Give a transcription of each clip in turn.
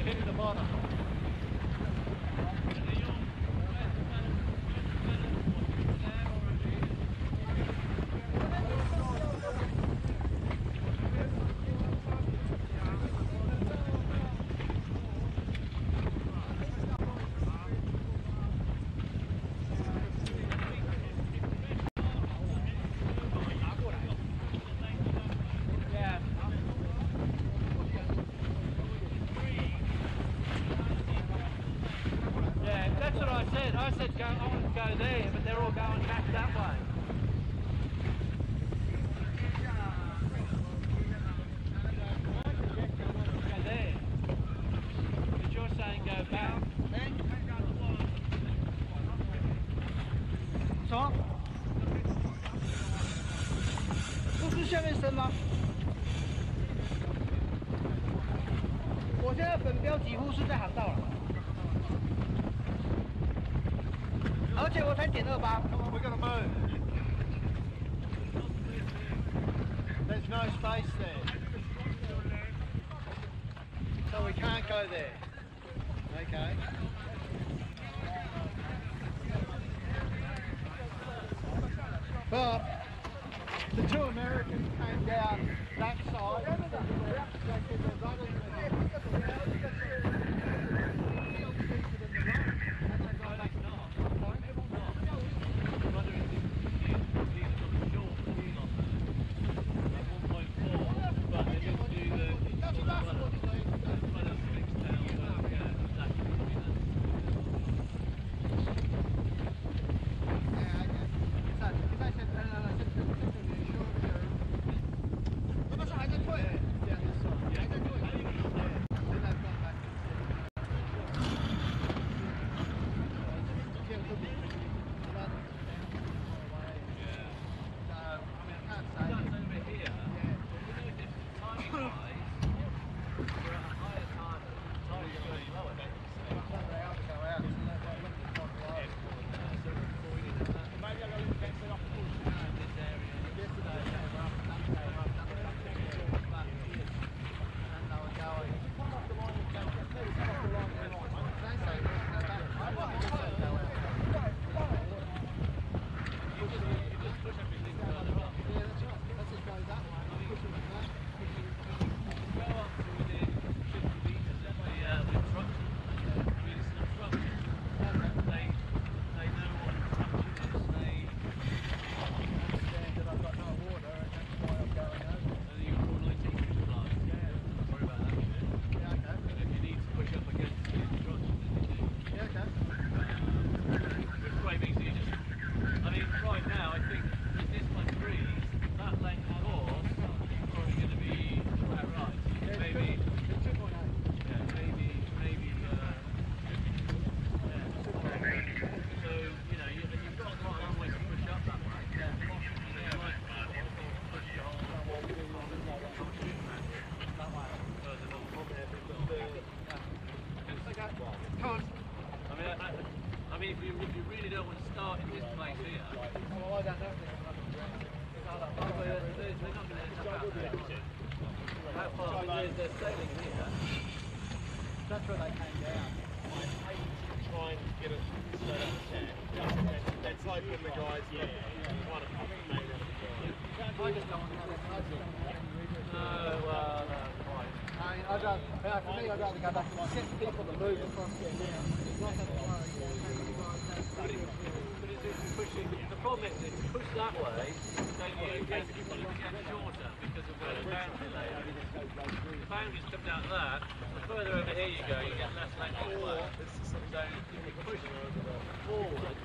hitting the bottom. I said go, I want to go there, but they're all going back that way. Go there. But you're saying go back.什么？不是下面升吗？我现在本标几乎是在航道了。 而且我才点28。Come on, we're gonna move. There's no space there, so we can't go there. Okay. But the two Americans came down that side. I mean, if you really don't want to start in this place here, they're not going to end up out there. How far they're sailing here? That's where they came down. Try and get it straight up the tank. That's like when the guys trying to pop it maybe on the ground. I just don't want to have No, well, no, quite. I mean, for me, I'd rather go back and get people to move across there now. The problem is if you push that way, then you get shorter because of where the boundary layer is. The boundaries come down that, the further over here you go, you get less length of flow. So if you push forward,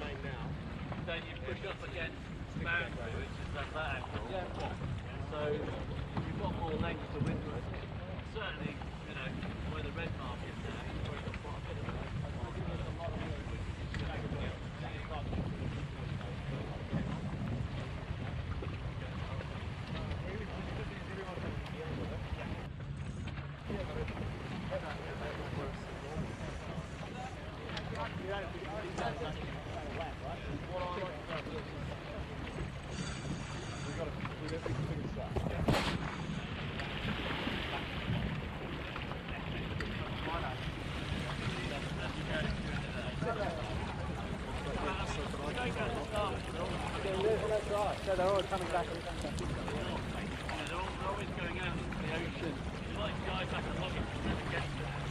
then you push up against the boundary, which is at that angle. So you've got more length to windward. Certainly, you know, where the red mark is there, you've already got quite a bit of it. right. So they're all coming back. They're always going out into the ocean. You like guys like a logger to really get to that.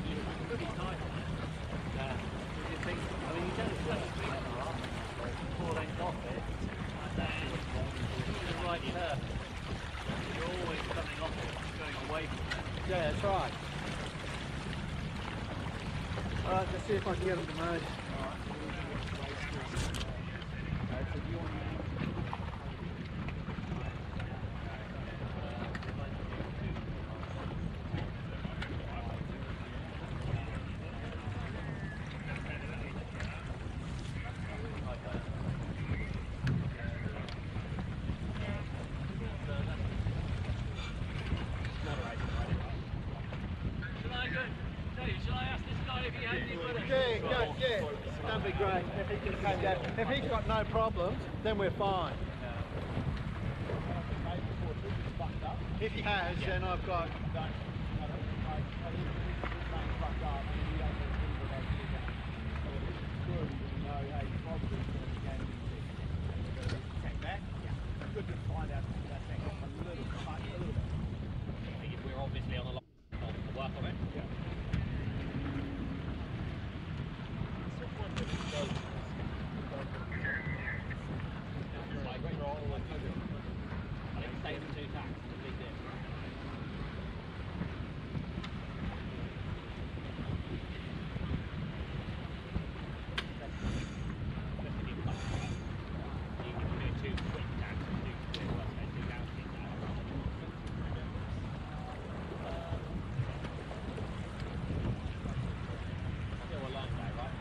It's pretty tight. You think, I mean, you don't have to think 4 lengths off it, and then the right turn. You're always coming off it, going away from it. Yeah, that's right. Alright, let's see if I can get them to merge. Yeah, that'd be great if he just came down. If he's got no problems, then we're fine. If he has, then I've got... We're obviously on the work on it. I think it stays in 2 tacks, it's a big deal. You can do 2 quick tacks and do 2 worst case, 2 down, 3 tacks. Still a long day, right?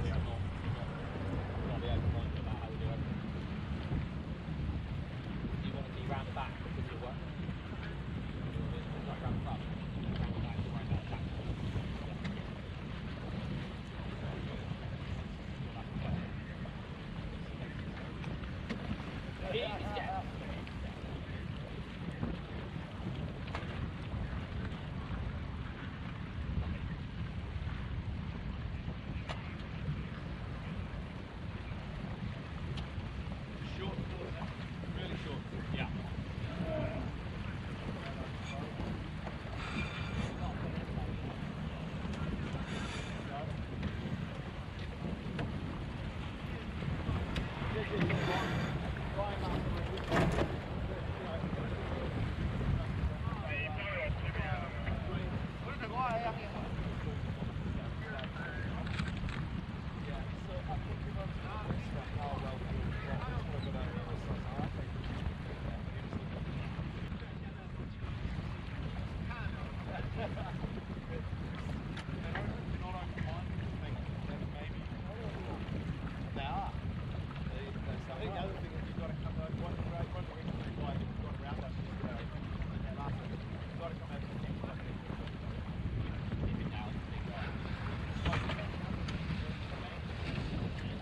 We are not the open-minded about how we do everything. You want to be round the back because you're working. Not round the front. Round the back, you're worrying about attack. Easy step. Short, really short. Yeah.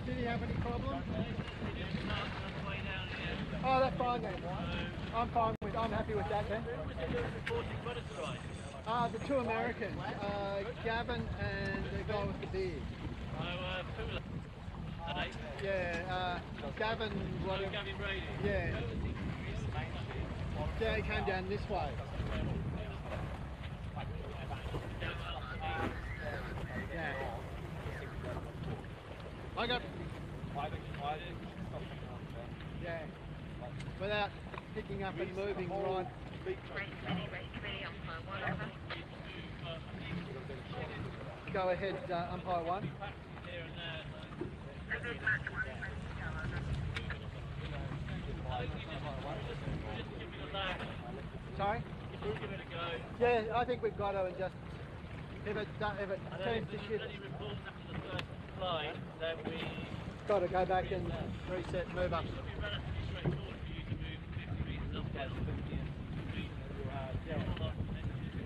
Did he have any problems? Oh, that's fine then. I'm happy with that then. The 2 Americans, Gavin and the guy with the beard. Yeah, Gavin. Gavin Brady. Yeah. Yeah, he came down this way. Yeah. I got. Yeah. Without picking up and moving right. Go ahead, umpire 1. Sorry? Yeah, I think we've got to and just if it turns to shit. Got to go back and reset, move up.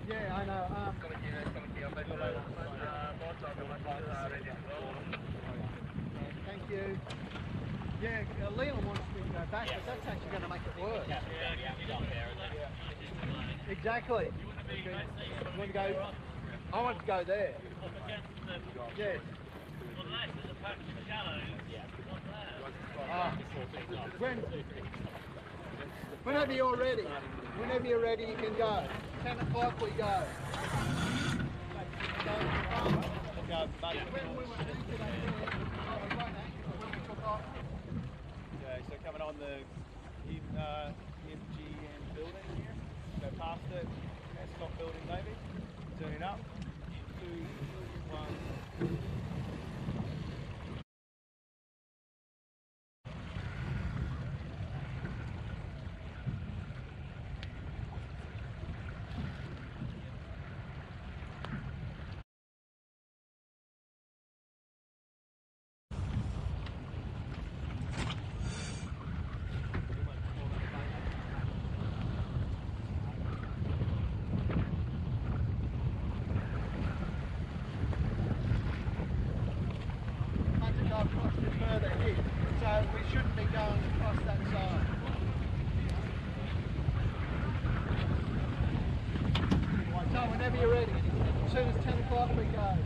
Yeah, I know. Thank you. Yeah, Leon wants me to go back, but that's actually going to make it worse. Exactly. You want to go? I want to go there. Yes. Whenever you're ready, you can go. 10 o'clock we go. Okay, so coming on the MGN building here, go past it, stop building maybe, turn it up, 2, 1. Further in, so we shouldn't be going across that side. Right, so whenever you're ready, as soon as 10 o'clock we go.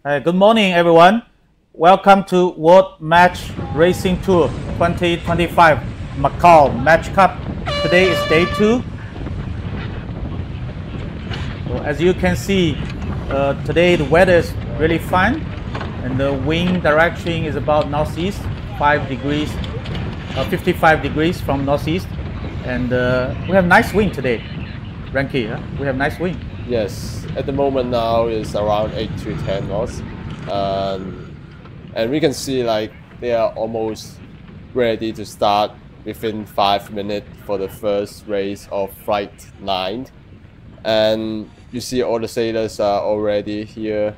Hi, good morning, everyone. Welcome to World Match Racing Tour 2025 Macao Match Cup. Today is day 2. So as you can see, today the weather is really fine, and the wind direction is about northeast, 5 degrees, 55 degrees from northeast, and we have nice wind today. Ranky, huh? We have nice wind. Yes, at the moment now is around 8 to 10 knots, and we can see like they are almost ready to start within 5 minutes for the first race of flight 9, and you see all the sailors are already here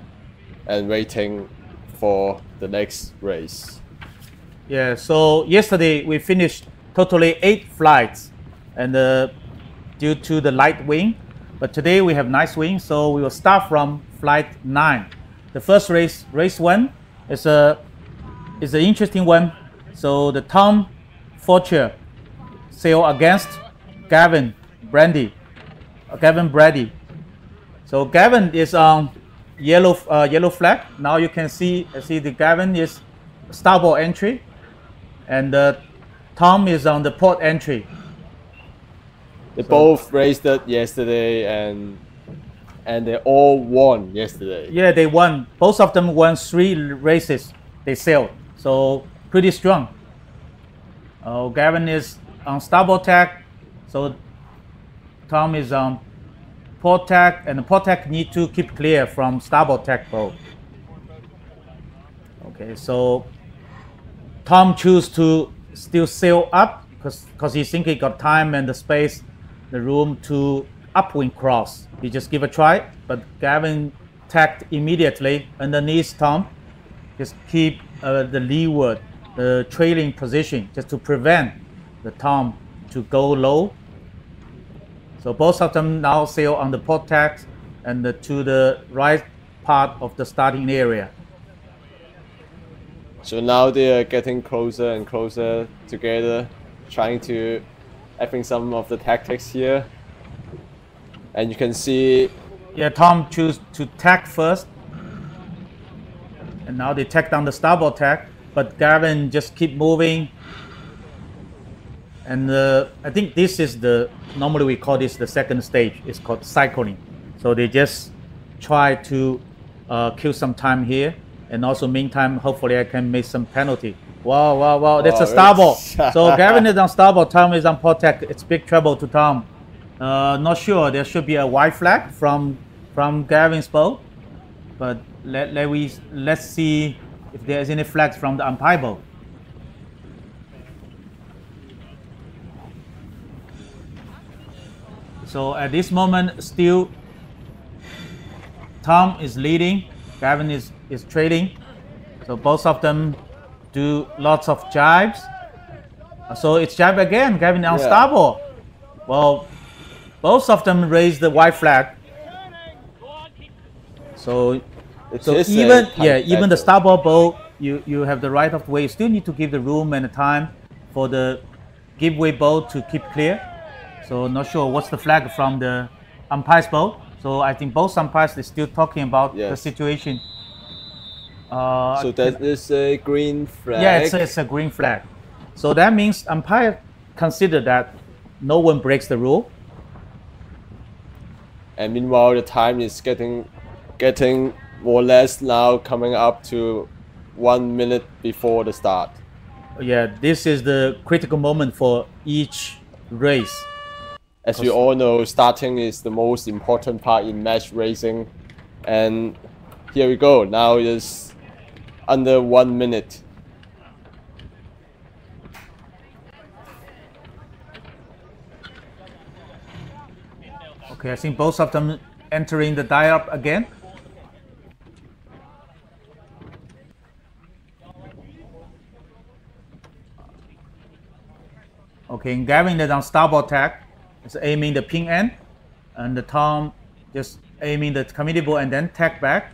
and waiting for the next race. Yeah, so yesterday we finished totally 8 flights, and due to the light wind, but today we have nice wind, so we will start from flight 9. The first race, race 1, is an interesting one. So the Tom Fortier sail against Gavin Brady. So Gavin is on yellow flag. Now you can see the Gavin is starboard entry, and Tom is on the port entry. They both raced it yesterday, and they all won yesterday. Yeah, they won. Both of them won 3 races. They sailed, so pretty strong. Gavin is on starboard tack, so Tom is on port tack, and the port tack need to keep clear from starboard tack boat. Okay, so Tom choose to still sail up because he think he got time and the space, the room to upwind cross. He just give a try, but Gavin tacked immediately underneath Tom. Just keep the leeward, the trailing position, just to prevent the Tom to go low. So both of them now sail on the port tack and to the right part of the starting area. So now they are getting closer and closer together, trying to having some of the tactics here. And you can see, yeah, Tom choose to tack first, and now they tack down the starboard tack, but Gavin just keep moving. And I think this is normally we call this the second stage. It's called cycling. So they just try to kill some time here, and also meantime, hopefully I can make some penalty. Wow, that's a starboard. So Gavin is on starboard, Tom is on port tack. It's big trouble to Tom. Not sure, there should be a white flag from Gavin's boat, but let's see if there's any flags from the umpire boat. So at this moment, still Tom is leading, Gavin is trailing. So both of them do lots of jibes. So it's jibe again, Gavin on starboard. Well, both of them raise the white flag. So even the starboard boat, you have the right of way. You still need to give the room and the time for the giveaway boat to keep clear. So not sure what's the flag from the umpire's boat. So I think both umpires are still talking about the situation. so that is a green flag. Yeah, it's a green flag. So that means umpire consider that no one breaks the rule. And meanwhile, the time is getting more or less now coming up to 1 minute before the start. Yeah, this is the critical moment for each race. As we all know, starting is the most important part in match racing. And here we go. Now it is under 1 minute. Okay, I think both of them entering the dive again. Okay, and Gavin is on starboard tack. It's aiming the pin end, and the Tom just aiming the committee board and then tack back.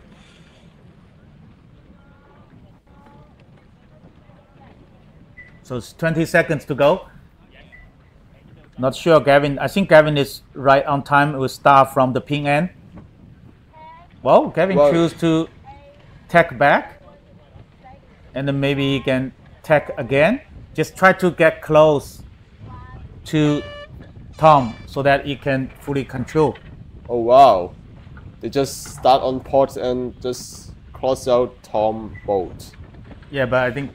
So it's 20 seconds to go. Not sure, Gavin. I think Gavin is right on time. It will start from the pin end. Well, Gavin choose to tack back, and then maybe he can tack again. Just try to get close to Tom so that he can fully control. Oh wow, they just start on port and just cross out Tom boat. Yeah, but I think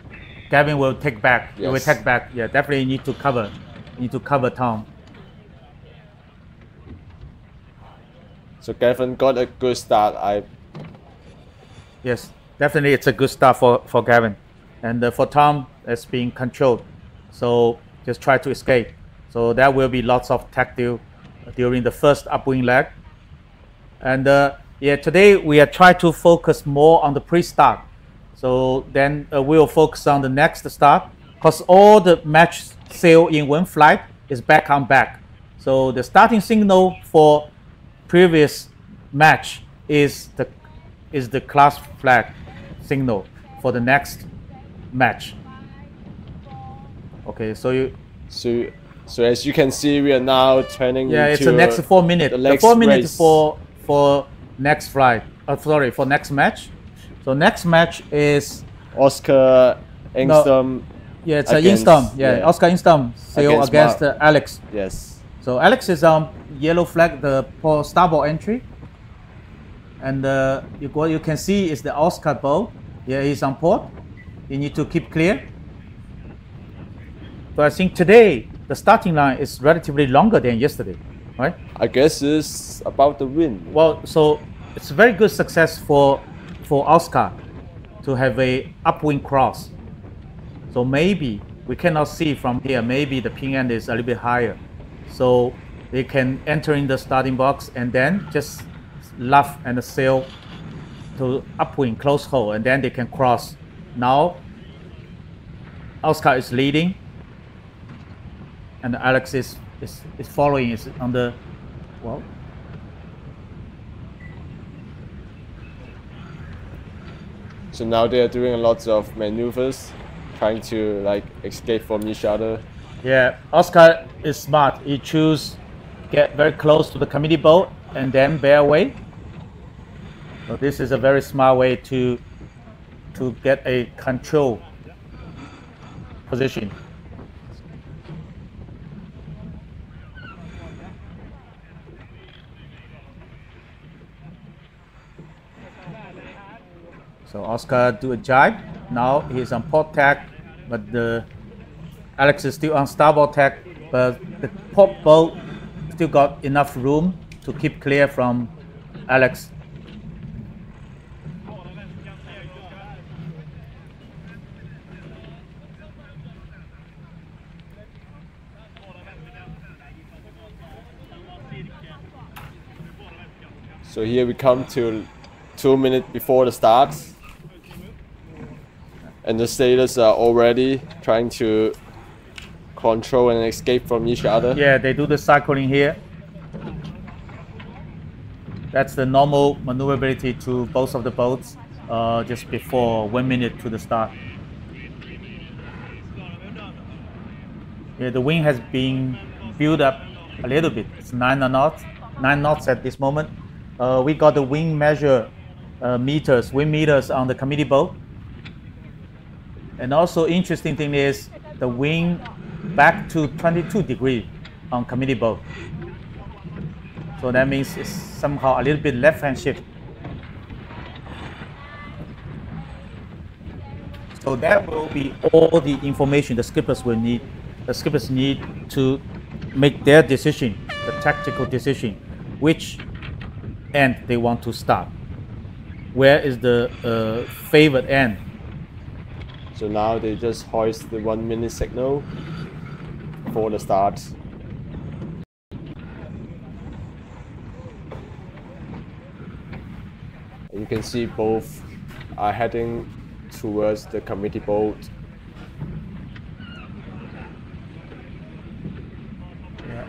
Gavin will take back. He will Yes. take back. Yeah, definitely need to cover. Need to cover Tom. So Gavin got a good start. Yes, definitely it's a good start for Gavin. And for Tom, it's being controlled. So just try to escape. So there will be lots of tactile during the first upwind leg. And yeah, today we are trying to focus more on the pre-start. So then we'll focus on the next start, because all the match sail in one flight is back on back. So the starting signal for previous match is the class flag signal for the next match. Okay, so So as you can see, we are now turning yeah, into it's the next 4 minutes. the The next 4 minutes race. for next flight. Sorry, for next match. So next match is Oscar Engstrom. yeah, it's against- Instom. Yeah, yeah. Oscar Instom sail against Alex. Yes. So Alex is on yellow flag, the for starboard entry. And what you can see is the Oscar boat. Yeah, he's on port. You need to keep clear. So I think today the starting line is relatively longer than yesterday, right? I guess it's about the win. Well, so it's a very good success for Oscar to have a upwind cross. So maybe we cannot see from here. Maybe the pin end is a little bit higher, so they can enter in the starting box and then just luff and sail to upwind close hole, and then they can cross. Now Oscar is leading, and Alex is following. Is on the well. So now they are doing lots of maneuvers, trying to like escape from each other. Yeah, Oscar is smart. He choose get very close to the committee boat and then bear away. So this is a very smart way to get a control position. So Oscar do a jibe. Now he's on port tack, but the Alex is still on starboard tack, but the port boat still got enough room to keep clear from Alex. So here we come to 2 minutes before the start, and the sailors are already trying to control and escape from each other. Yeah, they do the cycling here. That's the normal maneuverability to both of the boats just before 1 minute to the start. Yeah, the wind has been built up a little bit. It's 9 knots at this moment. We got the wind measure wind meters on the committee boat. And also interesting thing is the wind back to 22 degrees on committee boat. So that means it's somehow a little bit left hand shift. So that will be all the information the skippers will need. The skippers need to make their decision, the tactical decision, which end they want to start. Where is the favored end? So now they just hoist the 1 minute signal for the start. You can see both are heading towards the committee boat. Yeah.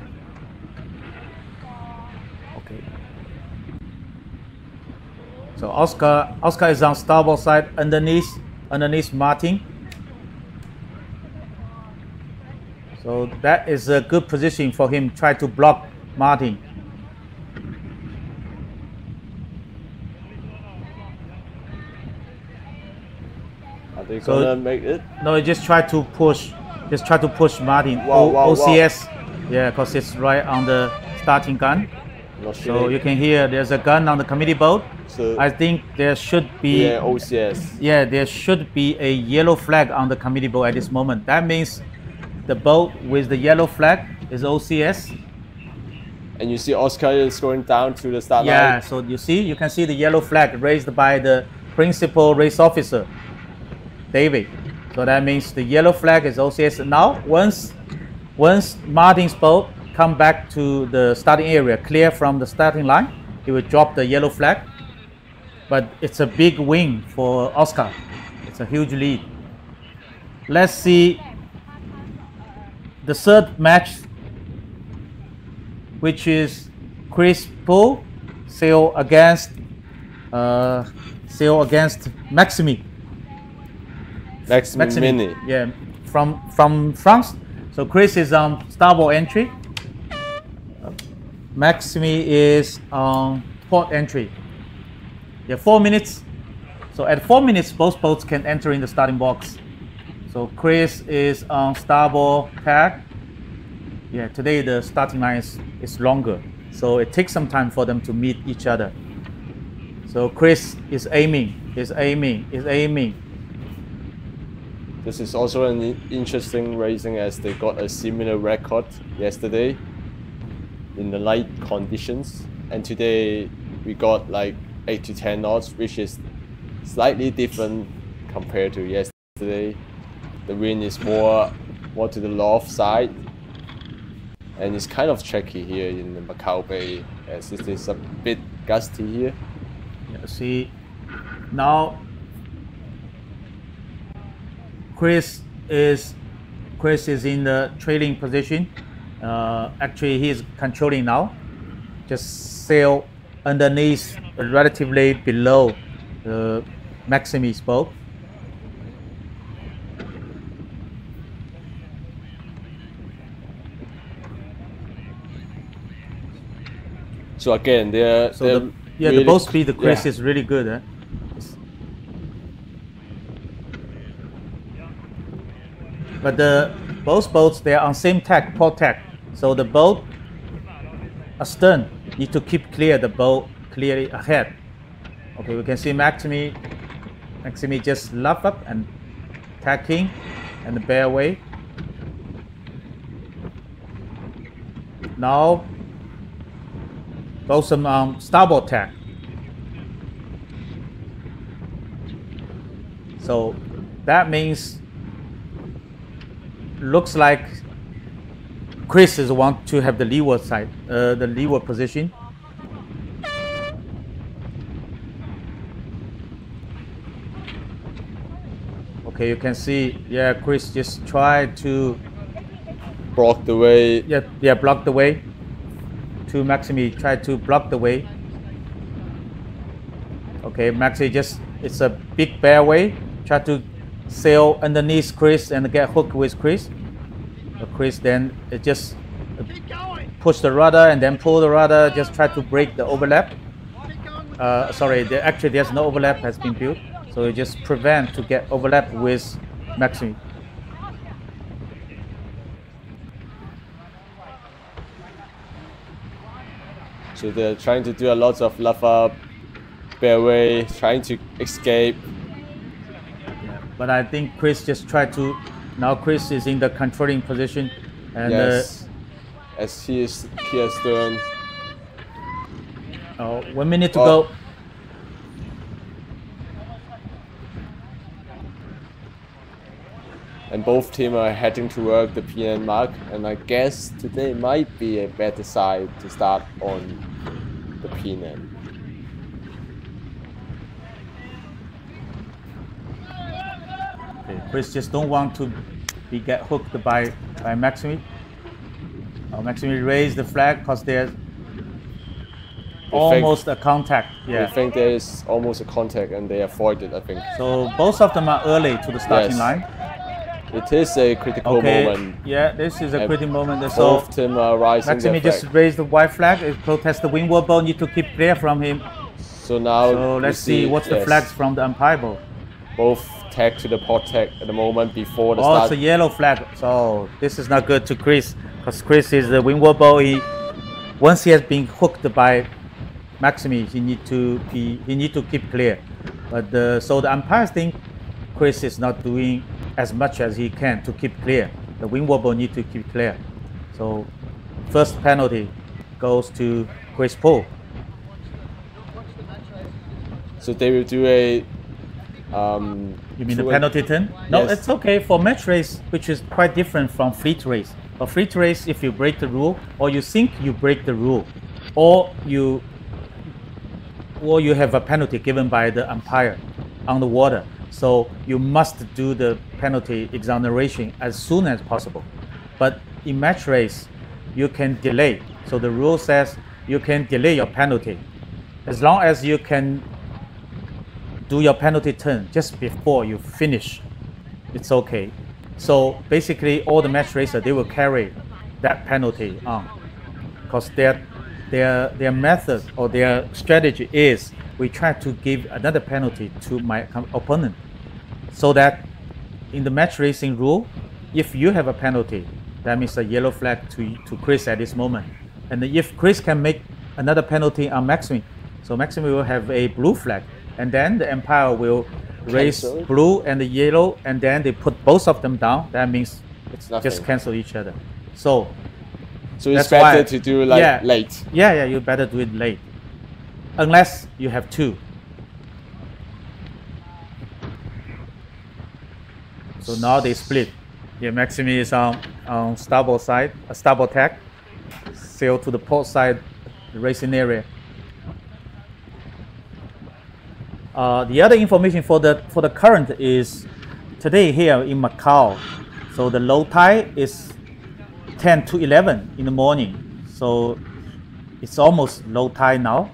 Okay. So Oscar is on starboard side underneath Martin. So that is a good position for him. Try to block Martin. Are they So- gonna make it? No, just try to push. Just try to push Martin. Wow, wow, OCS. Yeah, because it's right on the starting gun. Not So sure. you can hear there's a gun on the committee boat. So I think there should be. yeah, OCS. Yeah, there should be a yellow flag on the committee boat at this moment. That means the boat with the yellow flag is OCS. And you see Oscar is going down to the start Yeah, line. so you can see the yellow flag raised by the principal race officer, David. So that means the yellow flag is OCS. Now, once Martin's boat come back to the starting area, clear from the starting line, he will drop the yellow flag. But it's a big win for Oscar. It's a huge lead. Let's see the third match, which is Chris Poole sail against Maxime. Next mini. Yeah, from France. So Chris is on starboard entry. Maxime is on port entry. Yeah, 4 minutes. So at 4 minutes, both boats can enter in the starting box. So Chris is on starboard tack. Yeah, today the starting line is longer. So it takes some time for them to meet each other. So Chris is aiming. This is also an interesting racing as they got a similar record yesterday in the light conditions, and today we got like 8 to 10 knots, which is slightly different compared to yesterday. The wind is more to the north side, and it's kind of tricky here in the Macao Bay as it is a bit gusty here. Yeah, see, now Chris is in the trailing position. Actually, he is controlling now. Just sail underneath, relatively below Maxime's boat. So again, they're The really, boat speed of Chris yeah. is really good. But both boats, they are on same tack, port tack. So the boat astern need to keep clear the boat clearly ahead. Okay, we can see Maxime just luff up and tacking and the bear away. Now both on starboard tack. So that means looks like Chris is want to have the leeward side, the leeward position. Okay, you can see, yeah, Chris just tried to block the way. yeah, block the way. To Maxime, try to block the way. Okay, Maxime it's a big bear way. Try to sail underneath Chris and get hooked with Chris. But Chris then it just push the rudder and then pull the rudder. Just try to break the overlap. Sorry, actually there's no overlap has been built, so it just prevent to get overlap with Maxime. So they're trying to do a lot of luff up, fairway, trying to escape. Yeah, but I think Chris just tried to. Now Chris is in the controlling position, and Yes, as he is here stern. 1 minute to Oh. go. And both teams are heading toward the PN mark, and I guess today might be a better side to start on the PN. Okay, Chris just don't want to get hooked by Maxime. Maxime raised the flag because there's almost a contact. I Yeah. think there is almost a contact, and they avoid it, I think. So both of them are early to the starting Yes. line. It is a critical Okay. moment. Yeah, this is a And critical moment. So Both teams are rising Maxime their just flag. raised the white flag. It protests the windward boat. Need to keep clear from him. So now So you let's see what's the yes, flags from the umpire boat. Both tag to the port tag at the moment before the Oh, start. it's a yellow flag. So this is not good to Chris, because Chris is the wing wobble. Once he has been hooked by Maxime, he need to keep clear. But so the umpires think Chris is not doing as much as he can to keep clear. The wing wobble need to keep clear. So first penalty goes to Chris Paul. So they will do a. You mean the penalty turn? No, Yes. it's okay for match race, which is quite different from fleet race. For fleet race, if you break the rule, or you think you break the rule, or you have a penalty given by the umpire on the water, so you must do the penalty exoneration as soon as possible. But in match race, you can delay. So the rule says you can delay your penalty as long as you can do your penalty turn just before you finish. It's okay. So basically, all the match racers, they will carry that penalty on, because their method or their strategy is we try to give another penalty to my opponent, so that in the match racing rule, if you have a penalty, that means a yellow flag to Chris at this moment. And if Chris can make another penalty on Maxime, so Maxime will have a blue flag, and then the umpire will raise Cancel. blue and the yellow, and then they put both of them down. That means it's Nothing. just cancel each other. So So it's that's why- better to do like yeah. late. yeah, you better do it late, unless you have two. So now they split. Yeah, Maxime is on starboard side, a starboard tack, sail to the port side, the racing area. The other information for the current is today here in Macau. So the low tide is 10 to 11 in the morning. So it's almost low tide now,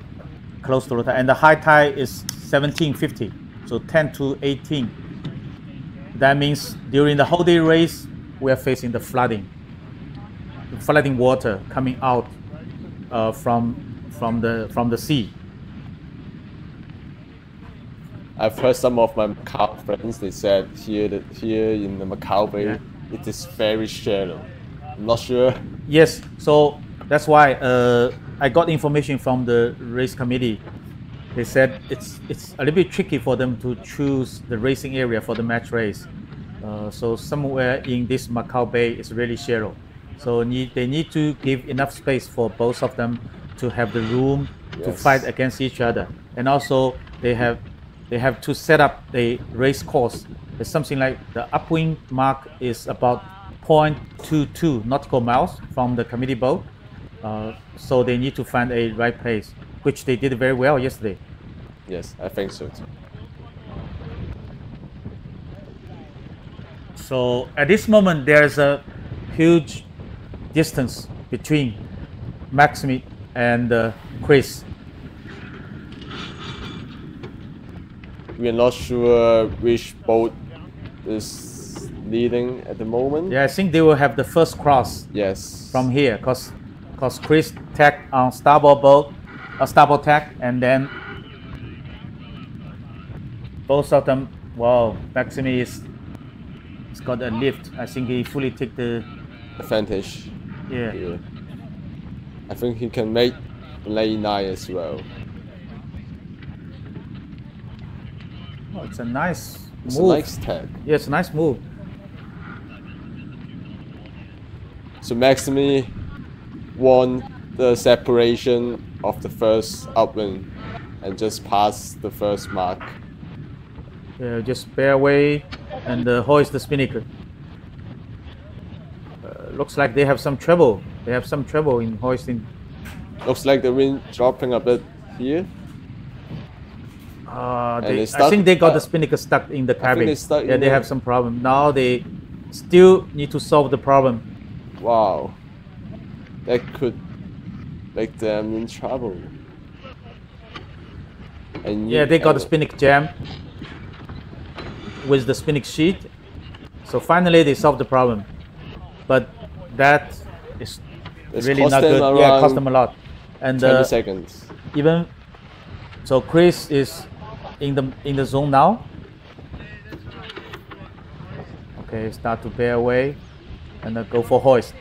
close to low tide, and the high tide is 1750. So 10 to 18. That means during the whole day race, we are facing the flooding water coming out from the sea. I've heard some of my Macau friends. They said here in the Macau Bay, Yeah. it is very shallow. I'm not sure. Yes, so that's why I got information from the race committee. They said it's a little bit tricky for them to choose the racing area for the match race. So somewhere in this Macau Bay is really shallow. So they need to give enough space for both of them to have the room to Yes. fight against each other. And also they have to set up a race course. It's something like the upwind mark is about 0.22 nautical miles from the committee boat. So they need to find a right place, which they did very well yesterday. Yes, I think so too. So at this moment, there's a huge distance between Maxime and Chris. We are not sure which boat is leading at the moment. Yeah, I think they will have the first cross Yes. from here, cause Chris tacked on starboard boat, a starboard tack, and then both of them. Wow, Maxime is got a lift. I think he fully take the advantage. yeah. Here. I think he can make lane 9 as well. Oh, it's a nice It's move. a nice tag. Yeah, it's a nice move. So Maxime won the separation of the first upwind and just passed the first mark. Yeah, just bear away and hoist the spinnaker. Looks like they have some trouble. They have some trouble in hoisting. Looks like the wind dropping a bit here. I stuck- think they got the spinnaker stuck in the cabin. they stuck Yeah, in they the- have some problem. Now they still need to solve the problem. Wow. That could make them in trouble. And Yeah, they got the spinnaker jam with the spinnaker sheet. So finally they solved the problem. But that is It's really cost not them good. Yeah, it cost around them a lot. And 20 seconds. even so, Chris is in the zone now. Okay, start to bear away and then go for hoist.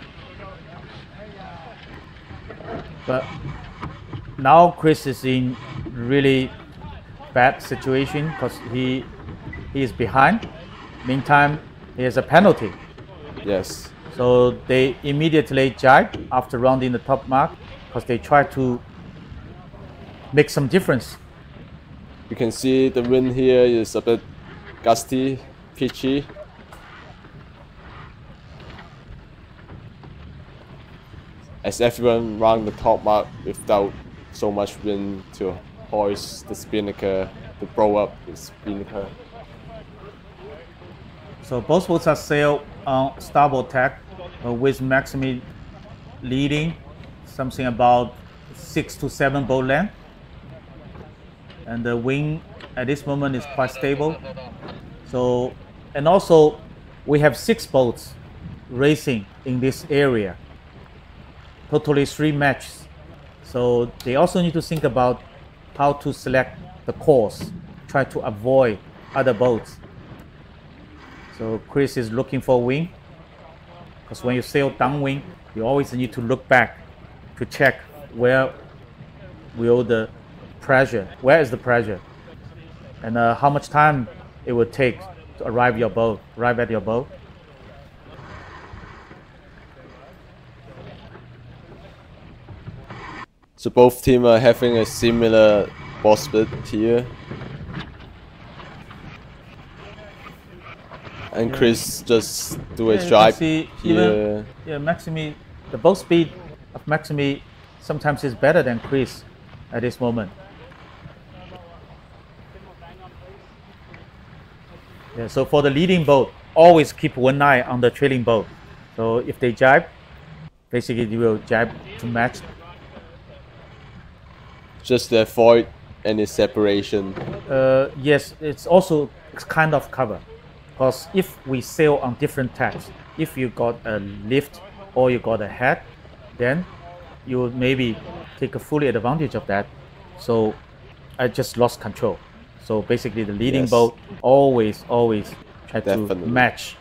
But now Chris is in really bad situation because he is behind. Meantime, he has a penalty. Yes. So they immediately jibe after rounding the top mark because they try to make some difference. You can see the wind here is a bit gusty, pitchy. As everyone round the top mark without so much wind to hoist the spinnaker, to blow up the spinnaker. So both boats are sailed on starboard tack with Maxime leading something about 6 to 7 boat length. And the wind at this moment is quite stable. So, and also we have 6 boats racing in this area. Totally 3 matches. So they also need to think about how to select the course, try to avoid other boats. So Chris is looking for wind, because when you sail downwind, you always need to look back to check where is the pressure, and how much time it would take to arrive at your boat. So both teams are having a similar ball split here. And Chris just do a jibe here. Maxime, the boat speed of Maxime sometimes is better than Chris at this moment. Yeah, so for the leading boat, always keep one eye on the trailing boat. So if they jibe, basically you will jibe to match. Just to avoid any separation. Yes, it's also kind of cover. Because if we sail on different tacks, if you got a lift or you got a head, then you would maybe take a fully advantage of that. So I just lost control. So basically the leading boat always try to match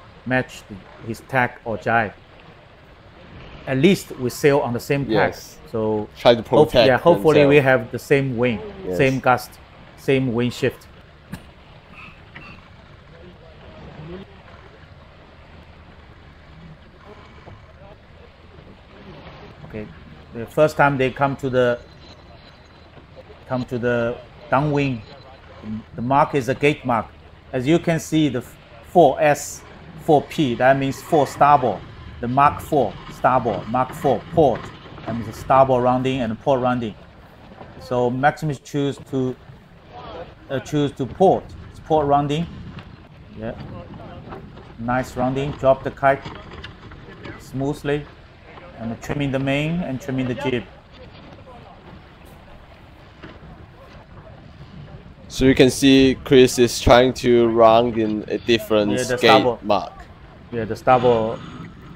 his tack or jibe. At least we sail on the same tack. So try to protect. Hopefully we have the same wind, same gust, same wind shift. Okay, the first time they come to the downwind, the mark is a gate mark. As you can see, the 4S, 4P, that means 4 starboard. The Mark 4 starboard, Mark 4 port, that means the starboard rounding and port rounding. So Maximus choose to port. It's port rounding. Yeah, nice rounding. Drop the kite smoothly, and trimming the main and trimming the jib. So you can see Chris is trying to round in a different gate mark. Yeah, the starboard.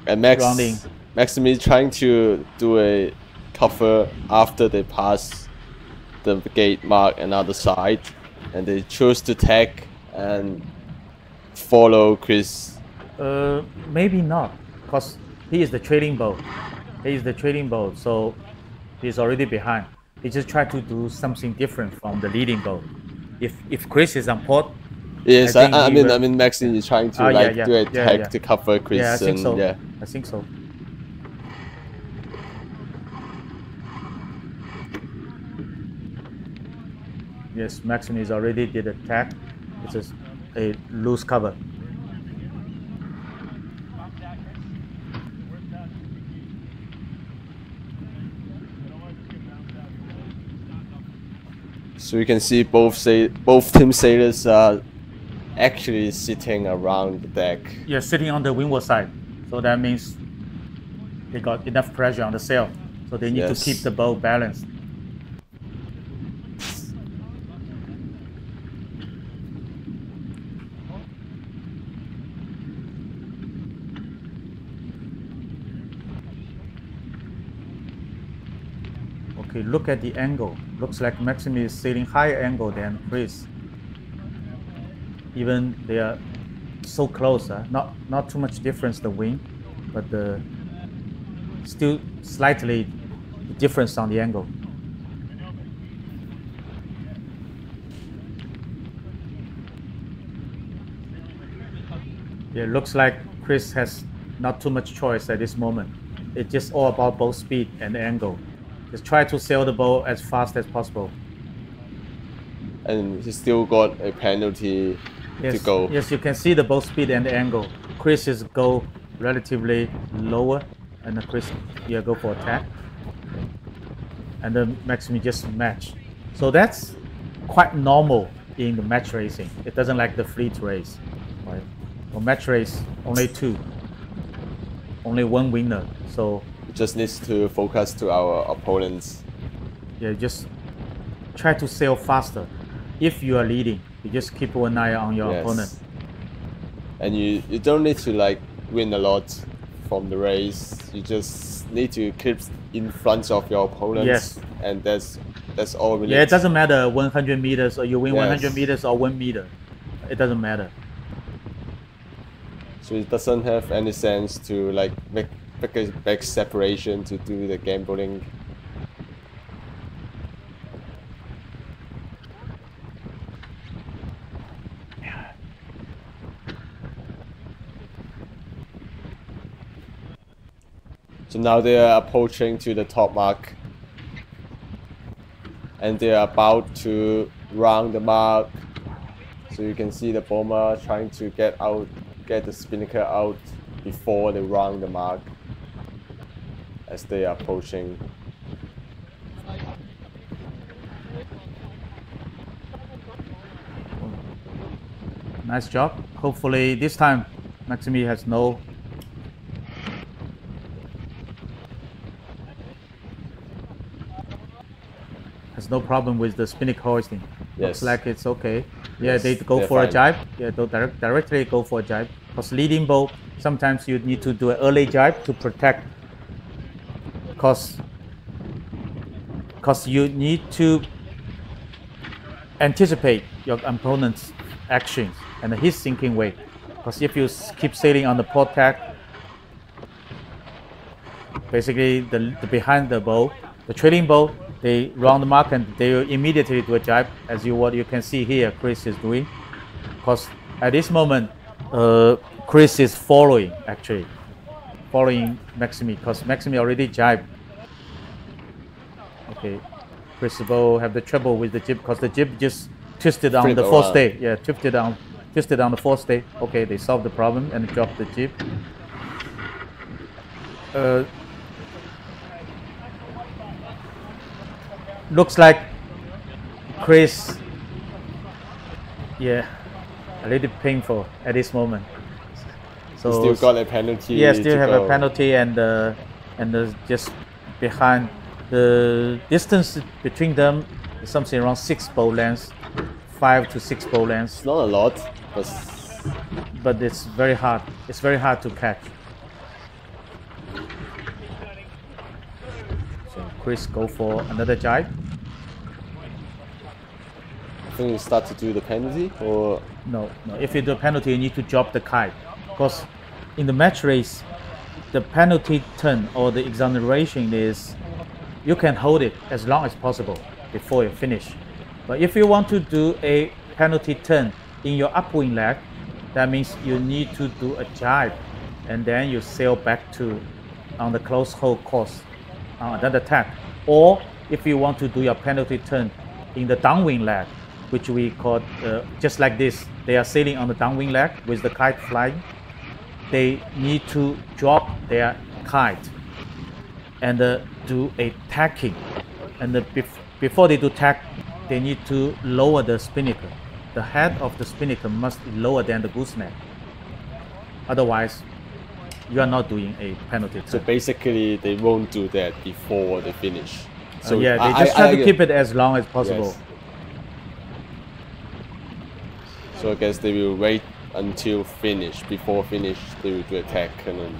And Maxime is trying to do a cover after they pass the gate mark another side, and they choose to tack and follow Chris. Maybe not, because he is the trailing boat. So he's already behind. He just tried to do something different from the leading boat. If Chris is on port, yes, I mean Maxime is trying to do a tack to cover Chris. Yeah, I think so. Yeah. I think so. Yes, Maxime is already did a tack. It's just a loose cover. So you can see both team sailors are actually sitting around the deck. Yeah, sitting on the windward side. So that means they got enough pressure on the sail. So they need to keep the boat balanced. Okay, look at the angle. Looks like Maxime is sailing higher angle than Chris. Even they are so close. Not too much difference the wing, but still slightly difference on the angle. Yeah, it looks like Chris has not too much choice at this moment. It's just all about both speed and the angle. Just try to sail the boat as fast as possible. And he still got a penalty to go. Yes, you can see the both speed and the angle. Chris is go relatively lower, and Chris go for attack. And then Maxime just match. So that's quite normal in the match racing. It doesn't like the fleet race, right? For match race, only two, only one winner. So It just needs to focus to our opponents. yeah, just try to sail faster. If you are leading, you just keep one eye on your opponent. And you don't need to like win a lot from the race. You just need to keep in front of your opponents. Yes. And that's all we need. Yeah, it doesn't matter 100 meters or you win Yes. 100 meters or 1 meter. It doesn't matter. So it doesn't have any sense to like make a big separation to do the gambling. So now they are approaching to the top mark. And they are about to round the mark. So you can see the bomber trying to get the spinnaker out before they round the mark as they are approaching. Nice job. Hopefully this time Maxime has no problem with the spinnaker hoisting. Yes. Looks like it's okay. Yeah, Yes, they go they're for a fine. jibe. Yeah, they'll directly go for a jibe. Because leading boat, sometimes you need to do an early jibe to protect. Because you need to anticipate your opponent's actions and his sinking weight. Because if you keep sailing on the port tack, basically the behind the boat, the trailing boat, they round the mark and they will immediately do a jibe, as what you can see here Chris is doing. Because at this moment, Chris is following Maxime, because Maxime already jibed. Okay, Chris will have the trouble with the jib because the jib just twisted on the fourth stay. Yeah, twisted on the fourth stay. Okay, they solved the problem and dropped the jib. Looks like Chris, a little painful at this moment. So Still got a penalty. Yeah, still have go. a penalty and just behind. The distance between them is something around 6 boat lengths, 5 to 6 boat lengths. It's not a lot, but it's very hard. It's very hard to catch. So Chris go for another jibe. I think you start to do the penalty, or No. If you do a penalty, you need to drop the kite, because in the match race, the penalty turn or the exoneration is you can hold it as long as possible before you finish. But if you want to do a penalty turn in your upwind leg, that means you need to do a jibe and then you sail back to on the close hold course on another tack. Or if you want to do your penalty turn in the downwind leg, which we call just like this, they are sailing on the downwind leg with the kite flying. They need to drop their kite and do a tacking, and before they do tack, they need to lower the spinnaker. The head of the spinnaker must be lower than the gooseneck. Otherwise, you are not doing a penalty turn. so basically they won't do that before they finish. So yeah, they just try to keep it as long as possible. Yes. So I guess they will wait until finish. Before finish, they will do attack and then.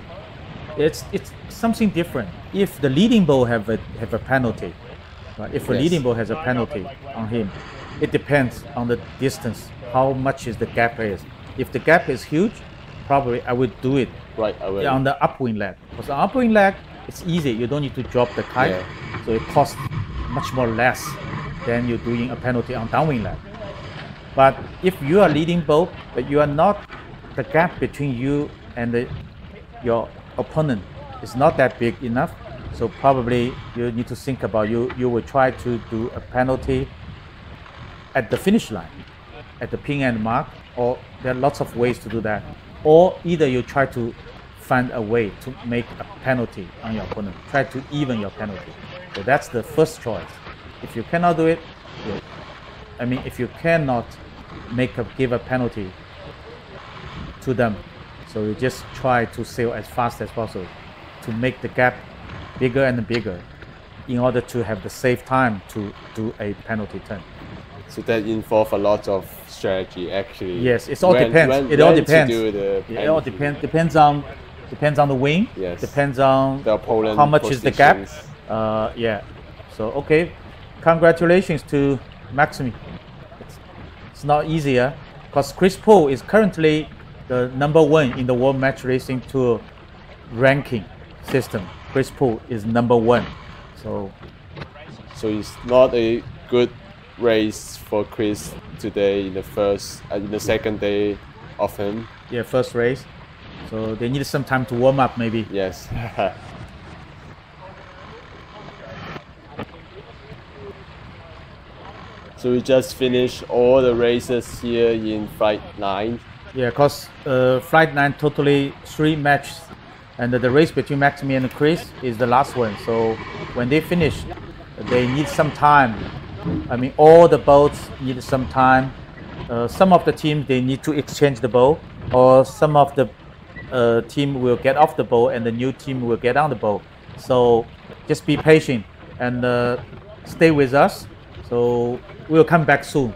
It's something different. If the leading boat have a penalty, right? If a Yes. leading boat has a penalty on him, it depends on the distance, how much is the gap is. if the gap is huge, probably I would do it Right away. on the upwind leg. Because the upwind leg, it's easy. You don't need to drop the kite, Yeah. so it costs much more less than you're doing a penalty on downwind leg. But if you are leading boat, but you are not, the gap between you and your opponent is not that big enough. So probably you need to think about you will try to do a penalty at the finish line, at the pin end mark, or there are lots of ways to do that. Or either you try to find a way to make a penalty on your opponent, try to even your penalty. So that's the first choice. If you cannot do it, if you cannot give a penalty to them, so you just try to sail as fast as possible to make the gap bigger and bigger in order to have the safe time to do a penalty turn. So that involves a lot of strategy actually. Yes, it all depends. It all depends. To do the It all depends on the wind. Yes. Depends on the opponent how much is the gap. positions. Yeah. So okay, congratulations to Maxime. It's not easier because Chris Poole is currently the #1 in the World Match Racing Tour ranking system. Chris Poole is #1. So it's not a good race for Chris today in the second day of him. yeah, first race. So they need some time to warm up maybe. Yes. So we just finished all the races here in Flight 9. Yeah, because Flight 9 totally 3 matches, and the race between Maxime and Chris is the last one. So when they finish, they need some time. All the boats need some time. Some of the teams, they need to exchange the boat, or some of the team will get off the boat and the new team will get on the boat. So just be patient and stay with us. So we'll come back soon.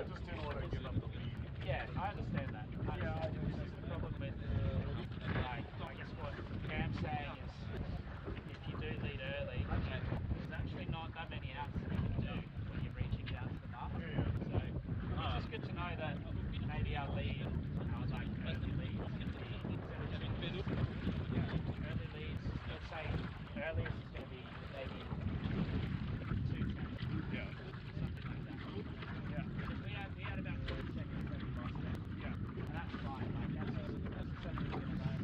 I just didn't want to give up the lead. Yeah, I understand that. This is the problem with, like, I guess what Cam's saying is, if you do lead early, there's actually not that many outs that you can do when you're reaching down to the mark. So it's just good to know that maybe our lead, like early leads, early leads, let's say earliest is going to be maybe 2 seconds. Yeah. Something like that. Yeah. Because we had about 30 seconds that we lost there. Yeah. And that's fine. Like that's something we're going to learn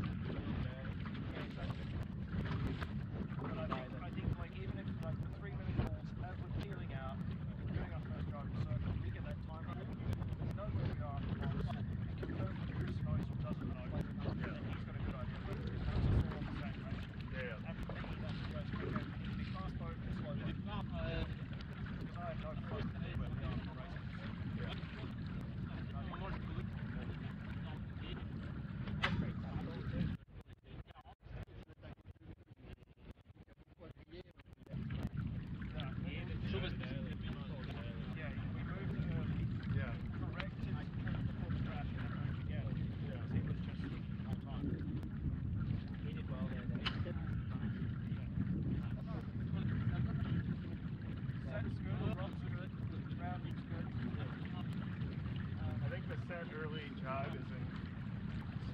But I think like even if like the 3 minute balls, as we're peeling out, we're doing our first driving circle, we get that time up, we know where we are, we know if Chris knows or doesn't know, and he's got a good idea. But it's all on the same page. Yeah. And for me, that's the best. Okay, we need to be fast boat and slow boat. Because I have no clue where we are in the racing. I think the send early jive isn't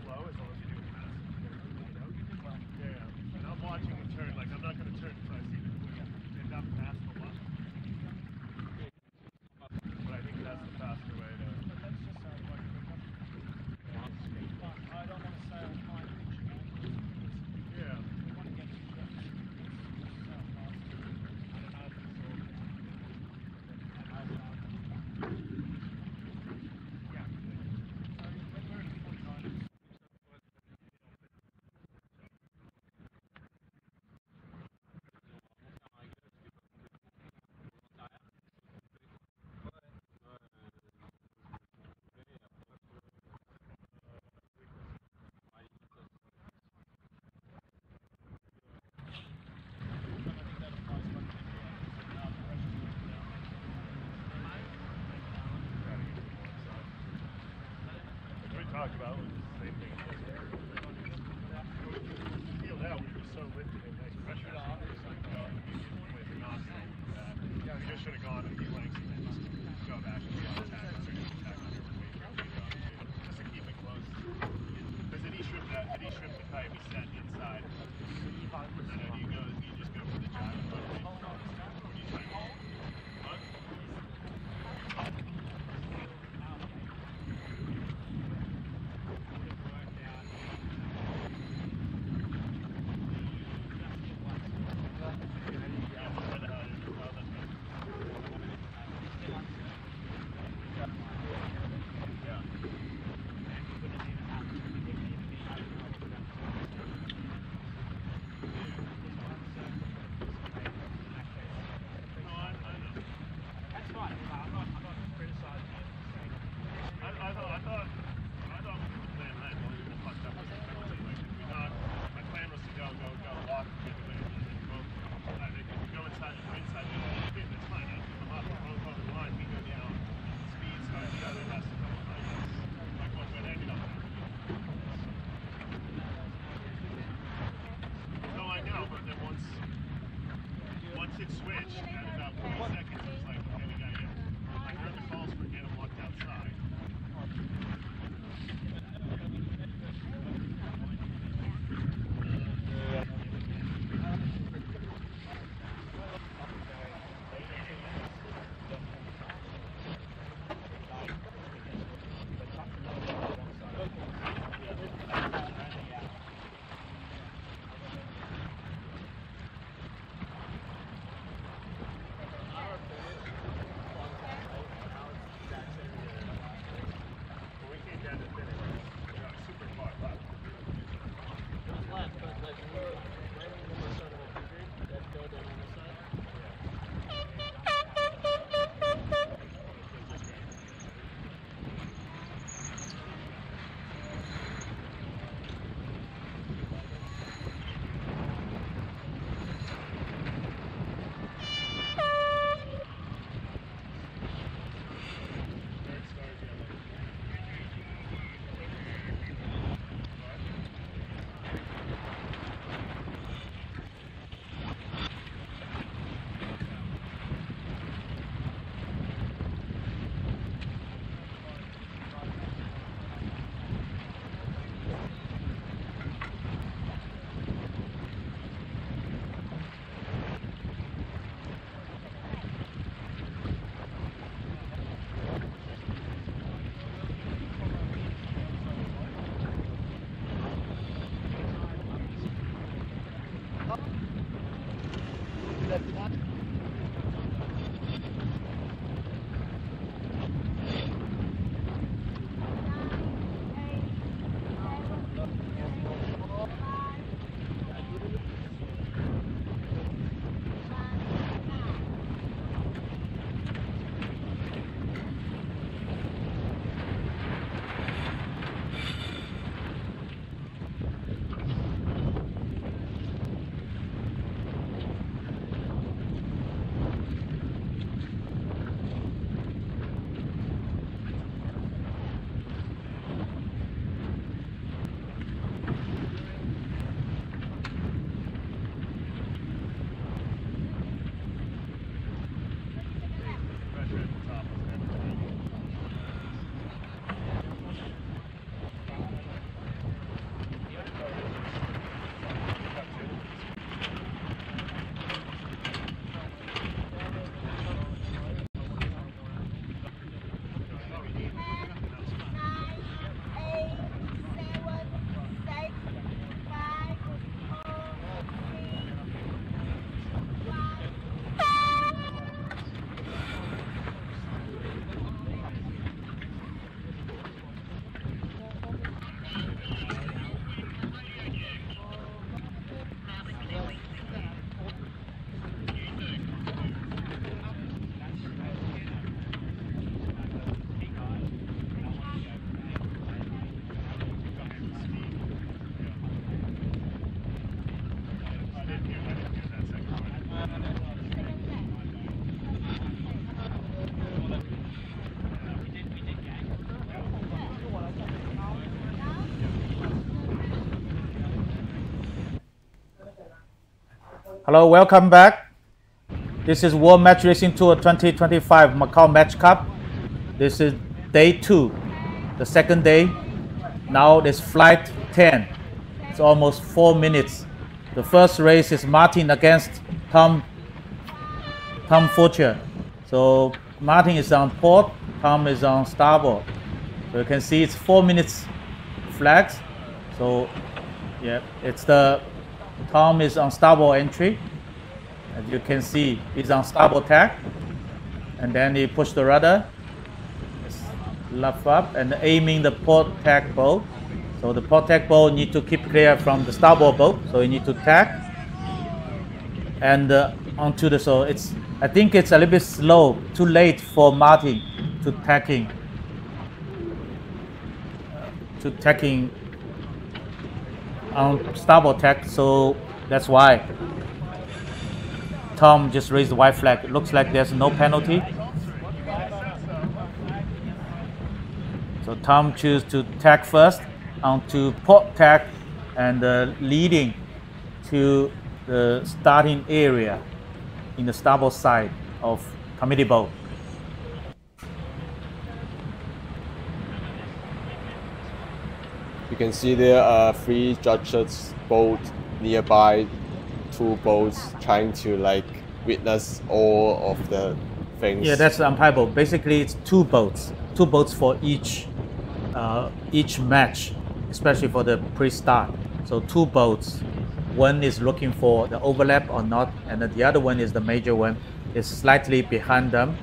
slow as long as you do it fast. Yeah. And I'm watching the turn, like I'm not going to turn until I see the end up past the one. But I think that's the faster way to... But that's just sounds like I don't want to say I'm high pitching it. Yeah. We want to get to that. We talked about it was the same thing. Feel that we were so lifted and nice pressure. We just should have gone a few lengths and then just go back and attack. Just to keep it close. Because did he strip the kite? We set inside. And then you just go for the jive and run away. You try to what? Hello, welcome back. This is World Match Racing Tour 2025 Macao Match Cup. This is day 2, the second day. Now it's flight 10. It's almost 4 minutes. The first race is Martin against Tom Fortier. So Martin is on port, Tom is on starboard. So you can see it's 4 minutes flags. So yeah, it's the Tom is on starboard entry. As you can see, he's on starboard tack. And then he push the rudder, left up, and aiming the port tack boat. So the port tack boat need to keep clear from the starboard boat. So you need to tack and onto the. So it's. I think it's a little bit slow, too late for Martin to tacking. On starboard tack, so that's why Tom just raised the white flag. It looks like there's no penalty. So Tom choose to tack first onto port tack and leading to the starting area in the starboard side of committee boat. You can see there are 3 judges boat nearby, 2 boats trying to like witness all of the things. Yeah, that's the umpire boat. Basically, it's 2 boats for each match, especially for the pre-start. So 2 boats. One is looking for the overlap or not, and then the other one is the major one, is slightly behind them,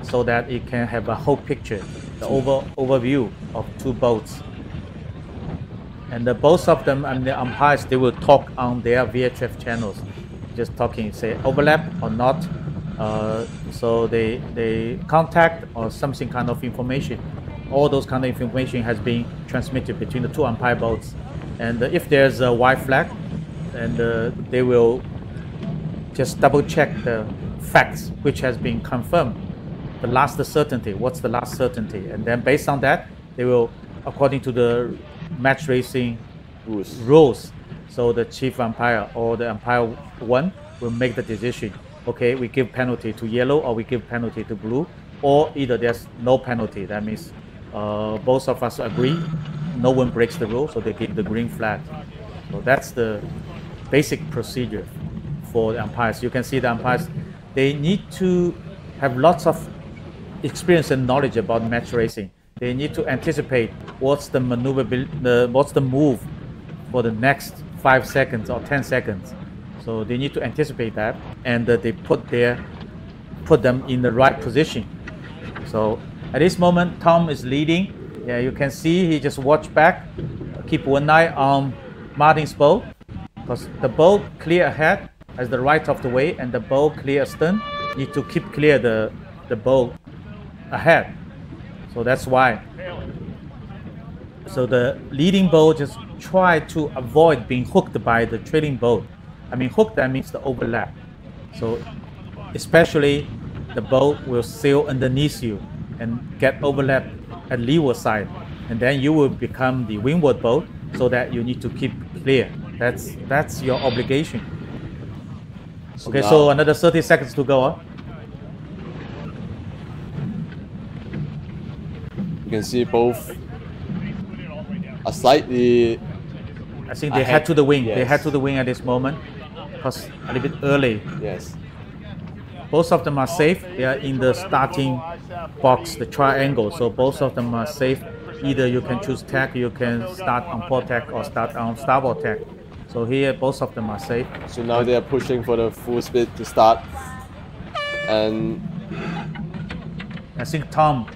so that it can have a whole picture, the overview of 2 boats. And both of them and the umpires, they will talk on their VHF channels, just talking, say overlap or not. So they contact or something kind of information. All those kind of information has been transmitted between the 2 umpire boats. And if there's a white flag, and they will just double check the facts which has been confirmed. The last certainty, what's the last certainty? And then based on that, they will, according to the match racing rules, so the chief umpire or the umpire 1 will make the decision. Okay, we give penalty to yellow or we give penalty to blue, or either there's no penalty. That means both of us agree, no one breaks the rule, so they give the green flag. So that's the basic procedure for the umpires. You can see the umpires, they need to have lots of experience and knowledge about match racing. They need to anticipate what's the what's the move for the next 5 seconds or 10 seconds. So they need to anticipate that, and they put them in the right position. So at this moment, Tom is leading. Yeah, you can see he just watch back, keep one eye on Martin's boat, because the boat clear ahead as the right of the way, and the boat clear astern need to keep clear the boat ahead. So that's why. So the leading boat just try to avoid being hooked by the trailing boat. I mean, hooked, that means the overlap. So especially the boat will sail underneath you and get overlapped at leeward side, and then you will become the windward boat, so that you need to keep clear. That's your obligation. Okay, so another 30 seconds to go. You can see both are slightly. I think they head to the wing. Yes. They head to the wing at this moment, because a little bit early. Yes. Both of them are safe. They are in the starting box, the triangle. So both of them are safe. Either you can choose tack, you can start on port tack or start on starboard tack. So here, both of them are safe. So now they are pushing for the full speed to start, and I think Tom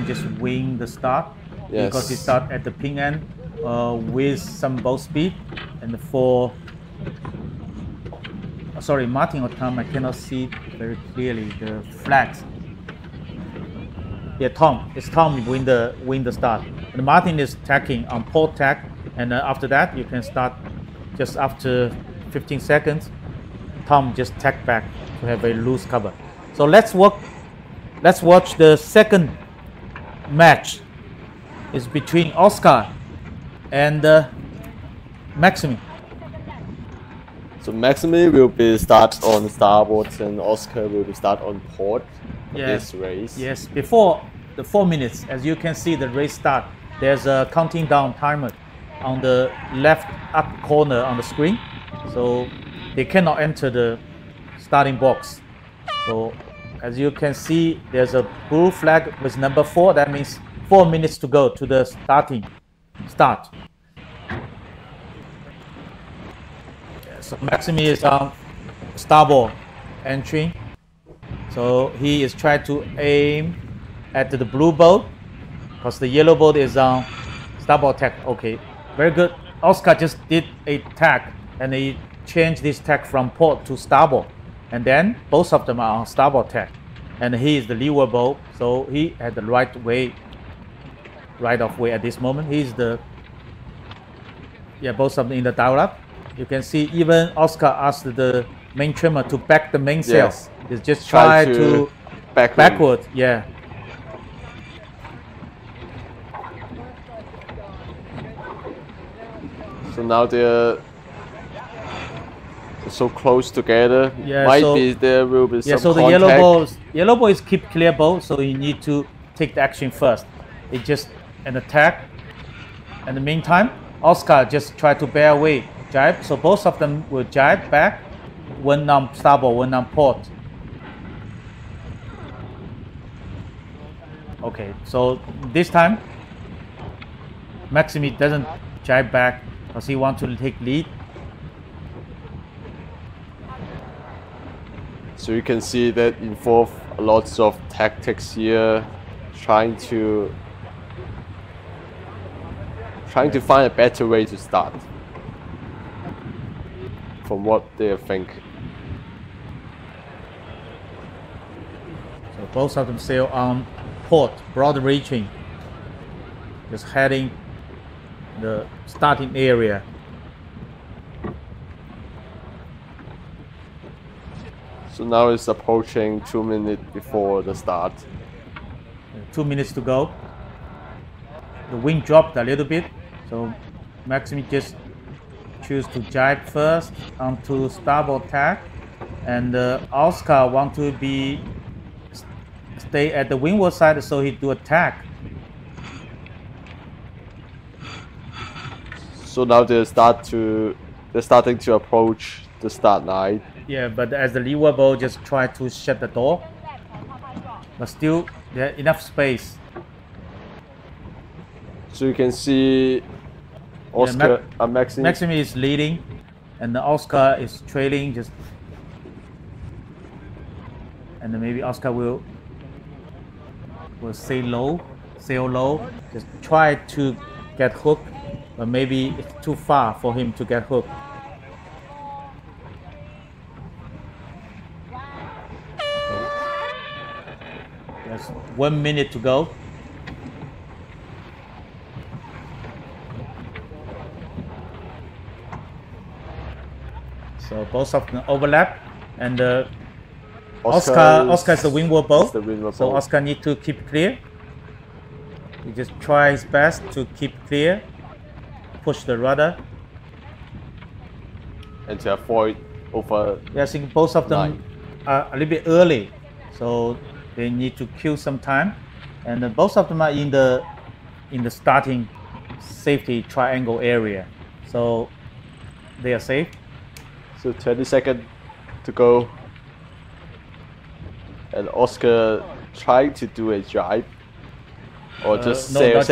just wing the start, yes, because he start at the ping end, with some boat speed, and for sorry, Martin or Tom, I cannot see very clearly the flags. Yeah, Tom. It's Tom win the start. And Martin is tacking on port tack, and after that you can start just after 15 seconds. Tom just tack back to have a loose cover. So let's watch the second match. It's between Oscar and Maxime. So Maxime will be start on starboard and Oscar will be start on port this race. Yes, before the 4 minutes, as you can see the race start, there's a counting down timer on the left up corner on the screen. So they cannot enter the starting box. So as you can see, there's a blue flag with number 4. That means 4 minutes to go to the start. So Maxime is on starboard entry. So he is trying to aim at the blue boat because the yellow boat is on starboard tack. Okay, very good. Oscar just did a tack and he changed this tack from port to starboard. And then both of them are on starboard tack. And he is the leeward boat, so he had the right of way at this moment. He's the, both of them in the dial up. You can see even Oscar asked the main trimmer to back the mainsail. Yes. He's just try to backward. Yeah. So now they're so close together. Yeah, there will be some so the yellow ball is keep clear boat, so you need to take the action first. It just an attack. In the meantime, Oscar just try to bear away, jibe. So both of them will jibe back, one on starboard, one on port. Okay, so this time Maxime doesn't jibe back because he wants to take lead. So you can see that involve lots of tactics here, trying to find a better way to start from what they think. So both of them sail on port, broad reaching, just heading the starting area. So now it's approaching 2 minutes before the start. 2 minutes to go. The wind dropped a little bit, so Maxime just choose to jibe first onto starboard tack, and Oscar want to stay at the windward side, so he do a tack. So now they're starting to approach the start line. Yeah, but as the leeward boat just try to shut the door, but still there's enough space. So you can see Oscar and Maxime. Maxime is leading, and the Oscar is trailing. And then maybe Oscar will sail low. Just try to get hooked, but maybe it's too far for him to get hooked. There's 1 minute to go. So both of them overlap, and Oscar is the windward boat. So Oscar need to keep clear. He just try his best to keep clear, push the rudder, and to avoid over. Yeah, I think both of them are a little bit early, so they need to kill some time, and both of them are in the starting safety triangle area, so they are safe. So 20 seconds to go, and Oscar trying to do a jibe, or just sail.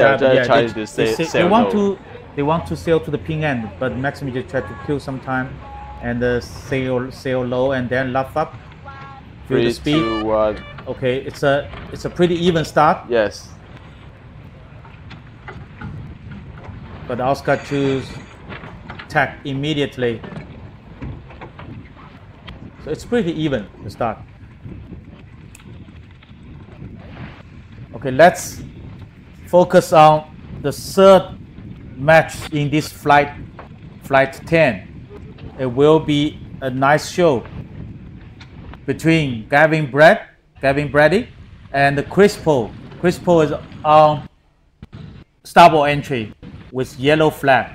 They want to sail to the pin end, but Maxime just try to kill some time, and sail low, and then luff up. 3, 2, 1. Okay, it's a pretty even start. Yes. but Oscar choose tack immediately. So it's pretty even to start. Okay, let's focus on the third match in this flight 10. It will be a nice show between Gavin Brady and Chris Poe. Chris Poe is on starboard entry with yellow flag.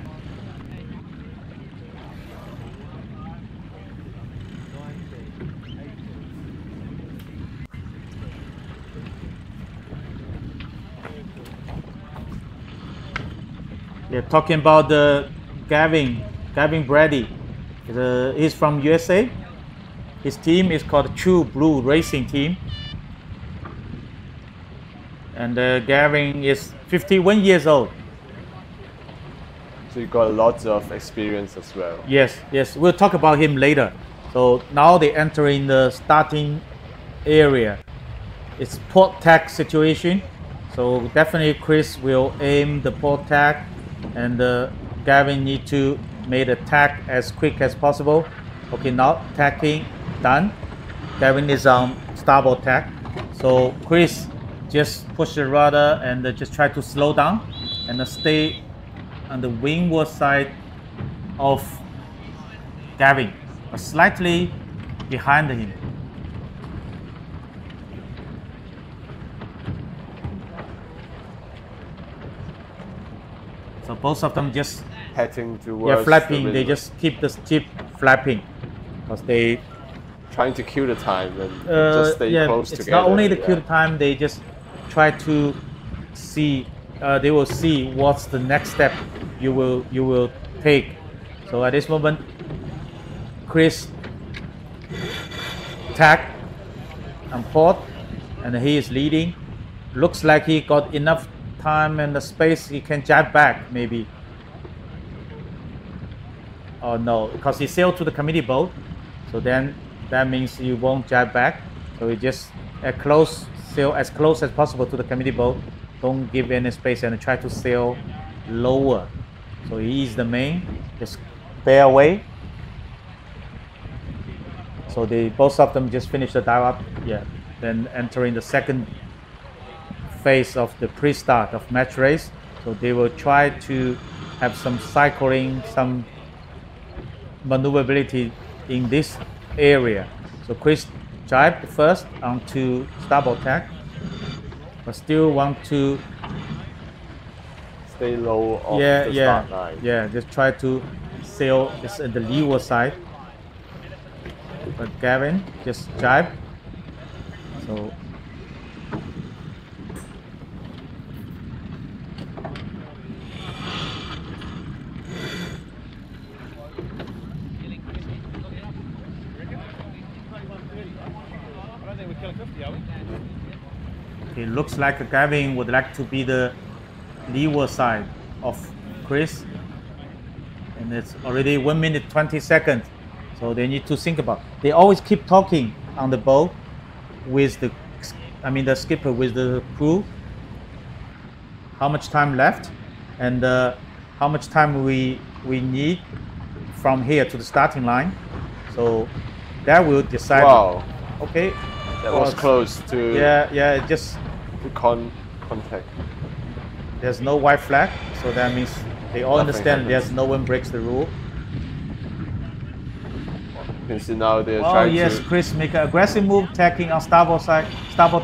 They're talking about the Gavin Brady. He's from USA. His team is called True Blue Racing Team. And Gavin is 51 years old. So you got lots of experience as well. Yes, we'll talk about him later. So now they enter in the starting area. It's port tack situation. So definitely Chris will aim the port tack, and Gavin need to make the tack as quick as possible. Okay, now tacking done. Gavin is on starboard tack. So Chris just push the rudder and just try to slow down and stay on the windward side of Gavin, but slightly behind him. So both of them just Heading towards flapping. the They window. just keep the ship flapping because they Trying to kill the time and just stay close it's together. not only the yeah. kill time. They just try to see. They will see what's the next step you will take. So at this moment, Chris tack and port, and he is leading. Looks like he got enough time and the space. He can jab back maybe. Oh no, because he sailed to the committee boat, so then that means he won't jab back. So he just sail as close as possible to the committee boat. Don't give any space and try to sail lower. So he is the main. Just bear away. So both of them just finished the dive up. Yeah. Then entering the second phase of the pre-start of match race. So they will try to have some cycling, some maneuverability in this area. So Chris jibed first onto starboard tack, but still want to Stay low off the start line. Yeah, just try to sail this at the leeward side. But Gavin just jibe. So it looks like Gavin would like to be the leeward side of Chris, and it's already 1 minute 20 seconds. So they need to think about. They always keep talking on the boat with the skipper with the crew. How much time left, and how much time we need from here to the starting line. So that will decide. Wow, Okay. that was close to Yeah. Just to contact. there's no white flag, so that means they all Nothing understand happens. there's no one breaks the rule. You can see now they're Oh trying yes, to. Chris make an aggressive move, tacking on starboard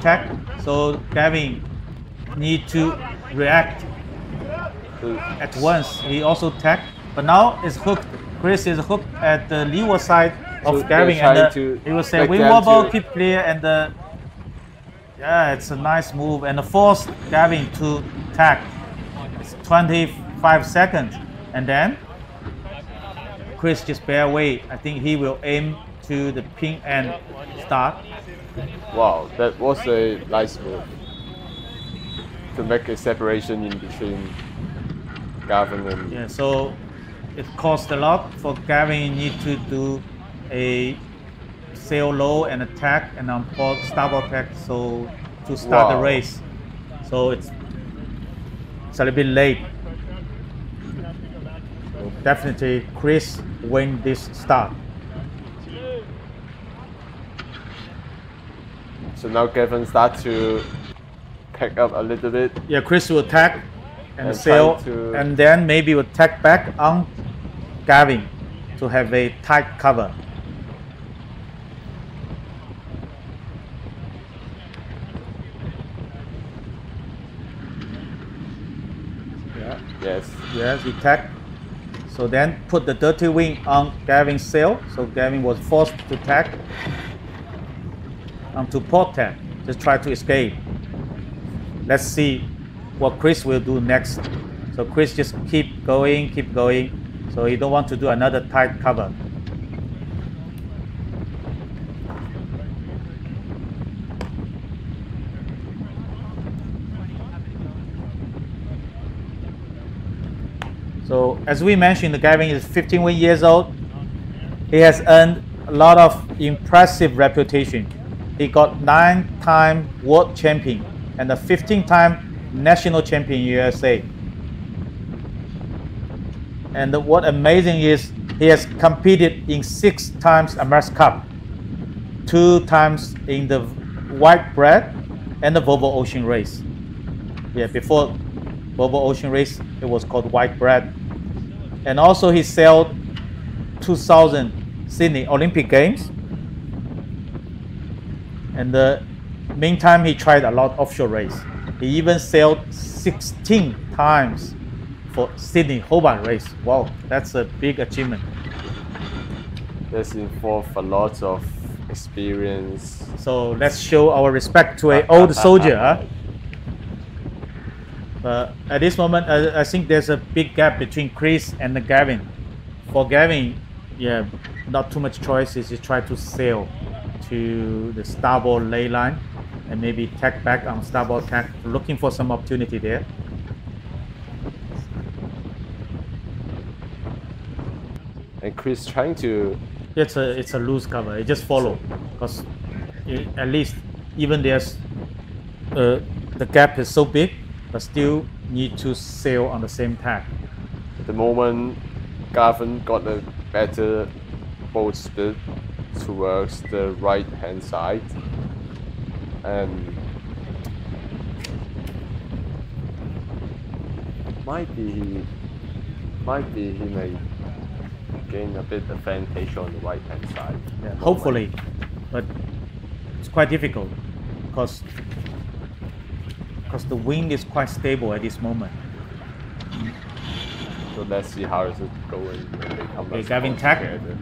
tack. So Gavin need to react at once. He also tacked, but now it's hooked. Chris is hooked at the leeward side of So Gavin, they're trying and to he will say make wing them wobble, to- keep clear, and yeah, it's a nice move, and force Gavin to tack. It's 25 seconds, and then Chris just bear away. I think he will aim to the pin and start. Wow, that was a nice move to make a separation in between Gavin and. Yeah, so it cost a lot for Gavin. Need to do a sail low and attack and on port starboard tack, so to start the Wow. race. So it's a little bit late. definitely Chris win this start. So now Gavin start to pick up a little bit. Yeah, Chris will attack and And sail, try to- and then maybe will attack back on Gavin to have a tight cover. Yes. Yes, he tack. So then put the dirty wing on Gavin's sail. So Gavin was forced to tack onto port tack. Just try to escape. Let's see what Chris will do next. So Chris just keep going. So he don't want to do another tight cover. So as we mentioned, Gavin is 15 years old. He has earned a lot of impressive reputation. He got 9-time world champion and a 15-time national champion in USA. And what amazing is he has competed in 6 times America's Cup, 2 times in the white bread and the Volvo Ocean Race. Yeah, before Volvo Ocean Race, it was called white bread. And also he sailed 2000 Sydney Olympic Games. And the meantime, he tried a lot of offshore race. He even sailed 16 times for Sydney Hobart race. Wow, that's a big achievement. This involves a lot of experience. So let's show our respect to an old soldier. Huh? At this moment, I think there's a big gap between Chris and Gavin. For Gavin, yeah, not too much choice. Is to try to sail to the starboard ley line and maybe tack back on starboard tack, looking for some opportunity there. And Chris trying to... It's a loose cover. It just follow because at least even there's the gap is so big, but still need to sail on the same tack. At the moment, Gavin got a better boat speed towards the right hand side, and might be he may gain a bit advantage on the right hand side. Yeah, hopefully, but it's quite difficult because the wind is quite stable at this moment. So let's see how is it going when they come Okay, back Gavin tack. together.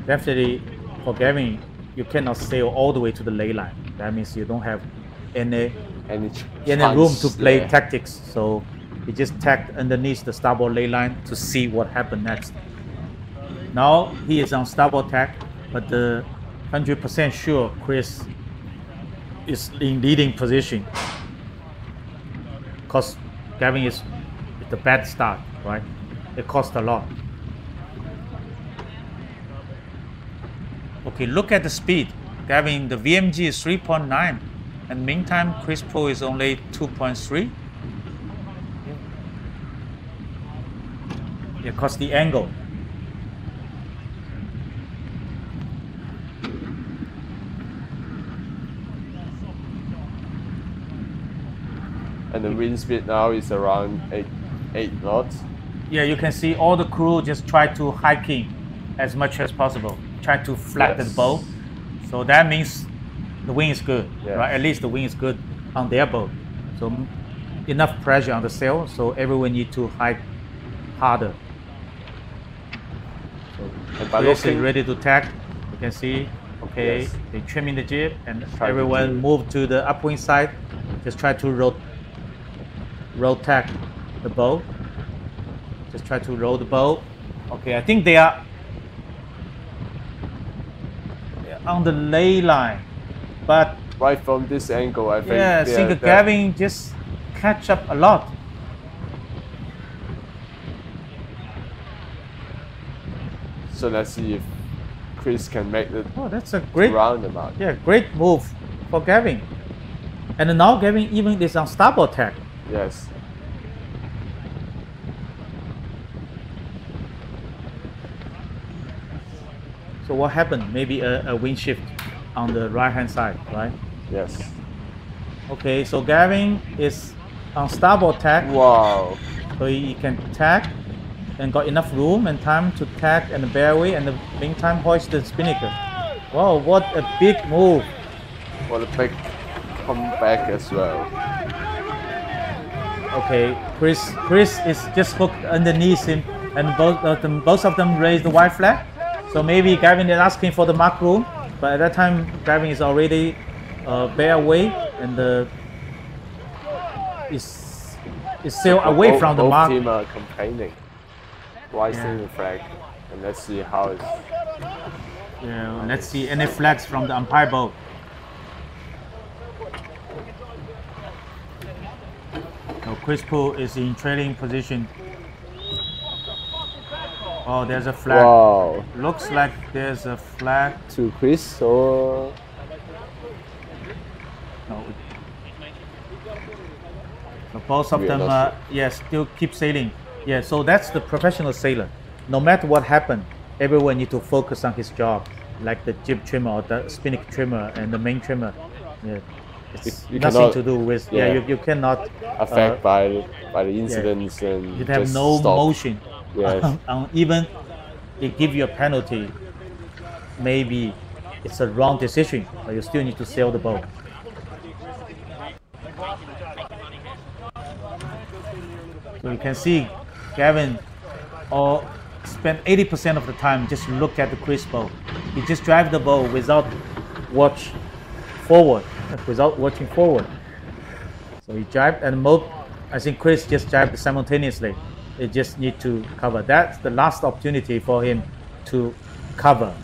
Definitely, for Gavin, you cannot sail all the way to the ley line. That means you don't have any room to play there. tactics. So he just tacked underneath the starboard ley line to see what happened next. Now he is on starboard tack, but the 100% sure Chris is in leading position because Gavin is the bad start, right? It cost a lot. Okay, look at the speed. Gavin, the VMG is 3.9, and meantime Chris Pro is only 2.3. Yeah, because the angle. And the wind speed now is around 8 knots. Yeah, you can see all the crew just try to hiking as much as possible. Try to flatten the boat. So that means the wind is good, Yes. right? At least the wind is good on their boat. So enough pressure on the sail, so everyone need to hike harder. And by Chris is looking, ready to tack. You can see, okay, Yes. they trimming the jib and Try to everyone do- move to the upwind side. Just try to roll tack the boat. Just try to roll the boat. Okay, I think they are on the ley line, but right from this angle, I think. yeah, I think Gavin just catch up a lot. So let's see if Chris can make the Oh, that's a great, roundabout. yeah, great move for Gavin. And now Gavin even is on starboard tack. Yes. So what happened? Maybe a wind shift on the right hand side, right? Yes. Okay, so Gavin is on starboard tack, Wow. so he can tack and got enough room and time to tack and bear away, and in the meantime hoist the spinnaker. Wow, what a big move! What a big comeback as well. Okay, Chris is just hooked underneath him, and both of them raise the white flag. So maybe Gavin is asking for the mark room, but at that time Gavin is already bear away, and is sail away from the mark. Both teams are complaining. Why still the flag? And let's see how it's. Yeah, let's see any flags from the umpire boat. So Chris Poole is in trailing position. Oh, there's a flag. Wow. Looks like there's a flag. To Chris or. No. So both of We are them, not yes, still keep sailing. Yeah, so that's the professional sailor. No matter what happened, everyone need to focus on his job, like the jib trimmer or the spinnaker trimmer and the main trimmer. Yeah, it's You nothing cannot- to do with. yeah. You cannot Affected by the incidents and you have just no stop. motion. Yes. Even it give you a penalty. Maybe it's a wrong decision, but you still need to sail the boat. So you can see Gavin spent 80% of the time just look at the Chris boat. He just drive the boat without watching forward. So he drive, and I think Chris just drived simultaneously. They just need to cover. That's the last opportunity for him to cover.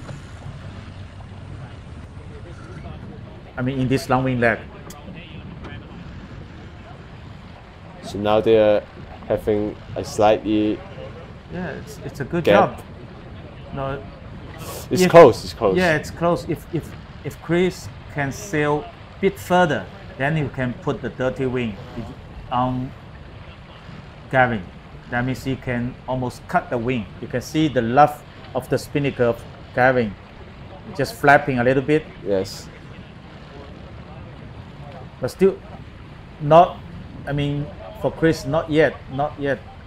I mean, in this long wing leg. So now they're having a slightly. Yeah, it's a good Gap. job. No, It's If- close. It's close. yeah, it's close. If Chris can sail a bit further, then you can put the dirty wing on Gavin. That means he can almost cut the wing. You can see the luff of the spinnaker of Gavin just flapping a little bit, Yes. but still not. I mean, for Chris, not yet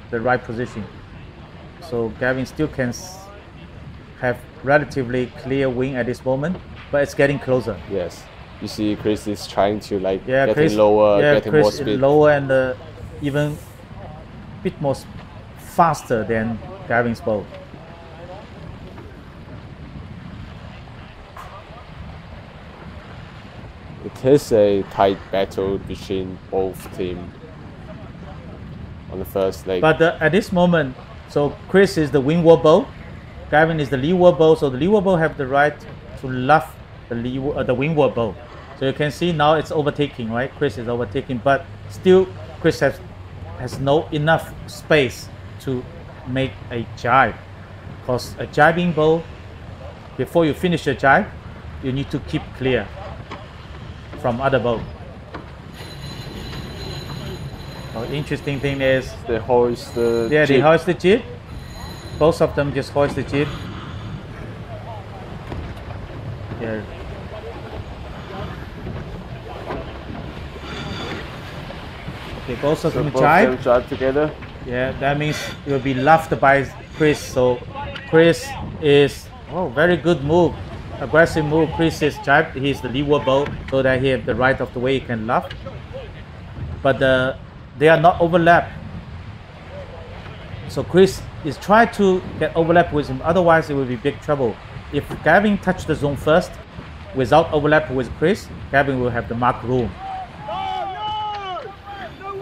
the right position. So Gavin still can have relatively clear wing at this moment, but it's getting closer. Yes. You see, Chris is trying to like Yeah, getting Chris, lower, yeah, getting Chris more is speed. lower and even a bit more faster than Gavin's boat. It is a tight battle between both teams on the first leg. But at this moment, so Chris is the windward boat, Gavin is the leeward boat. So the leeward boat have the right to luff the windward boat. So you can see now it's overtaking, right? Chris is overtaking, but still Chris has no enough space to make a jibe, because a jibing boat, before you finish a jibe, you need to keep clear from other boat. So interesting thing is, they hoist the yeah, they jib. hoist the jib. Both of them just hoist the jib. Yeah. Okay, both of So them both jibe. them jibe together. Yeah, that means it will be luffed by Chris. So Chris is, very good move, aggressive move. Chris is jibed. He's the leeward boat, so that he has the right of the way he can luff. But they are not overlapped. So Chris is trying to get overlap with him. Otherwise, it will be big trouble. If Gavin touch the zone first, without overlap with Chris, Gavin will have the mark room.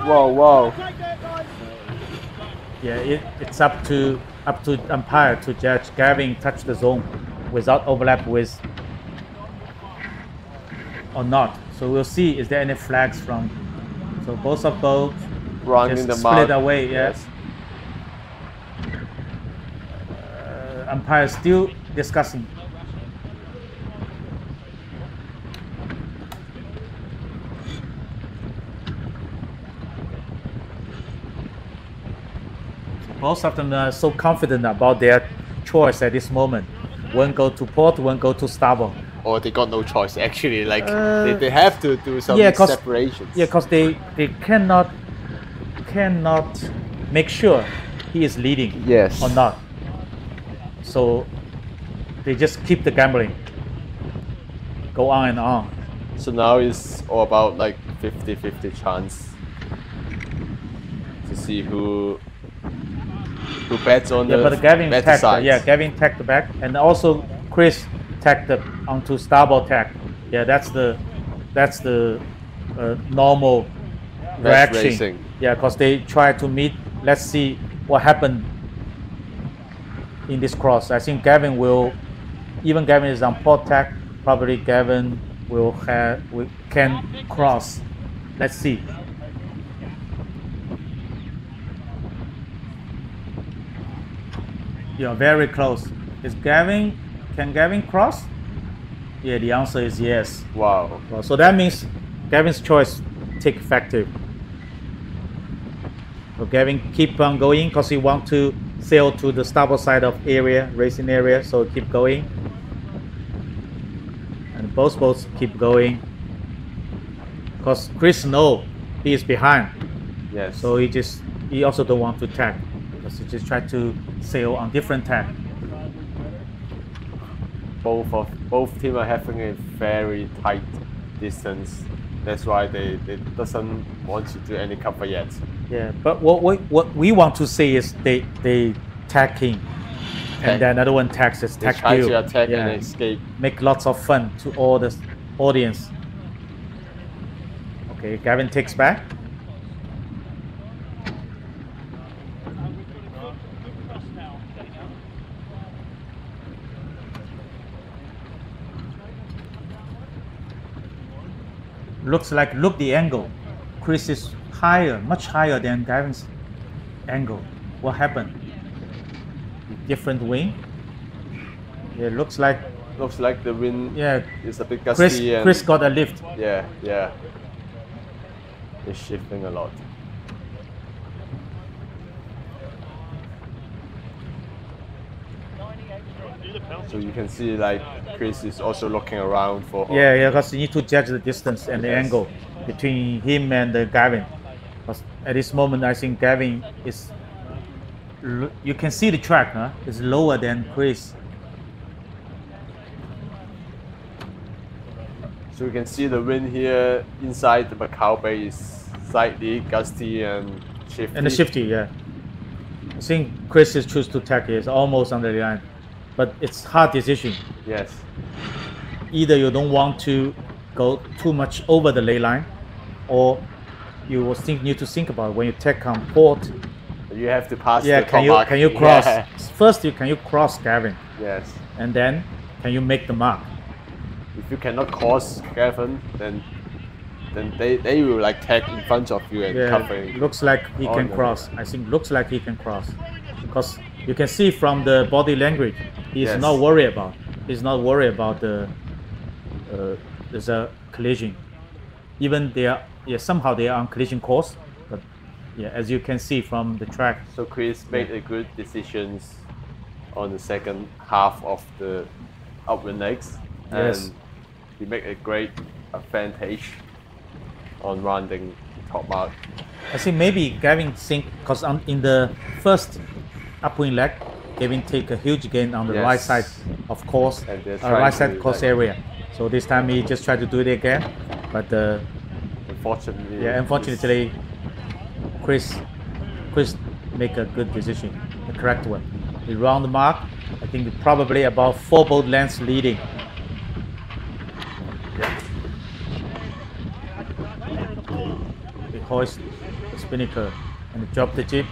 Wow, wow. Yeah, it's up to umpire to judge Gavin touch the zone without overlap with or not. So we'll see, is there any flags from, so both of both Running just the split mark. away. Yes. Umpire still discussing. Both of them are so confident about their choice at this moment. One go to port, one go to starboard. Or they got no choice actually, like they have to do some Yeah, separations. Yeah, because they cannot make sure he is leading Yes. or not. So they just keep the gambling. Go on and on. So now it's all about like 50-50 chance to see who bets on Yeah, the but Gavin better tacked. side. Yeah, Gavin tacked back, and also Chris tacked onto starboard tack. Yeah, that's the normal Best reaction. racing. Yeah, because they try to meet. Let's see what happened in this cross. I think Gavin will, even Gavin is on port tack. Probably Gavin can cross. Let's see. Yeah, very close. Can Gavin cross? Yeah, the answer is yes. Wow. Well, so that means Gavin's choice take effective. So Gavin keep on going because he want to sail to the starboard side of racing area. So keep going. And both boats keep going. Because Chris knows he is behind. Yes. So he also don't want to tack. Because he just try to sail on different tack. Both teams are having a very tight distance. That's why they doesn't want to do any cover yet. Yeah, but what we want to see is they tacking, and then another one tacks is They tack try you. to attack Yeah. and escape. Make lots of fun to all the audience. Okay, Gavin takes back. Look the angle. Chris is higher, much higher than Gavin's angle. What happened? Different wing. Yeah, looks like The wind is a bit Chris gusty and Chris got a lift. yeah. It's shifting a lot. So you can see like Chris is also looking around for Yeah, because you need to judge the distance and the Yes. angle between him and Gavin. Because at this moment, I think Gavin is. You can see the track, huh? It's lower than Chris. So you can see the wind here inside the Macao Bay is slightly gusty and shifty. And the shifty, yeah. I think Chris is choose to tack. It's almost under the line, but it's hard decision. Yes. Either you don't want to go too much over the ley line, or you will need to think about when you tack on port. You have to pass Yeah, the top mark. can you cross? Yeah. First, can you cross Gavin, Yes. and then can you make the mark? If you cannot cross Gavin, then they will like tag in front of you and covering. Looks like he on can the- cross. I think looks like he can cross, because you can see from the body language, he's Yes. not worried about. He's not worried about there's a collision. Even somehow they are on collision course, but yeah, as you can see from the track. So Chris made a good decisions on the second half of the upwind legs, Yes. and he made a great advantage on rounding top mark. I think maybe Gavin think because in the first upwind leg, Gavin take a huge gain on the Yes. right side of course, And they're right trying side to, course like- area. So this time he just tried to do it again, but unfortunately, Chris make a good decision, the correct one. He round the mark. I think probably about 4 boat lengths leading. He hoist the spinnaker and drop the jib.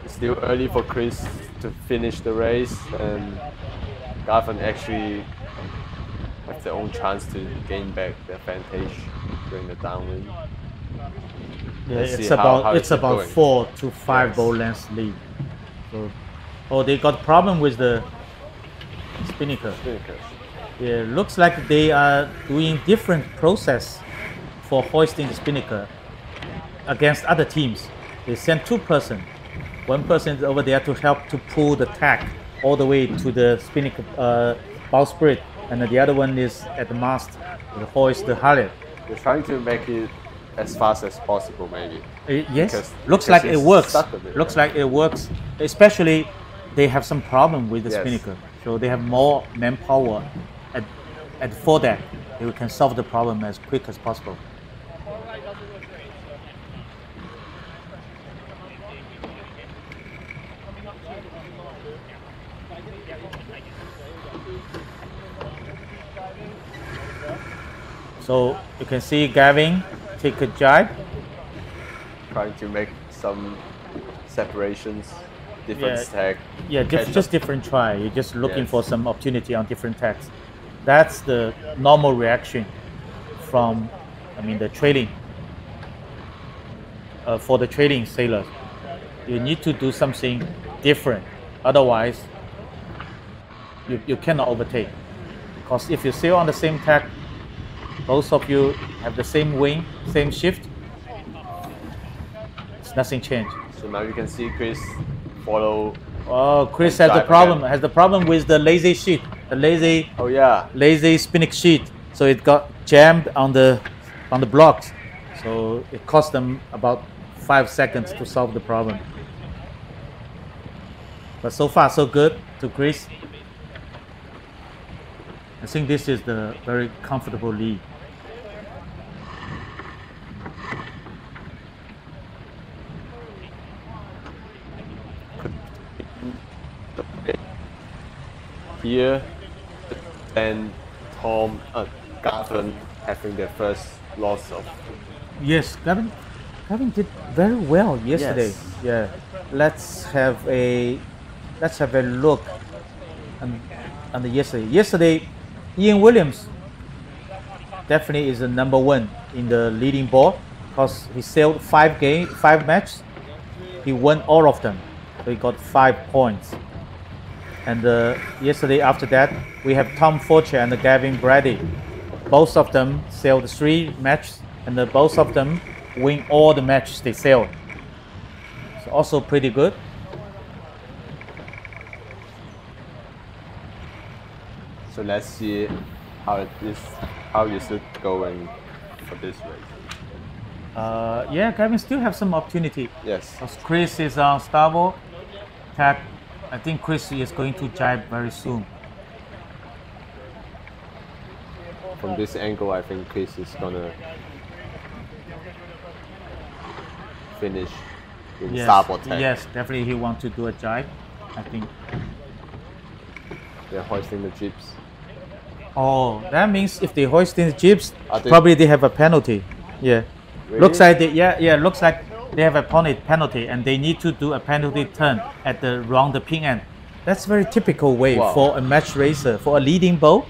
It's still early for Chris to finish the race, and Gavin actually have their own chance to gain back the advantage during the downwind. Yeah, Let's it's see how about it's going. 4 to 5 Yes. boat lengths lead. So, they got problem with the spinnaker. Spinnakers. Yeah, looks like they are doing different process for hoisting the spinnaker against other teams. They send 2 person. One person is over there to help to pull the tack all the way to the spinnaker bowsprit, and the other one is at the mast, the hoist, the halyard. They're trying to make it as fast as possible, maybe. Yes, looks like it it's works. stuck a bit, Looks right? like it works. Especially, they have some problem with the Yes. spinnaker, so they have more manpower at the foredeck. They can solve the problem as quick as possible. So you can see Gavin take a jibe. Trying to make some separations, different Yeah. stack. Yeah, catch just up. different try. You're just looking Yes. for some opportunity on different tags. That's the normal reaction from, the trailing. For the trailing sailors, you need to do something different. Otherwise, you cannot overtake. Because if you sail on the same tack, both of you have the same wing, same shift, it's nothing changed. So now you can see Chris follow. Oh, Chris And has the dive problem. again. Has the problem with the lazy sheet, the Oh yeah, lazy spinning sheet. So it got jammed on the blocks. So it cost them about 5 seconds to solve the problem. But so far so good to Chris. I think this is the very comfortable lead. here, and Gavin having their first loss of. Yes, Gavin did very well yesterday. Yes. Yeah, let's have a look on the yesterday. Yesterday, Ian Williams definitely is the number one in the leading board because he sailed 5 matches. He won all of them, so he got 5 points. And yesterday after that, we have Tom Forcher and Gavin Brady. Both of them sailed 3 matches, and both of them win all the matches they sailed. So also pretty good. So let's see how is it going for this race. Yeah, Gavin still have some opportunity. Yes. Because Chris is on starboard tack. I think Chris is going to jibe very soon. From this angle, I think Chris is gonna finish in starboard tack. Yes, definitely he wants to do a jibe. I think. They're hoisting the jibs. Oh, that means if they hoist in the jibs, Are they- probably they have a penalty. Yeah. Really? Looks like looks like they have a penalty and they need to do a penalty turn at the round the pin end. That's very typical way Wow. for a match racer, for a leading boat.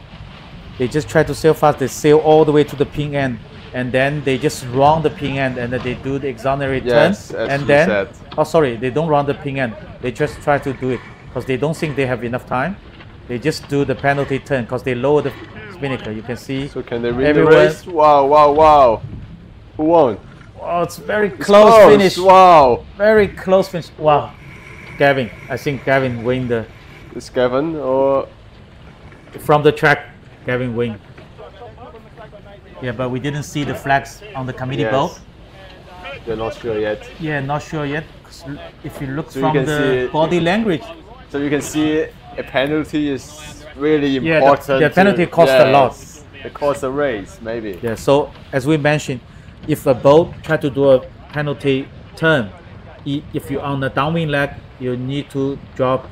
They just try to sail fast, they sail all the way to the pin end and then they just round the pin end and then they do the exonerate Yes, turn as and you then said. oh sorry, they don't round the pin end. They just try to do it because they don't think they have enough time. They just do the penalty turn because they lower the spinnaker. You can see. So can they win everyone- the race? Wow, wow, wow. Who won? Oh, it's very close Close, finish. Wow. Very close finish. Wow. Gavin. I think Gavin win the Is Gavin or from the track. Gavin win. Yeah, but we didn't see the flags on the committee Yes. boat. they're not sure yet? Yeah, not sure yet. 'Cause if you look So you from can the see- body language, So you can see a penalty is really Yeah, important. the penalty costs a lot. It costs a race, maybe. yeah. So as we mentioned, if a boat try to do a penalty turn, if you're on the downwind leg, you need to drop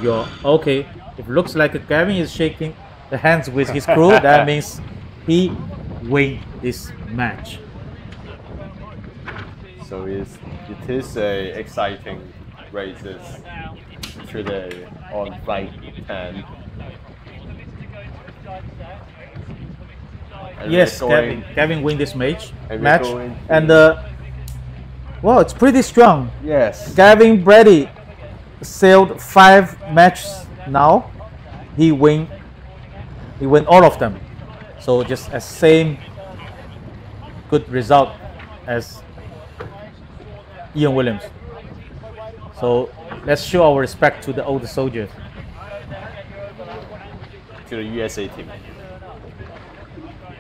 your okay. If it looks like Gavin is shaking the hands with his crew, that means he win this match. So it is a exciting races today on flight 10. And Yes, we're going- Gavin win this match. And we're Match going- and well, it's pretty strong. Yes. Gavin Brady sailed 5 matches now. He win all of them. So just a same good result as Ian Williams. So let's show our respect to the older soldiers. to the USA team.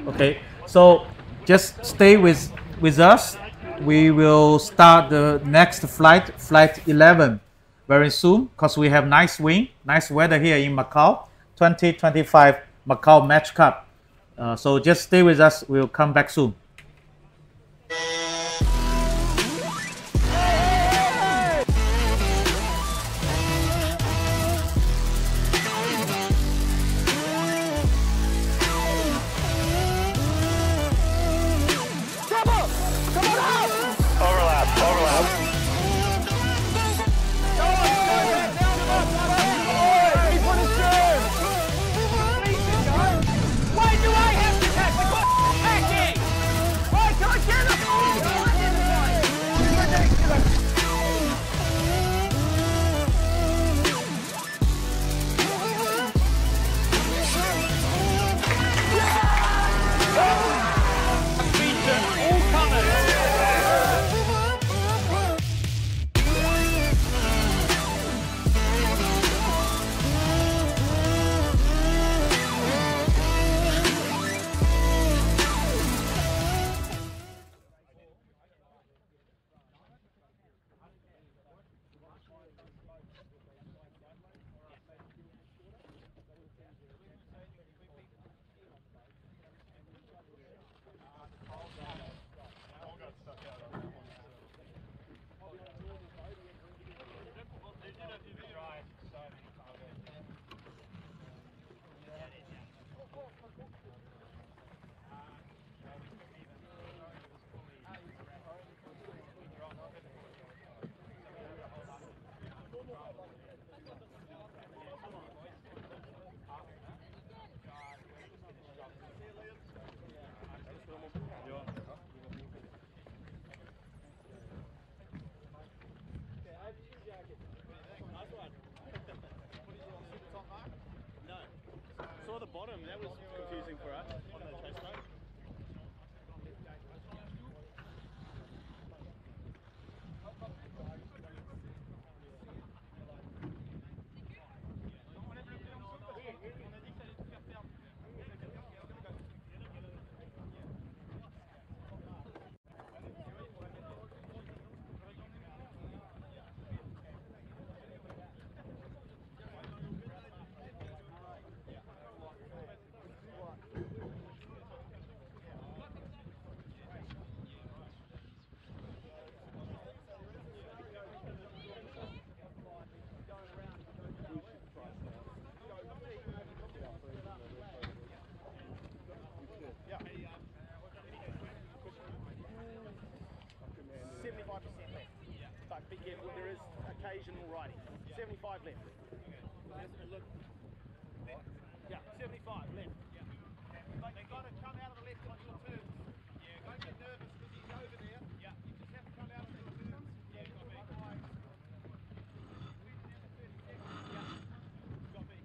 Okay, so just stay with us. We will start the next flight, flight 11, very soon, because we have nice wind, nice weather here in Macau, 2025 Macau Match Cup. So just stay with us. We'll come back soon. Saw the bottom, that was confusing for us on the chase boat. There is occasional riding. 75 left. Yeah, 75 left. But you got to come out of the left on your turns. Yeah, don't get nervous because he's over there. Yeah, you just have to come out of your turns. Yeah, got me. Got me.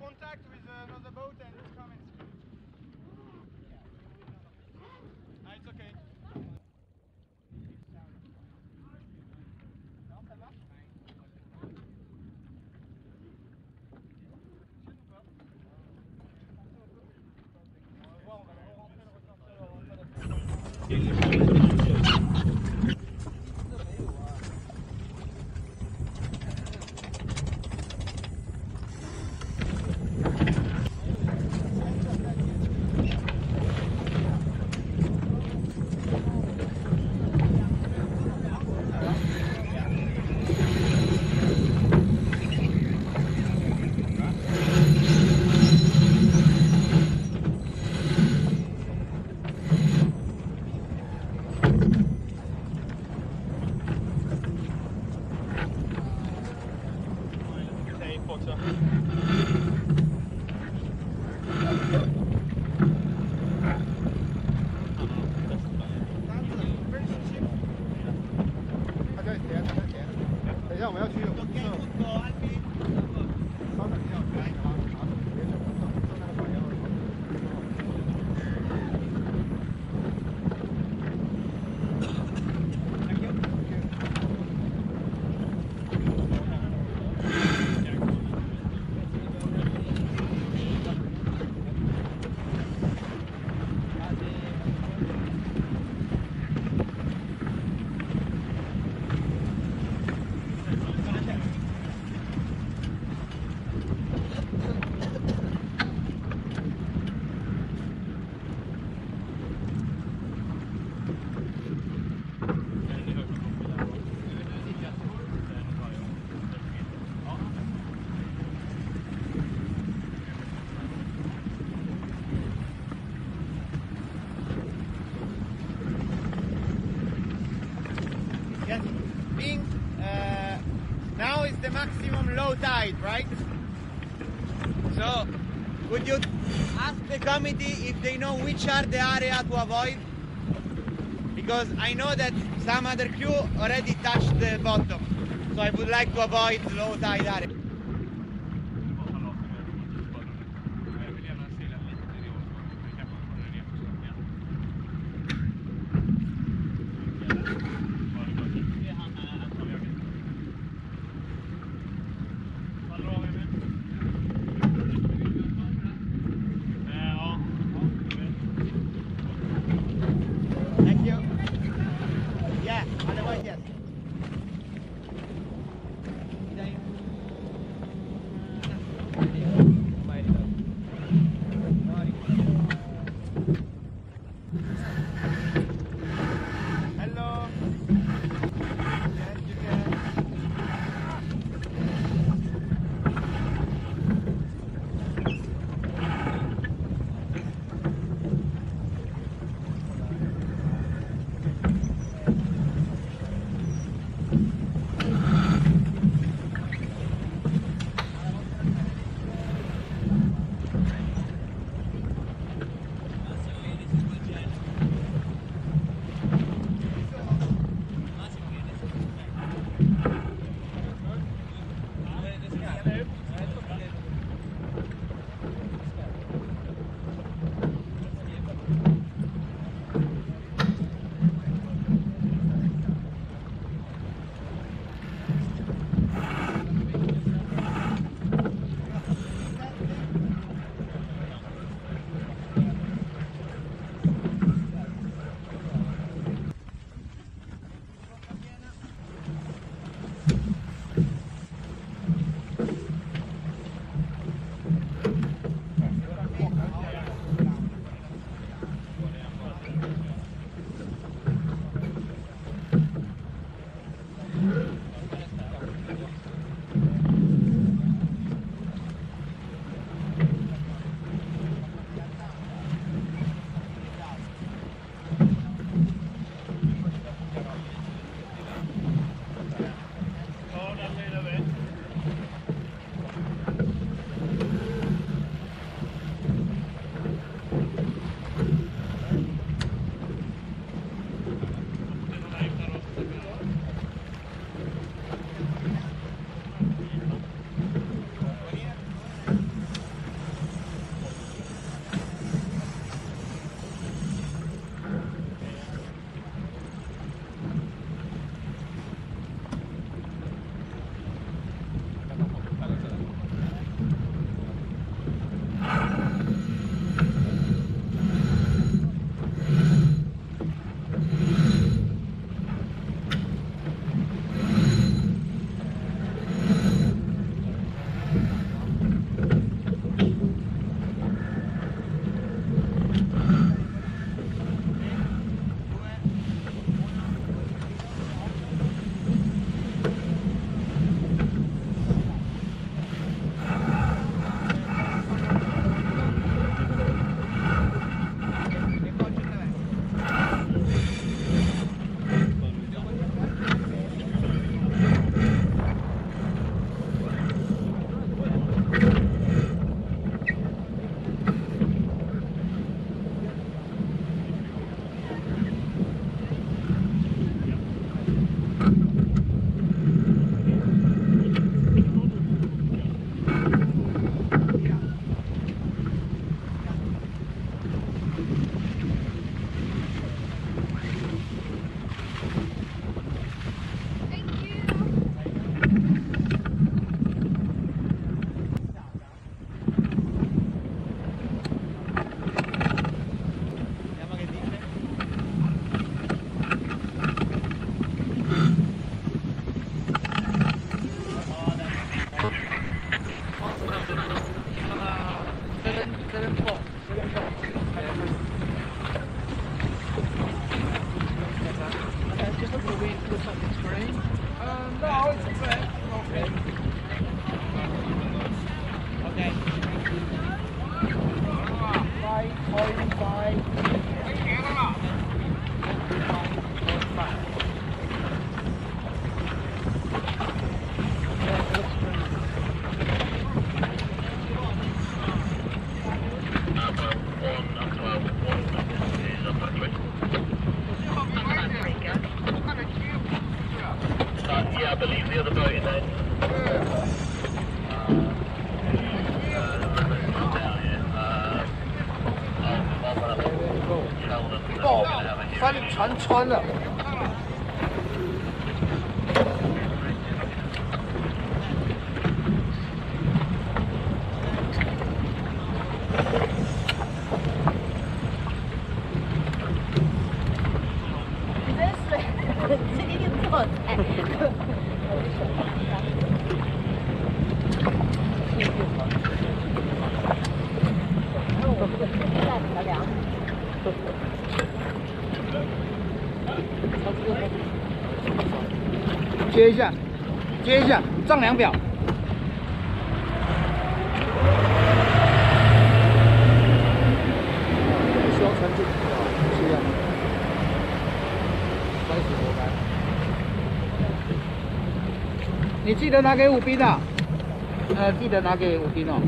contact with another boat and it's coming. It's okay. Now is the maximum low tide, right? So, would you ask the committee if they know which are the area to avoid? Because I know that some other crew already touched the bottom, so I would like to avoid low tide area. Yeah, I believe the other boat is there. 哦，帆船穿了。你真是，这里就做菜。接一下，接一下，丈量表。修成就是这样，开始活该。你记得拿给武斌啊，记得拿给武斌哦。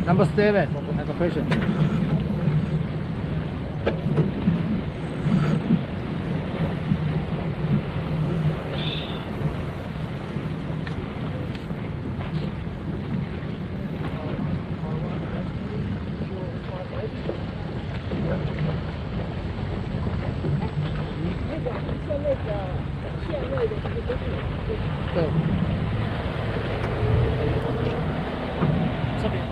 Number 7, as a question.对。这边。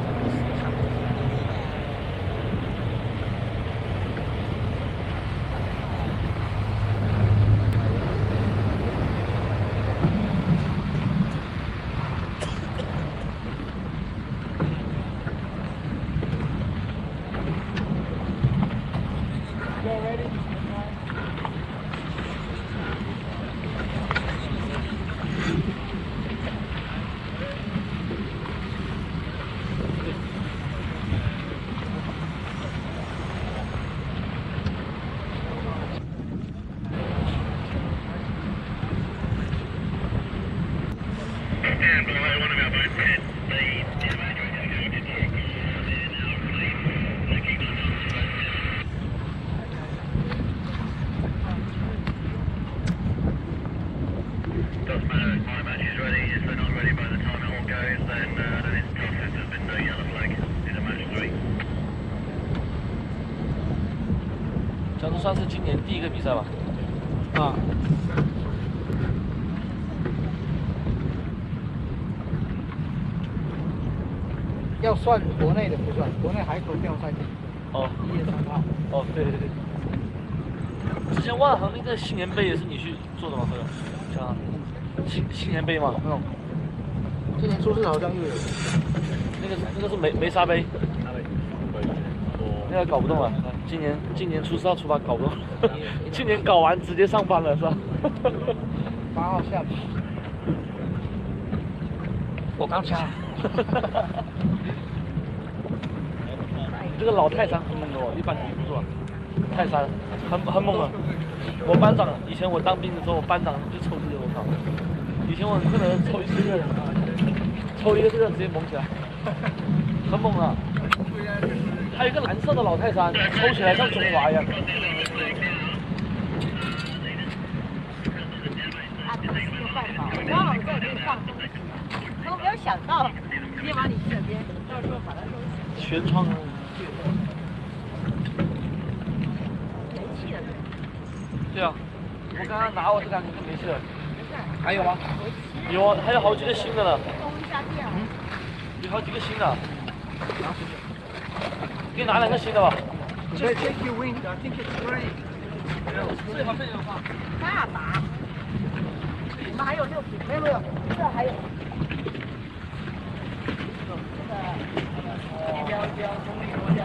Doesn't matter if my match is ready, if they're not ready by the time it all goes, then it's tough if there's been no yellow flag in a match 3. 这样算是今年第一个比赛吧？啊。要算国内的不算，国内海口票赛季。哦。1月3号。哦，对对对。之前万恒那个新年杯也是你去做的吗？这个，像新年杯吗？没有。今年出事好像又有。那个是梅沙杯。那个搞不动了，今年出事要出发搞不动，今年搞完直接上班了是吧8号下午。我刚掐。你这个老泰山很猛的哦，一般提不住啊。泰山很猛啊！我班长以前我当兵的时候，我班长就抽这个，我靠！以前我很可能抽一个人，抽一个这个直接猛起来，很猛啊！还有一个蓝色的老泰山，抽起来像中华一样。啊，这是个办法，我刚好在这里放东西，我没有想到直接往你这边，到时候把它东西全窗啊！没气了。对啊，我刚刚拿我就感觉就没气了。还有吗？有啊，还有好几个新的呢。充一下电。有好几个新的。给你拿2个新的吧。Just take your wind. I think it's great. 最好这个放。大把。我们还有6瓶，没有，这还有。这个一标中立多这样。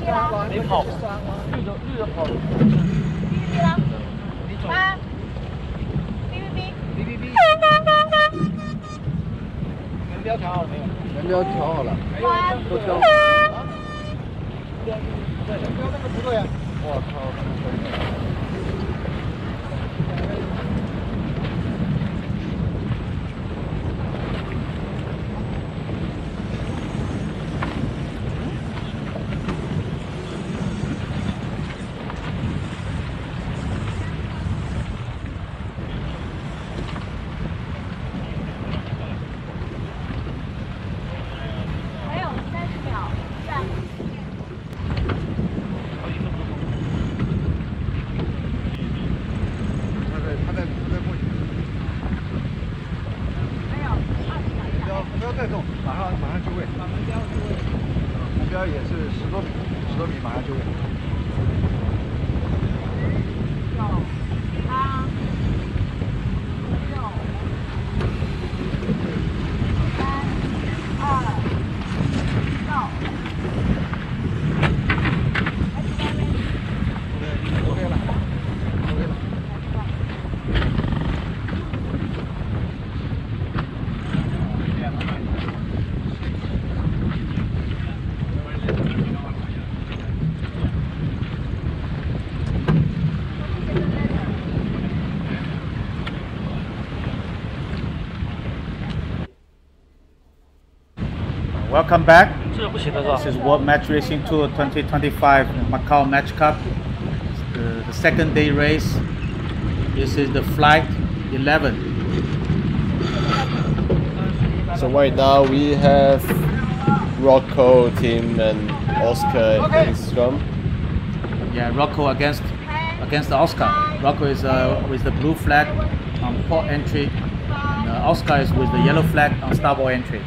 没跑，绿的跑。哔哔哔了，妈，哔哔哔，哔哔哔。人标调好了没有？人标调好了，都调好了。人标那个不对啊！我靠！ 还有30秒，站。他在过去。还有20秒。不要再动，马上就位。目标也是10多米，马上就位。 9、8、6、3、2、到。 OK 了。 Welcome back. 这个不行的是吧 This is World Match Racing Tour 2025 Macao Match Cup. The second day race. This is the flight 11. So right now we have Rocco, Tim, and Oscar in scrum. Yeah, Rocco against Oscar. Rocco is with the blue flag on port entry. And, Oscar is with the yellow flag on starboard entry.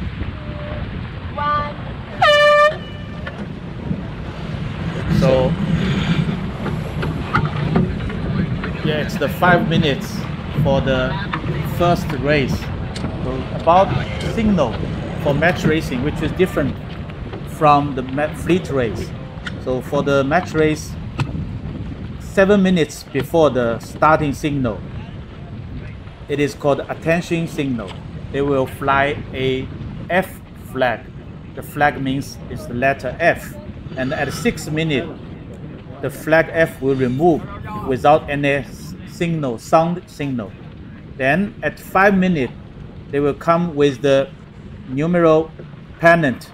So yeah, it's the 5 minutes for the first race. So about signal for match racing, which is different from the fleet race. So for the match race, 7 minutes before the starting signal, it is called attention signal. They will fly a F flag. The flag means it's the letter F. And at 6 minutes, the flag F will remove without any signal, sound signal. Then at 5 minutes, they will come with the numeral pennant.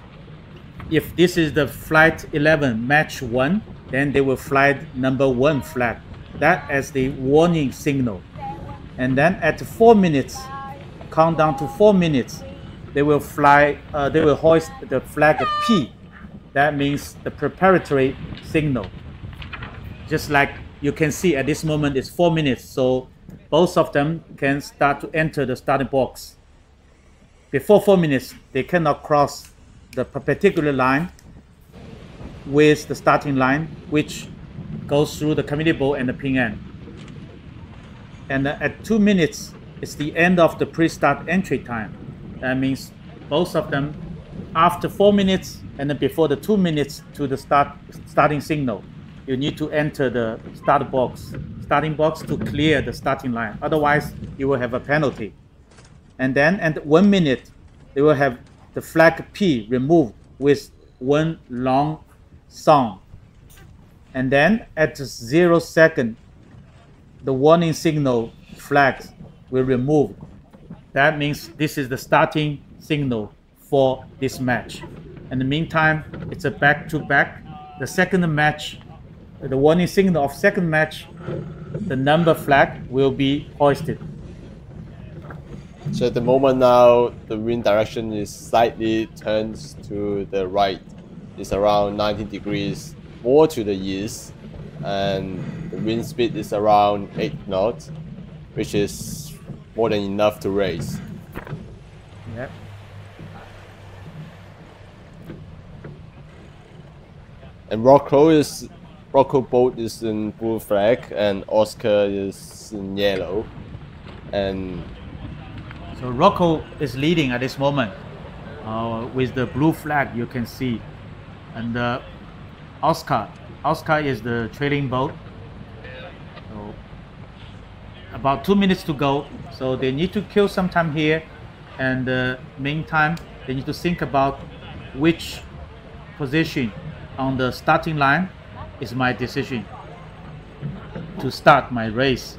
If this is the flight 11 match 1, then they will fly number 1 flag. That as the warning signal. And then at 4 minutes, countdown to 4 minutes, they will fly. They will hoist the flag P. That means the preparatory signal. Just like you can see at this moment, it's 4 minutes, so both of them can start to enter the starting box. Before 4 minutes, they cannot cross the perpendicular line with the starting line, which goes through the committee board and the pin end. And at 2 minutes, it's the end of the pre-start entry time. That means both of them, after 4 minutes and then before the 2 minutes to the starting signal, you need to enter the starting box to clear the starting line. Otherwise, you will have a penalty. And then at 1 minute, they will have the flag P removed with 1 long song. And then at 0 second, the warning signal flags will remove. That means this is the starting signal for this match. In the meantime, it's a back-to-back. The second match, the warning signal of second match, the number flag will be hoisted. So at the moment now, the wind direction is slightly turned to the right. It's around 90 degrees more to the east, and the wind speed is around 8 knots, which is more than enough to race. Yep. And Rocco boat is in blue flag and Oscar is in yellow. And so Rocco is leading at this moment with the blue flag, you can see. And Oscar. Oscar is the trailing boat. So about 2 minutes to go. So they need to kill some time here, and meantime they need to think about which position on the starting line is my decision to start my race.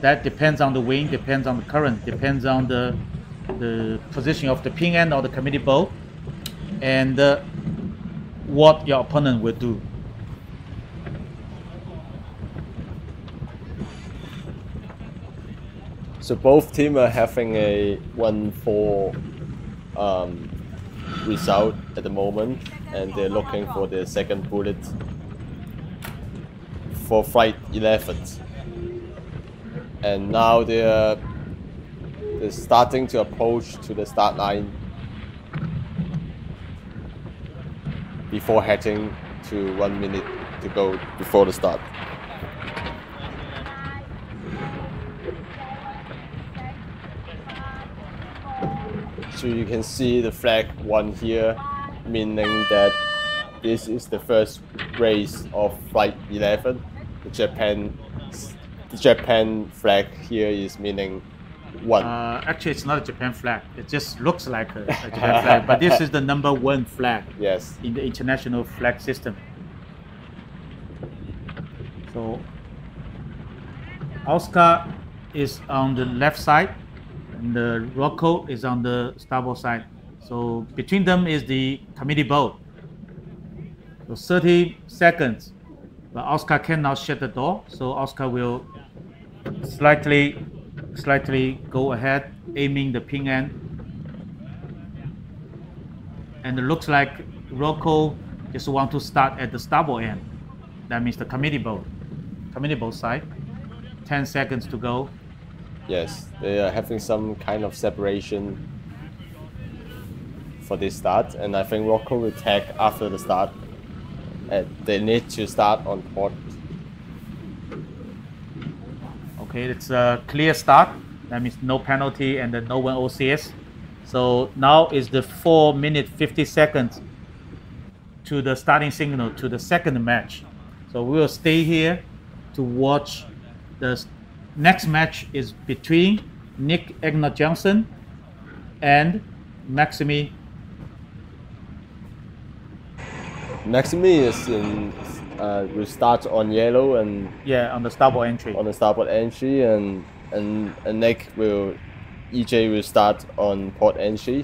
That depends on the wind, depends on the current, depends on the position of the pin end or the committee boat, and what your opponent will do. So both teams are having a 1-4 result at the moment, and they're looking for their second bullet for flight 11. And now they're starting to approach to the start line before heading to 1 minute to go before the start. So you can see the flag 1 here, meaning that this is the first race of flight 11. The Japan flag here is meaning 1. Actually, it's not a Japan flag. It just looks like a Japan flag, but this is the number 1 flag. Yes. In the international flag system. So Oscar is on the left side, and the Rocco is on the starboard side. So between them is the committee boat. So 30 seconds, but Oscar cannot shut the door, so Oscar will slightly go ahead, aiming the pin end. And it looks like Rocco just want to start at the starboard end. That means the committee boat side. 10 seconds to go. Yes, they are having some kind of separation for this start, and I think Rocco will tag after the start. And they need to start on port. Okay, it's a clear start. That means no penalty and no one OCS. So now is the 4 minutes 50 seconds to the starting signal to the second match. So we will stay here to watch. The next match is between Nick Egner Johnson and Maxime. Maxime is in, will start on yellow and on the starboard entry. On the starboard entry, and Nick EJ will start on port entry.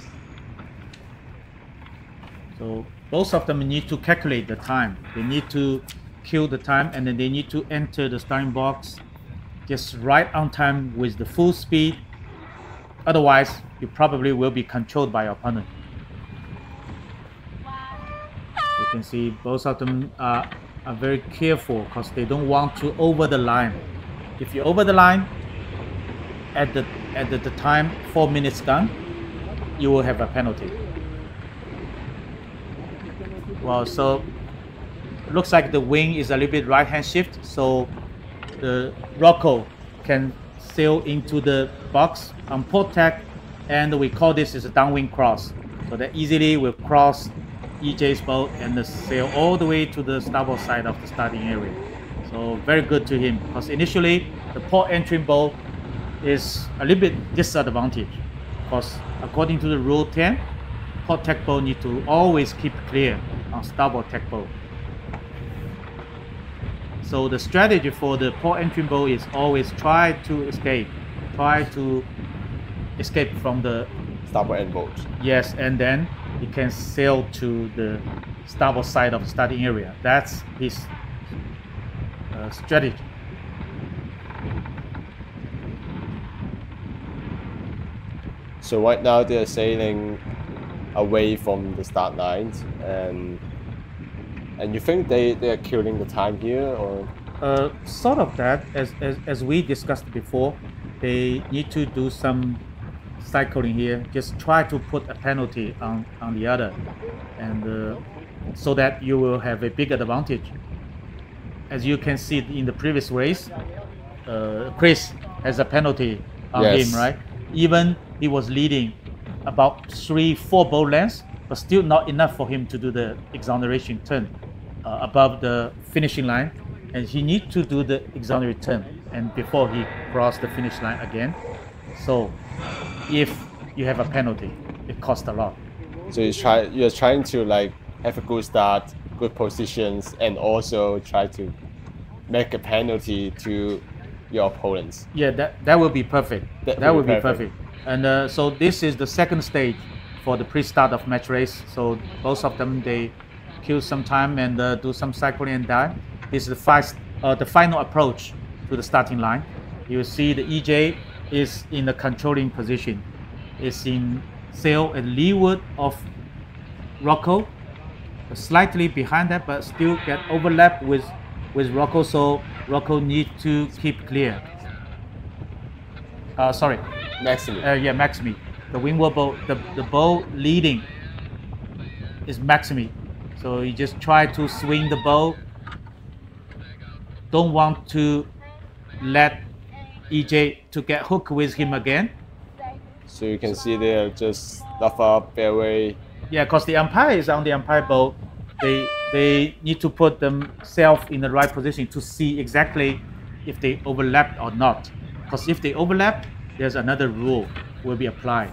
So both of them need to calculate the time. They need to kill the time, and then they need to enter the starting box just right on time with the full speed. Otherwise, you probably will be controlled by your opponent. You can see both of them are very careful because they don't want to over the line. If you over the line at the time 4 minutes done, you will have a penalty. Well, so looks like the wing is a little bit right hand shift, so the Rocco can sail into the box on port tack, and we call this as a downwind cross. So that easily will cross EJ's boat and sail all the way to the starboard side of the starting area. So very good to him, because initially the port entry boat is a little bit disadvantaged, because according to the rule 10, port tack boat need to always keep clear on starboard tack boat. So the strategy for the port entry boat is always try to escape from the starboard end boat. Yes, and then he can sail to the starboard side of the starting area. That's his strategy. So right now they're sailing away from the start lines, and you think they are killing the time here, or? Sort of that. As we discussed before, they need to do some cycling here. Just try to put a penalty on the other, and so that you will have a big advantage. As you can see in the previous race, Chris has a penalty on him, right? Even he was leading about 3-4 boat lengths, but still not enough for him to do the exoneration turn. above the finishing line, and he needs to do the exonerate turn and before he cross the finish line again. So if you have a penalty, it costs a lot. So you're trying to like have a good start, good positions, and also try to make a penalty to your opponents. Yeah, that will be perfect. That will be perfect. And so this is the second stage for the pre-start of match race. So both of them, they kill some time and do some cycling and dive. This is the final approach to the starting line. You see the EJ is in the controlling position. It's in sail and leeward of Rocco, slightly behind that, but still get overlapped with Rocco. So Rocco needs to keep clear. Sorry. Maximi. Yeah, Maximi. The windward bow, the bow leading is Maximi. So you just try to swing the bow. Don't want to let EJ to get hooked with him again. So you can see they're just off up fairway. Yeah, because the umpire is on the umpire boat. They need to put themselves in the right position to see exactly if they overlap or not. Because if they overlap, there's another rule will be applied.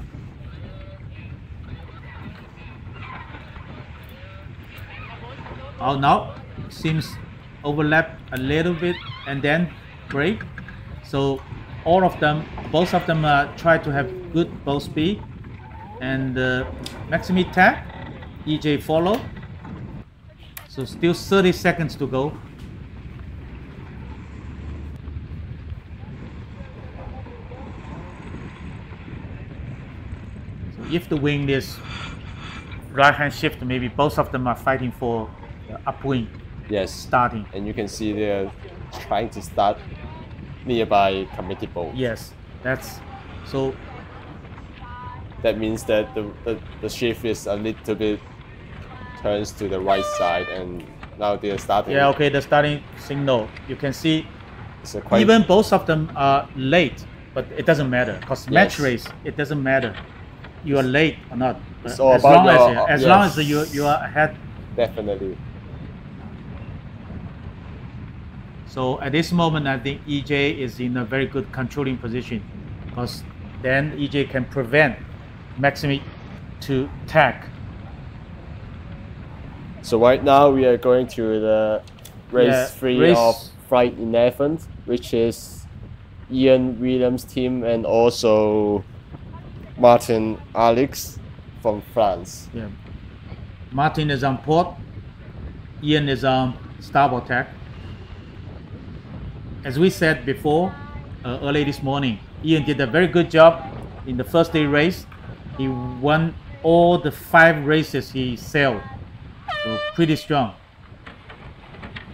Oh, now seems overlap a little bit and then break. So all of them, both of them try to have good bow speed. And Maximi tag, EJ follow. So still 30 seconds to go. So if the wind is right hand shift, maybe both of them are fighting for the upwind. Yes. Starting. And you can see they're trying to start nearby committee boat. Yes, that's so. That means that the shift is a little bit turns to the right side, and now they're starting. Yeah, okay, the starting signal. You can see quite, even both of them are late, but it doesn't matter because match race, it doesn't matter. You are late or not. As long as you are ahead. Definitely. So at this moment, I think EJ is in a very good controlling position because then EJ can prevent Maximi to tag. So right now we are going to the race 3 of Flight 11, which is Ian Williams' team and also Martin Alex from France. Yeah. Martin is on port. Ian is on starboard tack. As we said before, early this morning, Ian did a very good job in the first day race. He won all the 5 races he sailed, so pretty strong.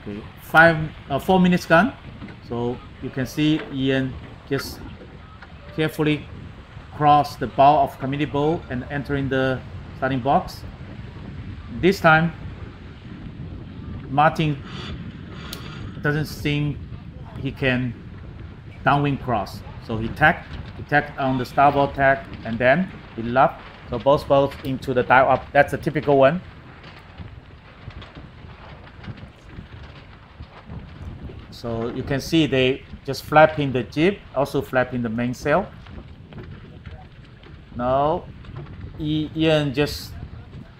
Okay, 4 minutes gone. So you can see Ian just carefully cross the bow of committee bow and entering the starting box. This time, Martin doesn't think he can downwind cross. So he tacked on the starboard tack and then he left. So both boats into the dive up. That's a typical one. So you can see they just flapping the jib, also flapping the mainsail. Now Ian just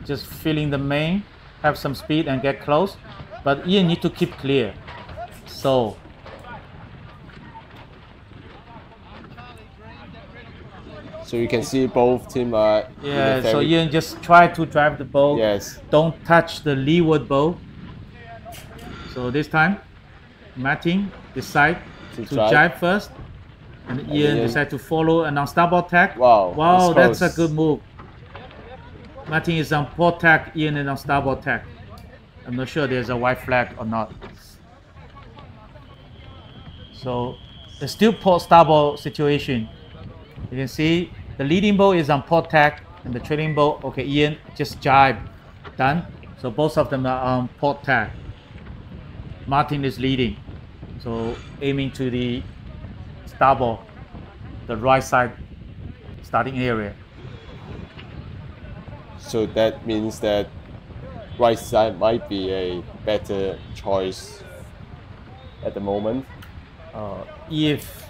feeling the main, have some speed and get close. But Ian need to keep clear. So you can see both teams are. Yeah, so Ian just try to drive the boat. Yes. Don't touch the leeward bow. So this time, Martin decide to jibe first, and Ian decide to follow and on starboard tack. Wow, that's a good move. Martin is on port tack, Ian is on starboard tack. I'm not sure there's a white flag or not. So it's still port starboard situation. You can see the leading bow is on port tack and the trailing bow, okay, Ian just jibe, done. So both of them are on port tack. Martin is leading, so aiming to the starboard, the right side starting area. So that means that right side might be a better choice at the moment. If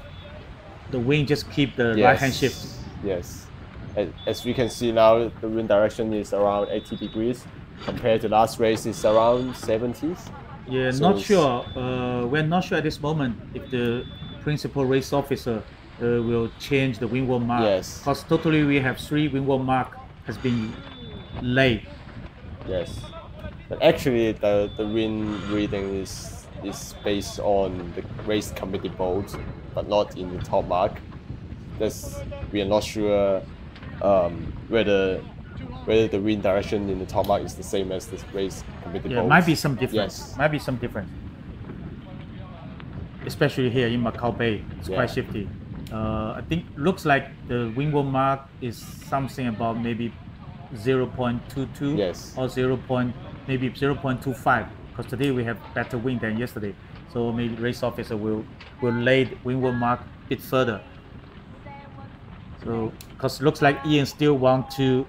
the wind just keep the Yes. right hand shift. Yes. As we can see now, the wind direction is around 80 degrees. Compared to last race, it's around 70s. Yeah, So not it's- sure. We're not sure at this moment if the principal race officer will change the windward mark. Yes. Because totally we have 3 windward mark has been laid. Yes. But actually, the wind reading is based on the race committee board, but not in the top mark. We are not sure whether the wind direction in the top mark is the same as the race committee Yeah, board. might be some difference. Yes. Might be some difference. Especially here in Macao Bay, it's Yeah. quite shifty. I think looks like the windward mark is something about maybe 0.22 Yes. or maybe 0.25. Because today we have better wind than yesterday, so maybe race officer will lay the windward mark a bit further. So because looks like Ian still want to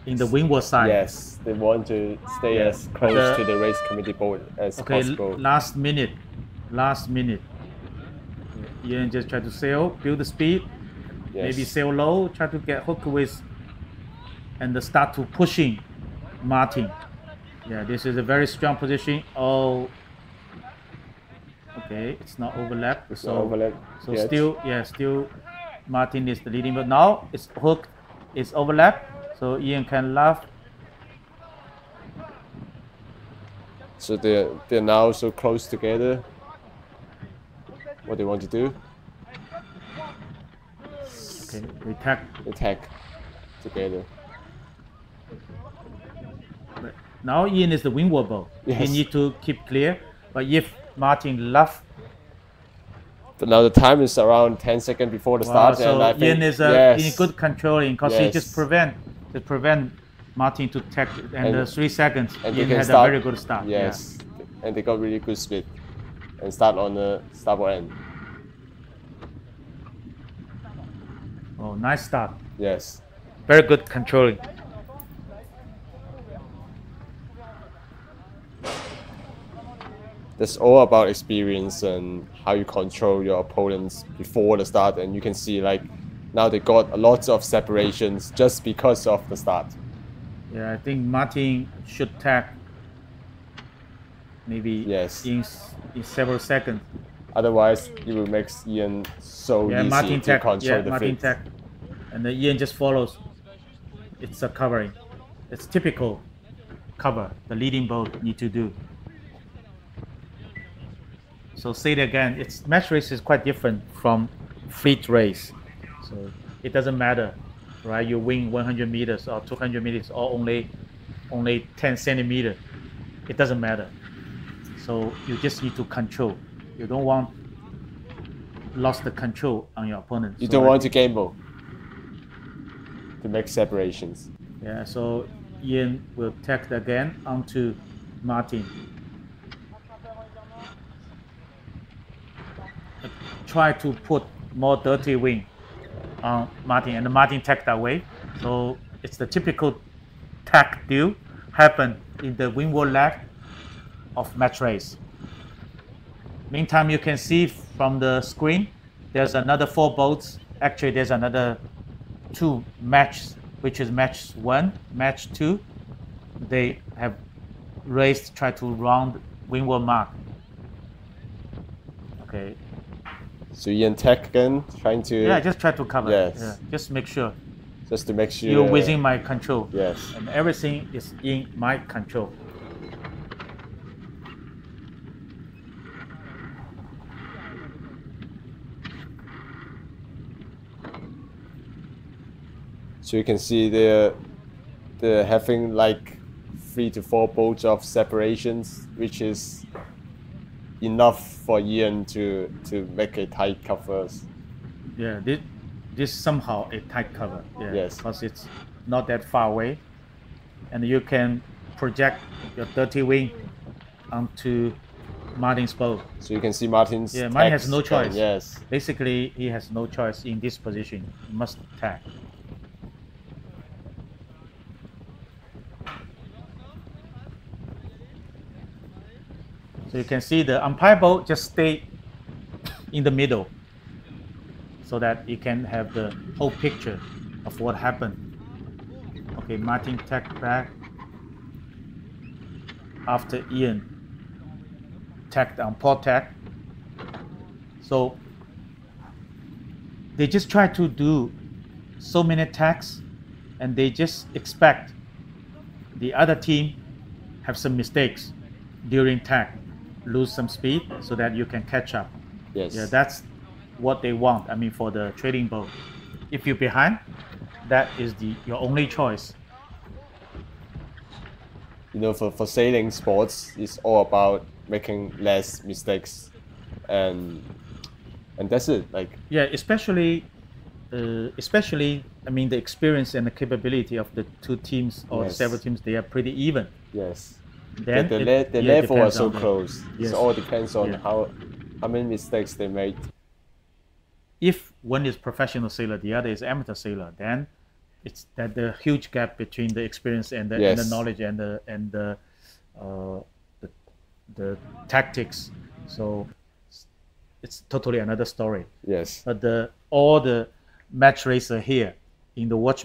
in the windward side. Yes, they want to stay Yeah. as close to the race committee board as Okay, possible. last minute. Ian just try to sail, build the speed, Yes. maybe sail low, try to get hooked with, and start to pushing Martin. Yeah, this is a very strong position. Oh, okay, it's not overlap. It's So, not overlap so yet. still Martin is the leading, but now it's hooked, it's overlap. So Ian can laugh. So they're now so close together. What they want to do? Okay, we tack. Attack together. But now Ian is the windward bow. Yes. He need to keep clear. But if Martin left, But now the time is around 10 seconds before the start, so and I think Ian is yes, in good controlling because he just Yes. prevent Martin to tack, and And- 3 seconds. and they Ian can had start. a very good start. Yes, and they got really good speed, and start on the starboard end. Yeah. Oh, nice start. Yes. Very good controlling. That's all about experience and how you control your opponents before the start, and you can see like now they got a lot of separations just because of the start. Yeah, I think Martin should tack maybe Yes. in several seconds. Otherwise, it will make Ian so Yeah, easy Martin to tack. control Yeah, the Martin feet. tack, and then Ian just follows. It's a covering. It's typical cover the leading boat need to do. So say it again. It's match race is quite different from fleet race. So it doesn't matter, right? You win 100 meters or 200 meters or only 10 centimeters. It doesn't matter. So you just need to control. You don't want lost the control on your opponent. You So don't I want to think- gamble to make separations. Yeah, so Ian will tack again onto Martin. Try to put more dirty wing on Martin, and the Martin tack that way. So it's the typical tack deal happen in the windward leg of match race. Meantime, you can see from the screen, there's another 4 boats. Actually, there's another 2 matches, which is match 1, match 2. They have raced, try to round windward mark. Okay. So Ian tack again, trying to Yeah, just try to cover. Yes. Yeah, just make sure just to make sure you're within my control. Yes. And everything is in my control. So you can see they're having like 3 to 4 boats of separations, which is enough for Ian to make a tight cover. Yeah, this somehow a tight cover. Yeah, Yes. because it's not that far away, and you can project your dirty wing onto Martin's boat. So you can see Martin's Yeah, Martin has tacks no and choice. yes. Basically, he has no choice in this position. He must tack. So you can see the umpire boat just stay in the middle so that you can have the whole picture of what happened. Okay, Martin tacked back after Ian tacked on port tack. So they just try to do so many tacks, and they just expect the other team have some mistakes during tack, lose some speed so that you can catch up. Yes. Yeah, that's what they want. I mean, for the trading boat, if you're behind, that is your only choice. You know, for sailing sports, it's all about making less mistakes, and that's it. Like, yeah, especially I mean, the experience and the capability of the two teams or Yes. several teams, they are pretty even. yes, Then the it- level are depends so on the- close. Yes. It all depends on Yeah. how many mistakes they made. If one is professional sailor, the other is amateur sailor, then it's that the huge gap between the experience and the Yes. knowledge and the tactics. So it's totally another story. Yes. But all the match racer here in the World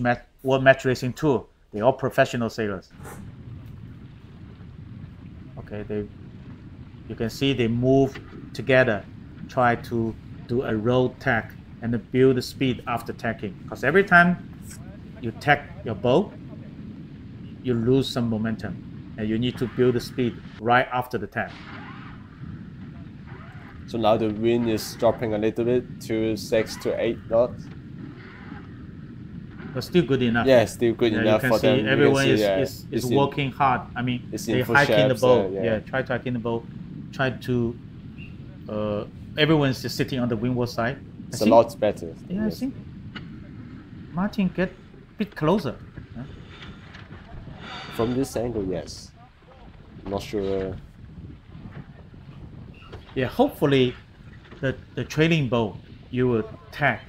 Match Racing Tour, they're all professional sailors. Okay, you can see they move together, try to do a road tack and then build the speed after tacking. Because every time you tack your boat, you lose some momentum, and you need to build the speed right after the tack. So now the wind is dropping a little bit to 6 to 8 knots. But still good enough. Yeah, still good Yeah, enough you can for see them. You can everyone see, is, yeah, is it's in- working hard. I mean, it's in they full hiking the shapes, boat. yeah. Try to hiking the boat. Try to. Everyone's just sitting on the windward side. It's a lot better. Yeah, I Yes. think Martin get a bit closer. Huh? From this angle, yes. Not sure. Yeah, hopefully, the trailing boat you will tack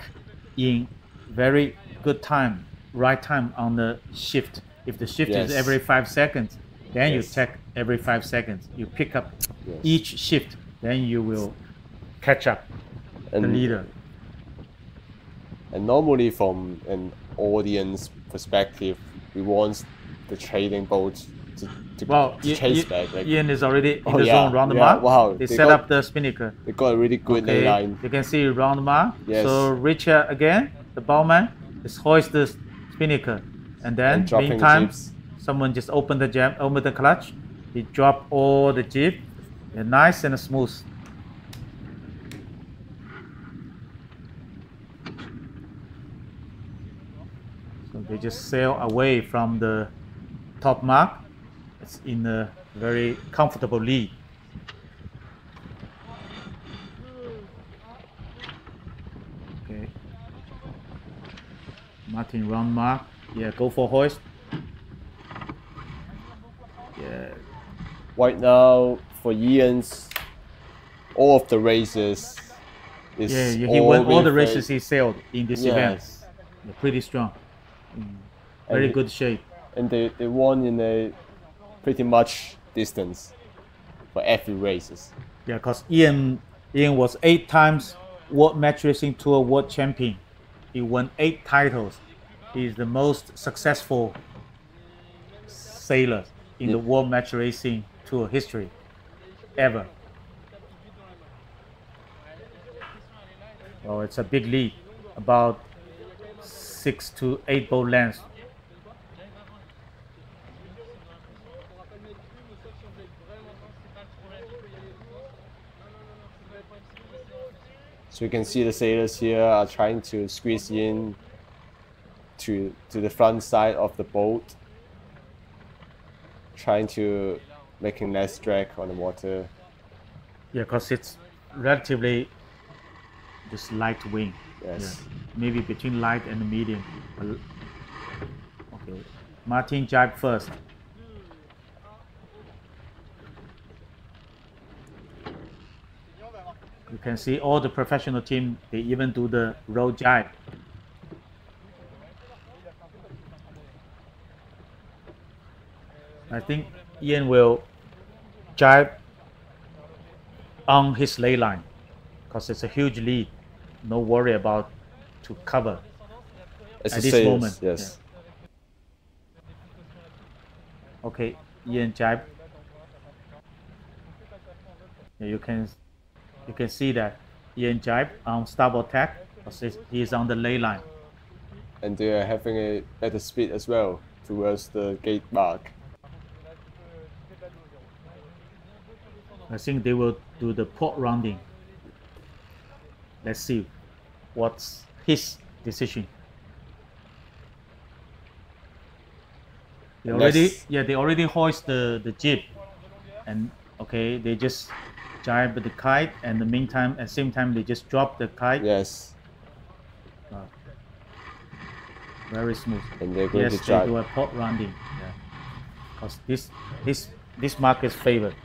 in very good time, right time on the shift. If the shift is Yes. every 5 seconds, then you Yes. tack every 5 seconds. You pick up Yes. each shift, then you will catch up the And- leader. And normally, from an audience perspective, we want the trading boat to Well, chase back. Like, Ian is already in Oh, the yeah, zone round the yeah, mark. wow, They they set got- up the spinnaker. they got a really good lay line. You can see round the mark. Yes. So Richard again, the bowman, is hoist the spinnaker, and then And dropping the meantime, jibs. someone just open the clutch. He drop all the jib, and nice and smooth. So they just sail away from the top mark. It's in a very comfortable lead. Okay. Martin round mark. Yeah, go for hoist. Yeah. Right now, for Ian's, all of the races is Yeah, he won all the wind races phase. he sailed in this event. Yes. Yeah, pretty strong. Very And- good shape. And they won in a pretty much distance for every races. Yeah, because Ian was 8 times World Match Racing Tour World Champion. He won 8 titles. He's the most successful sailor in the World Match Racing Tour history ever. Oh, it's a big lead, about 6 to 8 boat lengths. So you can see the sailors here are trying to squeeze in to the front side of the boat, trying to making less drag on the water. Yeah, because it's relatively just light wind. Yes. Yeah. Maybe between light and medium. Okay, Martin jibe first. You can see all the professional team, they even do the roll jibe. I think Ian will jibe on his lay line, because it's a huge lead. No worry about to cover As at you this say, moment. yes. Yeah. Okay, Ian jibe. Yeah, you can see that Ian jibe on starboard tack, because he is on the lay line. And they are having a better speed as well towards the gate mark. I think they will do the port rounding. Let's see what's his decision. They already hoist the jib, and okay, they just jibe the kite, and the meantime, at the same time, they just drop the kite. Yes. Very smooth. And they're going to they jibe. do a port rounding. Yeah, because this mark is favored.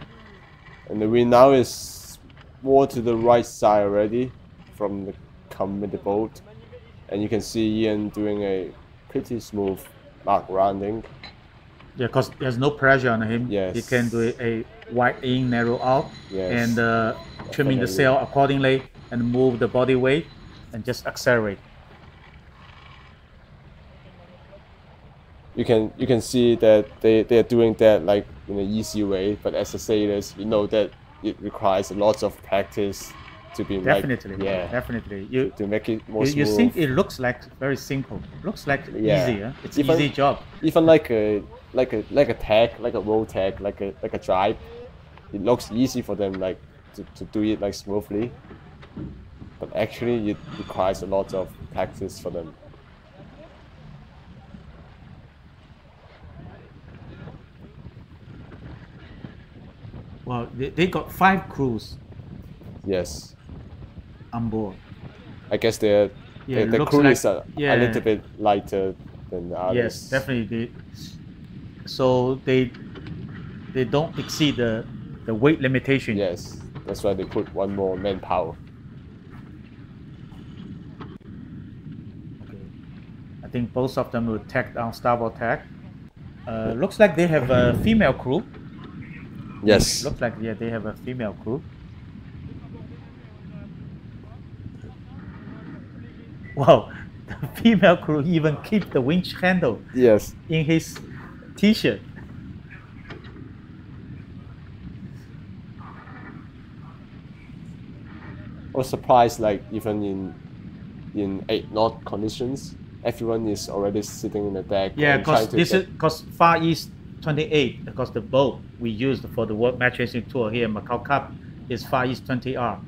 And the wind now is more to the right side already from the coming the boat, and you can see Ian doing a pretty smooth mark rounding. Yeah, because there's no pressure on him. Yes. He can do a wide in, narrow out, Yes. and trimming the sail accordingly, and move the body weight, and just accelerate. You can see that they're doing that like in an easy way, but as a sailors, you know that it requires lots of practice to be Definitely, like, definitely. to make it more smooth. You think it looks like very simple. Looks like easy. Huh? It's an easy job. Even like a tag, like a roll tag, like a jibe, it looks easy for them like to do it like smoothly, but actually it requires a lot of practice for them. Well, they got 5 crews. Yes. On board. I guess the crew is a little bit lighter than the others. Yes, definitely. So they don't exceed the weight limitation. Yes, that's why they put one more manpower. Okay. I think both of them will tack on starboard tack. Looks like they have a female crew. Yes. Looks like they have a female crew. Wow, the female crew even keep the winch handle. Yes. In his t-shirt. I was surprised, like even in 8 knot conditions, everyone is already sitting in the deck. Yeah, because Far East 28, because the boat we used for the World Match Racing Tour here in Macao Cup is Far East 28R.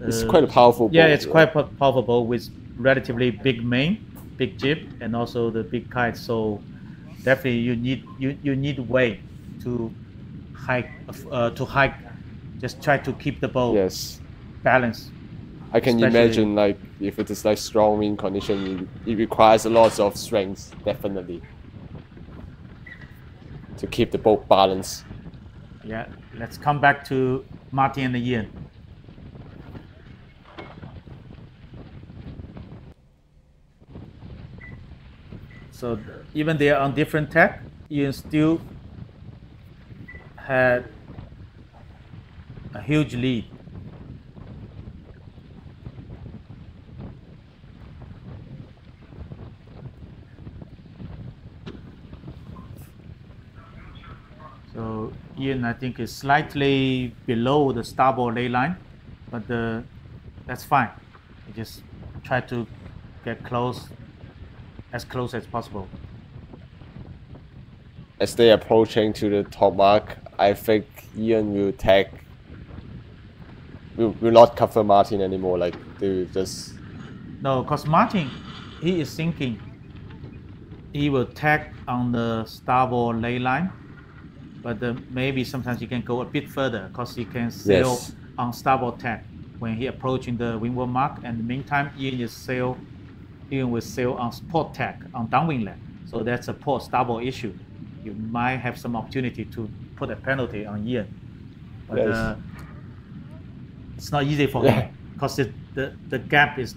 It's quite a powerful boat. Yeah, it's quite a powerful boat with relatively big main, big jib, and also the big kite. So definitely you need way to hike. Just try to keep the boat balanced. I can imagine like if it is like strong wind condition, it requires a lot of strength, definitely, to keep the boat balanced. Yeah, let's come back to Martin and Ian. So even they are on different tack, Ian still had a huge lead. So Ian, I think, is slightly below the starboard lay line, but that's fine. You just try to get as close as possible. As they are approaching to the top mark, I think Ian will not cover Martin anymore. Like they will just. No, because Martin, he is thinking he will tack on the starboard lay line, but maybe sometimes he can go a bit further because he can sail on starboard tack when he approaching the windward mark. And in the meantime, Ian will sail on port tack on downwind left. So that's a port starboard issue. You might have some opportunity to put a penalty on Ian, but it's not easy for him because the gap is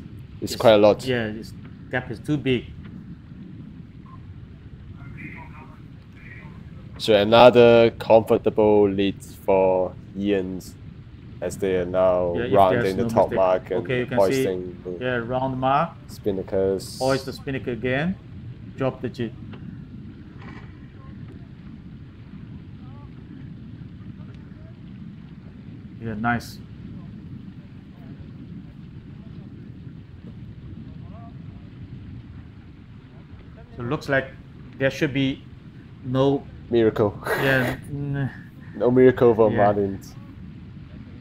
quite a lot. Yeah, this gap is too big. So another comfortable lead for Ian's as they are now Yeah, if rounding there's the no top mistake. mark and Okay, you can hoisting see. the Yeah, round mark. spinnakers. Hoist the spinnaker again. Drop the jig. Yeah, nice. So it looks like there should be no Miracle. yeah. No miracle for Yeah. Martins.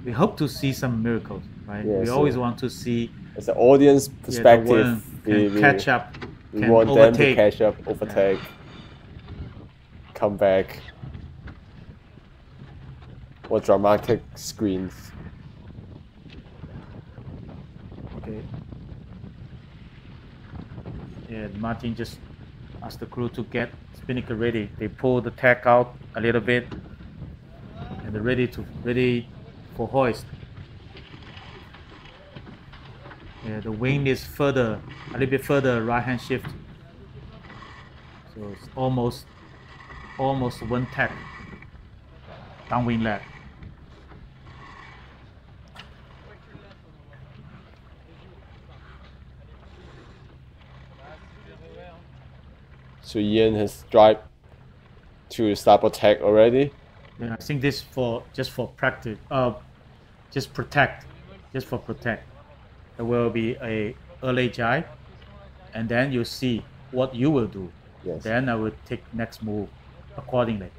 We hope to see some miracles, right? Yeah, we so always want to see as an audience the perspective, one can catch up, we can want them to overtake. catch up, overtake, come back. What dramatic screens. Okay. Yeah, Martin just asked the crew to get spinnaker ready. They pull the tack out a little bit, and they're ready for hoist. Yeah, the wing is further, a little bit further right hand shift. So it's almost one tack downwind leg. So Ian has drive to starboard tack already. Yeah, I think this just for practice. Just protect. There will be a early jibe, and then you see what you will do. Yes. Then I will take next move accordingly.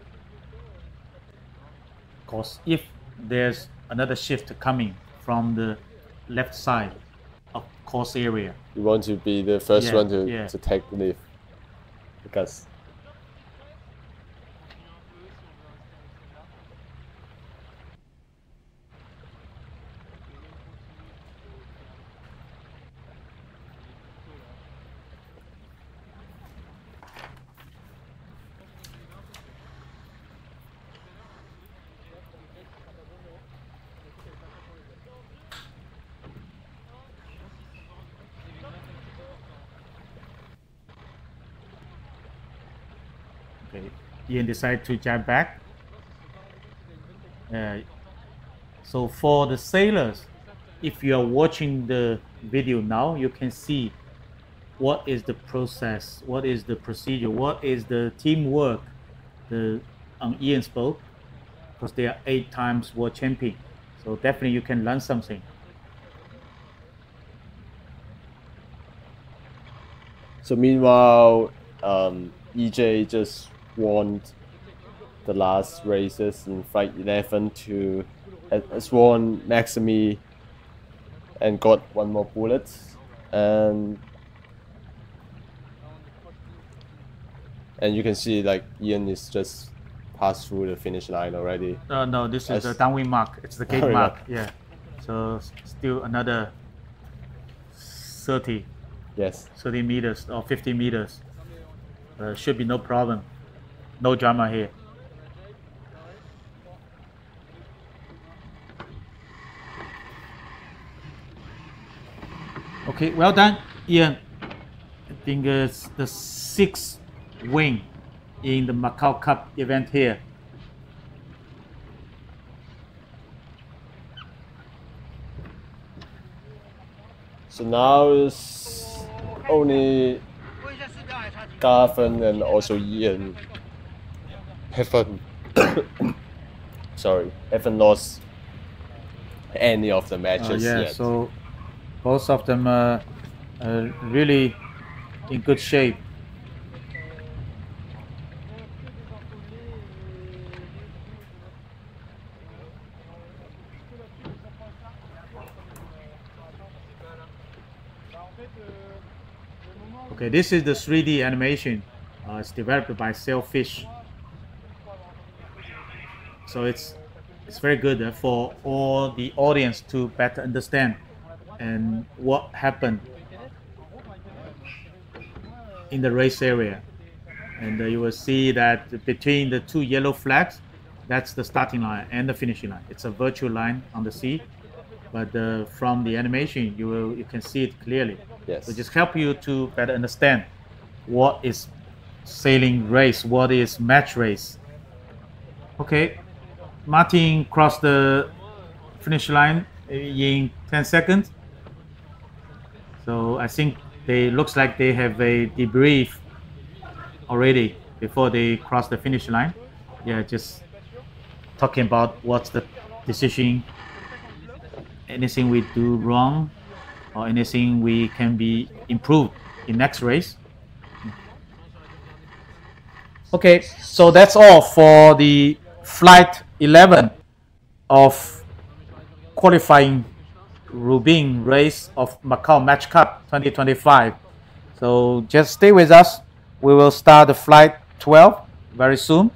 Because if there's another shift coming from the left side of course area, You want to be the first Yeah, one to, yeah. to take the lift. Because okay, Ian decided to jump back. So for the sailors, if you are watching the video now, you can see what is the process, what is the procedure, what is the teamwork on Ian's boat, because they are 8 times world champion. So definitely you can learn something. so meanwhile, EJ just won the last races in Flight 11 to has won Maximi and got one more bullet, and you can see like Ian is just passed through the finish line already. No, this is the As- downwind mark. It's the gate Oh, yeah. mark. Yeah. So still another 30 Yes. meters or 50 meters. Should be no problem. No drama here. Okay, well done, Ian. I think it's the 6th win in the Macao Cup event here. So now it's only Garvin and also Ian haven't haven't lost any of the matches Yeah, yet. so both of them are really in good shape. Okay, this is the 3D animation. It's developed by Sailfish. So it's very good for all the audience to better understand and what happened in the race area. And you will see that between the 2 yellow flags, that's the starting line and the finishing line. It's a virtual line on the sea, but from the animation you can see it clearly. Yes. So just help you to better understand what is sailing race, what is match race, Okay, Martin crossed the finish line in 10 seconds. So I think they looks like they have a debrief already before they cross the finish line. Yeah, just talking about what's the decision, anything we do wrong, or anything we can be improved in next race. Okay, so that's all for the flight 11 of qualifying Rubin race of Macao Match Cup 2025. So just stay with us. We will start the flight 12 very soon.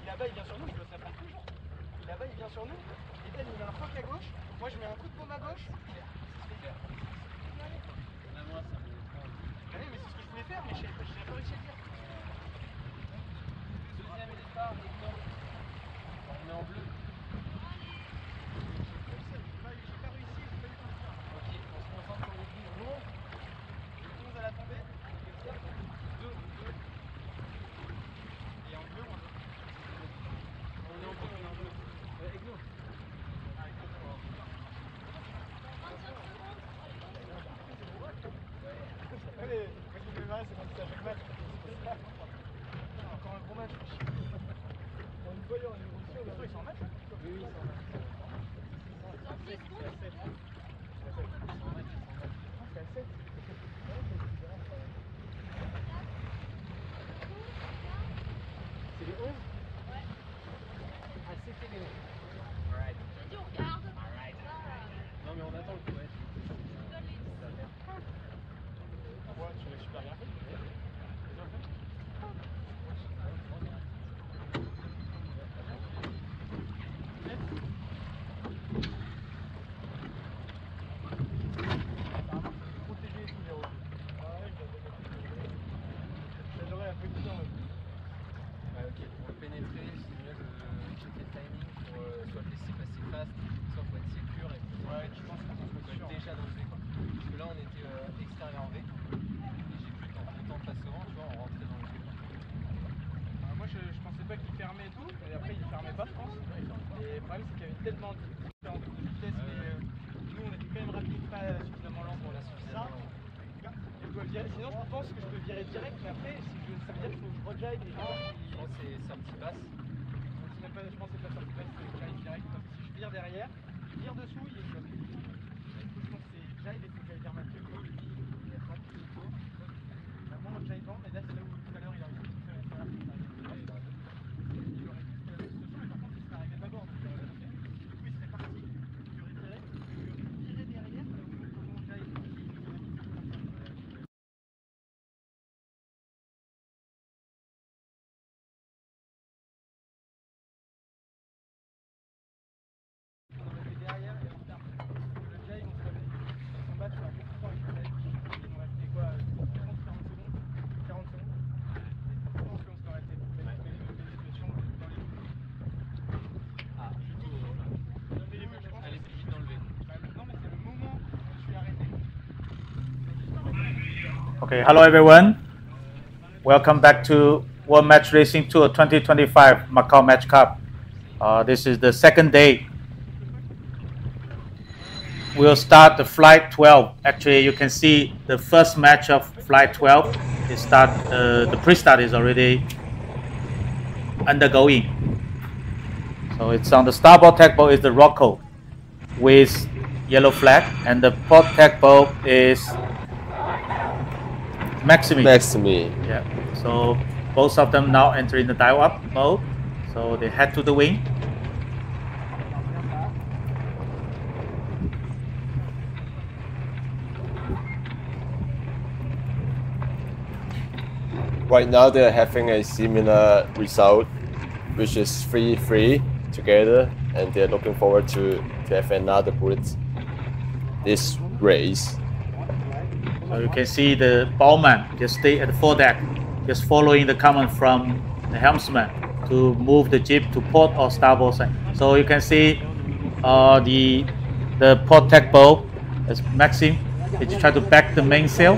Là-bas, il vient sur nous, il doit s'appeler toujours. Là-bas, il vient sur nous. Et Dan, il met un fuck à gauche. Moi, je mets un coup de bombe à gauche. Même moi, ça me. Oui, mais c'est ce que je voulais faire, mais je n'avais pas réussi à le dire. Deuxième et départ, on est en bleu. J'ai pas réussi, j'ai pas eu le temps. Ok, on se concentre sur les 10 jours. Le 11 à la tombée. 2. Et en bleu, on est. On est en bleu. Avec nous. Allez, moi qui me marre, c'est comme ça chaque match. tellement différentes de vitesse, mais nous on était quand même rapide, pas suffisamment lent pour la suivre. Ça, je dois virer. Sinon je pense que je peux virer direct, mais après ça veut dire qu'il faut que je rejaille les gens. Je pense que c'est sortie basse. Je pense que c'est pas sortie basse, c'est que j'aille direct. Parce que si je vire derrière, je vire dessous, il est bloqué. Je pense que c'est j'aille, il faut que j'aille vers Mathieu, lui il est rapide et tout. Moi j'aille devant, mais là c'est là où tout à l'heure il a réussi tout seul à faire. Il aurait dit que ce mais par contre il serait arrivé d'abord. Du coup il serait parti, il aurait direct, il aurait tiré derrière, là où comment j'aille. Derrière, et putain, le Jay, on se combattre sur beaucoup de temps avec le Jay. Il nous restait quoi, 30-40 secondes 40 secondes. Je pense qu'on se arrêtait. Mais les émotions dans les coups. Ah, du coup, elle est plus vite d'enlever. Non, mais c'est le moment où je suis arrêté. Okay, hello everyone. Welcome back to World Match Racing Tour 2025 Macao Match Cup. This is the second day. We'll start the flight 12. Actually, you can see the first match of flight 12. The pre-start is already undergoing. So it's on the starboard tack boat is the Rocco with yellow flag, and the port tack boat is Maximi. Yeah. So both of them now entering the dive up mode. So they head to the wing. Right now they're having a similar result, which is 3-3 together, and they're looking forward to have another bullet this race. So you can see the bowman just stay at the foredeck, just following the command from the helmsman to move the jib to port or starboard side. So you can see the port tack bow as Maxim. They just try to back the mainsail.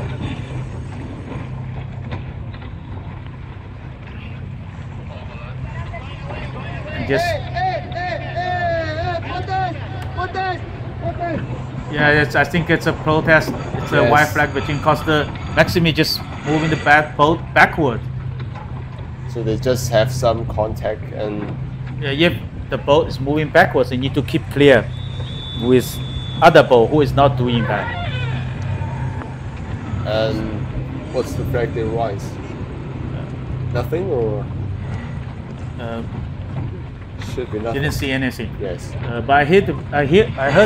Just yeah, I think it's a protest. It's a white flag between because the Maximi just moving the boat backward. So they just have some contact, and yeah, if the boat is moving backwards, they need to keep clear with other boat who is not doing that. And what's the flag they rise? Nothing, or should be nothing. Didn't see anything. Yes. But I heard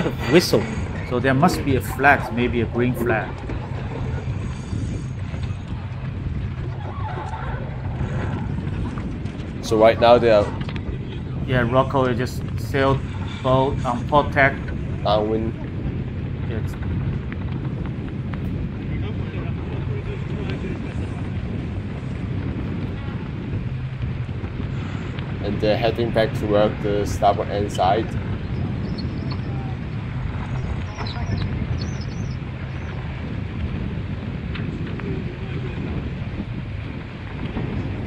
a whistle, so there must be a flag, maybe a green flag. So right now they are Rocco just sailed boat on port tack. downwind. Yes. And they're heading back toward the starboard end side.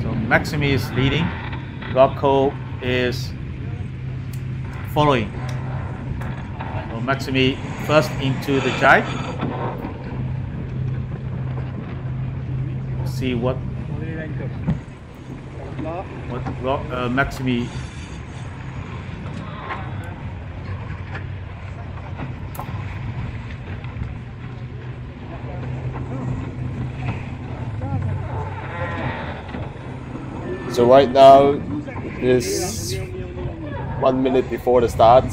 So Maximi is leading, Rocco is following. So Maximi first into the jibe. See what Maximi So right now it's 1 minute before the start,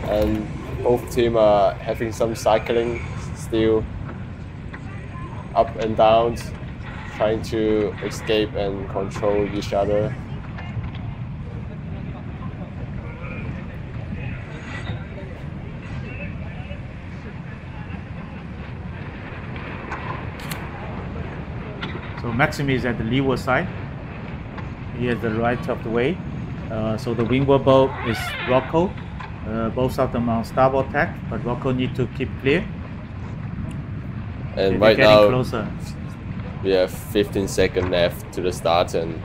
and both teams are having some cycling still up and down, trying to escape and control each other. So Maximi is at the leeward side. He is the right of the way. So the windward boat is Rocco. Both of them on starboard tack, but Rocco need to keep clear. And They're right getting now closer. we have 15 seconds left to the start, and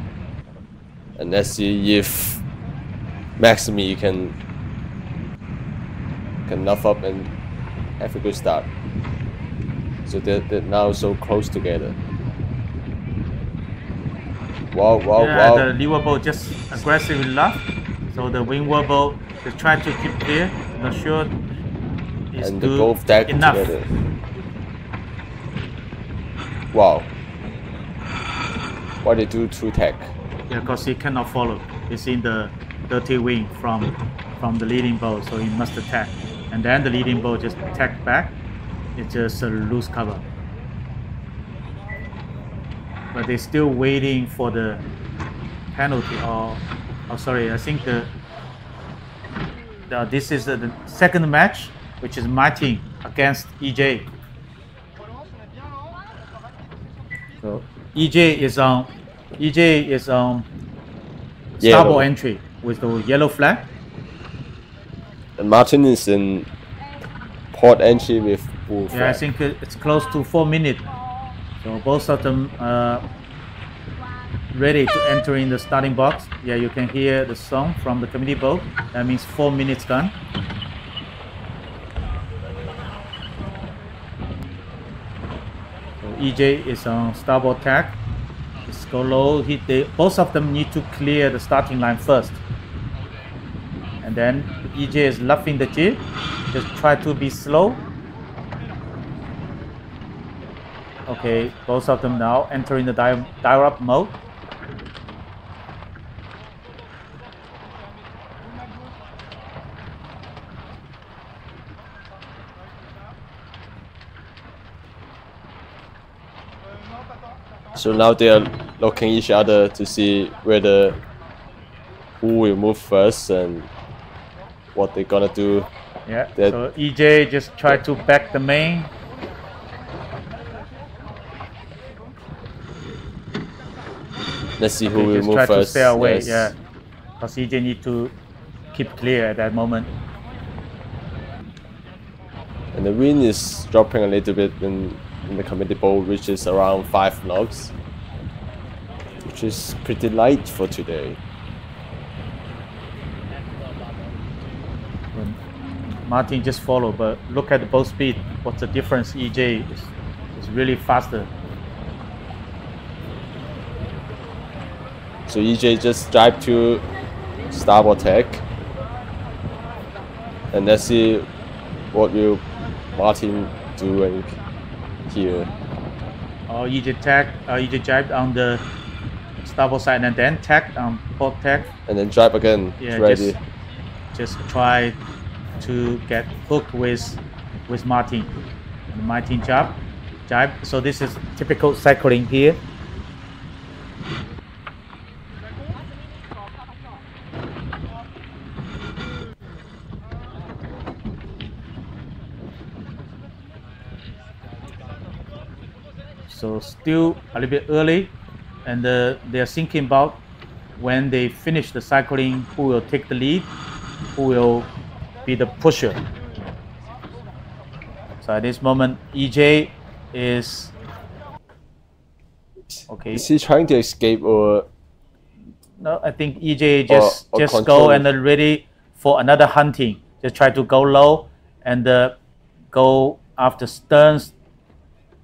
let's see if Maximi can can nuff up and have a good start. So they're now so close together. Wow, wow, yeah, wow. the leeward boat just aggressively left. So the windward boat is trying to keep clear. Not sure it's And they both tagged enough. together. Wow. Why they do 2 tag? Yeah, because he cannot follow. He's in the dirty wing from the leading boat, so he must attack. And then the leading boat just tagged back. It's just a loose cover. But they're still waiting for the penalty. Oh, sorry. I think this is the second match, which is Martin against EJ. So EJ is on starboard entry with the yellow flag. And Martin is in port entry with blue flag. Yeah, I think it's close to 4 minutes. So both of them ready to enter in the starting box. Yeah, you can hear the song from the committee boat. That means 4 minutes done. So EJ is on starboard tack. Just go low. Both of them need to clear the starting line first. And then EJ is luffing the jib. Just try to be slow. Okay, both of them now entering the dive up mode. So now they are looking each other to see who will move first and what they're gonna do. Yeah, so EJ just try to back the main. Let's see who will just move try first. To stay away, yes. yeah, because EJ need to keep clear at that moment. And the wind is dropping a little bit in the committee boat, which is around 5 knots, which is pretty light for today. Martin just follow, but look at the boat speed. What's the difference? EJ is really faster. So EJ just drive to starboard tack, and let's see what will Martin do here. Oh, EJ jibed on the starboard side and then tacked on port tack. And then drive again. Yeah, ready. Just try to get hooked with Martin. And Martin jibe. So this is typical cycling here. So still a little bit early, and they're thinking about when they finish the cycling, who will take the lead, who will be the pusher. So at this moment, EJ is okay. Is he trying to escape or? No, I think EJ just control. go and then ready for another hunting. Just try to go low and go after Stearns,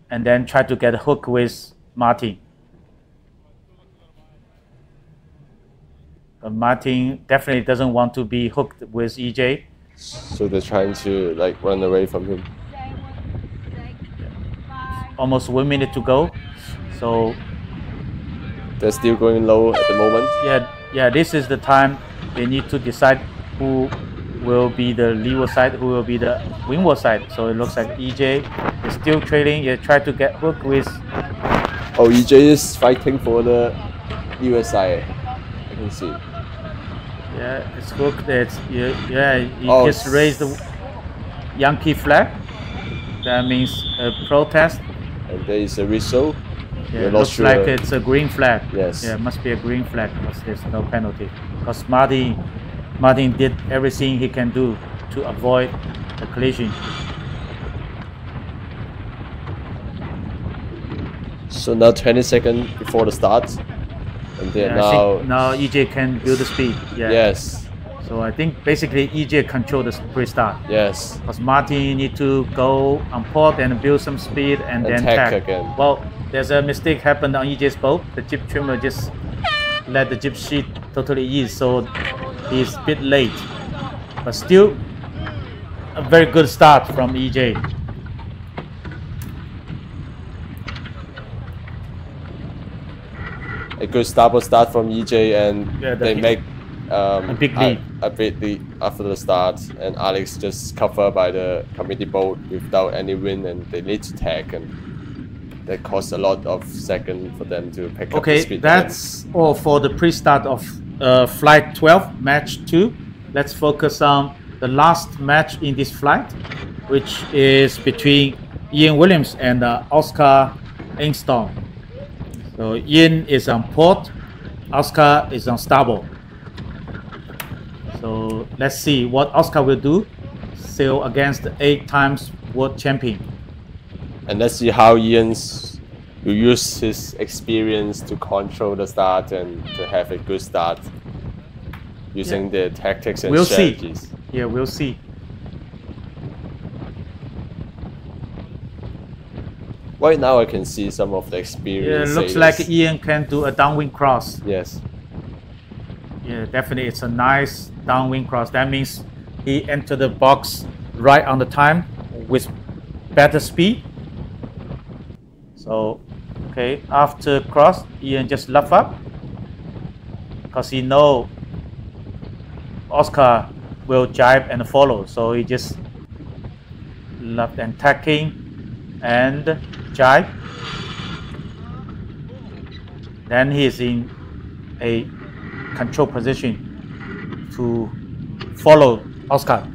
and then try to get hooked with Martin. But Martin definitely doesn't want to be hooked with EJ. So they're trying to like run away from him. Almost 1 minute to go. So they're still going low at the moment. Yeah, this is the time they need to decide who will be the leeward side, who will be the windward side. So it looks like EJ is still trailing. He tried to get hooked with. Oh, EJ is fighting for the leeward side. I can see. Yeah, it's hooked. He just raised the Yankee flag. That means a protest. And there is a whistle. Yeah, it looks like it's a green flag. Yes. Yeah, it must be a green flag because there's no penalty. Because Martin did everything he can do to avoid the collision. So now 20 seconds before the start. And then now EJ can build the speed. Yeah. Yes. So I think basically EJ control the pre-start. Yes. Because Martin need to go on port and build some speed and then tack tack. again. Well, there's a mistake happened on EJ's boat. The jib trimmer just let the jib sheet totally ease, so he's a bit late. But still, a very good start from EJ. A good starboard start from EJ, and Yeah, they make a big lead. A big lead after the start, and Alex just covered by the committee boat without any wind, and they need to tack, and that costs a lot of seconds for them to pick up the Okay, speed. that's all for the pre-start of flight 12, match 2. Let's focus on the last match in this flight, which is between Ian Williams and Oscar Engstrom. So Ian is on port, Oscar is on starboard. So let's see what Oscar will do, sail against the 8 times world champion. And let's see how Ian's will use his experience to control the start and to have a good start using the tactics and We'll strategies. see. Yeah, we'll see. Right now I can see some of the experience. Yeah, looks sailors. like Ian can do a downwind cross. Yes. Yeah, definitely it's a nice downwind cross. That means he entered the box right on the time with better speed. So, okay, after cross, Ian just left up because he know Oscar will jibe and follow. So he just left and tacking and jibe. Then he is in a control position to follow Oscar.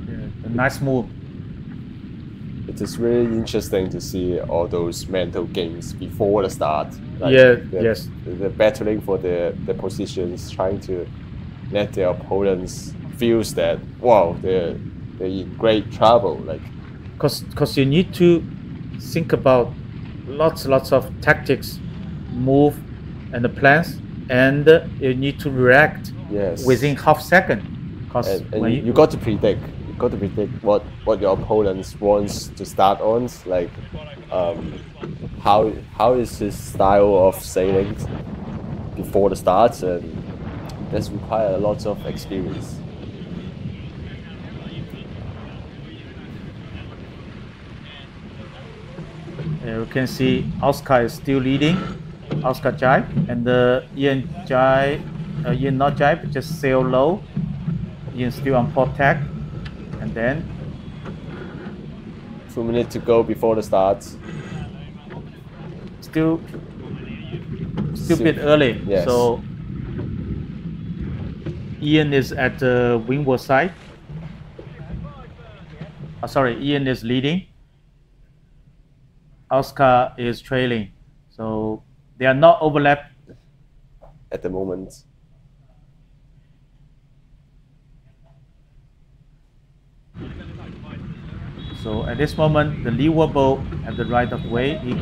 Yeah, a nice move. It is really interesting to see all those mental games before the start. Yeah, yes. They're battling for their positions, trying to let their opponents feel that, wow, they're in great trouble. Like, Because you need to think about lots of tactics, move, and the plans, and you need to react yes. within half second. Because And when you got to predict. You got to predict what your opponents wants to start on. Like, how is his style of sailing before the start, and that's require a lot of experience. you can see Oscar is still leading. Oscar jibe, and Ian jibe, Ian not jibe, just sail low. Ian still on port tack, and then 2 minutes to go before the start. still a bit early. Yes. So Ian is at the windward side. Sorry, Ian is leading. Oscar is trailing. So they are not overlapped. At the moment. So at this moment, the leeward boat at the right of way, he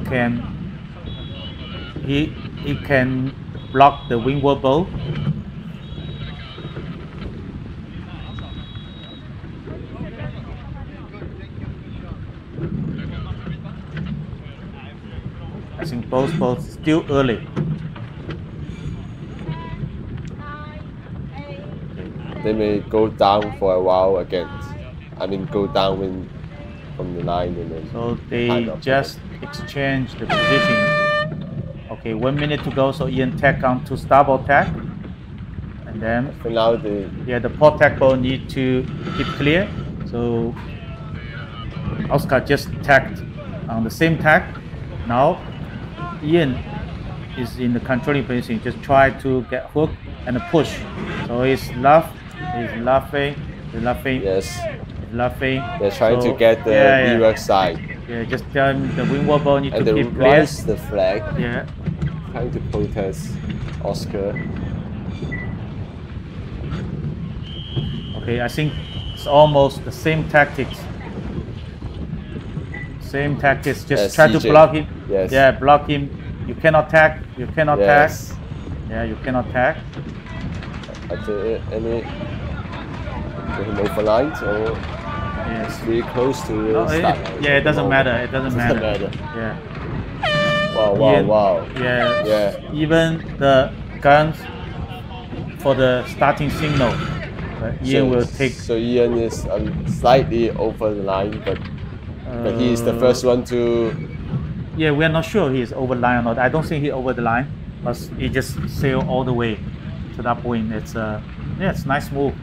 can block the windward boat. I think both boats still early. They may go down for a while again. I mean, go down from the line and then. So they just exchange the position. Okay, 1 minute to go. So Ian tack on to starboard tack, and then For now, the port tack boat need to keep clear. So Oscar just tacked on the same tack. Now Ian is in the controlling position. Just try to get hook and push. So he's laughing. yes, Laughing. they're trying So, to get the leeward side. Yeah, just tell him the windward boat need And to they keep clear. raise the flag, Yeah. trying to protest Oscar. Okay, I think it's almost the same tactics. Same tactics. Just try to CJ. block him. Yes. Yeah, block him You cannot tag. You cannot Yes. tag. Yeah, you cannot tag. Any overlines or Yes. it's really close to the No, start line. yeah, it doesn't matter. It doesn't matter. matter. Yeah. Wow, wow, Ian, wow. Yeah. Yeah. Even the guns for the starting signal, Ian will take. So Ian is slightly over the line, but he is the first one to. Yeah, we are not sure he is over the line or not. I don't think he over the line, but he just sailed all the way to that point. It's it's nice move,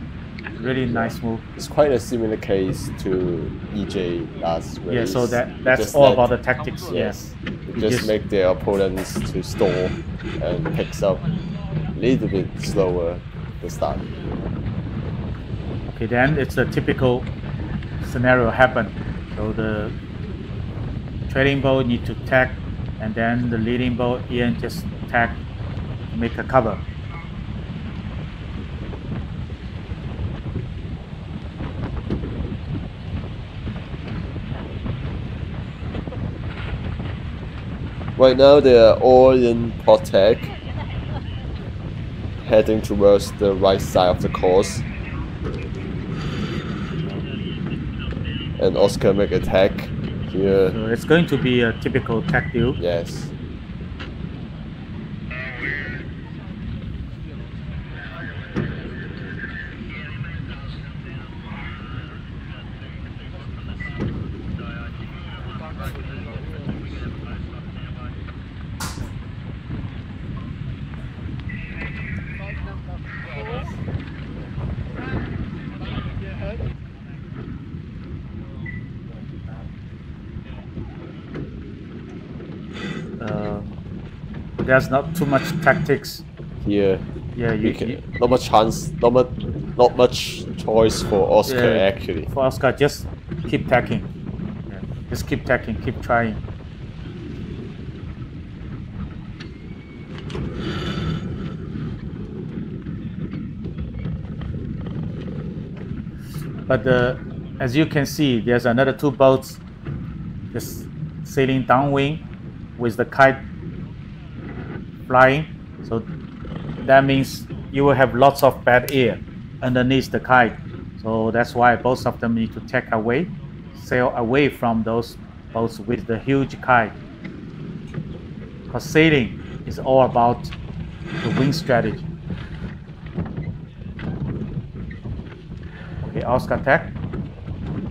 really nice move. It's quite a similar case to EJ last race. Yeah, so that's Just all let- about the tactics. Yes, You just make their opponents to stall and picks up a little bit slower the start. Okay, then it's a typical scenario happen. So the trailing boat need to tag, and then the leading boat Ian just tag, make a cover. Right now they are all in port tag, heading towards the right side of the course. And Oscar make attack here. So it's going to be a typical tag deal. Yes. There's not too much tactics. Here. Yeah, not much chance, not much choice for Oscar actually. For Oscar, just keep tagging. Yeah, just keep tagging, keep trying. But as you can see, there's another two boats just sailing downwind with the kite flying. So that means you will have lots of bad air underneath the kite. So that's why both of them need to take away, sail away from those boats with the huge kite. Because sailing is all about the wind strategy. Okay, Oscar tack.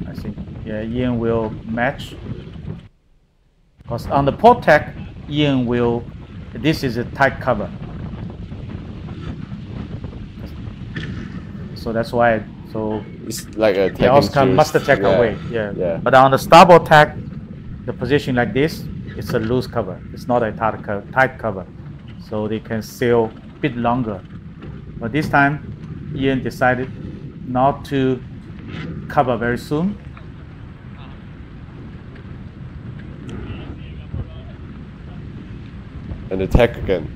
I think Ian will match. Because on the port tack, Ian will. This is a tight cover. So that's why. So it's like a the Oscar must tack away. Yeah. Yeah. But on the starboard tack, the position like this, it's a loose cover. It's not a tight cover. So they can sail a bit longer. But this time, Ian decided not to cover very soon. And attack again.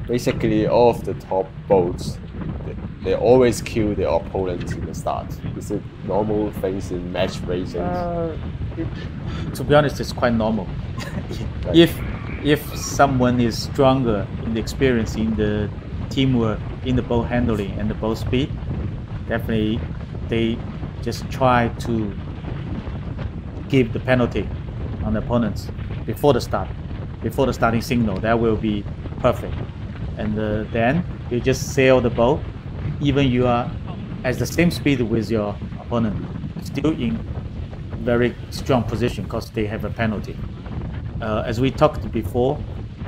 Basically, all of the top boats, they always kill their opponents in the start. Is it normal things in match racing? To be honest, it's quite normal. If someone is stronger in the experience, in the teamwork, in the boat handling and the boat speed, definitely they just try to give the penalty on the opponents before the start, before the starting signal. That will be perfect. And then you just sail the boat, even you are at the same speed with your opponent, still in very strong position because they have a penalty. As we talked before,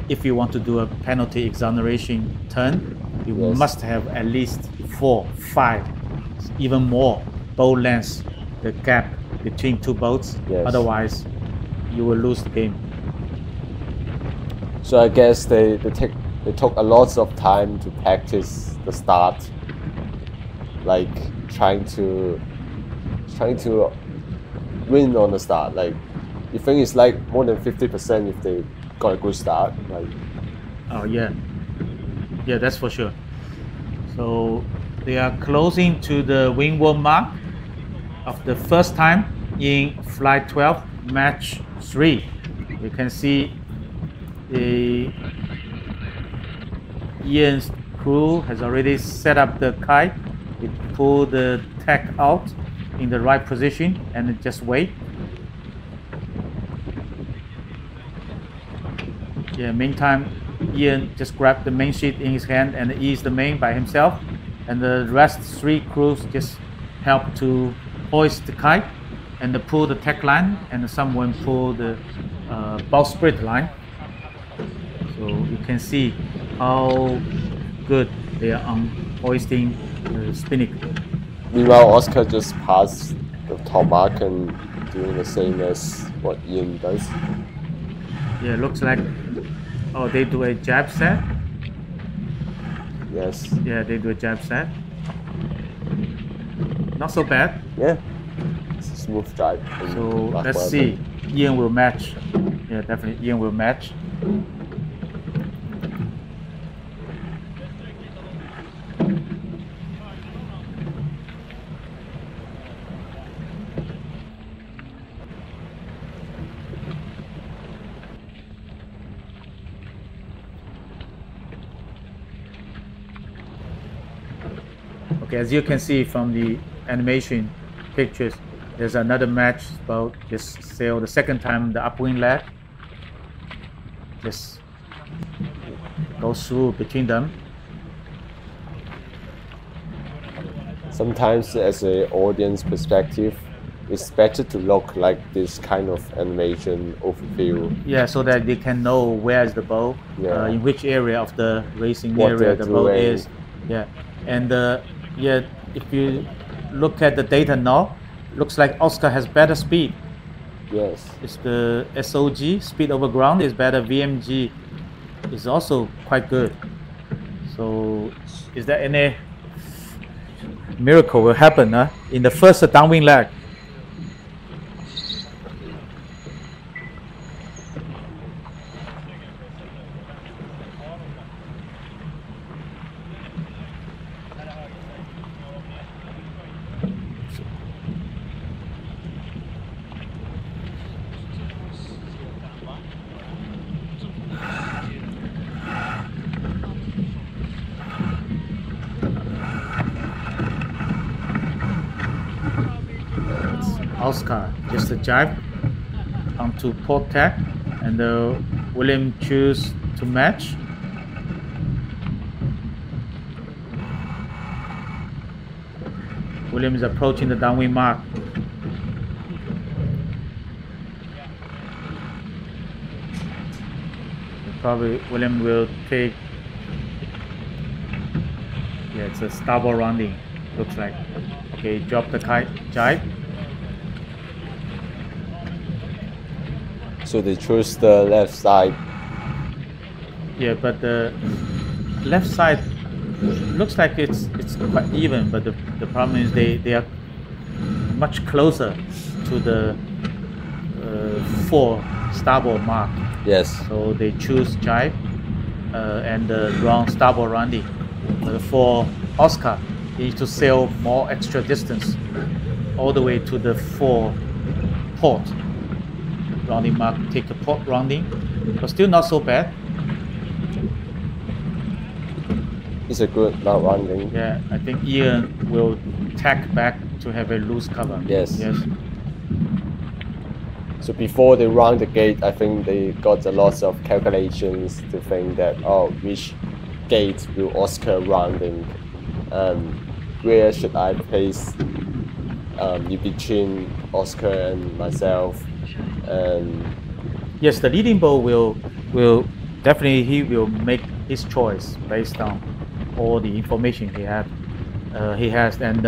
if you want to do a penalty exoneration turn, you must have at least 4, 5, even more boat lengths, the gap between two boats. Otherwise, you will lose the game. So I guess they took a lot of time to practice the start, like trying to win on the start. Like, you think it's like more than 50% if they got a good start. Like, oh yeah, yeah, that's for sure. So they are closing to the windward mark of the first time in flight 12, match 3. You can see the Ian's crew has already set up the kite. He pulled the tack out in the right position and just wait. Yeah, meantime, Ian just grabbed the main sheet in his hand and eased the main by himself, and the rest 3 crews just help to hoist the kite and pull the tack line, and someone pull the bowsprit line. So you can see how good they are on hoisting the spinnaker. meanwhile, Oscar just passed the top mark and doing the same as what Ian does. Yeah, looks like, oh, they do a jab set. Yes. Yeah, they do a jab set. Not so bad. Yeah. It's a smooth drive. So let's see. Ian will match. Yeah, definitely Ian will match. Okay, as you can see from the animation pictures, there's another match about just sail the second time the upwind leg. Just goes through between them. Sometimes as an audience perspective, it's better to look like this kind of animation overview. Yeah, so that they can know where is the boat, Yeah. in which area of the racing What area they're the boat doing. is. Yeah, and yeah, if you look at the data now, looks like Oscar has better speed. Yes. It's the SOG, speed over ground, is better. VMG is also quite good. So is there any miracle will happen in the first downwind leg? Oscar just a jibe onto port tack, and William choose to match. William is approaching the downwind mark. Probably William will take, yeah, it's a starboard rounding, looks like. Okay, drop the kite, jibe. So they chose the left side. Yeah, but the left side looks like it's quite even, but the problem is they are much closer to the 4 starboard mark. Yes. So they choose jibe and the wrong starboard rounding. For Oscar, he needs to sail more extra distance all the way to the 4 port rounding mark. Take the port rounding, but still not so bad. It's a good not rounding. Yeah, I think Ian will tack back to have a loose cover. Yes. Yes. So before they round the gate, I think they got a lot of calculations to think that, oh, which gate will Oscar rounding, where should I place in between Oscar and myself, and Yes, the leading boat will definitely, he will make his choice based on all the information he has, and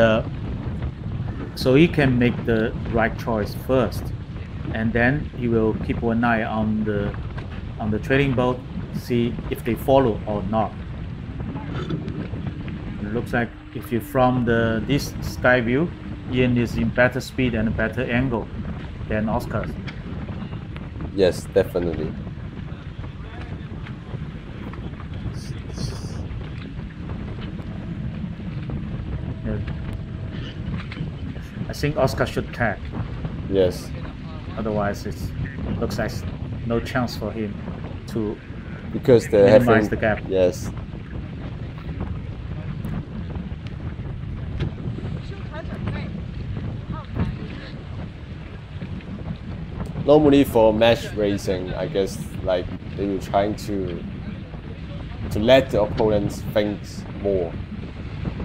so he can make the right choice first, and then he will keep one eye on the trailing boat, see if they follow or not. It looks like if you from this sky view, Ian is in better speed and a better angle than Oscar. yes, definitely. think Oscar should tag. Yes. Otherwise, it looks like no chance for him to Because they're minimize having the gap. Yes. Normally for match racing, I guess like they were trying to let the opponents think more,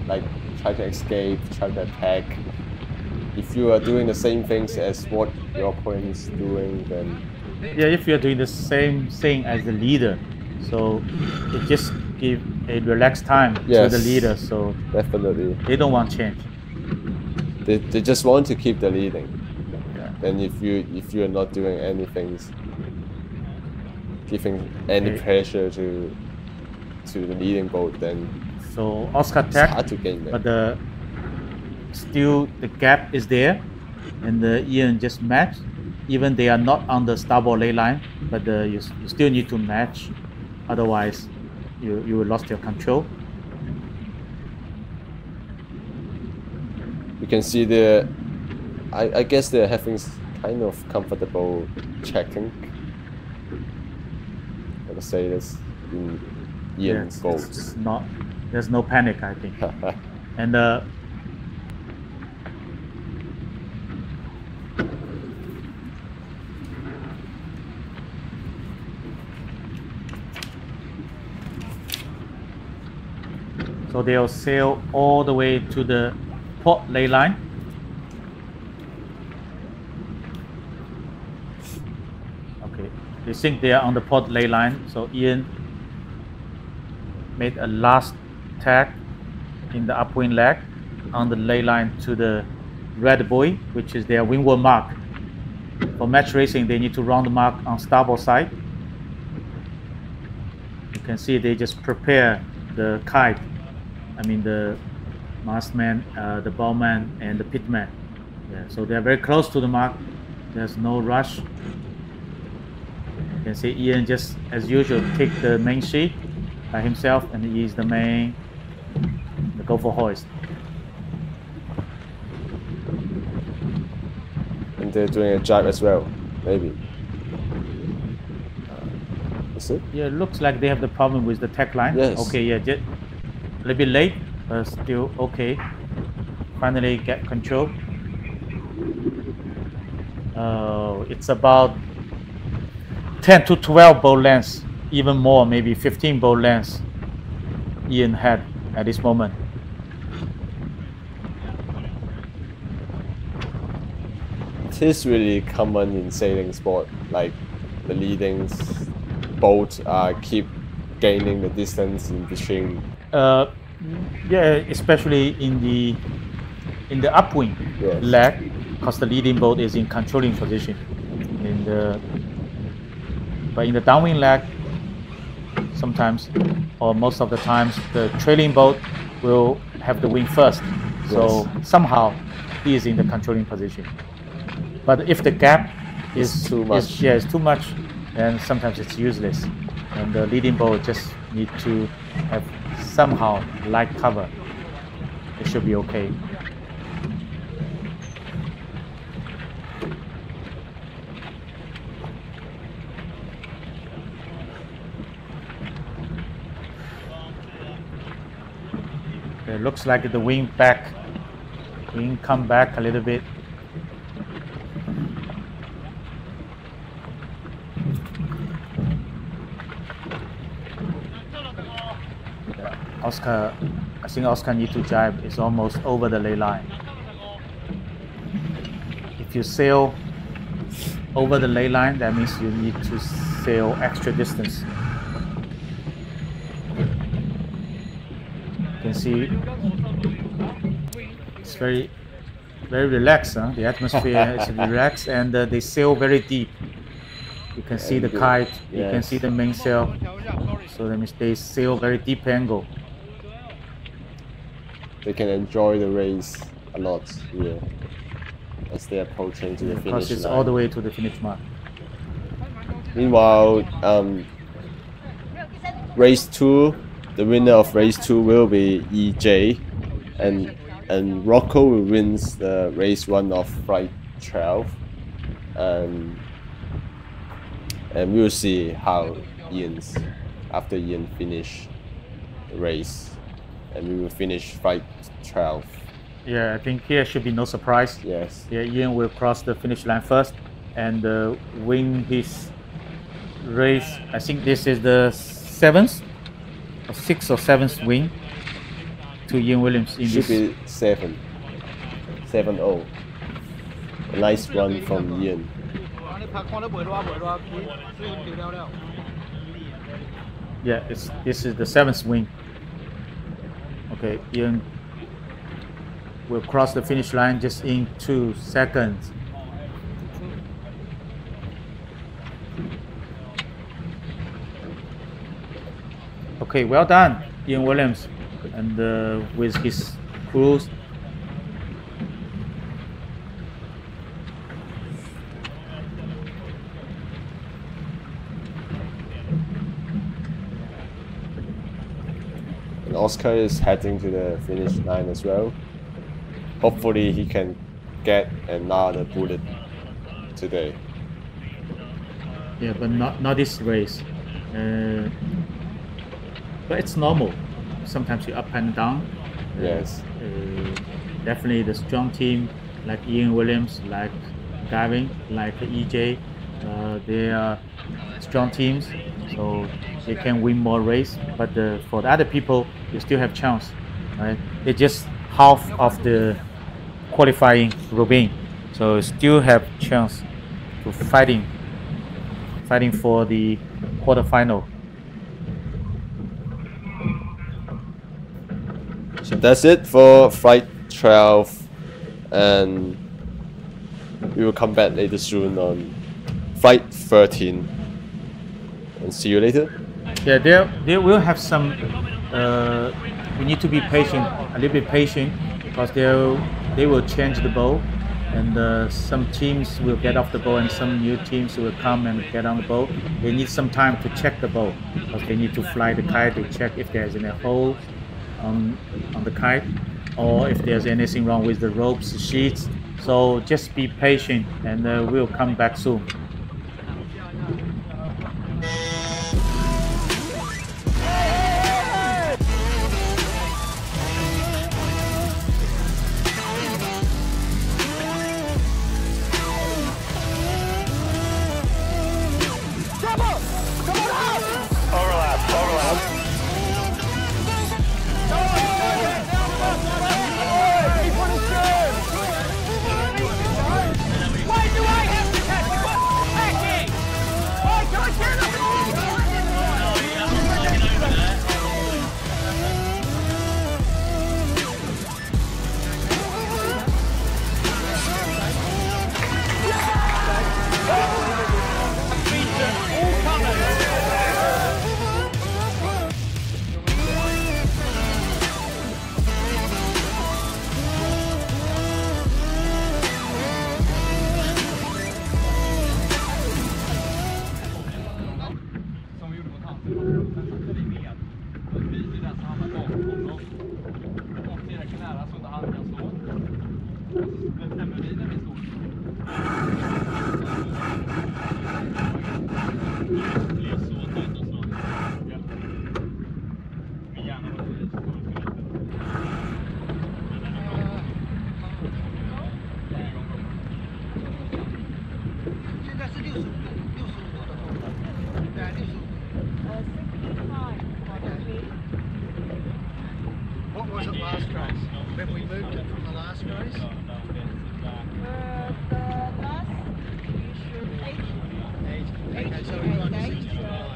like try to escape, try to attack. If you are doing the same things as what your opponent is doing, then Yeah, if you're doing the same thing as the leader, so it just give a relaxed time to the leader, so definitely they don't want change. they just want to keep the leading. Yeah. Then if you are not doing anything, giving any Okay. pressure to the leading boat, then So Oscar it's hard tagged, to gain but that. still the gap is there, and Ian just matched. Even they are not on the starboard lay line, but you still need to match, otherwise you will lost your control. You can see I guess they're having kind of comfortable checking. Let's say this in Ian's Yes, boats. it's not. There's no panic, I think. And so they'll sail all the way to the port lay line. Okay, they think they are on the port lay line. So Ian made a last tag in the upwind leg on the lay line to the red buoy, which is their windward mark. For match racing, they need to round the mark on starboard side. You can see they just prepare the kite. I mean the mastman, the bowman, and the pitman. Yeah, so they are very close to the mark. There's no rush. You can see Ian just, as usual, take the main sheet by himself, and he is the main. Go for hoist. And they're doing a jibe as well, maybe. Is it? Yeah, it looks like they have the problem with the tech line. Yes. Okay, yeah, just a little bit late, but still okay. Finally get control. It's about 10 to 12 boat lengths, even more, maybe 15 boat lengths Ian had at this moment. It is really common in sailing sport, like the leading boats keep gaining the distance in between. Yeah, especially in the upwind Yes. leg, because the leading boat is in controlling position. But in the downwind leg, sometimes or most of the times, the trailing boat will have the wind first. So somehow he is in the controlling position. But if the gap is too much. it's too much, then sometimes it's useless. And the leading boat just need to have somehow light cover. It should be okay. It looks like the wing come back a little bit. Oscar, I think Oscar need to jibe. It's almost over the ley line. If you sail over the ley line, that means you need to sail extra distance. You can see it's very relaxed. Huh? The atmosphere is relaxed, and they sail very deep. You can see the kite. You can see the mainsail. So that means they sail very deep angle. They can enjoy the race a lot here as they're approaching to the finish Because it's line. all the way to the finish mark. Meanwhile, race 2, the winner of race 2 will be EJ, and and Rocco will win the race 1 of flight 12, and we'll see how after Ian finish the race, and we will finish flight 12. Yeah, I think here should be no surprise. Yes. Yeah, Ian will cross the finish line first and win his race. I think this is the 6th or 7th win to Ian Williams in Should this. be 7-0. A nice run from Ian. Yeah, this is the 7th win. Okay, Ian will cross the finish line just in 2 seconds. Okay, well done, Ian Williams, and with his cruise. And Oscar is heading to the finish line as well. Hopefully he can get another bullet today. Yeah, but not this race. But it's normal. Sometimes you up and down. Yes. Definitely the strong team like Ian Williams, like Gavin, like EJ, they are strong teams, so they can win more race. But for the other people, you still have chance, right? They just half of the qualifying Robin, so still have chance to fighting for the quarterfinal. So that's it for flight 12, and we will come back later soon on flight 13, and see you later. Yeah, there will have some. We need to be patient, a little bit patient, because they will change the boat, and some teams will get off the boat, and some new teams will come and get on the boat. They need some time to check the boat, because they need to fly the kite. They check if there's any holes on the kite, or if there's anything wrong with the ropes, the sheets. So just be patient, and we'll come back soon. What was it last race? When we moved it from the last race? Okay, so we got 65.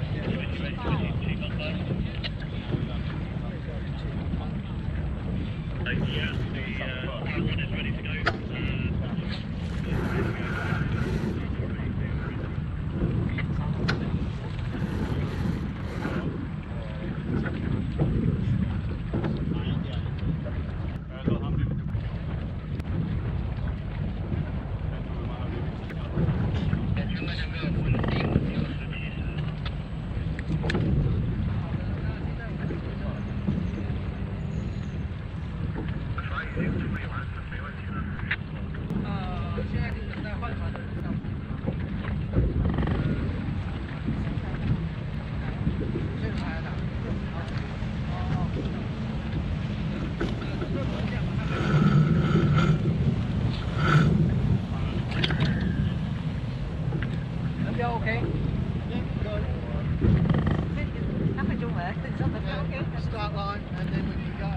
Start line and then we can go.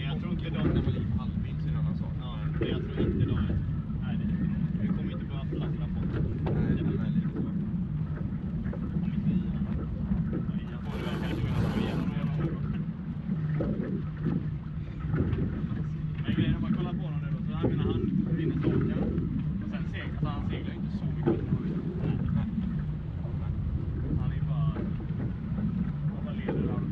Jag tror inte de när man ligger på halvbil så är det en annan sak. Men jag tror inte de... Nej, det kommer inte börja flaggla på. Nej, det är väldigt bra. Jag får det väl kanske gå igenom det. Men grejen, om man kollar på honom nu då, så här menar han vinner stålkan. Och sen seglar, så han seglar inte så mycket. Han är bara... Han bara leder han.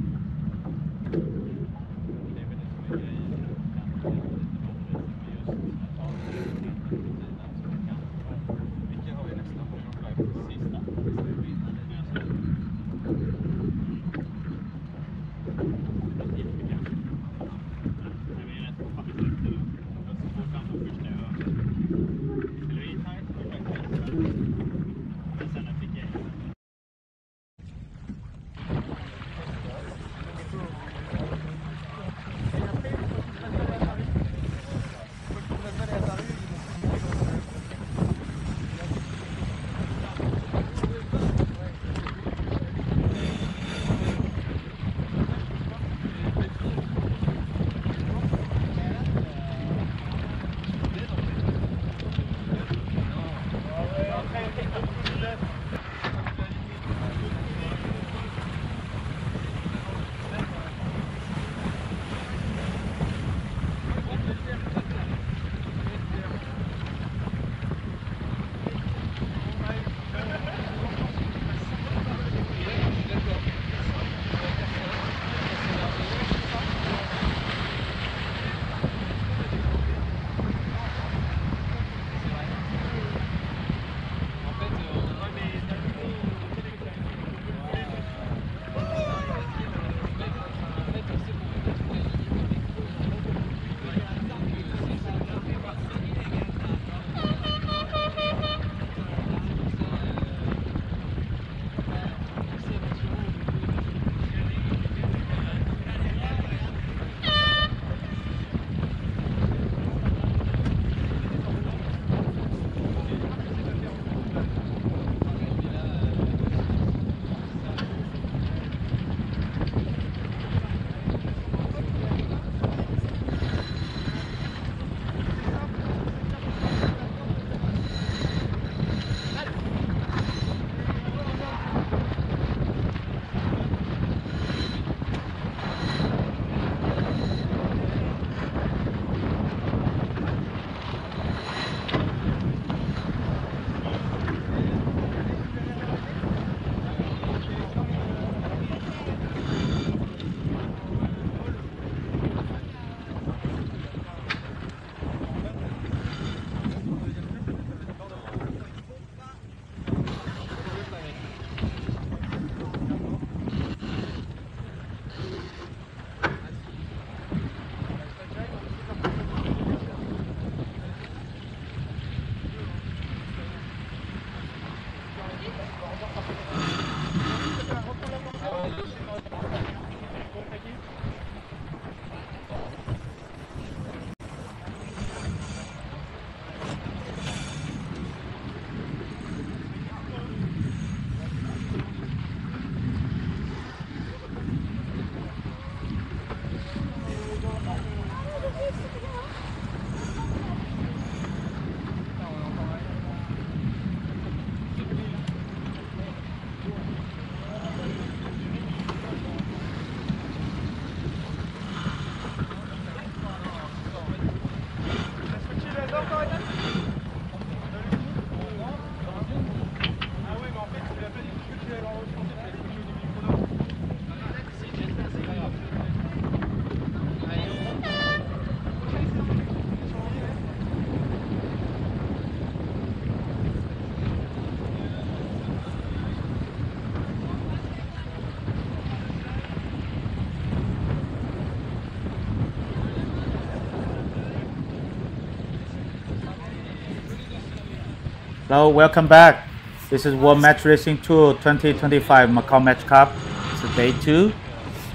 Hello, welcome back. This is World Match Racing Tour 2025 Macao Match Cup. It's day 2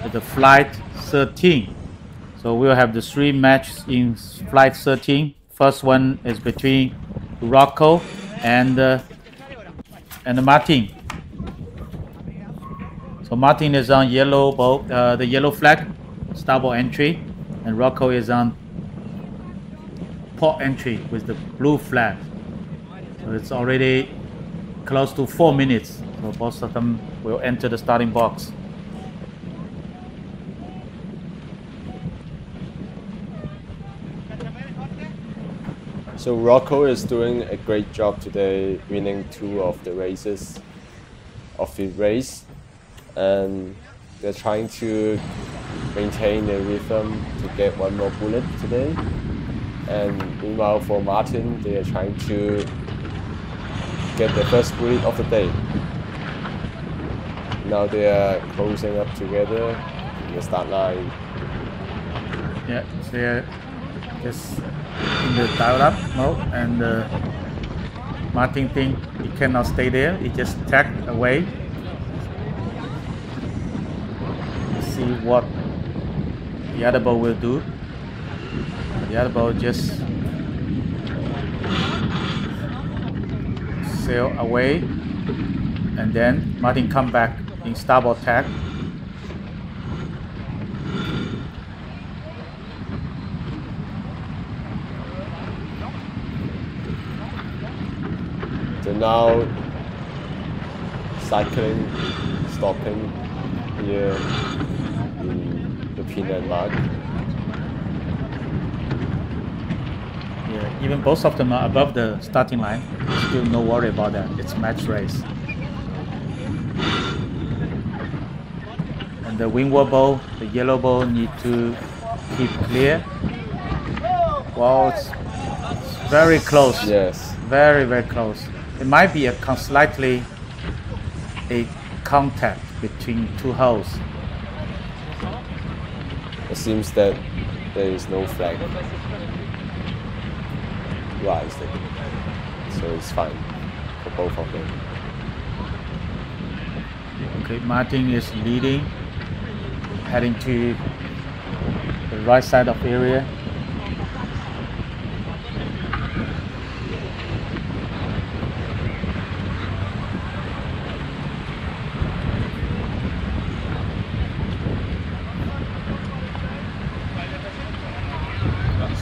with the flight 13. So we'll have the 3 matches in flight 13. First one is between Rocco and Martin. So Martin is on yellow boat, the yellow flag, starboard entry, and Rocco is on port entry with the blue flag. So it's already close to 4 minutes. So both of them will enter the starting box. So Rocco is doing a great job today, winning 2 of the races of the race, and they're trying to maintain the rhythm to get 1 more bullet today. And meanwhile for Martin, they are trying to get the first bullet of the day. Now they are closing up together in the start line. Yeah, so they're just in the dial up mode, and Martin thinks he cannot stay there. He just tacked away. Let's see what the other boat will do. The other boat just sail away, and then Martin come back in starboard tack. So now cycling, stopping here in the peanut mark. Yeah, even both of them are above the starting line. Still no worry about that. It's match race. And the windward bow, the yellow bow need to keep clear. Wow, it's very close. Yes. Very, very close. It might be slightly a contact between 2 hulls. It seems that there is no flag rising, so it's fine for both of them. Okay, Martin is leading, heading to the right side of the area.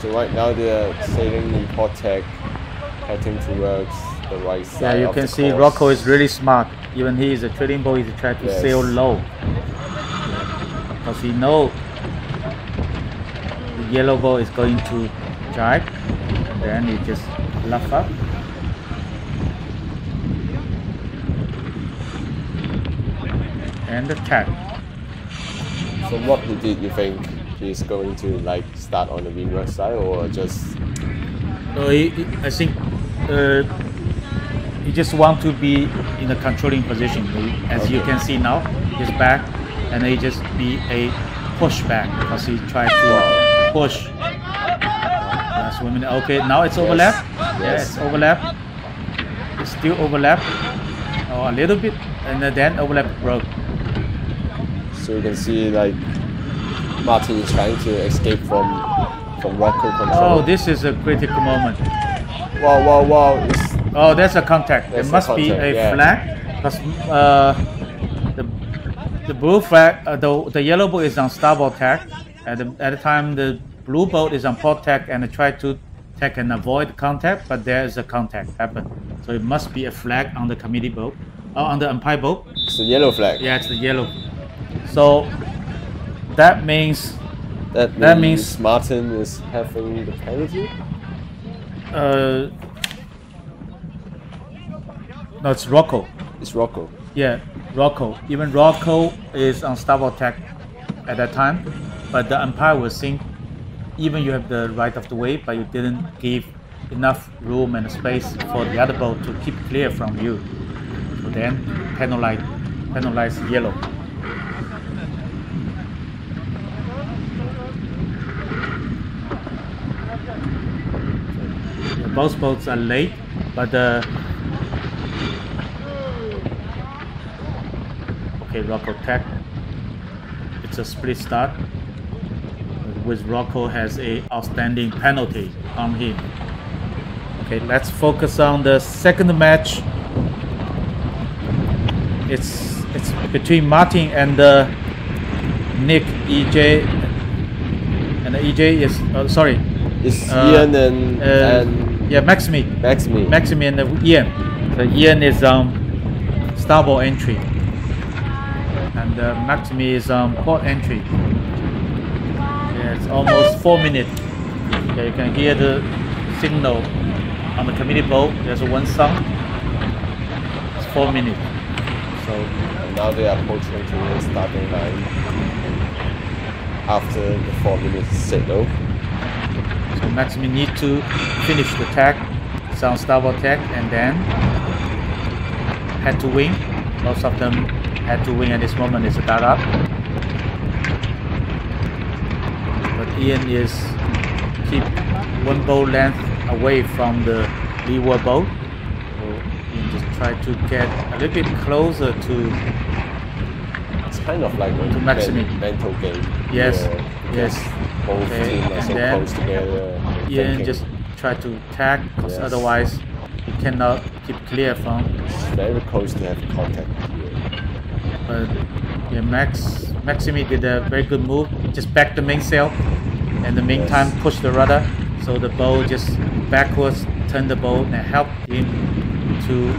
So right now they're sailing in port tack, heading towards the right side. Yeah, you of can the see course. Rocco is really smart. Even he is a trading boat, he's trying to sail low. Because he knows the yellow boat is going to drive. And then he just luff up. And the tack. From what he did, you think he's going to like start on the windward side or just? I think he just want to be in a controlling position. As you can see now, he's back, and he just be a push back because he tried to push. Last 1 minute. Okay, now it's overlap. Yes. Yeah, it's overlap. It's still overlap. Oh, a little bit, and then overlap broke. So you can see like Martin is trying to escape from Rocco control. Oh, this is a critical moment. Wow! Oh, that's a contact. There That's a must be contact, a yeah. flag because the blue flag, the yellow boat is on starboard tack. At the time, the blue boat is on port tack and try to tack and avoid contact, but there is a contact happen. So it must be a flag on the committee boat, or on the umpire boat. It's the yellow flag. Yeah, it's the yellow. So that means Martin is having the penalty. No, it's Rocco. It's Rocco. Yeah, Rocco. Even Rocco is on starboard tack at that time, but the umpire will think even you have the right of the way, but you didn't give enough room and space for the other boat to keep clear from you. So then penalize yellow. Both boats are late, but Okay, Rocco tech. It's a split start. With Rocco has a outstanding penalty on him. Okay, let's focus on the second match. It's between Martin and Nick, EJ, and EJ is sorry. It's Ian and yeah, Maxime and Ian. So Ian is starboard entry, and Maxime is port entry. Yeah, it's almost 4 minutes. Yeah, you can hear the signal on the committee boat. There's one sound. It's 4 minutes. So now they are approaching to the starting line after the 4 minutes signal. So Maxime need to finish the tag, sound starboard tag, and then head to wing. Most of them head to wing at this moment is a dart up. But Ian is keep one boat length away from the leeward boat. So Ian just try to get a little bit closer to. It's kind of like a mental game. Yes, yes. Both teams are so close together. Ian just try to tag, because otherwise you cannot keep clear from. It's very close to have contact here. But yeah, Maxime did a very good move. Just back the mainsail, and in the meantime push the rudder, so the boat just backwards turn the boat and help him to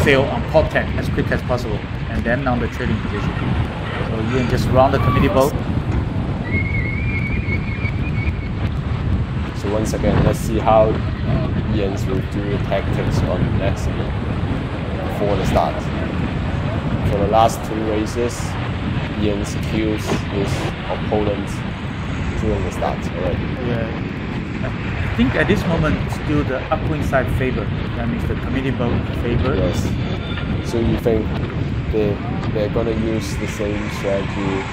sail on port tack as quick as possible, and then on the trailing position. So Ian just round the committee boat. So once again, let's see how Ian's will do tactics on Maxime before the start. For the last 2 races, Ian's kills his opponents during the start already. Yeah, I think at this moment still the upwind side favor. That means the committee boat favor. Yes. So you think they're gonna use the same strategy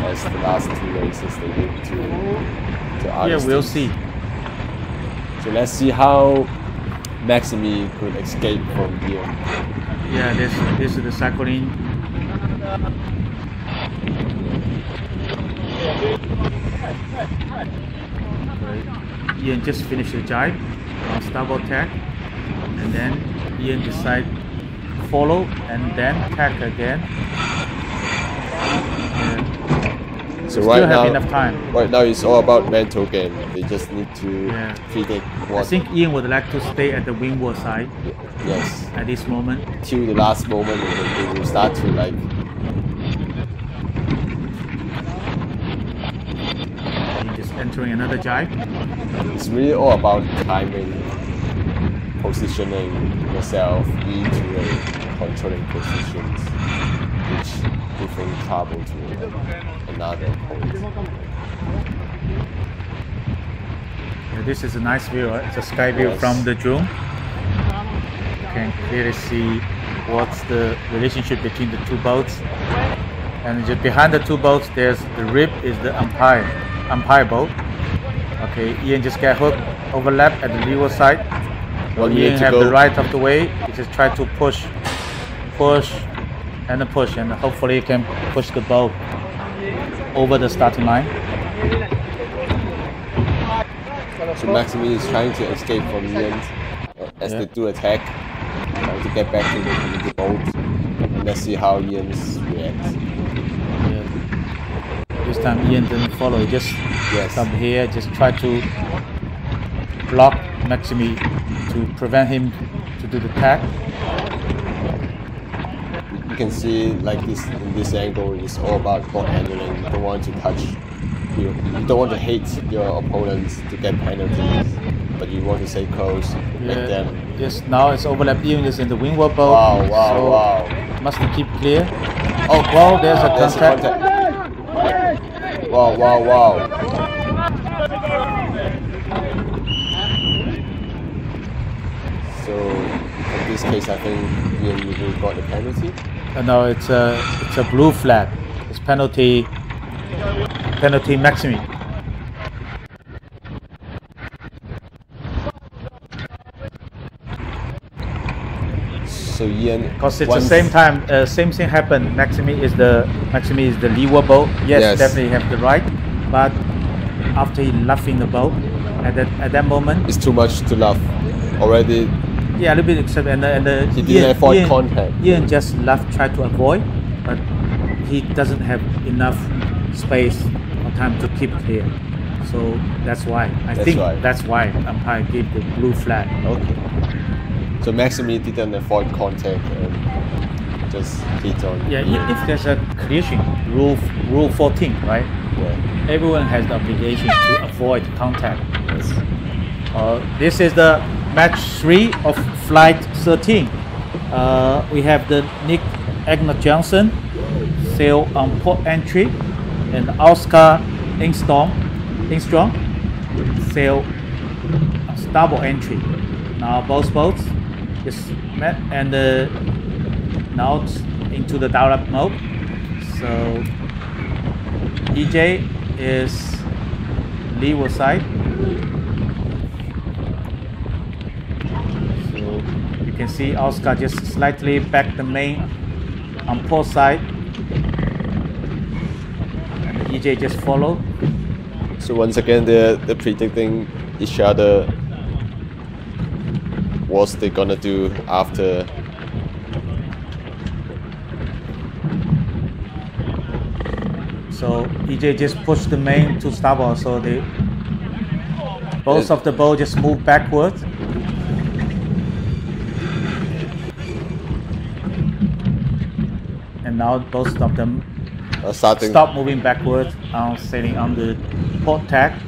as the last 2 races they did to yeah, we'll see. So let's see how Maxime could escape from here. Yeah, this is the cycling. Right. Ian just finished the jibe on starboard tack, and then Ian decide follow and then tack again. So right now, enough time. Right now it's all about mental game. They just need to predict what. I think Ian would like to stay at the windward side. Yes. At this moment. Till the last moment when they will start to like. Just entering another jibe. It's really all about timing, positioning yourself into a controlling positions, which different trouble to another point. Yeah, this is a nice view. It's a sky view from the drone. You can clearly see what's the relationship between the 2 boats. And just behind the 2 boats, there's the rib is the umpire boat. Okay, Ian just get hooked, overlap at the leeward side. So Ian have the right of the way. He just try to push, and hopefully you can push the boat over the starting line. So Maxime is trying to escape from Ian as they do attack, trying to get back to the boat. And let's see how Ian reacts. Yeah. This time Ian didn't follow, he just come here, just try to block Maxime to prevent him to do the attack. You can see like this in this angle, it's all about boat handling. You don't want to touch, you don't want to hit your opponents to get penalties, but you want to stay close, make them. Yes, now it's overlap. Ian is in the windward boat. Wow. Must keep clear. Oh, wow, there's a contact. Wow. So in this case, I think Ian will got the penalty. No, it's a blue flag. It's penalty Maxime. So Ian, Because it's the same time, same thing happened. Maxime is the leeward boat. Yes, definitely have the right, but after he left in the boat, at that moment, it's too much to love already. Yeah, a little bit except and he didn't avoid contact. Ian just left, tried to avoid, but he doesn't have enough space or time to keep clear. So that's why that's why umpire gave the blue flag. Okay. So Maxime didn't avoid contact and just hit on. Yeah, if there's a collision, rule 14, right? Yeah. Everyone has the obligation to avoid contact. Yes. This is the match 3 of flight 13. We have the Nick Agner Johnson sail on port entry, and Oscar Engstrom sail on starboard entry. Now both boats is met and now into the dial-up mode. So EJ is leeward side. So you can see Oscar just slightly back the main on port side, and the EJ just follow. So once again, they're predicting each other. What they're gonna do after. So EJ just pushed the main to starboard, so both of the boat just move backwards. And now both of them stop moving backwards, sailing on the port tack.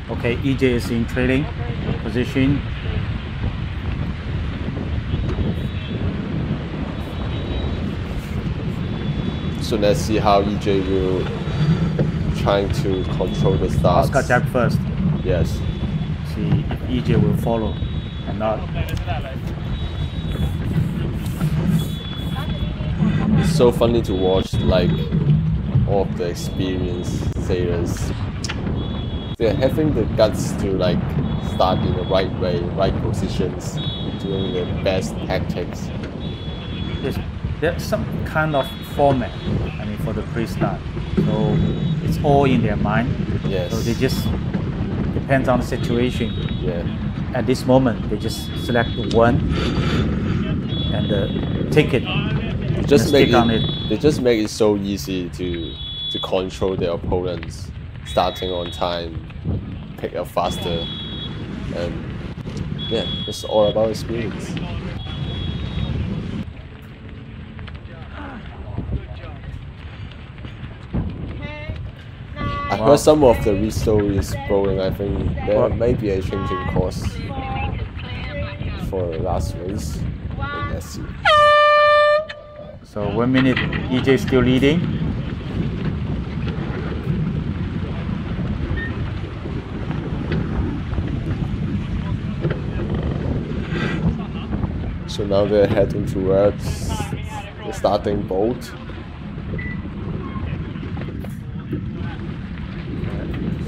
Okay, EJ is in trailing position. So let's see how EJ will trying to control the start. Oscar jab first. Yes. See if EJ will follow and not. It's so funny to watch, like all of the experienced sailors. They're having the guts to like start in the right way, right positions, doing the best tactics. There's some kind of format, I mean, for the pre-start. So it's all in their mind. Yes. So they just depends on the situation. Yeah. At this moment, they just select one and take it. They just make it so easy to control their opponents, starting on time, pick up faster, and yeah, it's all about experience. I heard some of the whistle is blowing. I think there may be a changing course for the last race. Let's see. So 1 minute, EJ still leading. So now they're heading towards the starting boat.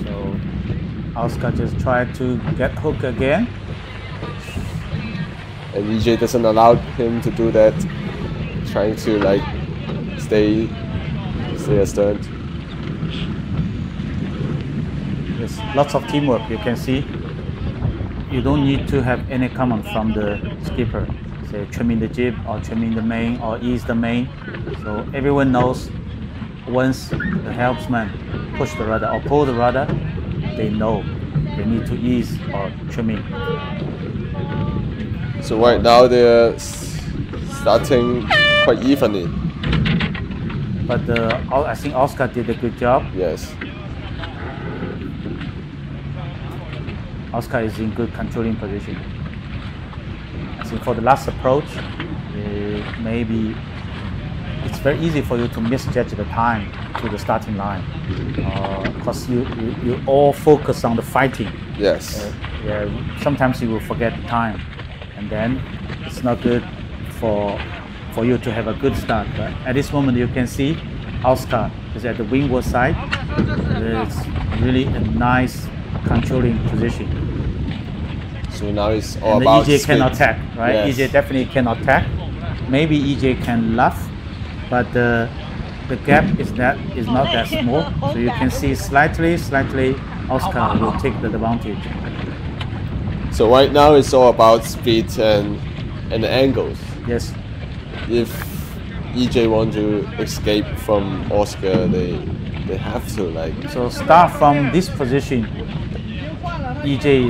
So Oscar just tried to get hook again. And EJ doesn't allow him to do that. Trying to like stay astern. There's lots of teamwork, you can see. You don't need to have any command from the skipper. Say trimming the jib or trimming the main or ease the main. So everyone knows once the helmsman push the rudder or pull the rudder, they know they need to ease or trimming. So right now they're starting quite evenly. But I think Oscar did a good job. Yes. Oscar is in good controlling position. I think for the last approach, maybe it's very easy for you to misjudge the time to the starting line, because you all focus on the fighting. Yes. Yeah, sometimes you will forget the time, and then it's not good for you to have a good start. But at this moment, you can see Oscar is at the windward side. It's really a nice controlling position. So now it's all And about EJ speed. cannot attack, right? Yes. EJ definitely cannot attack. Maybe EJ can luff, but the gap is not that small. So you can see slightly Oscar will take the advantage. So right now it's all about speed and angles. Yes. If EJ want to escape from Oscar, they have to like. So start from this position. EJ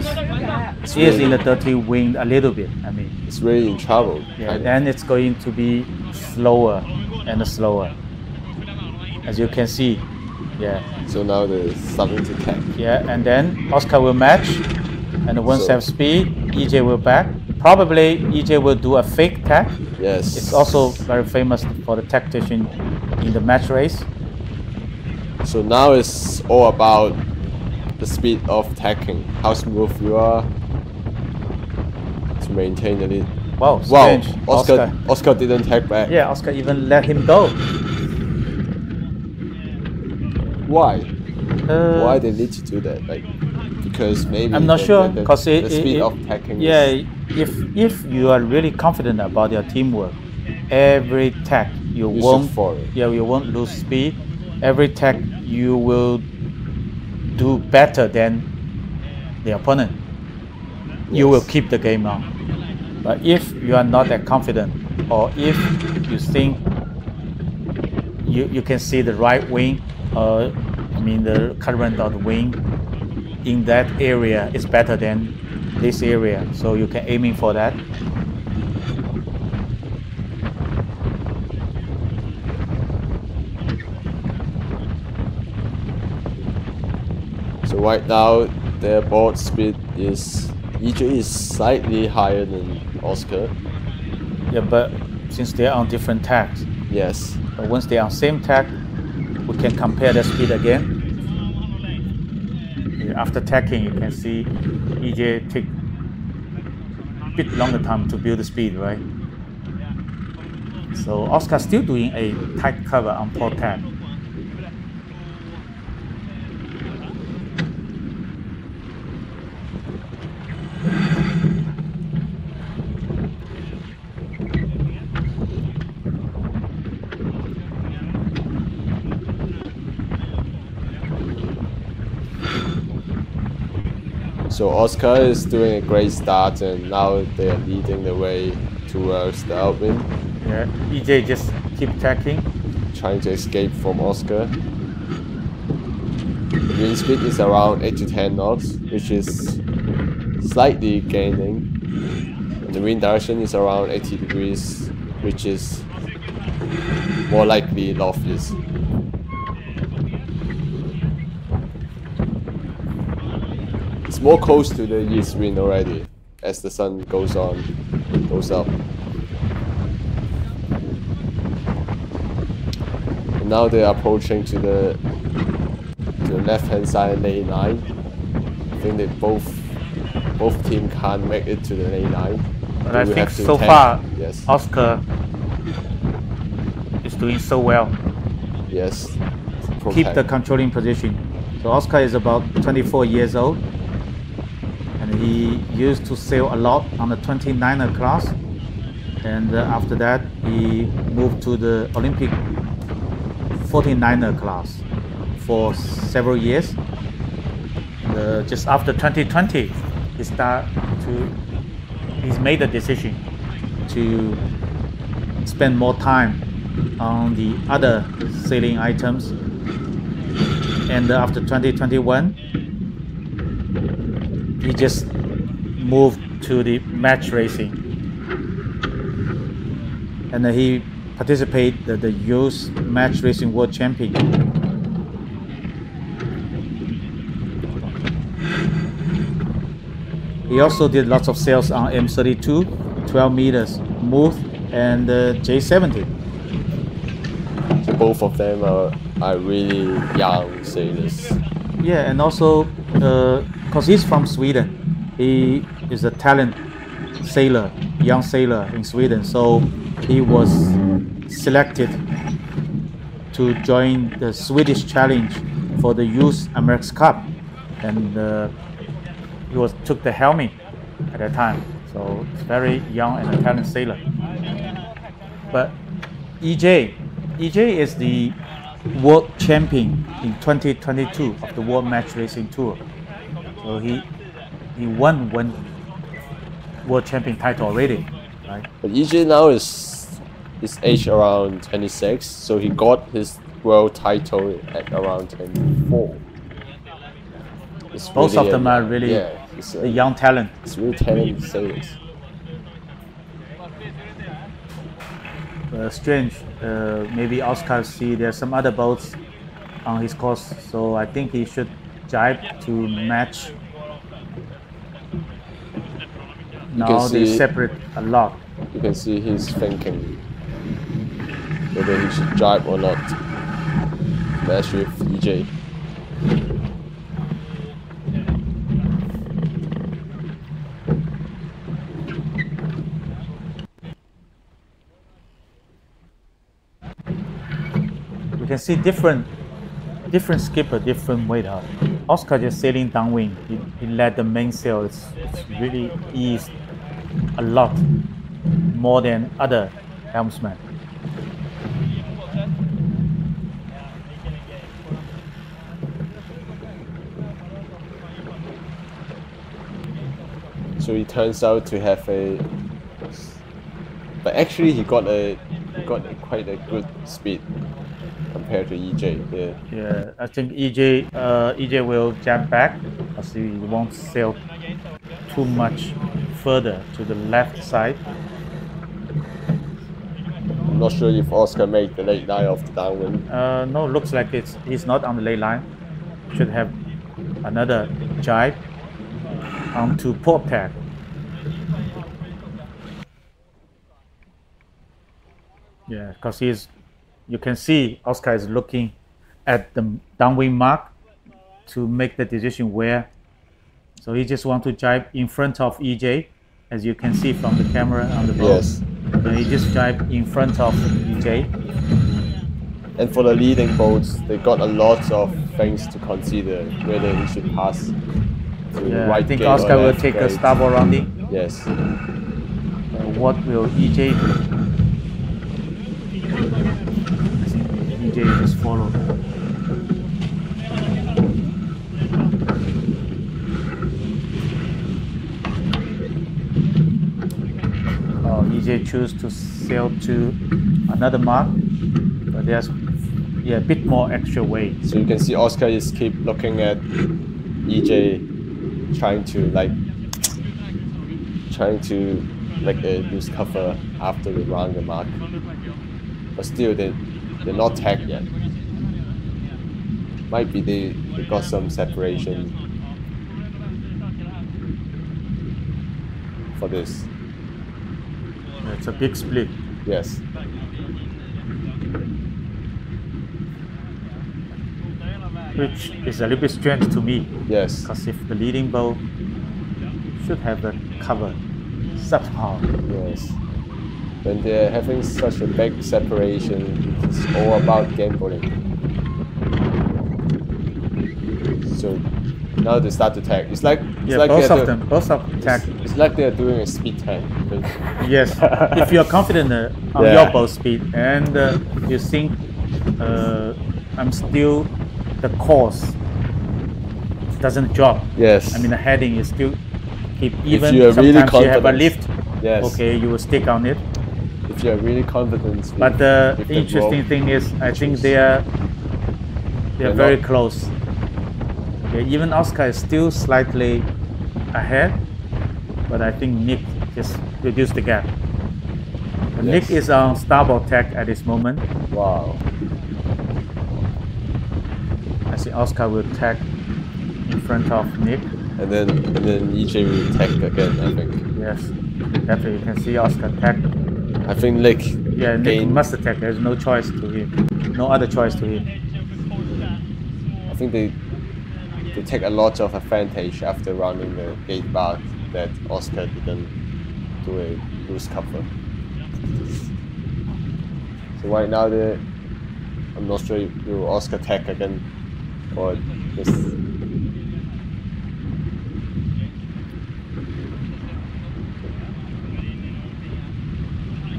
is in the dirty wing a little bit. I mean, It's really in trouble. yeah. Then it's going to be slower and slower, as you can see. Yeah. So now they're starting to attack. Yeah, and then Oscar will match, and once So- have speed, EJ will back. Probably EJ will do a fake tack. Yes. It's also very famous for the tactician in the match race. So now it's all about the speed of tacking, how smooth you are to maintain the lead. Wow, Wow, strange. Oscar didn't tack back. Yeah, Oscar even let him go. Why? Uh, Why they need to do that? Like, because maybe I'm not sure, because the speed of tacking. Yeah, if you are really confident about your teamwork, every tack you You won't. should follow. Yeah, you won't lose speed. Every tack you will do better than the opponent. You will keep the game on. But if you are not that confident, or if you think you can see the right wing, the current of the wing in that area is better than this area, so you can aiming for that. So right now their board speed is EJ is slightly higher than Oscar. Yeah, but since they are on different tags, Yes. but once they are on same tag, we can compare the speed again. After tacking, you can see EJ take a bit longer time to build the speed, right? So Oscar still doing a tight cover on port tag. So Oscar is doing a great start, and now they are leading the way towards the outwind, Yeah, EJ just keep tacking. trying to escape from Oscar. The wind speed is around 8 to 10 knots, which is slightly gaining. And the wind direction is around 80 degrees, which is more likely northeast. It's more close to the east wind already as the sun goes up. And now they are approaching to the left hand side lane 9. I think that both teams can't make it to the lane 9. But They I will think have to so tank. far, Yes. Oscar is doing so well. Yes. Keep the controlling position. So Oscar is about 24 years old, and he used to sail a lot on the 29er class, and after that he moved to the Olympic 49er class for several years. Just after 2020, he's made the decision to spend more time on the other sailing items. And after 2021, he just moved to the match racing, and he participated in the youth match racing world champion. He also did lots of sails on M32, 12 meters, Muth, and J70. both of them are really young sailors. Yeah, and also because he's from Sweden, he is a talent sailor, young sailor in Sweden. So he was selected to join the Swedish challenge for the Youth America's Cup, and he took the helmet at that time. So it's very young and a talented sailor. But EJ is the world champion in 2022 of the World Match Racing Tour. So he won one world champion title already, right? But EJ now is age around 26, so he got his world title at around 24. Both of them are really a young talent. It's really talented sailors. Strange. Maybe Oscar see there's some other boats on his course, so I think he should jibe to match. Now they separate a lot. You can see he's thinking whether he should jibe or not. Match with EJ. You can see different skipper, different weight out. Oscar just sailing downwind. He led the mainsail. It's really eased a lot more than other helmsmen. So he turns out to have but actually he got quite a good speed compared to EJ. Yeah, I think EJ will jump back because he won't sail too much further to the left side. I'm not sure if Oscar made the late line of the downwind. No, looks like he's not on the late line. Should have another jibe onto port tack. Yeah, because you can see Oscar is looking at the downwind mark to make the decision where. So he just want to jibe in front of EJ, as you can see from the camera on the boat. Yes. So he just jibe in front of EJ. And for the leading boats, they got a lot of things to consider whether he should pass to the right. I think gate Oscar or will left take a gate. starboard rounding. Yes. What will EJ do? EJ just follow. EJ choose to sail to another mark, but there's a bit more extra weight. So you can see Oscar just keep looking at EJ, trying to lose cover after the round the mark, but still they're not tagged yet. Might be they got some separation for this. It's a big split. Yes. Which is a little bit strange to me. Yes. Because if the leading boat should have the cover somehow. Yes. When they're having such a big separation, it's all about gambling. So now they start to tag. It's like both of them tag. It's like they're doing a speed tag. Yes, if you're confident on your boat speed and you think I'm still the course doesn't drop. Yes. I mean the heading is still keep even. If you're sometimes really you have a lift. Yes. Okay, you will stick on it. If you're really confident. But the interesting thing is, I think they're very close. Okay, even Oscar is still slightly ahead, but I think Nick just reduced the gap. Yes. Nick is on starboard tack at this moment. Wow. I see Oscar will tack in front of Nick. And then EJ will tack again, I think. Yes, definitely. You can see Oscar tack. I think Nick. Yeah, Nick must attack. There's no choice to him. no other choice to him. I think they take a lot of advantage after running the gate bar that Oscar didn't do a loose cover. So right now I'm not sure will Oscar attack again or just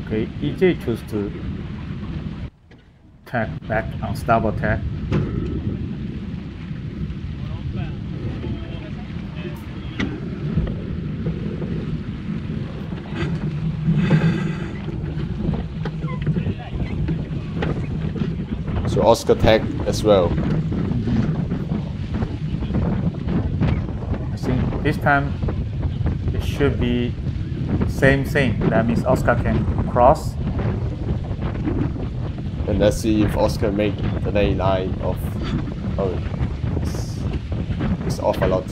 Okay, EJ choose to tack back on starboard tack. so Oscar tack as well. I think this time it should be same thing. That means Oscar can cross. And let's see if Oscar make the lane line of. Oh, it's off a lot.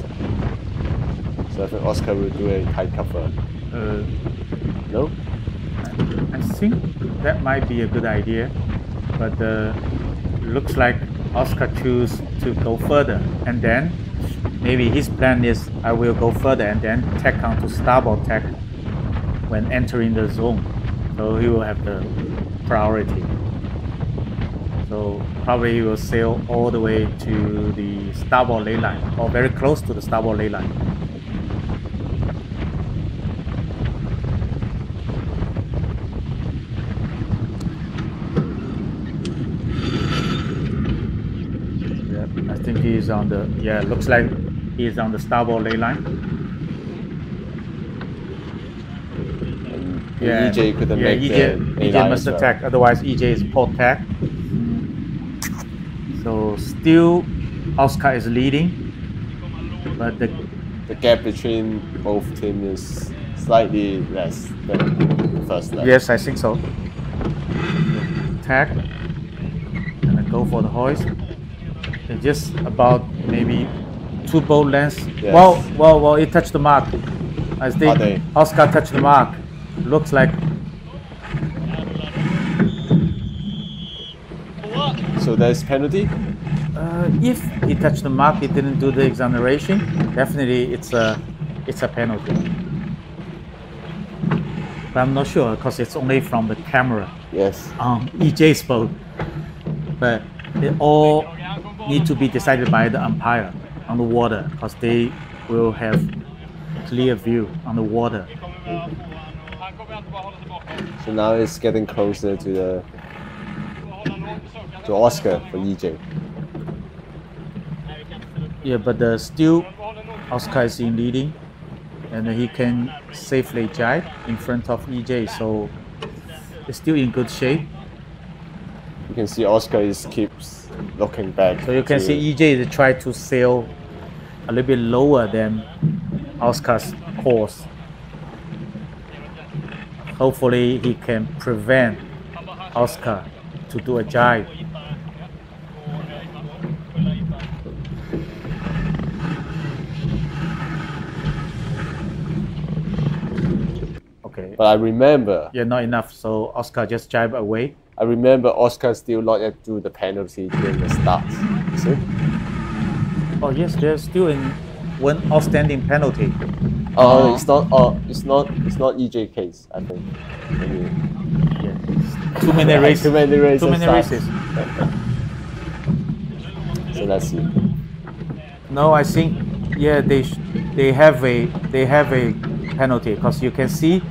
So I think Oscar will do a tight cover. No? I think that might be a good idea, but looks like Oscar choose to go further, and then maybe his plan is I will go further and then tack onto starboard tack when entering the zone, so he will have the priority. So probably he will sail all the way to the starboard ley line, or very close to the starboard ley line. Yeah, I think he is on the, yeah, looks like he is on the starboard ley line. Yeah, EJ couldn't make EJ must attack, otherwise EJ is port tack. So still Oscar is leading, but the gap between both teams is slightly less than the first leg. Yes, I think so. Tack and then go for the hoist. It's just about maybe 2 boat lengths. Yes. Well, it touched the mark. I think Oscar touched the mark. Looks like. So there's penalty? If he touched the mark, he didn't do the exoneration, definitely it's a penalty. But I'm not sure because it's only from the camera. Yes. On EJ's boat. But it all need to be decided by the umpire on the water because they will have clear view on the water. So now it's getting closer to Oscar for EJ. Yeah, but still Oscar is in leading, and he can safely jibe in front of EJ, so it's still in good shape. You can see Oscar keeps looking back. So you can see EJ try to sail a little bit lower than Oscar's course. Hopefully he can prevent Oscar to do a jibe. Okay. But I remember. Yeah, not enough. So Oscar just jibe away. I remember Oscar still not yet do the penalty during the start. See? Oh yes, there's still in one outstanding penalty. Oh, it's not. It's not EJ case. I think. Maybe. Yeah. Too many races. Too many races. Too many races. So let's see. No, I think yeah they have a penalty because you can see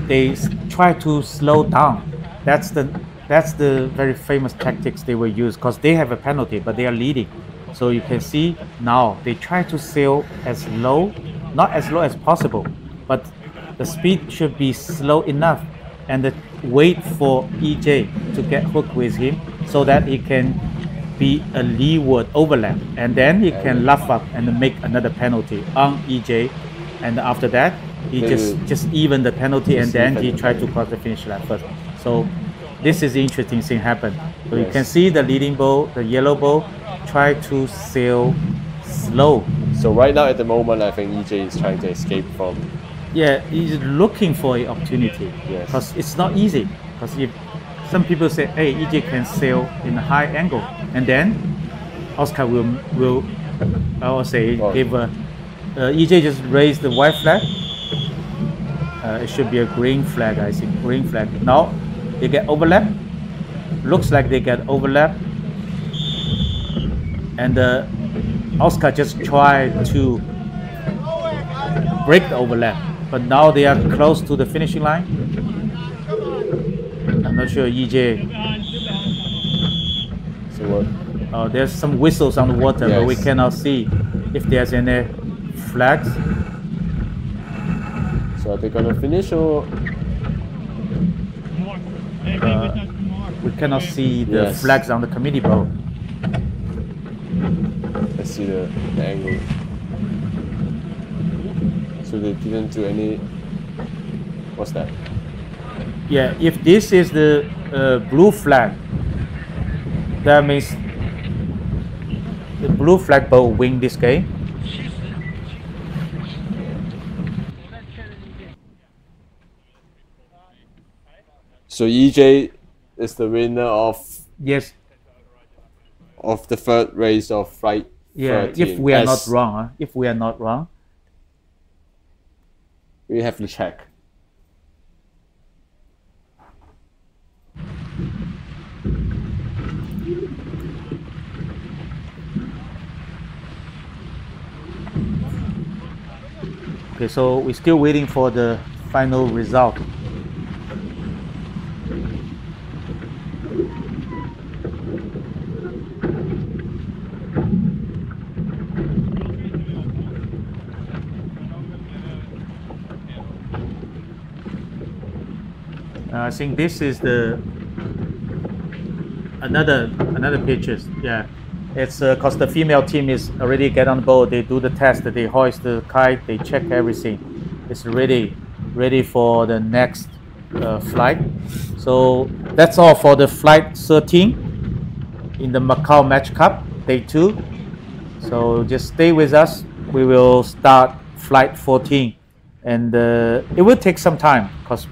they try to slow down. That's the very famous tactics they will use because they have a penalty but they are leading. So you can see now they try to sail as low, not as low as possible, but the speed should be slow enough and wait for EJ to get hooked with him so that he can be a leeward overlap, and then he can luff up and make another penalty on EJ, and after that he just even the penalty and then he tried to cross the finish line first. So this is the interesting thing happened. So you can see the leading boat, the yellow boat, try to sail slow. So right now at the moment I think EJ is trying to escape from. Yeah, he's looking for an opportunity. Yes. Because it's not easy. Because if some people say, hey, EJ can sail in a high angle, and then Oscar will I will say give EJ just raise the white flag. It should be a green flag, I think. Green flag. Now they get overlap. Looks like they get overlap, and Oscar just tried to break the overlap, but now they are close to the finishing line. I'm not sure EJ. So what? There's some whistles on the water, but we cannot see if there's any flags. So are they gonna finish or? We cannot see the flags on the committee boat. Let's see the angle. So they didn't do any. What's that? Yeah, if this is the blue flag, that means the blue flag boat win this game. So EJ is the winner of of the third race of flight 13. If we are not wrong, if we are not wrong, we have to check. Okay, so we're still waiting for the final result. I think this is the another pictures. Yeah, it's because the female team is already get on board. They do the test. They hoist the kite. They check everything. It's ready for the next flight. So that's all for the flight 13 in the Macao Match Cup Day 2. So just stay with us. We will start flight 14, and it will take some time because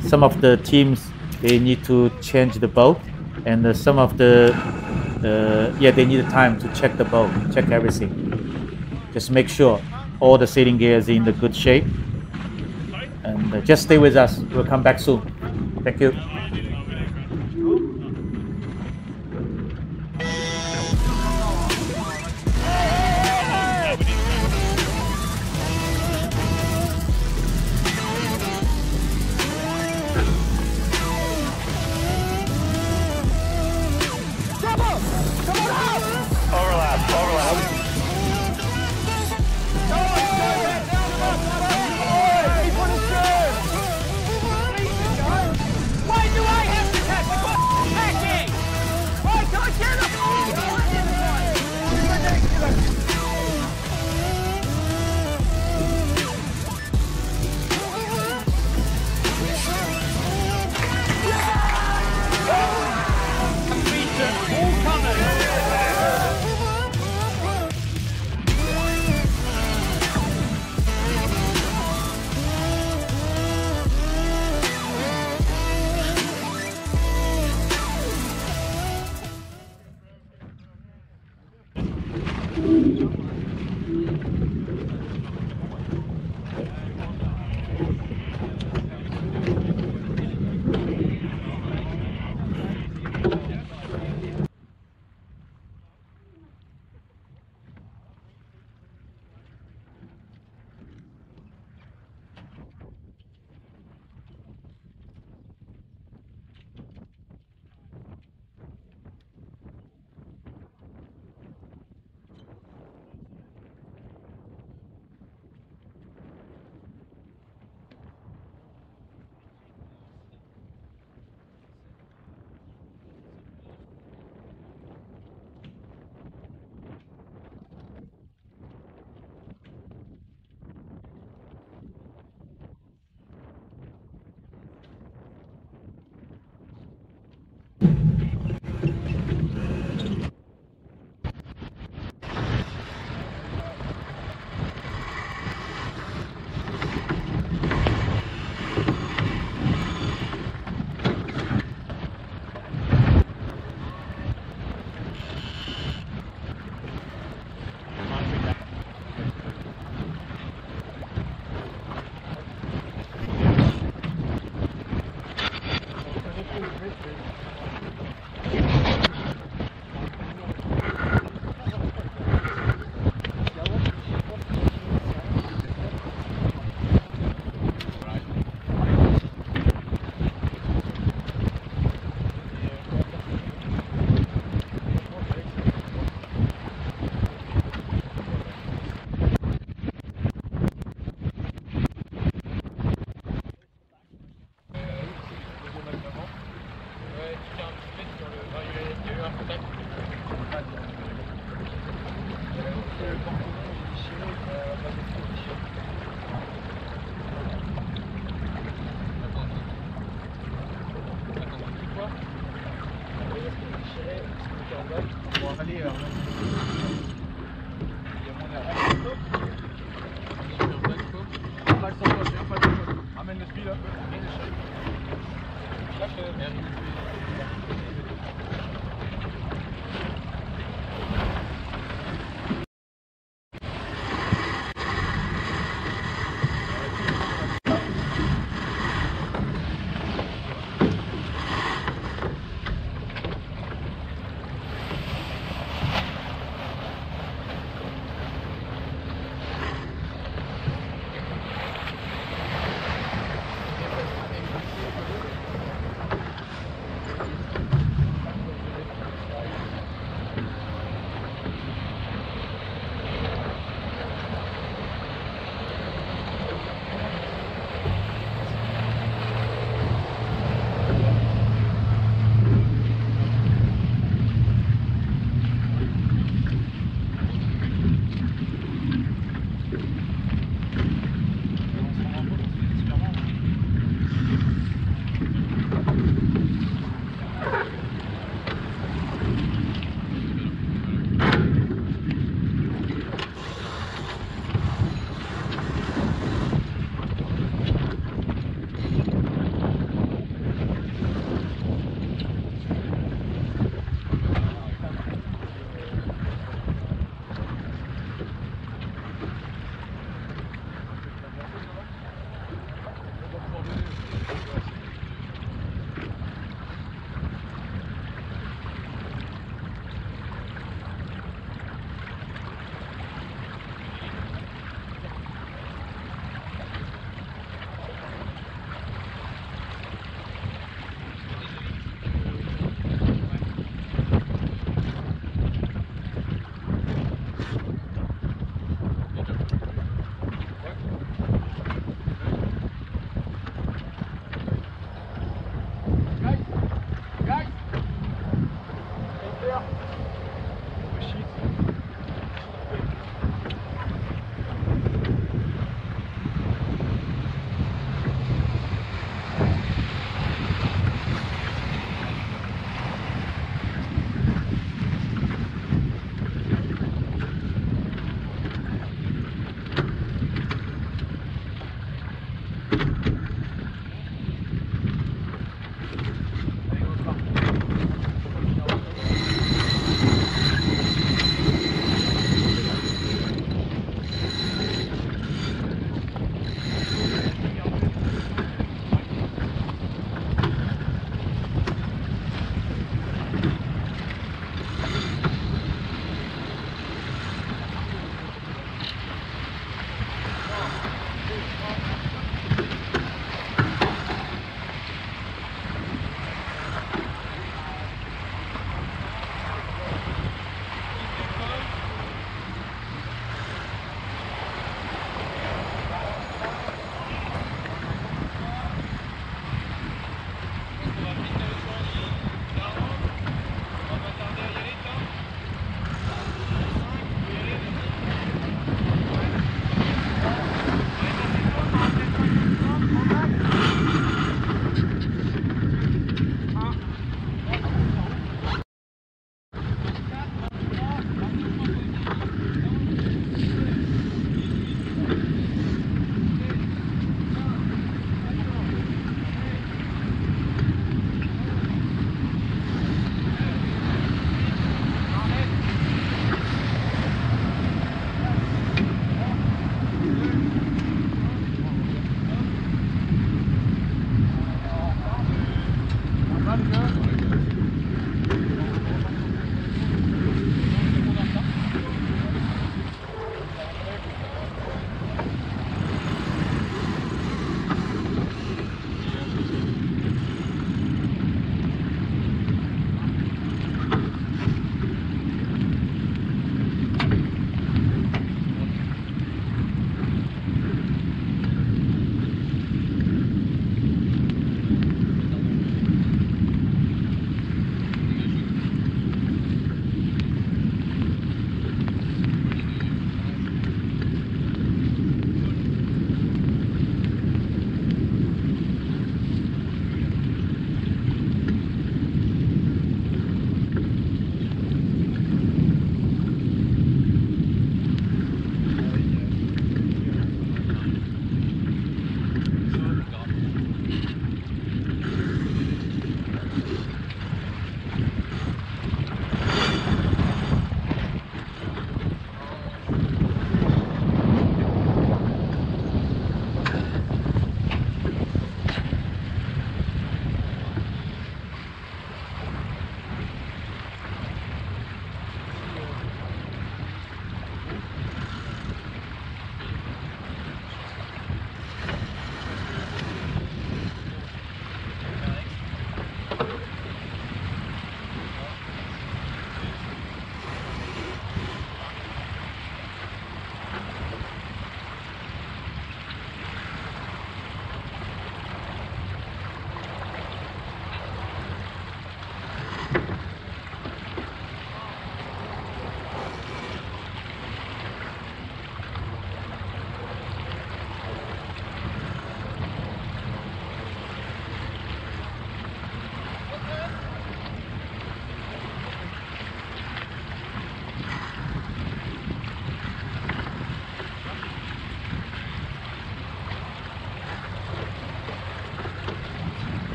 some of the teams, they need to change the boat, and some of the they need time to check the boat, check everything. Just make sure all the sailing gear is in the good shape, and just stay with us. We'll come back soon. Thank you. Why do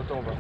动吧。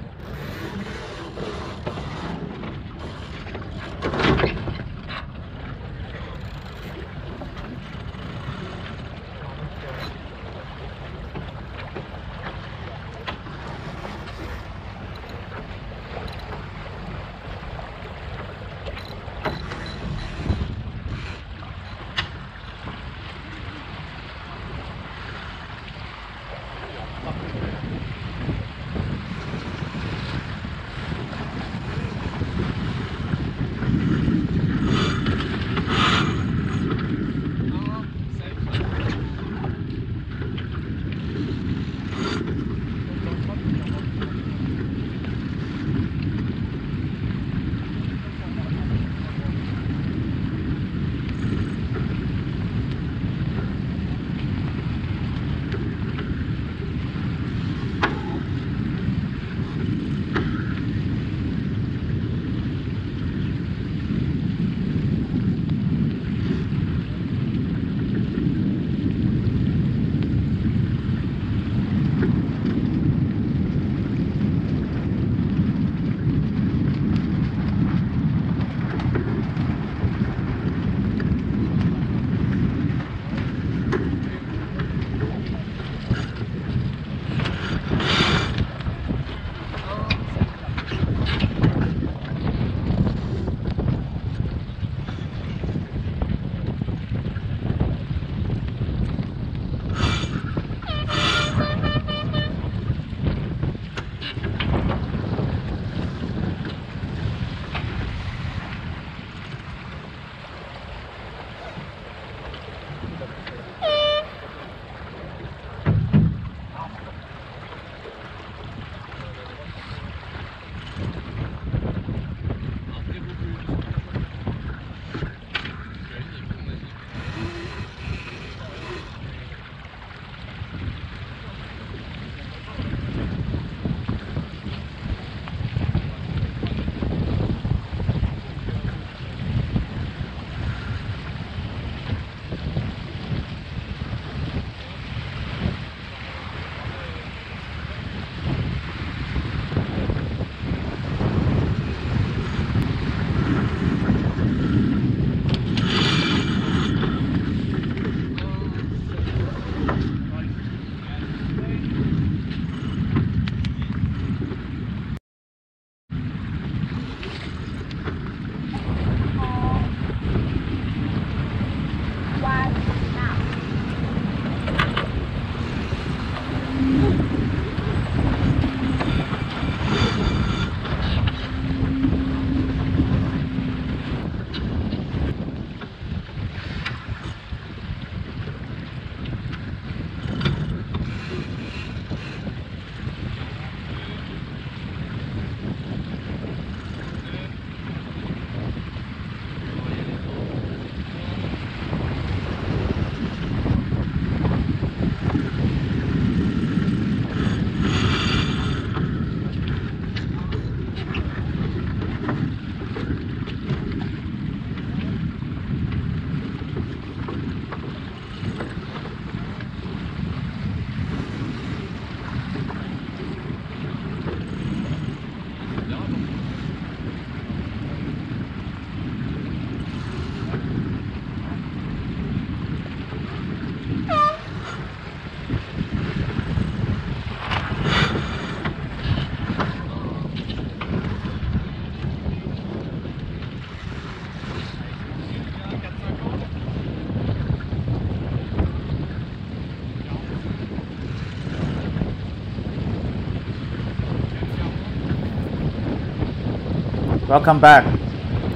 Welcome back.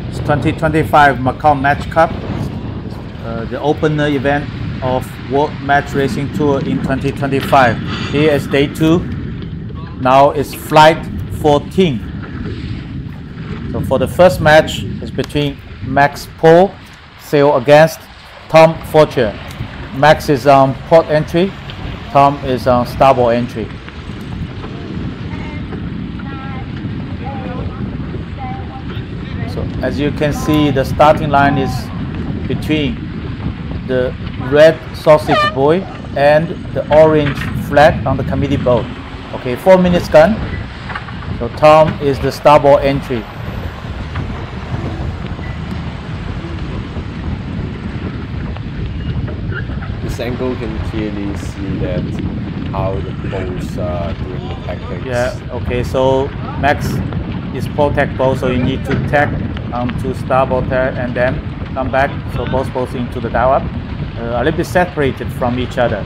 It's 2025 Macao Match Cup, the opener event of World Match Racing Tour in 2025. Here is day 2. Now it's flight 14. So for the first match, it's between Max Paul, sail against Tom Forcher. Max is on port entry, Tom is on starboard entry. So as you can see, the starting line is between the red sausage buoy and the orange flag on the committee boat. Okay, 4 minutes gun. So Tom is the starboard entry. This angle can clearly see that how the boats are doing the tactics. Yeah, okay, so Max is protect boat, so you need to tack onto starboard tack and then come back, so both boats into the dive up, a little bit separated from each other.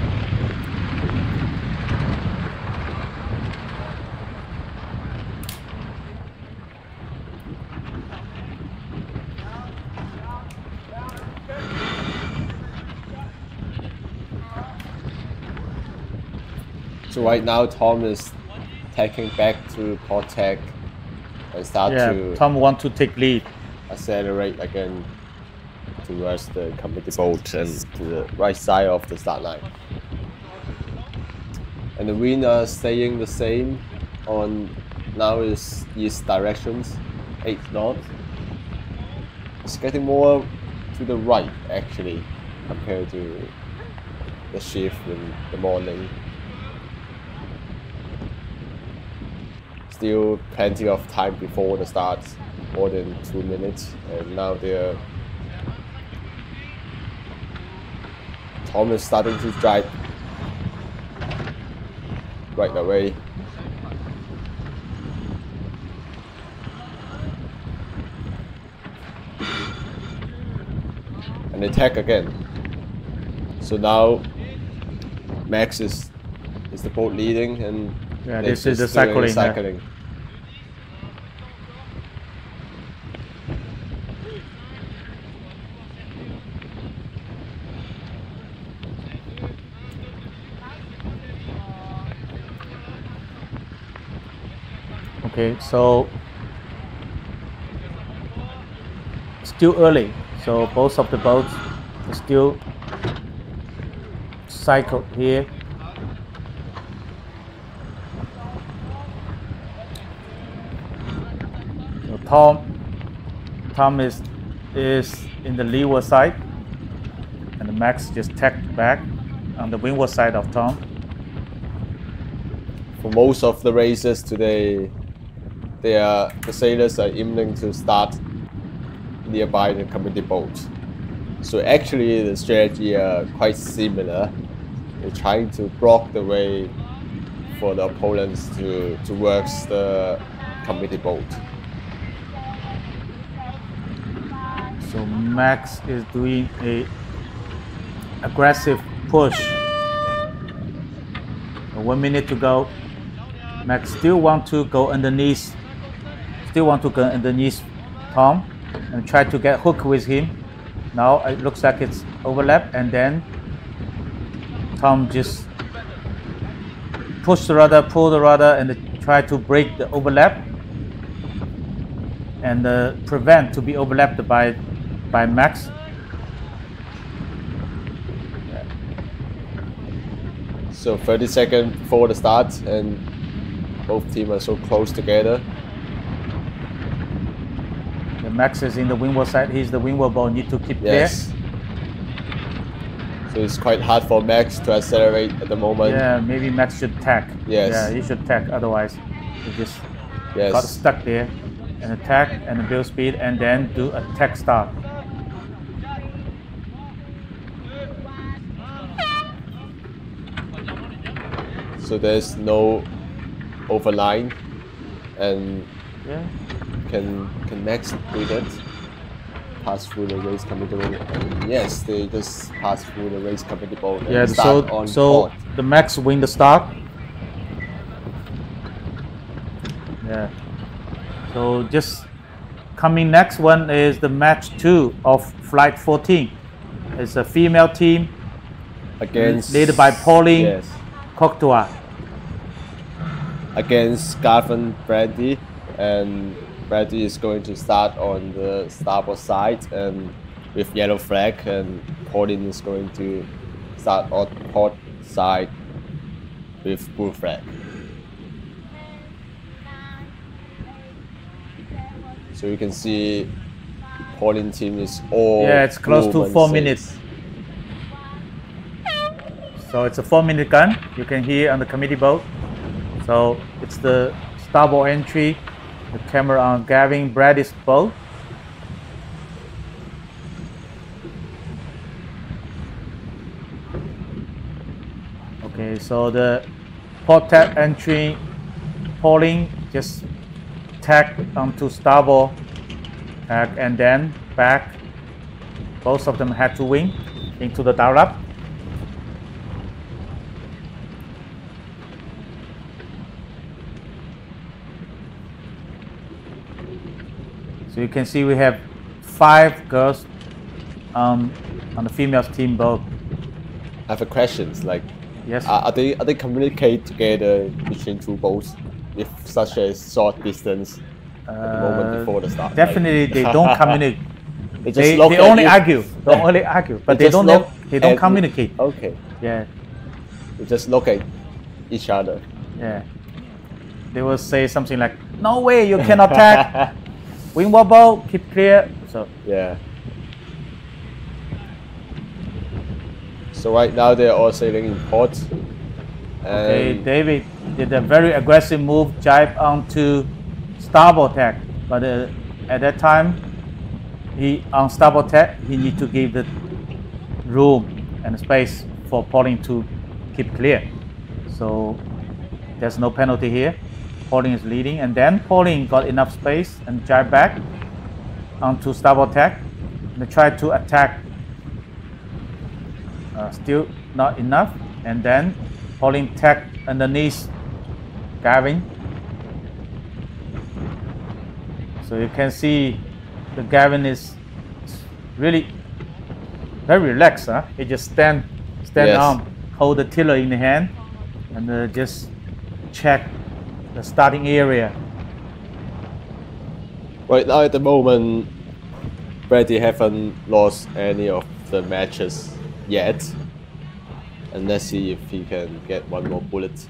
So right now Tom is tacking back to port tack and start to Tom want to take lead. accelerate again towards the committee boat and to the right side of the start line. And the wind are staying the same on now is east directions, 8 knots. It's getting more to the right actually compared to the shift in the morning. Still plenty of time before the start, more than 2 minutes, and now they're Tom is starting to drive right away. And attack again. So now Max is the boat leading, and this is the cycling. Okay, so still early, so both of the boats are still cycled here. So Tom is in the leeward side, and the Max just tacked back on the windward side of Tom. For most of the races today, the sailors are aiming to start nearby the committee boat. So actually the strategy are quite similar. They're trying to block the way for the opponents to work the committee boat. So Max is doing a aggressive push. So 1 minute to go. Max still want to go underneath Tom and try to get hooked with him. Now it looks like it's overlap, and then Tom just push the rudder, pull the rudder, and try to break the overlap and prevent to be overlapped by Max. So 30 seconds before the start, and both teams are so close together. The Max is in the windward side. He's the windward boat. Need to keep yes. there. So it's quite hard for Max to accelerate at the moment. Yeah, maybe Max should tack. Yes. Yeah, he should tack. Otherwise, he just Yes. got stuck there. And attack and build speed, and then do a tack start. So there's no overline, and can Max do that? Pass through the race committee boat, and yes, they just pass through the race committee boat. And Yeah, start on so port. the Max win the start. Yeah. So just coming next one is the match 2 of Flight 14. It's a female team led by Pauline Cocteau. Against Gavin Brady, and Brady is going to start on the starboard side and with yellow flag, and Pauline is going to start on port side with blue flag. So you can see Pauline team is all it's close to 4 minutes. So it's a 4-minute gun. You can hear on the committee boat. So it's the starboard entry. The camera on Gavin, Brady's boat. Okay, so the port tack entry, Pauline just tack onto starboard tack and then back. Both of them had to wing into the downlap. So you can see we have 5 girls on the females team boat. I have a question. Like, yes, are they communicate together between 2 boats with such a short distance at the moment before the start? Definitely, like, they don't communicate. they only argue. They only argue, but they don't communicate. Okay. Yeah. They just look at each other. Yeah. They will say something like, "No way, you cannot tack. Wing wobble, keep clear." So yeah. So right now they're all sailing in port. Okay, David did a very aggressive move, jibe onto starboard tack, but at that time, on starboard tack, he need to give the room and space for Pauline to keep clear. So there's no penalty here. Pauline is leading, and then Pauline got enough space and jibe back onto starboard tack and try to attack. Still not enough, and then Pauline tack underneath Gavin. So you can see the Gavin is really very relaxed. He just stand Yes. on, hold the tiller in the hand, and just check the starting area. Right now at the moment, Brady haven't lost any of the matches yet. And let's see if he can get one more bullet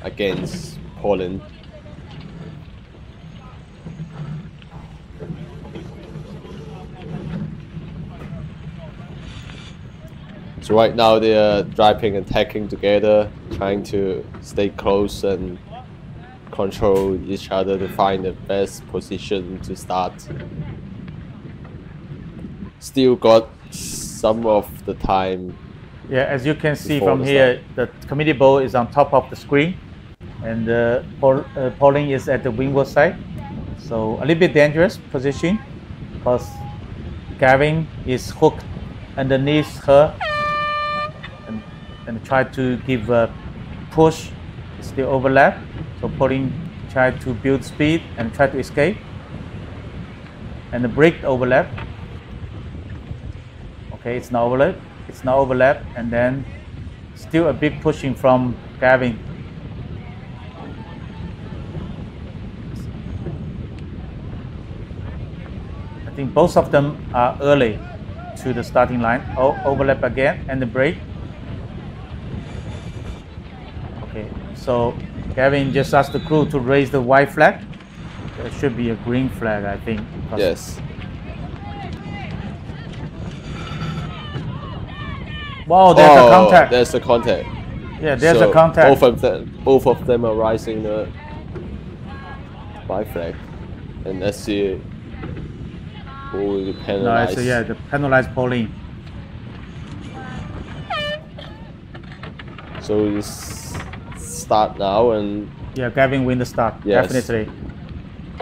against Poland. So right now they are driving and tacking together, trying to stay close and control each other to find the best position to start. Still got some of the time. Yeah, as you can see Before from the here, the committee boat is on top of the screen, and Pauline is at the windward side. So a little bit dangerous position because Gavin is hooked underneath her and try to give a push. Still overlap. So Pauline tried to build speed and try to escape, and the brake overlap. Okay, it's now overlap. It's now overlap, and then still a big pushing from Gavin. I think both of them are early to the starting line. Oh, overlap again, and the brake. Okay, so Gavin just asked the crew to raise the white flag. There should be a green flag, I think. Yes. Wow, there's a contact. There's a contact. Yeah, there's So a contact. Both of them are rising the white flag, and let's see who will be penalized. No, so yeah, the penalized Pauline. So we start now, and Yeah, Gavin win the start. Yes. Definitely.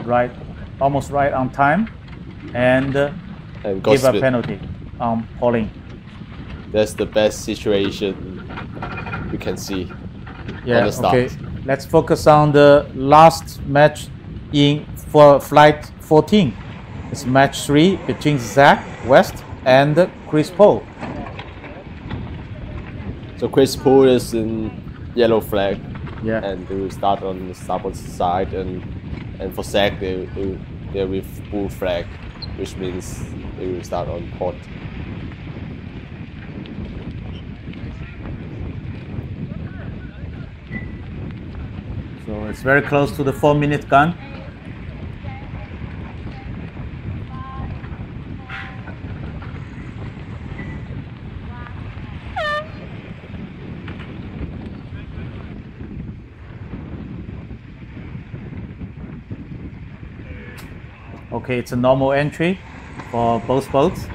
Right, almost right on time, and got give a split. penalty on Pauline. That's the best situation we can see Yeah, on the start. okay. Let's focus on the last match for flight 14. It's match 3 between Zach West and Chris Poe. So Chris Poole is in yellow flag, Yeah. and they will start on the starboard side, and for Zach they're with blue flag, which means they will start on port. So it's very close to the 4-minute gun. Okay, it's a normal entry for both boats.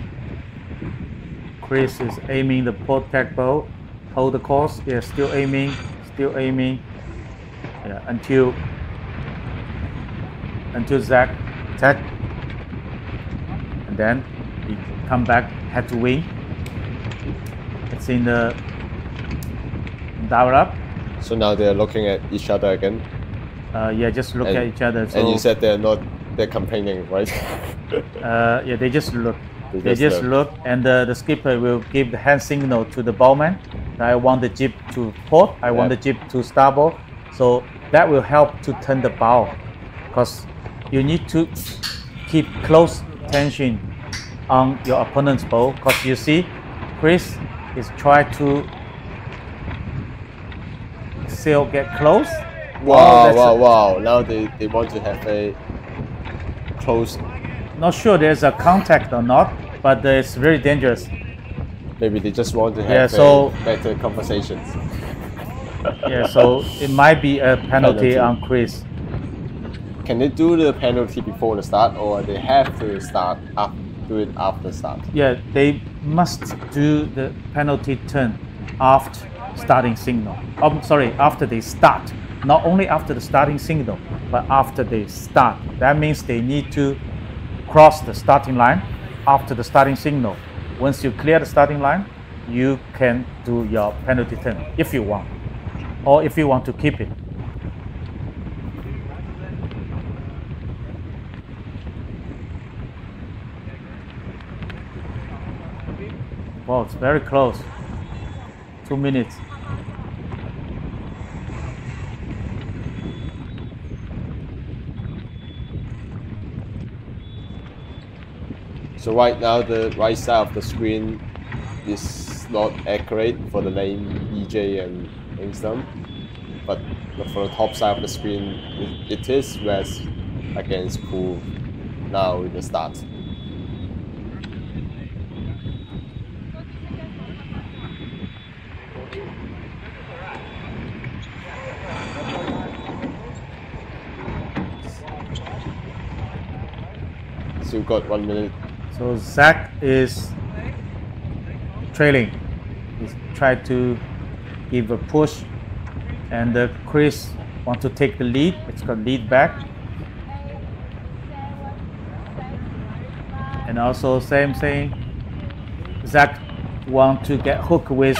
Chris is aiming the protect bow, hold the course. Yeah, still aiming. Yeah, until Zach attack, and then he come back head to wing. It's in the dial up. So now they're looking at each other again. Yeah, just look at each other. So, and you said they're complaining, right? Yeah, they just look. They just look, and the skipper will give the hand signal to the bowman. I want the jib to port. I want the jib to starboard. So that will help to turn the bow, because you need to keep close tension on your opponent's bow. Because you see, Chris is trying to sail get close. Wow. Now they want to have a close. Not sure there's a contact or not, but it's very dangerous. Maybe they just want to have better conversations. Yeah, so it might be a penalty on Chris. Can they do the penalty before the start, or they have to do it after start? Yeah, they must do the penalty turn after starting signal. After they start. Not only after the starting signal, but after they start. That means they need to cross the starting line after the starting signal. Once you clear the starting line, you can do your penalty turn if you want, or if you want to keep it. Wow, it's very close. 2 minutes. So right now the right side of the screen is not accurate for the lane EJ and Kingston, but for the top side of the screen it is West against Pool now in the start. Still got 1 minute. So Zach is trailing. He's tried to give a push, and Chris wants to take the lead. It's got lead back, and also same thing. Zach want to get hooked with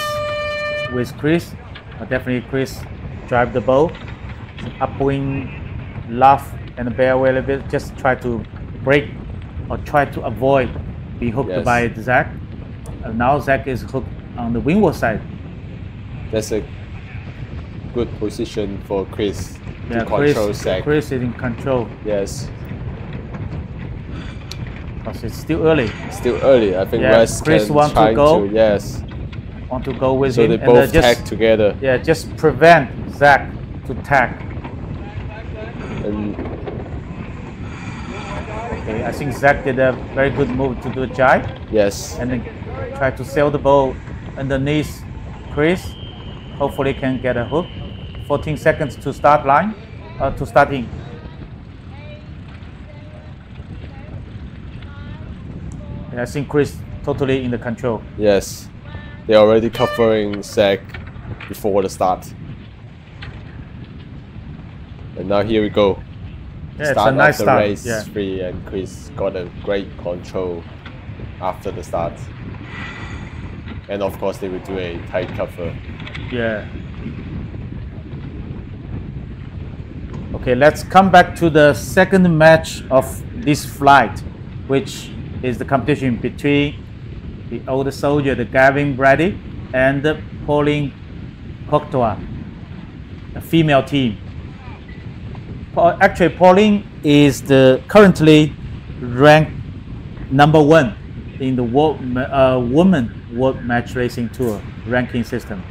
Chris, but definitely Chris drive the bow, upwind, laugh, and bear away a little bit. Just try to break or try to avoid being hooked by Zach. Now Zach is hooked on the windward side. That's a good position for Chris to Chris, control Zach. Chris is in control. Yes. Because it's still early. Still early. I think West Chris wants to go. Yes. Want to go with him. So they both tag together. Yeah, just prevent Zach to tag. And okay, I think Zach did a very good move to do a jibe. Yes. And then try to sail the boat underneath Chris. Hopefully can get a hook. 14 seconds to start line, to starting. Yeah, I think Chris totally in the control. Yes. They're already covering Zach before the start. And now here we go. Yeah, it's a nice start. Race 3, and Chris got a great control after the start. And of course they will do a tight cover. Yeah. Okay, let's come back to the second match of this flight, which is the competition between the older soldier, the Gavin Brady, and the Pauline Cocteau, a female team. Actually, Pauline is the currently ranked #1 in the women world match racing tour ranking system.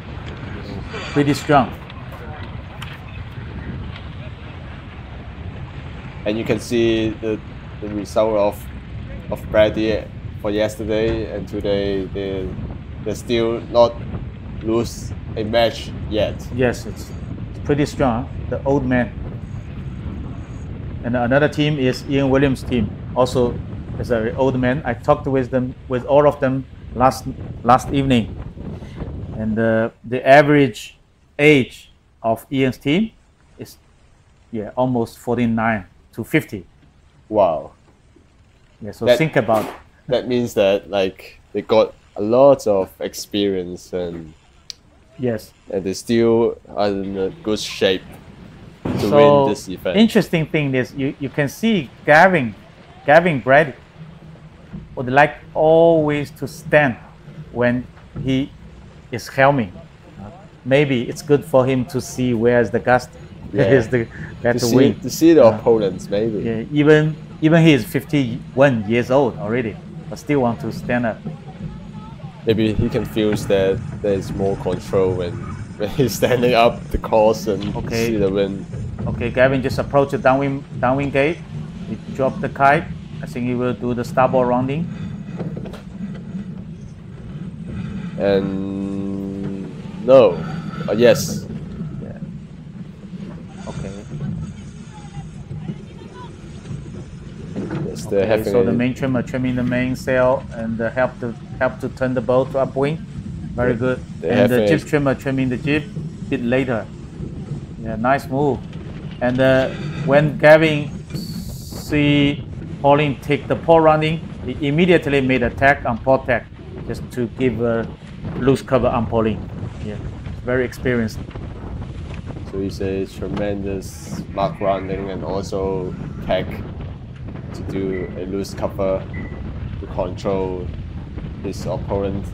Pretty strong. And you can see the result of Brady for yesterday and today. They still not lose a match yet. Yes, it's pretty strong. The old man. And another team is Ian Williams' team, also is an old man. I talked with all of them last evening, and the average age of Ian's team is almost 49 to 50. Wow. Yeah, so think about it. That means that like they got a lot of experience and yes, and they still are in a good shape to so win this event. Interesting thing is you can see Gavin Brady would like always to stand when he is helming. Maybe it's good for him to see where's the gust. Is the to win. To see the opponents, maybe. Yeah, even he is 51 years old already, but still want to stand up. Maybe he can feel that there's more control when he's standing up the course and see the wind. Okay, Gavin just approached the downwind gate. He dropped the kite. I think he will do the starboard rounding. And no, yes. Yeah. Okay. Yes, okay, so the main trimmer trimming the mainsail and help to turn the boat to upwind. Very good. And the jib trimmer trimming the jib a bit later. Yeah, nice move. And when Gavin see Pauline take the port rounding, he immediately made a tack on port tack just to give a loose cover on Pauline. Yeah, very experienced. So he's a tremendous mark rounding and also tack to do a loose cover to control his opponent.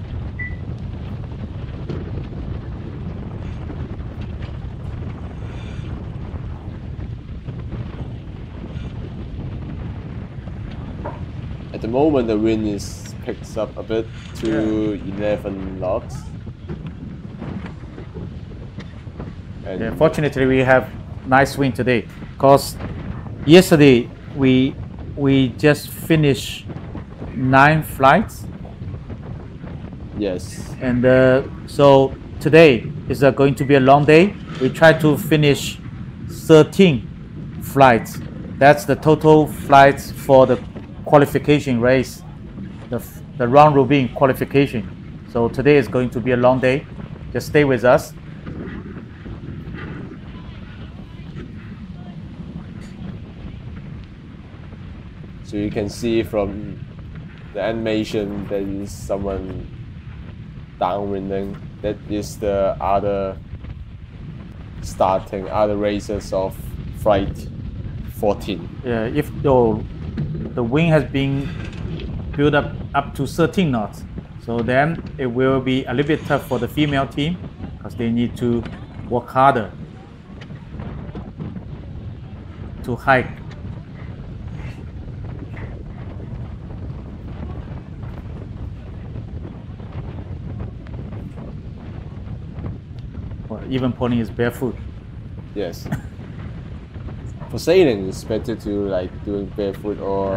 At the moment, the wind picks up a bit to 11 knots. And yeah, fortunately, we have nice wind today. Because yesterday we just finished 9 flights. Yes. And so today is going to be a long day. We try to finish 13 flights. That's the total flights for the qualification race, the round robin qualification. So today is going to be a long day. Just stay with us. So you can see from the animation there is someone downwinding. That is the other races of flight 14. Yeah, if the wind has been built up to 13 knots, so then it will be a little bit tough for the female team because they need to work harder to hike. Well, even Pauline is barefoot. Yes. For sailing, it's better to like doing barefoot or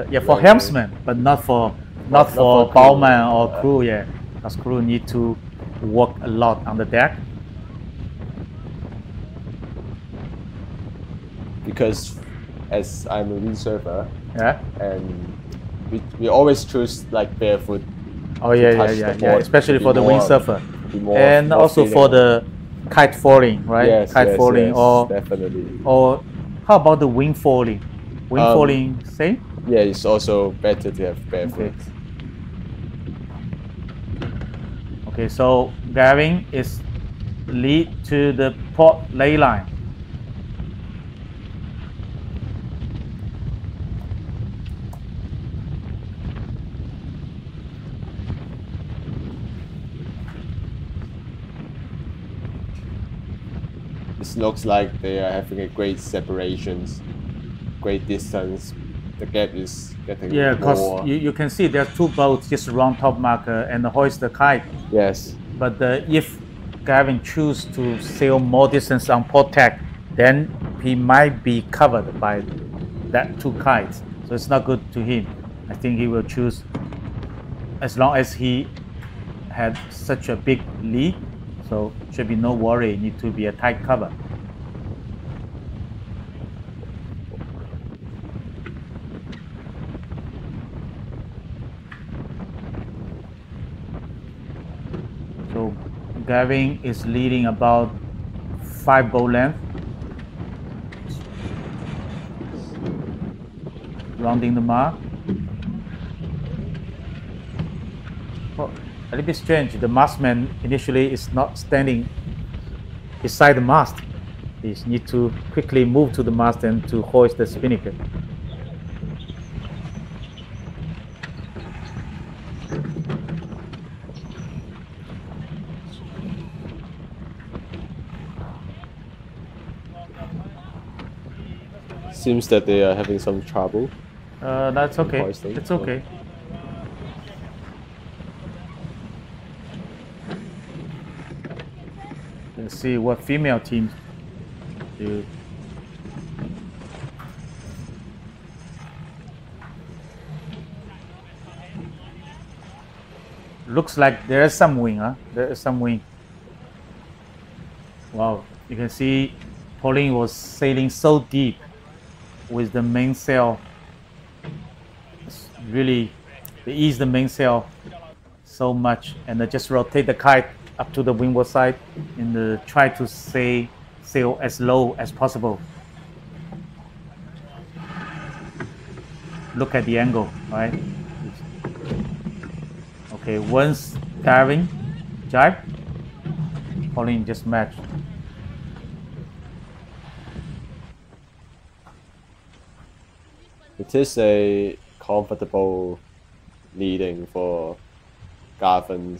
yeah, for helmsmen, but not for bowman or crew. Yeah, because crew need to work a lot on the deck. Because as I'm a windsurfer, yeah, and we always choose like barefoot. Oh yeah, especially for the windsurfer, and also for the kite falling, right? Yes, kite falling, yes, or definitely. Or how about the wing falling? Wing falling, same? Yeah, it's also better to have barefoot. Okay, so Gavin is lead to the port ley line. It looks like they are having a great separations, great distance. The gap is getting yeah, because more. you can see there are 2 boats just around top marker and hoist the kite. Yes. But if Gavin choose to sail more distance on port tack, then he might be covered by that 2 kites. So it's not good to him. I think he will choose, as long as he had such a big lead, so should be no worry, need to be a tight cover. Gavin is leading about 5 boat length. Rounding the mark. Well, a little bit strange. The mastman initially is not standing beside the mast. He needs to quickly move to the mast and to hoist the spinnaker. Seems that they are having some trouble. That's okay. Hoisting, It's okay. Let's see what female teams do. Looks like there is some wind, huh? There is some wind. Wow, you can see Pauline was sailing so deep with the mainsail. It's really, they ease the mainsail so much, and they just rotate the kite up to the windward side and try to sail as low as possible. Look at the angle, right? Okay, once diving, jibe, Pauline just matched. It is a comfortable leading for Gavin.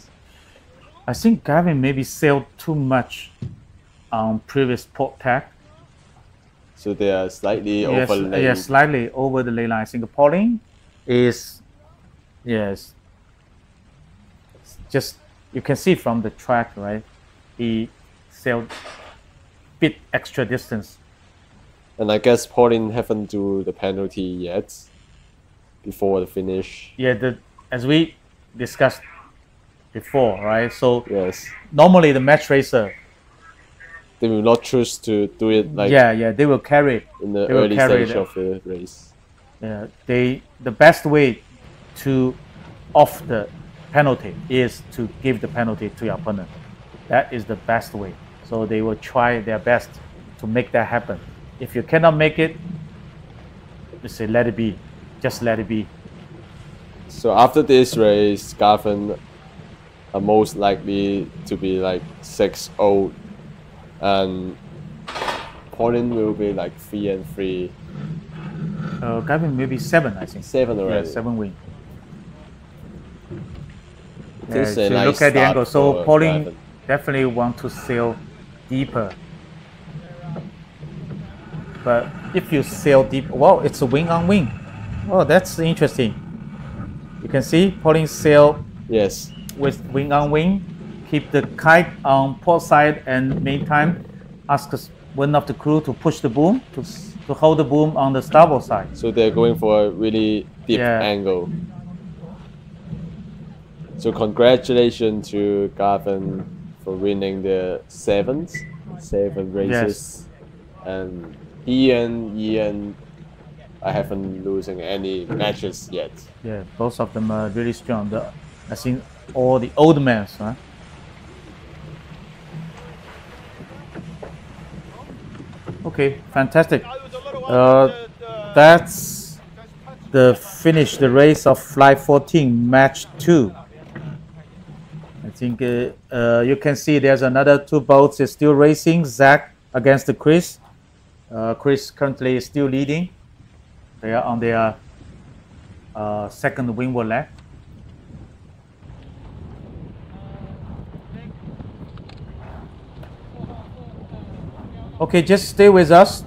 I think Gavin maybe sailed too much on previous port tack. So they are slightly over lane. Yes, slightly over the ley line. I think Pauline is, yes, just, you can see from the track, right? He sailed a bit extra distance. And I guess Pauline haven't do the penalty yet before the finish. Yeah, as we discussed before, right? So yes, normally the match racer, they will not choose to do it like they will carry it in the early stage of the race. Yeah, the best way to off the penalty is to give the penalty to your opponent. That is the best way. So they will try their best to make that happen. If you cannot make it, just say let it be. Just let it be. So after this race, Gavin are most likely to be like 6-0, and Pauline will be like 3-3. Gavin maybe 7, I think. 7 already. Yeah, 7 win. Yeah, so nice look at the angle. So Pauline Gavin definitely want to sail deeper. But if you sail deep, wow, it's a wing on wing. Oh, that's interesting. You can see Pauline sail with wing on wing, keep the kite on port side, and meantime ask one of the crew to push the boom, to hold the boom on the starboard side. So they're going for a really deep angle. So congratulations to Gavin for winning the 7 races. And Ian, I haven't losing any matches yet. Yeah, both of them are really strong. I think all the old men, huh? Okay, fantastic. That's the finish, the race of Flight 14, match 2. I think you can see there's another 2 boats is still racing. Zach against the Chris. Chris currently is still leading. They are on their second windward leg. Okay, just stay with us.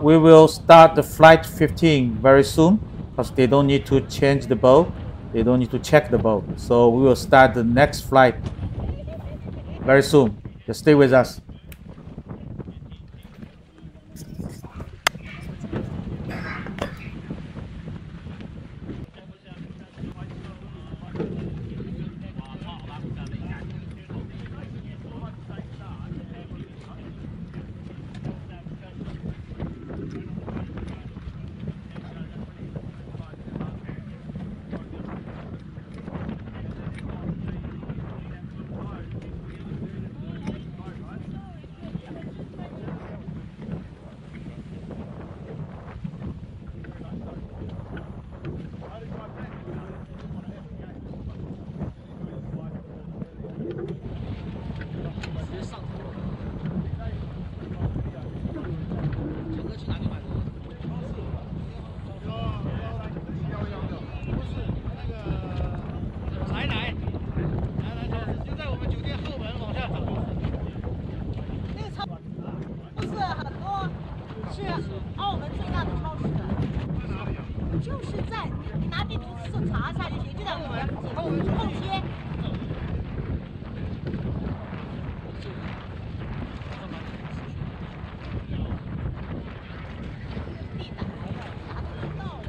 We will start the Flight 15 very soon because they don't need to change the boat. They don't need to check the boat. So we will start the next flight very soon. Just stay with us. 是澳门最大的超市了，就是在你拿地图查一下就行，就在我们附近后街。地打来了，啥都能到的。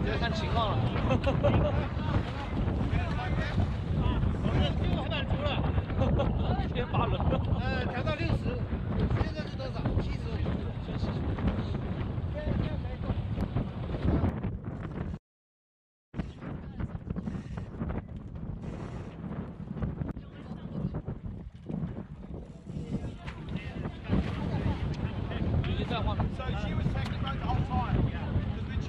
要看情况了。太满足了，天发冷。调到60，现在是多少？75。So she was taking boat the whole time. Because when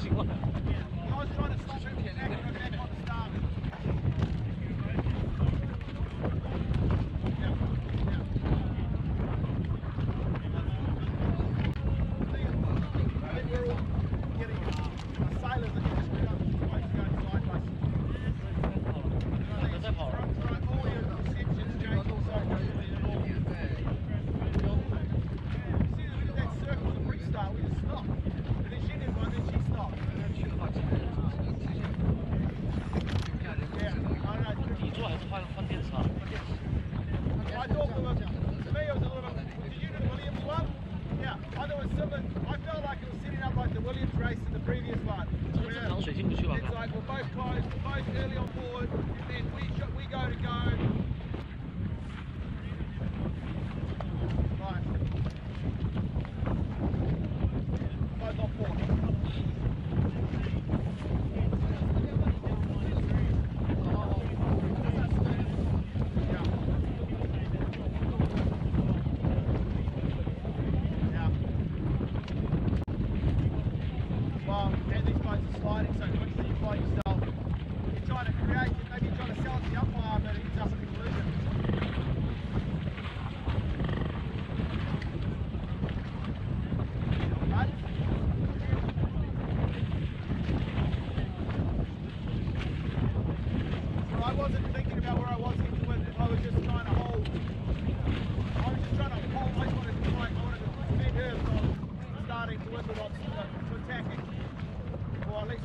she went on board, I was trying to stop him from taking her back on the start. I thought we were, to me it was a little bit, did you do the Williams one? Yeah, I thought it was similar, I felt like it was setting up like the Williams race in the previous one. It's like we're both close, we're both early on board, and then we go to go. Right. Both on board. Sliding, so quick that you fly yourself. You're trying to create, maybe you're trying to sell it to the umpire, but it ends up in a collision. Right? So I wasn't thinking about where I was into it, I was just trying to hold. I was just trying to hold, I wanted to bend her, so I was starting to whip it on to attack it. Or at least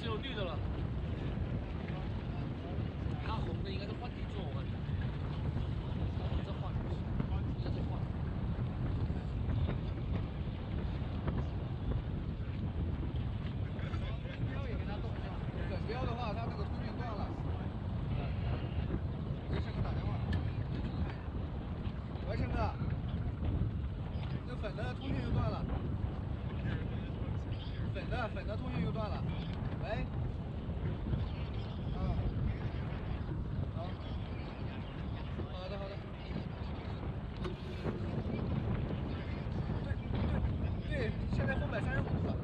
只有绿的了。它红的应该是换底座，我感觉。这换，应该是换。标也给它动一下，本标的话，它那个通讯断了。给申哥打电话。喂，申哥，这粉的通讯又断了。粉的通讯又断了。喂。啊。好。好的。对，现在风135度了。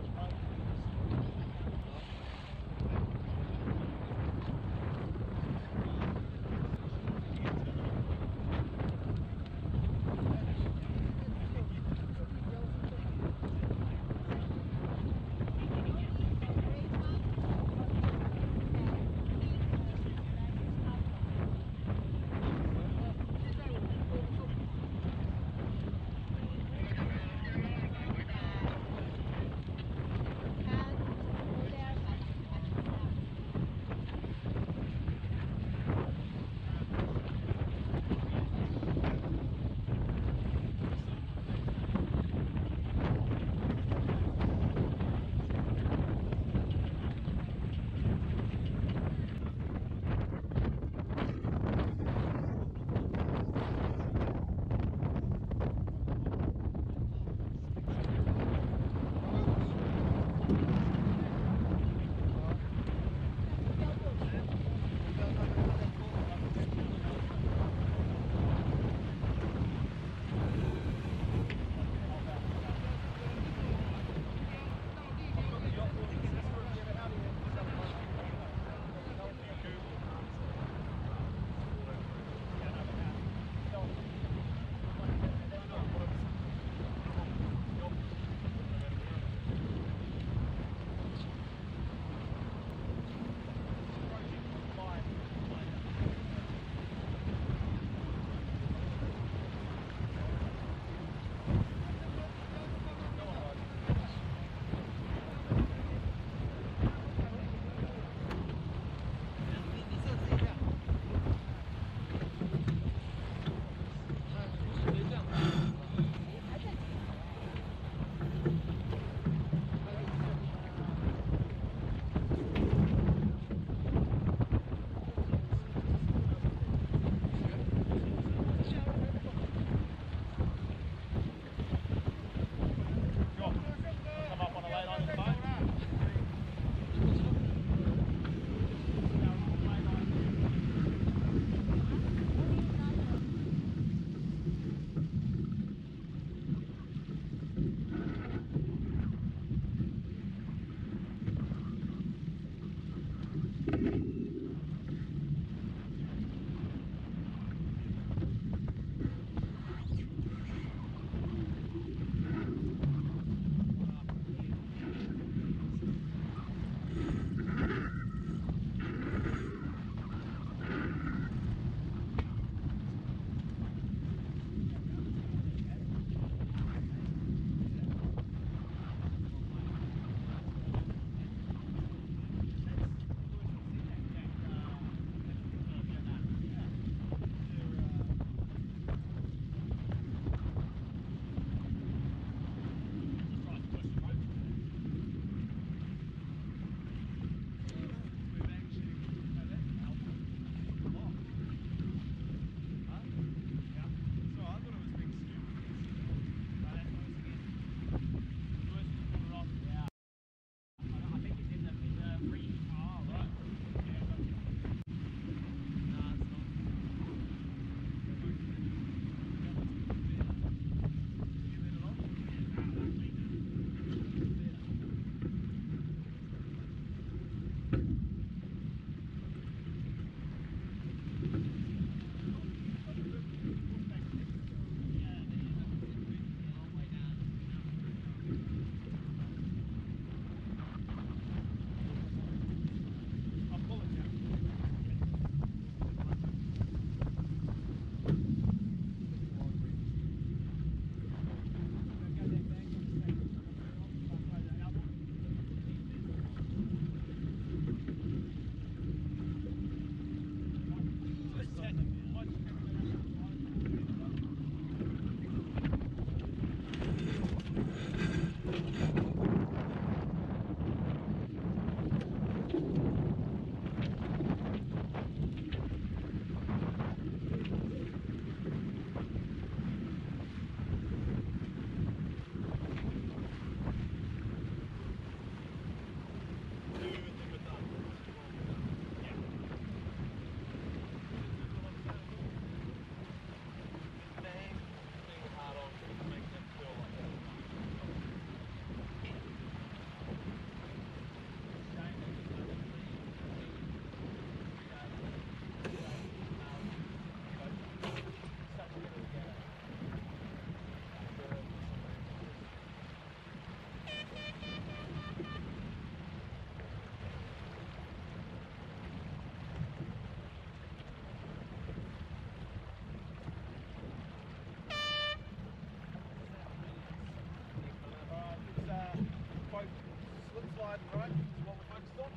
riding, right? Is what we're focused on?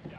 Yeah.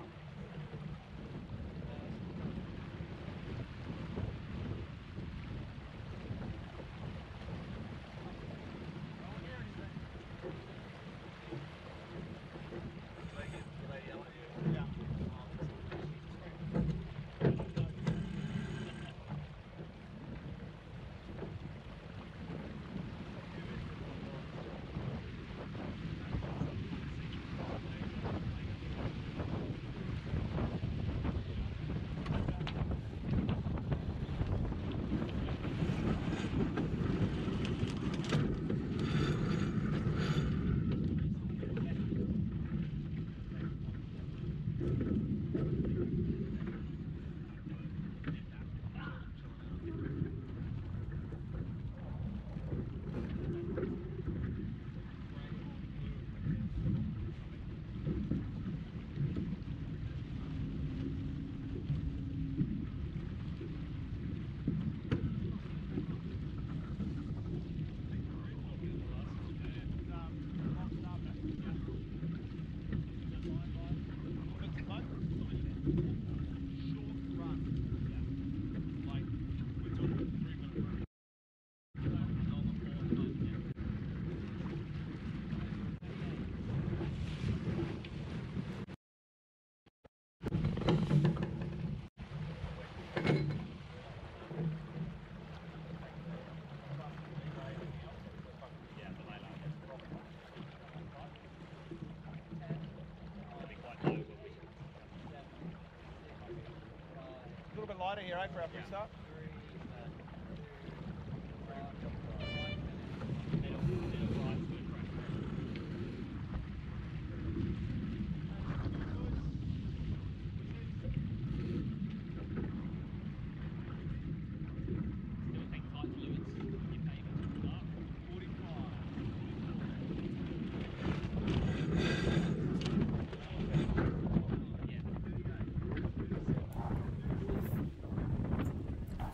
A little bit lighter here, eh, for our free start?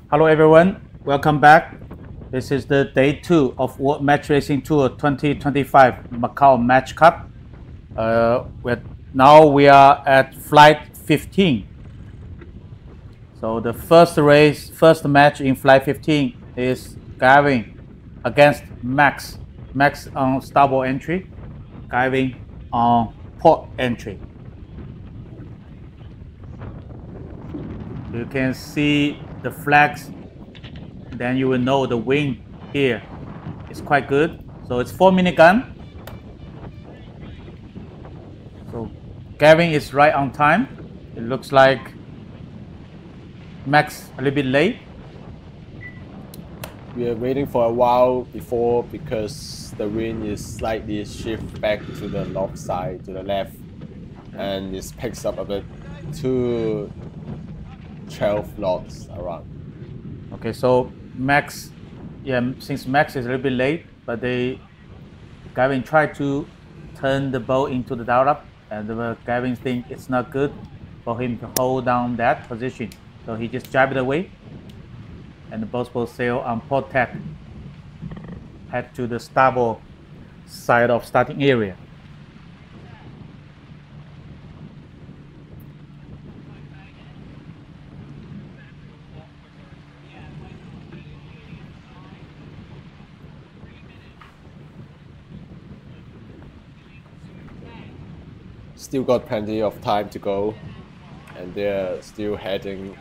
Hello everyone, welcome back. This is the day 2 of World Match Racing Tour 2025 Macao Match Cup. Now we are at flight 15. So the first match in flight 15 is Gavin against Max. Max on starboard entry, Gavin on port entry. You can see the flags, then you will know the wind here is quite good. So it's 4-minute gun. So Gavin is right on time. It looks like Max a little bit late. We are waiting for a while before because the wind is slightly shift back to the north side, to the left, and it picks up a bit to 12 knots around. Okay, so Max, since Max is a little bit late, but Gavin tried to turn the boat into the dial up, and Gavin thinks it's not good for him to hold down that position. So he just jibed away, and the boat will sail on port tack, head to the starboard side of starting area. Still got plenty of time to go, and they're still heading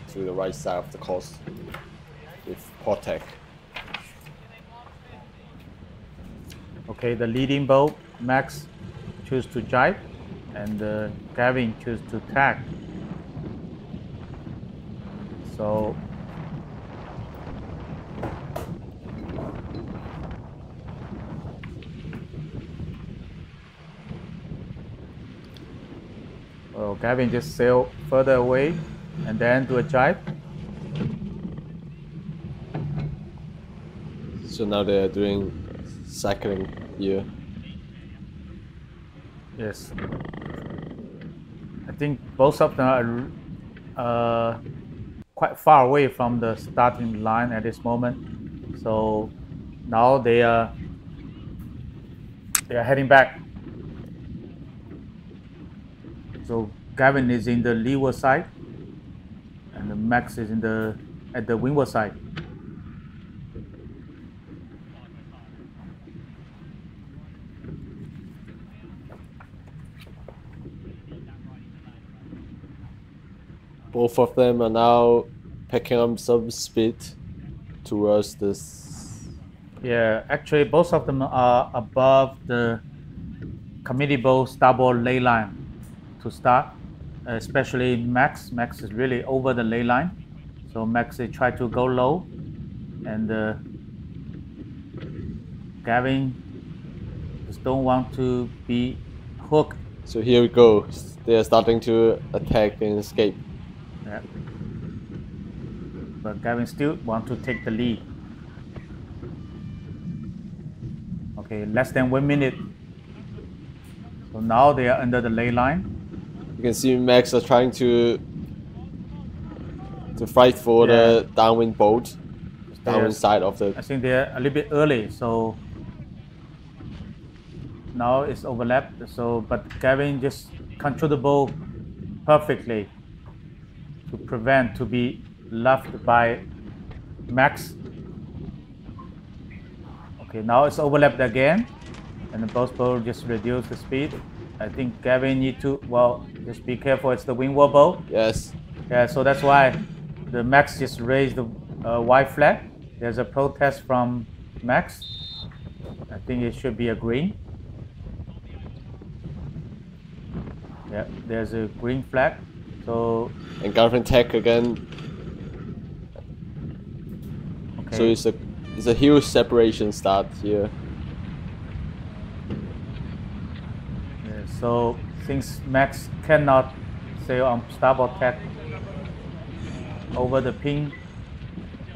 to the right side of the course with port tack. Okay, the leading boat, Max, choose to jibe, and Gavin choose to tack. So Gavin just sail further away and then do a jibe. So now they're doing cycling here. Yes. I think both of them are quite far away from the starting line at this moment. So now they are heading back. So Gavin is in the leeward side, and the Max is at the windward side. Both of them are now picking up some speed towards this. Yeah, actually both of them are above the committee bow starboard ley line to start, especially Max. Max is really over the ley line, so Max is try to go low, and Gavin just don't want to be hooked. So here we go. They are starting to attack and escape. Yeah. But Gavin still want to take the lead. Okay, less than 1 minute. So now they are under the ley line. You can see Max are trying to fight for the downwind boat, downwind side of the. I think they're a little bit early, so now it's overlapped. So, but Gavin just control the boat perfectly to prevent to be left by Max. Okay, now it's overlapped again, and the both boats just reduce the speed. I think Gavin need to, well, just be careful, it's the windward boat. Yes. Yeah, so that's why the Max just raised the white flag. There's a protest from Max. I think it should be a green. Yeah, there's a green flag. So. And Gavin tech again. Okay. So it's a huge separation start here. So since Max cannot sail on starboard tack over the pin,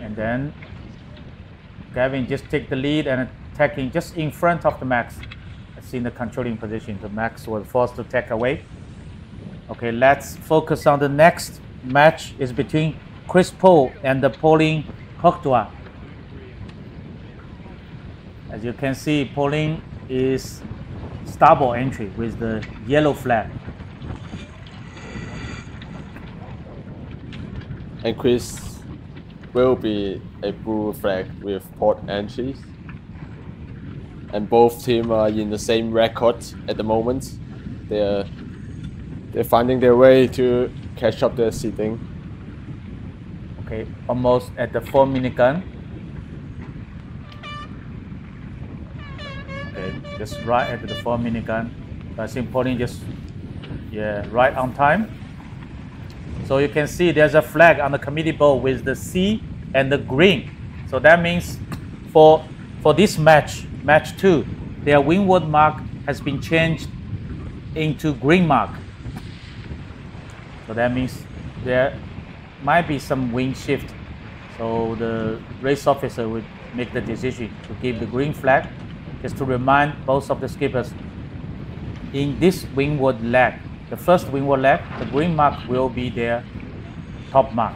and then Gavin just take the lead and attacking just in front of the Max. It's in the controlling position. The Max was forced to tack away. Okay, let's focus on the next match. Is between Chris Paul and the Pauline Courtois. As you can see, Pauline is starboard entry with the yellow flag. And Chris will be a blue flag with port entries. And both teams are in the same record at the moment. They're finding their way to catch up their seating. Okay, almost at the 4-minute gun. Just right at the 4-minute gun. I think Pauline just, right on time. So you can see there's a flag on the committee boat with the C and the green. So that means for this match 2, their windward mark has been changed into green mark. So that means there might be some wind shift. So the race officer would make the decision to give the green flag, just to remind both of the skippers, in this windward leg, the first windward leg, the green mark will be their top mark.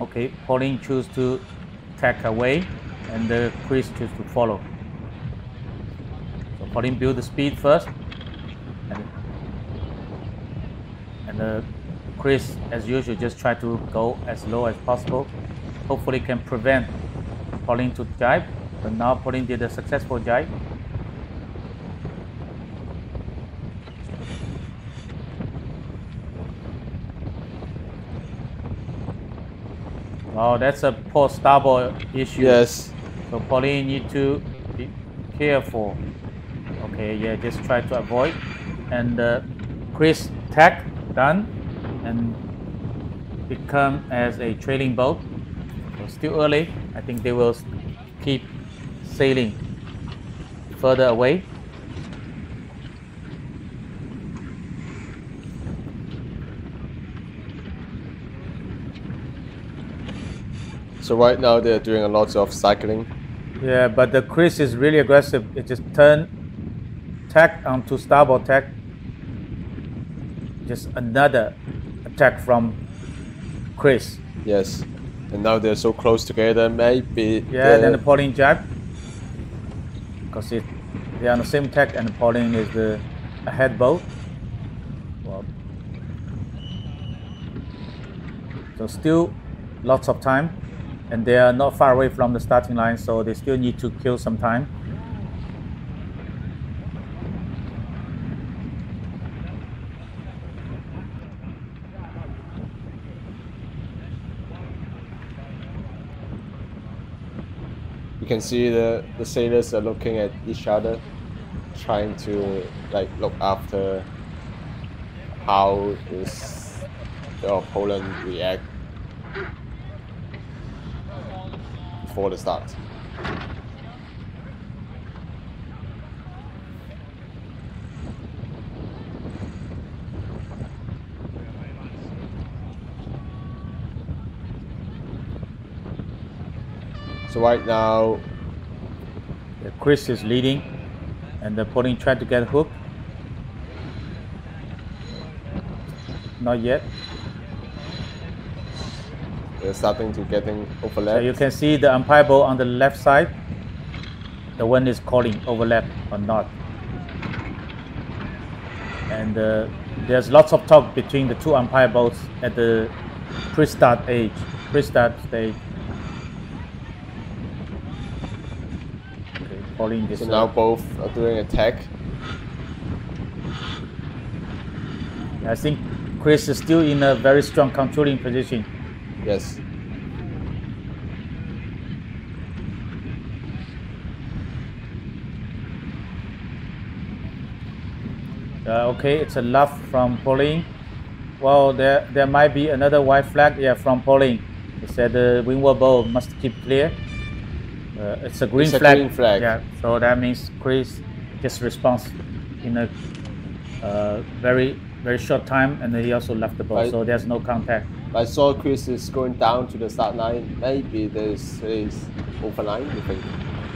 Okay, Pauline choose to tack away, and the Chris choose to follow. So Pauline build the speed first, and Chris, as usual, just try to go as low as possible. Hopefully can prevent Pauline to jibe. But now Pauline did a successful jibe. Oh, that's a poor starboard issue. Yes. So Pauline need to be careful. Okay, yeah, just try to avoid. And Chris tack done and become as a trailing boat. So still early. I think they will keep sailing further away. So right now they're doing a lot of cycling. Yeah, but the Chris is really aggressive. It just turn tack onto starboard tack. Just another attack from Chris. Yes. And now they're so close together, maybe. Yeah, then the Pauline jibe. Because they're on the same tack and Pauline is the ahead boat. So still lots of time, and they are not far away from the starting line, so they still need to kill some time. You can see the sailors are looking at each other, trying to like look after how is the opponent react before the start. So right now, Chris is leading, and the Pauline tried to get hooked. Not yet. they're starting to getting overlap. So you can see the umpire boat on the left side. The one is calling overlap or not. And there's lots of talk between the two umpire boats at the pre-start stage. Okay, calling this. So now both are doing attack. I think Chris is still in a very strong controlling position. Yes. Okay, it's a love from Pauline. Well, there might be another white flag. Yeah, from Pauline. It said the windward bow must keep clear. It's a green It's a flag. green flag. Yeah, so that means Chris just responds in a very short time, and he also left the ball. Right. So there's no contact. I saw Chris is going down to the start line. Maybe this is over line, you think?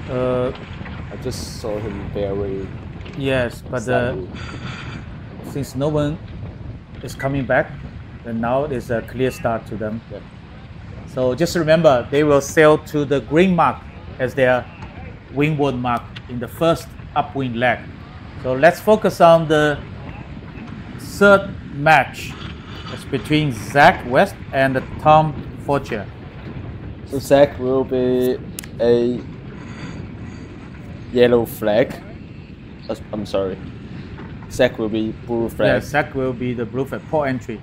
I just saw him very Yes, but slightly. since no one is coming back, then now it's a clear start to them. Yeah. So just remember, they will sail to the green mark as their windward mark in the first upwind leg. So let's focus on the third match. It's between Zach West and Tom Fortier. So Zach will be a yellow flag. I'm sorry. Zach will be blue flag. Yeah, Zach will be the blue flag, port entry.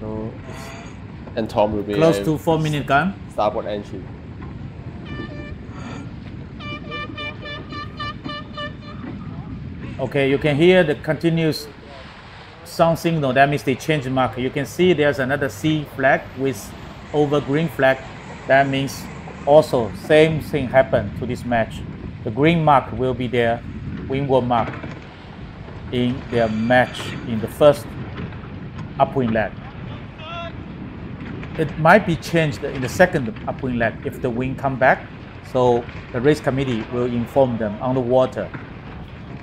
So it's And Tom will be close a to 4-minute gun. starboard entry. Okay, you can hear the continuous sound signal. That means they change the mark. You can see there's another C flag with over green flag. That means also same thing happened to this match. The green mark will be their windward mark in their match in the first upwind leg. It might be changed in the second upwind leg if the wind come back. So the race committee will inform them on the water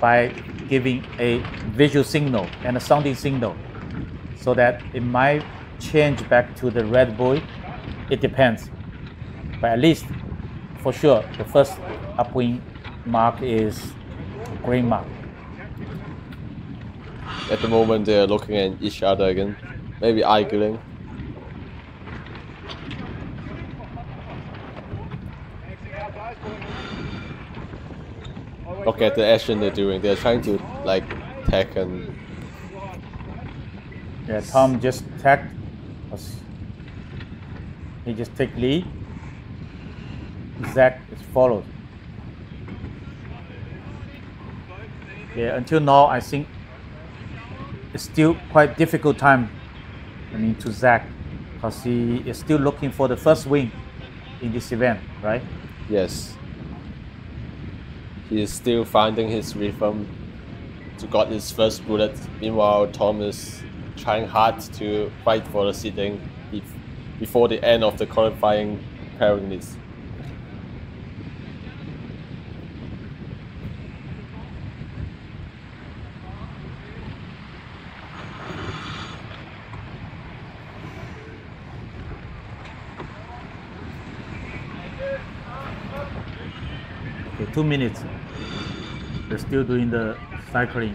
by giving a visual signal and a sounding signal, so that it might change back to the red buoy. It depends, but at least for sure the first upwind mark is green mark. At the moment they're looking at each other again. Maybe arguing. Look at the action they're doing. They're trying to like tack and Yeah, Tom just tagged. He just take lead. Zach is followed. Yeah, until now I think it's still quite difficult time. To Zach, because he is still looking for the first win in this event, right? yes. He is still finding his rhythm to got his first bullet. Meanwhile, Tom is trying hard to fight for the seating before the end of the qualifying pairing list. Okay, 2 minutes. They're still doing the cycling.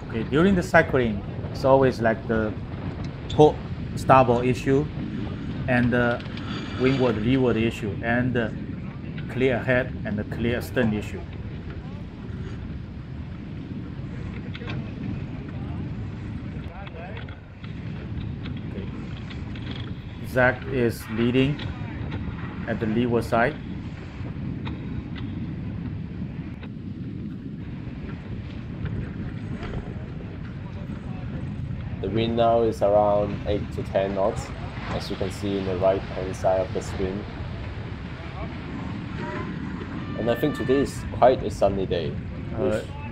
Okay, during the cycling, it's always like the port starboard issue, and the windward leeward issue, and the clear ahead and the clear stern issue. Okay. Zach is leading at the leeward side. The wind now is around 8 to 10 knots, as you can see in the right hand side of the screen. And I think today is quite a sunny day.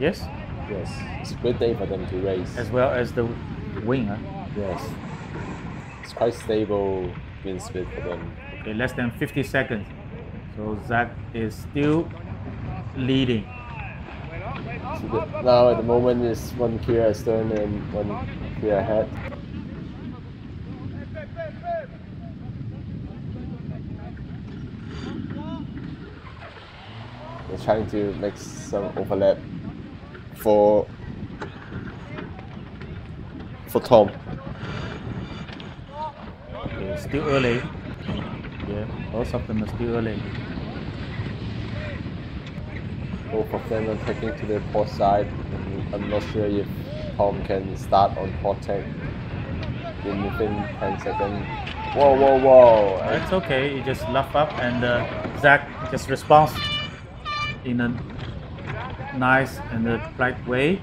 Yes, Yes, it's a good day for them to race. as well as the wind. Yes, it's quite stable wind speed for them. Okay, less than 50 seconds. So Zach is still leading. So now at the moment is one clear astern and one clear ahead. They're trying to make some overlap for Tom. Okay, still early. Yeah, both of them are still early. Both of them are taking to the port side. I'm not sure if Tom can start on port tech within 10 seconds. Whoa, whoa, whoa! That's okay. You just laugh up, and Zach just responds in a nice and a polite way.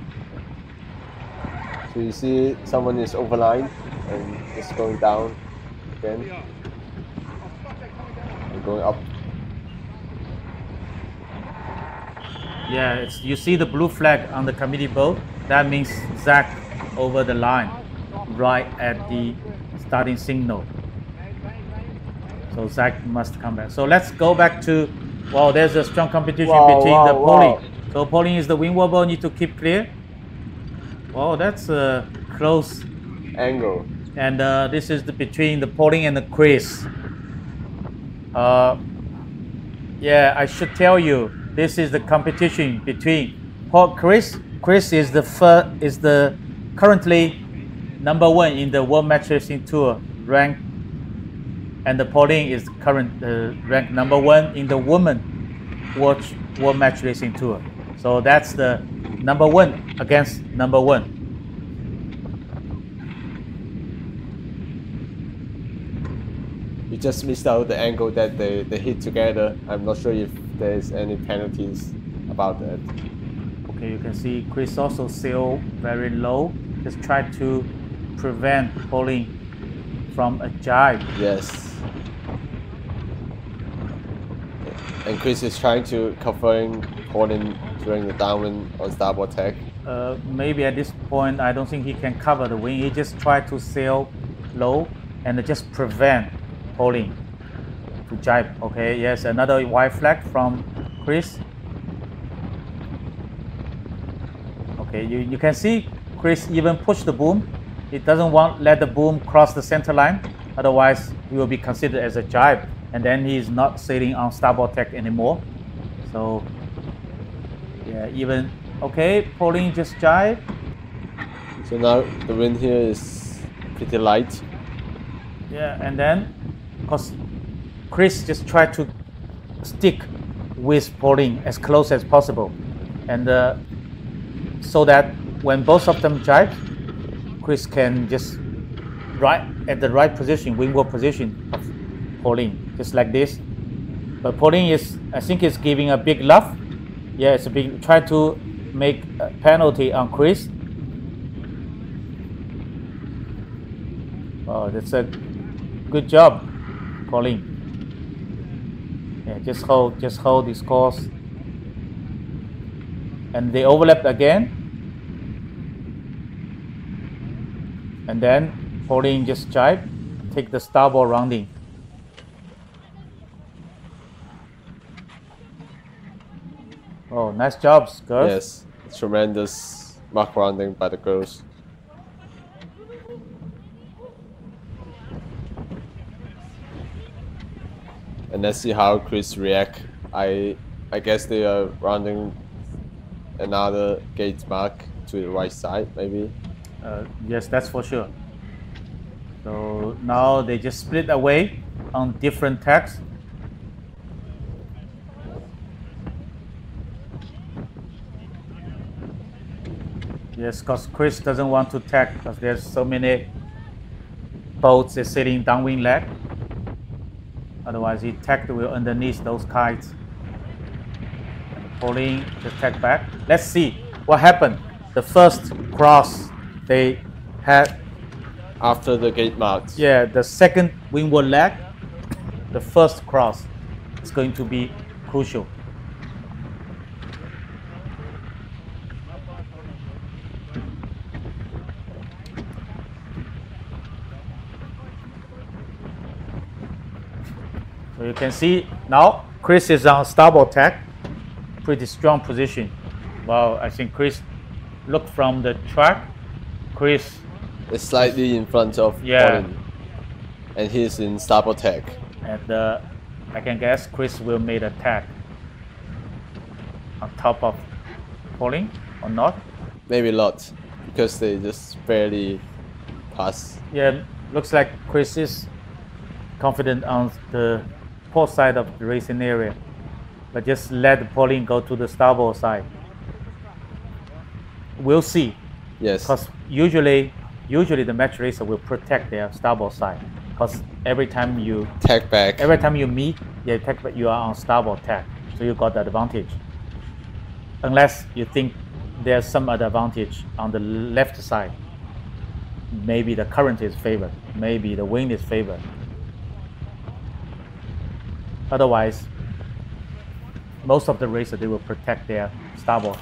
So you see someone is overline and it's going down again and going up. Yeah, you see the blue flag on the committee boat. That means Zach over the line, right at the starting signal. So Zach must come back. So let's go back to, well, there's a strong competition between the Pauling. So Pauling is the windward boat, need to keep clear. Wow, that's a close Angle. And this is between the Pauling and the Chris. Yeah, I should tell you, this is the competition between Chris. Chris is the currently #1 in the World Match Racing Tour rank, and the Pauling is current rank #1 in the Women World Match Racing Tour. So that's the #1 against #1. You just missed out the angle that they hit together. I'm not sure if there's any penalties about that. Okay, you can see Chris also sail very low. Just try to prevent Pauling from a jibe. Yes. And Chris is trying to covering Pauling during the downwind on starboard tack. Maybe at this point, I don't think he can cover the wind. He just try to sail low and just prevent Pauling to jibe. Okay, yes, another white flag from Chris. Okay, you can see Chris even push the boom. He doesn't let the boom cross the center line. Otherwise, he will be considered as a jibe, and then he's not sailing on starboard tack anymore. So, yeah, even okay, Pauling just jibe. So now the wind here is pretty light. Yeah, and then, because Chris just tried to stick with Pauling as close as possible, and so that when both of them jibe, Chris can just right at the right position, windward position of Pauling, just like this. But Pauling is, I think, is giving a big luff. Yeah, it's a big, try to make a penalty on Chris. Oh, that's a good job, Pauling. Yeah, just hold this course. And they overlapped again. And then Pauling just jibe, take the starboard rounding. Oh, nice job, girls. Yes, tremendous mark rounding by the girls. And let's see how Chris react. I guess they are rounding another gate mark to the right side, maybe. Yes, that's for sure. So now they just split away on different tacks. Yes, because Chris doesn't want to tack because there's so many boats are sitting downwind leg. Otherwise, he tacked the wheel underneath those kites. And Pauline just tack back. Let's see what happened. The first cross they had After the gate marks. yeah, the second windward leg, the first cross is going to be crucial. So you can see now Chris is on starboard tack, pretty strong position. Wow, I think Chris, look from the track, Chris It's slightly in front of Yeah. Pauline. And he's in starboard tack. and I can guess Chris will make a tack on top of Pauline or not. Maybe not, because they just barely pass. Yeah, looks like Chris is confident on the port side of the racing area, but just let Pauline go to the starboard side. We'll see, Yes. because usually the match racer will protect their starboard side, because every time you Tack back. meet, you are on starboard tack, so you got the advantage. Unless you think there's some other advantage on the left side. Maybe the current is favored, maybe the wind is favored. Otherwise, most of the racers, they will protect their starboard.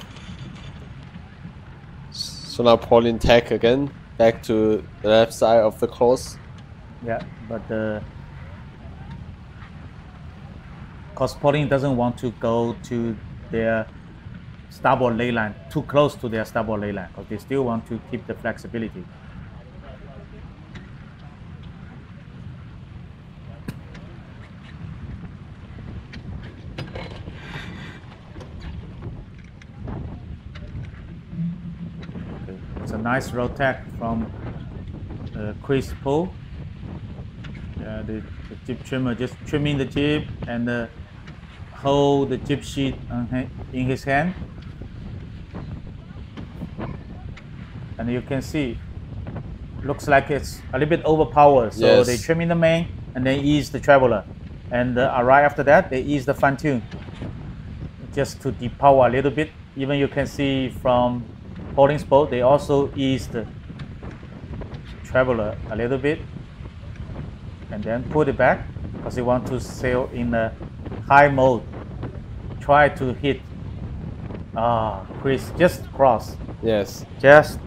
So now Pauline tack again, back to the left side of the course. Yeah, but because Pauline doesn't want to go to their starboard ley line, too close to their starboard ley line, because they still want to keep the flexibility. Okay, it's a nice road tack from Chris Poole. Yeah, the jib trimmer just trimming the jib and hold the jib sheet in his hand. And you can see, looks like it's a little bit overpowered. So Yes. they trim in the main and then ease the traveler. And right after that, they ease the fine tune, just to depower a little bit. Even you can see from Pauline's boat, they also ease the traveler a little bit and then put it back because they want to sail in a high mode. Try to hit Chris, just cross, Yes. just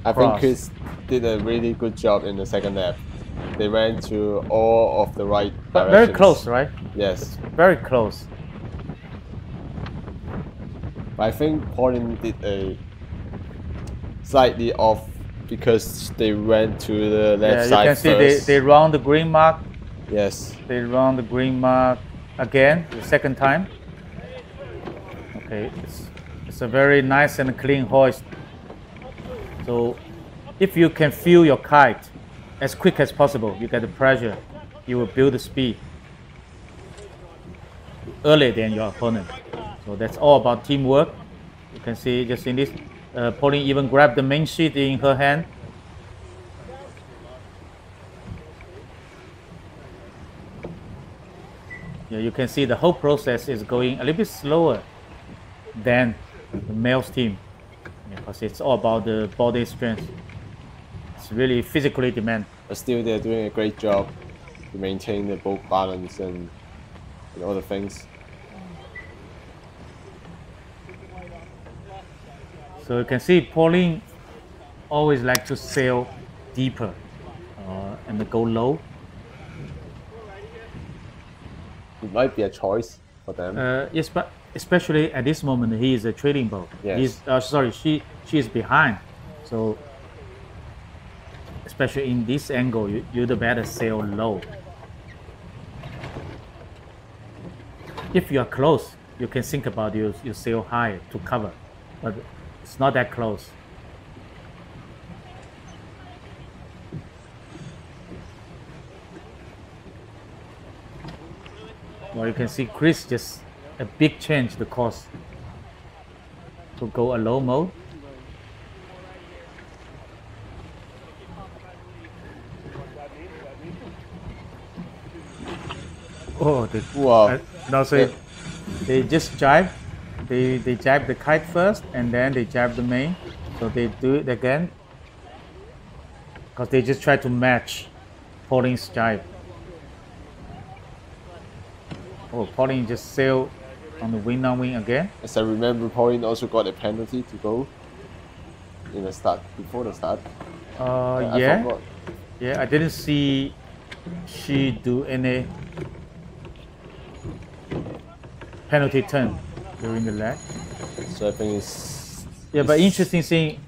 I cross. think Chris did a really good job in the second lap. They went to all of the right But directions. very close, right? Yes. Very close. But I think Pauline did a slightly off because they went to the left Yeah, you side can see first. they round the green mark. Yes. They round the green mark again, the second time. Okay, it's a very nice and clean hoist. So if you can feel your kite as quick as possible, you get the pressure, you will build the speed earlier than your opponent. So that's all about teamwork. You can see just in this, Pauline even grabbed the main sheet in her hand. Yeah, you can see the whole process is going a little bit slower than the male's team, because it's all about the body strength. It's really physically demanding. But still, they're doing a great job to maintain the boat balance and all the things. So you can see Pauline always like to sail deeper and go low. It might be a choice for them. Yes, but especially at this moment, he is a trailing boat. Yes. She is behind. So especially in this angle, you'd better sail low. If you are close, you can think about you sail high to cover, but it's not that close. Well, you can see Chris just a big change the course to go a low mode. Oh, Wow. no, so they just jibe. They jibe the kite first, and then they jibe the main. So they do it again because they just try to match Pauline's jibe. Oh, Pauline just sailed on the wing on wing again. As I remember, Pauline also got a penalty to go in the start, before the start. Yeah. Yeah, I didn't see she do any penalty turn during the leg. So I think it's... Yeah, but interesting thing,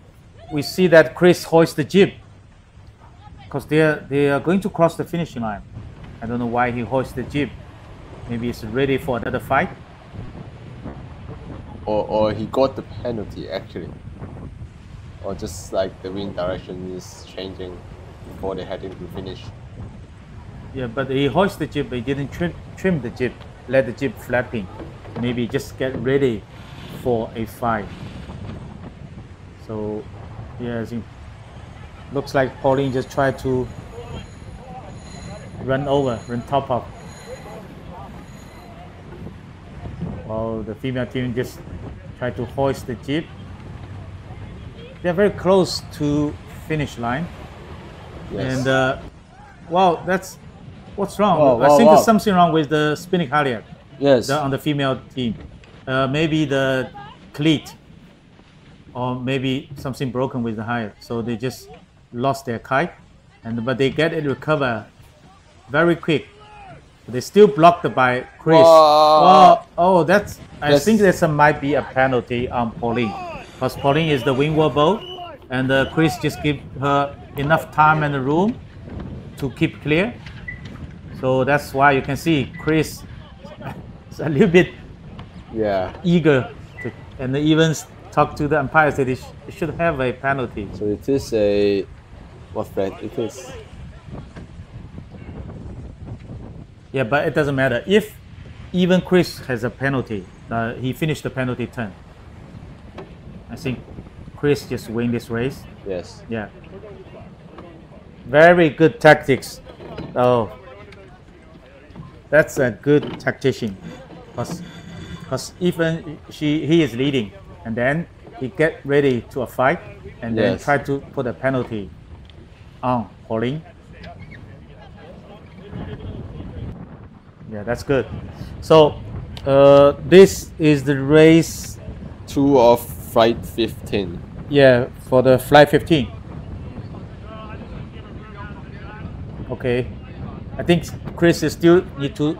we see that Chris hoists the jib because they are going to cross the finishing line. I don't know why he hoists the jib. Maybe it's ready for another fight. Or he got the penalty actually. Or just like the wind direction is changing before they're heading to finish. Yeah, but he hoists the jib, but he didn't trim the jib, let the jib flapping. Maybe just get ready for a fight. So, yeah, I think looks like Pauline just tried to run top up. While the female team just tried to hoist the jib. They're very close to finish line. Yes. And wow, that's what's wrong. Wow, I wow, think wow. there's something wrong with the spinning halyard. Yes. On the female team. Maybe the cleat, or maybe something broken with the halyard. So they just lost their kite, but they get it recover very quick. They still blocked by Chris. Oh, I think there might be a penalty on Pauline, because Pauline is the windward boat, and Chris just give her enough time and room to keep clear. So that's why you can see Chris is a little bit eager to, and even talk to the umpire, said it should have a penalty. So it is a what flag it is? Yeah, but it doesn't matter. If even Chris has a penalty, he finished the penalty turn. I think Chris just win this race. Yes. Yeah. Very good tactics. Oh, that's a good tactician. Because even he is leading, and then he get ready to a fight, and then try to put a penalty on Pauline. Yeah, that's good. So this is the race 2 of flight 15. Yeah, for the flight 15. Okay, I think Chris is still need to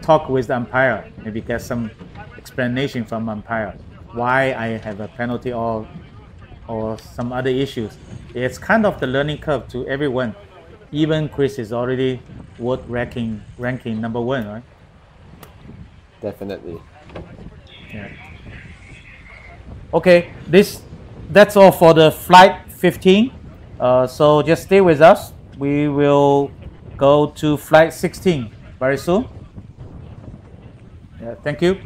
talk with the umpire, maybe get some explanation from umpire why I have a penalty or some other issues. It's kind of the learning curve to everyone. Even Chris is already world ranking number 1, right? Definitely. Yeah. Okay, that's all for the flight 15. So just stay with us. We will go to flight 16 very soon. Yeah, thank you.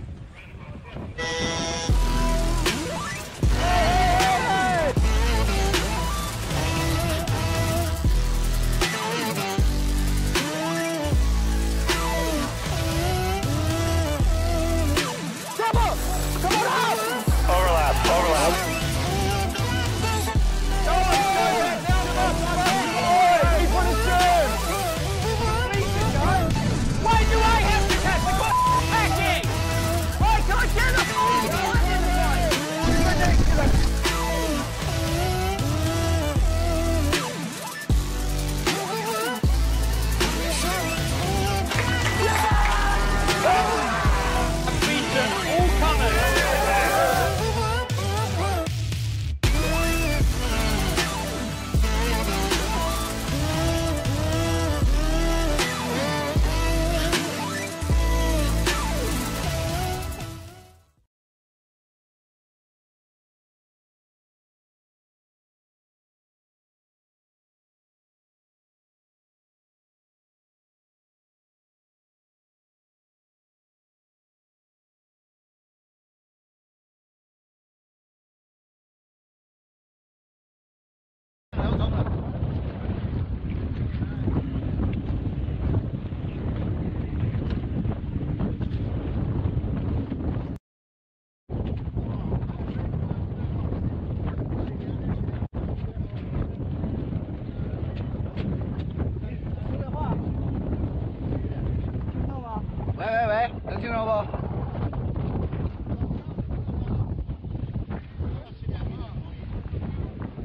听着不？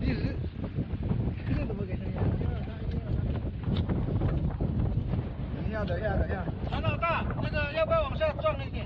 一直，这个怎么给声音？等一下，等一下，等一下。陈老大，那个要不要往下撞一点？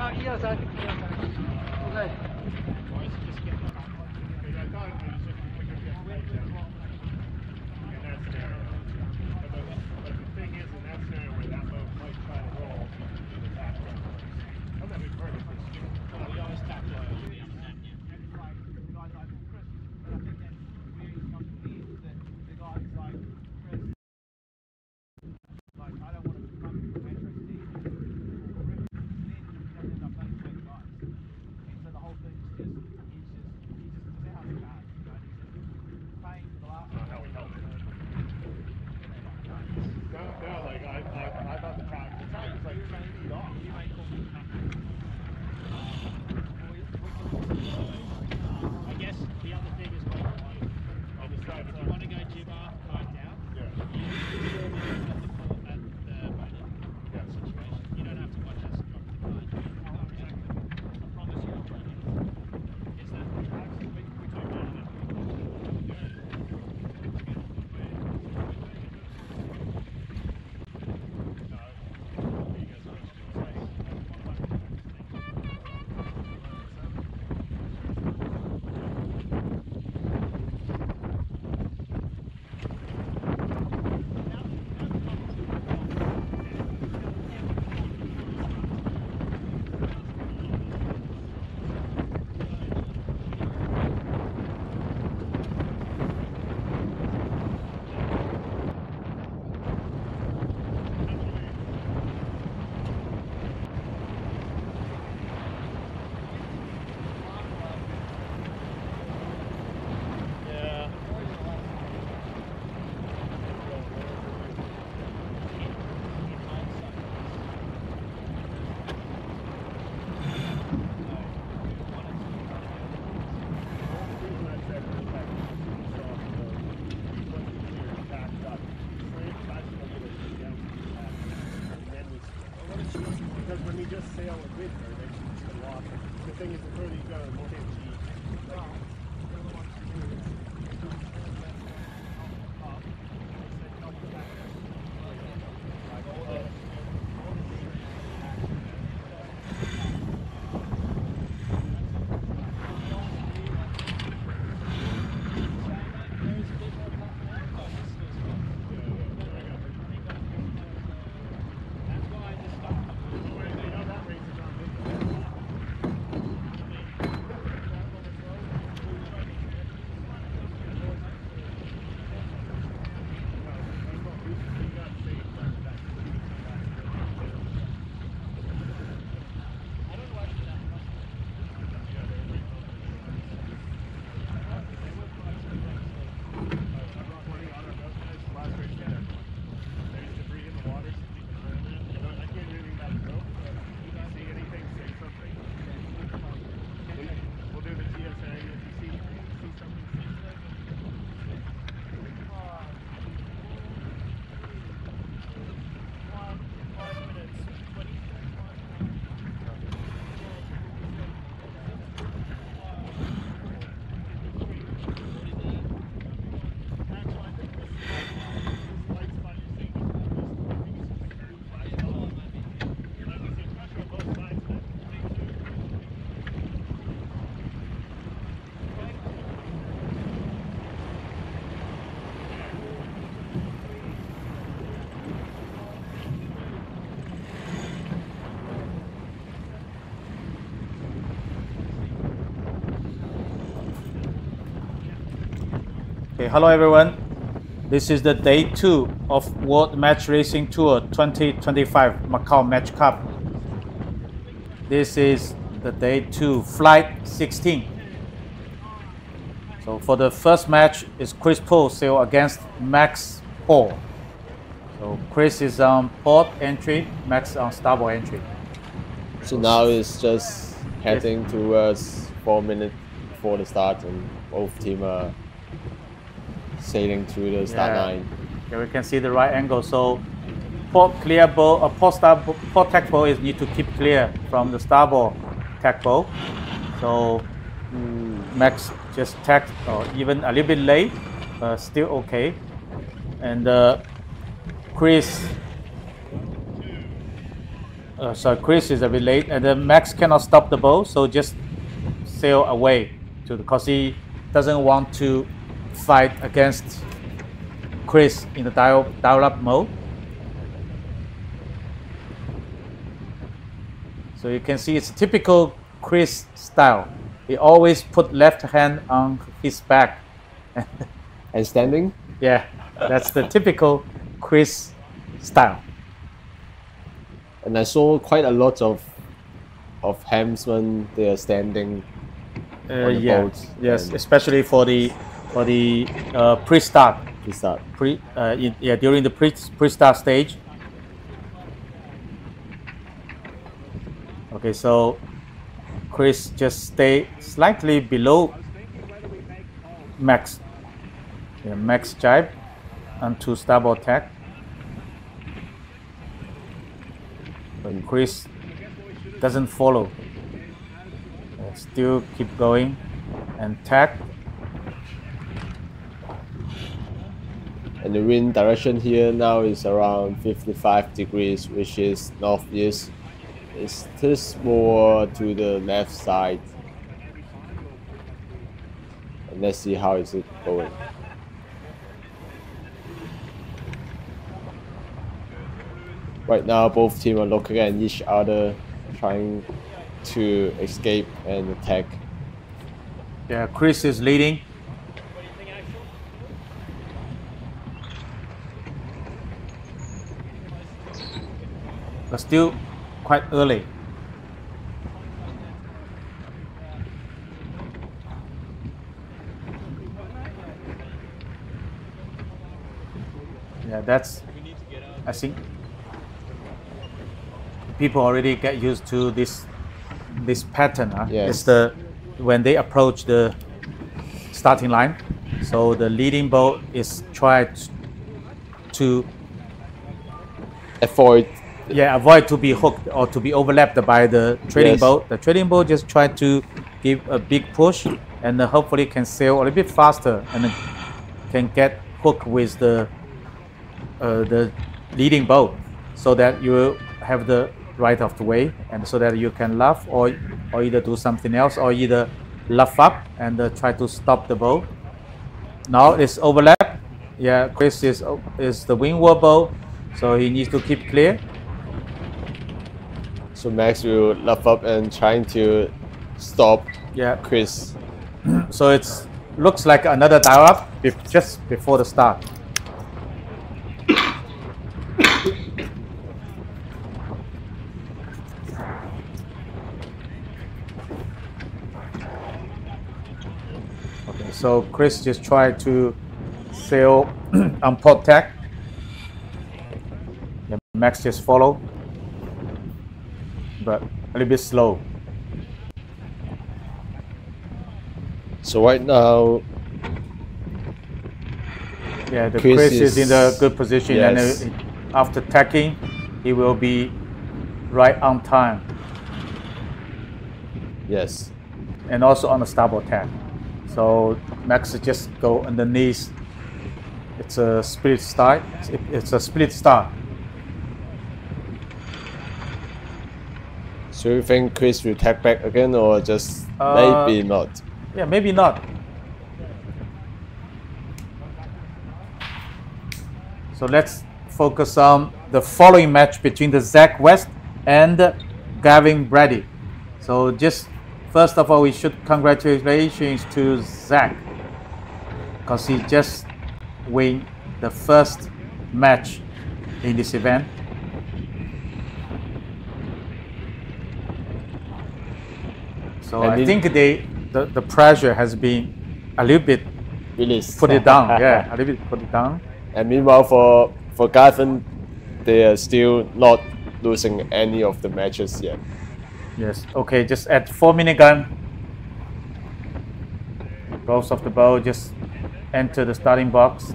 啊，1、2、3，1、2、3。OK。 Because when we just sail with her, then she's the water. The thing is, the further you go, the more damage she Okay, hello everyone. This is the day 2 of World Match Racing Tour 2025 Macao Match Cup. This is the day 2, flight 16. So for the first match is Chris Paul sail against Max Paul. So Chris is on port entry, Max on starboard entry. So now it's just heading towards 4 minutes before the start, and both teams are sailing through the start line. Here we can see the right angle. So port clear bow, port tack bow is need to keep clear from the starboard tack bow. So Max just tacked, or even a little bit late, still okay. And Chris So Chris is a bit late, and then Max cannot stop the boat, so just sail away because he doesn't want to fight against Chris in the dial-up mode. So you can see it's typical Chris style. He always put left hand on his back. And standing? Yeah, that's the typical Chris style. And I saw quite a lot of helmsmen. They are standing on the boats. Yes, especially for the pre-start. Pre-start. During the pre-start stage. Okay, so Chris just stay slightly below Max. Yeah, Max jibe onto starboard tack. But Chris doesn't follow. Still keep going and tack. And the wind direction here now is around 55 degrees, which is northeast. It's just more to the left side. And let's see how is it going. Right now, both teams are looking at each other, trying to escape and attack. Yeah, Chris is leading. But still quite early. Yeah, that's, I think people already get used to this pattern. Yes. It's when they approach the starting line. So the leading boat is tried to avoid to be hooked or to be overlapped by the trailing boat. The trailing boat just try to give a big push and hopefully can sail a little bit faster and can get hooked with the leading boat, so that you have the right of the way, and so that you can luff or either do something else, or either luff up and try to stop the boat. Now it's overlap. Yeah, Chris is the windward boat, so he needs to keep clear. So Max will luff up and trying to stop Chris. So it looks like another dial up just before the start. Okay, so Chris just tried to sail on port tack. Yeah, Max just follow, but a little bit slow. So right now, yeah, Chris is in a good position, yes. And after tacking, he will be right on time. Yes. And also on the starboard tack. So Max just go underneath. It's a split start. It's a split start. So you think Chris will tack back again, or just maybe not? Yeah, maybe not. So let's focus on the following match between the Zach West and Gavin Brady. So just first of all, we should congratulations to Zach, because he just won the first match in this event. So I think the pressure has been a little bit released. Put it down, yeah, a little bit put it down. And meanwhile, for Gavin, they are still not losing any of the matches yet. Yes. Okay. Just at 4-minute gun, both of the boat just enter the starting box.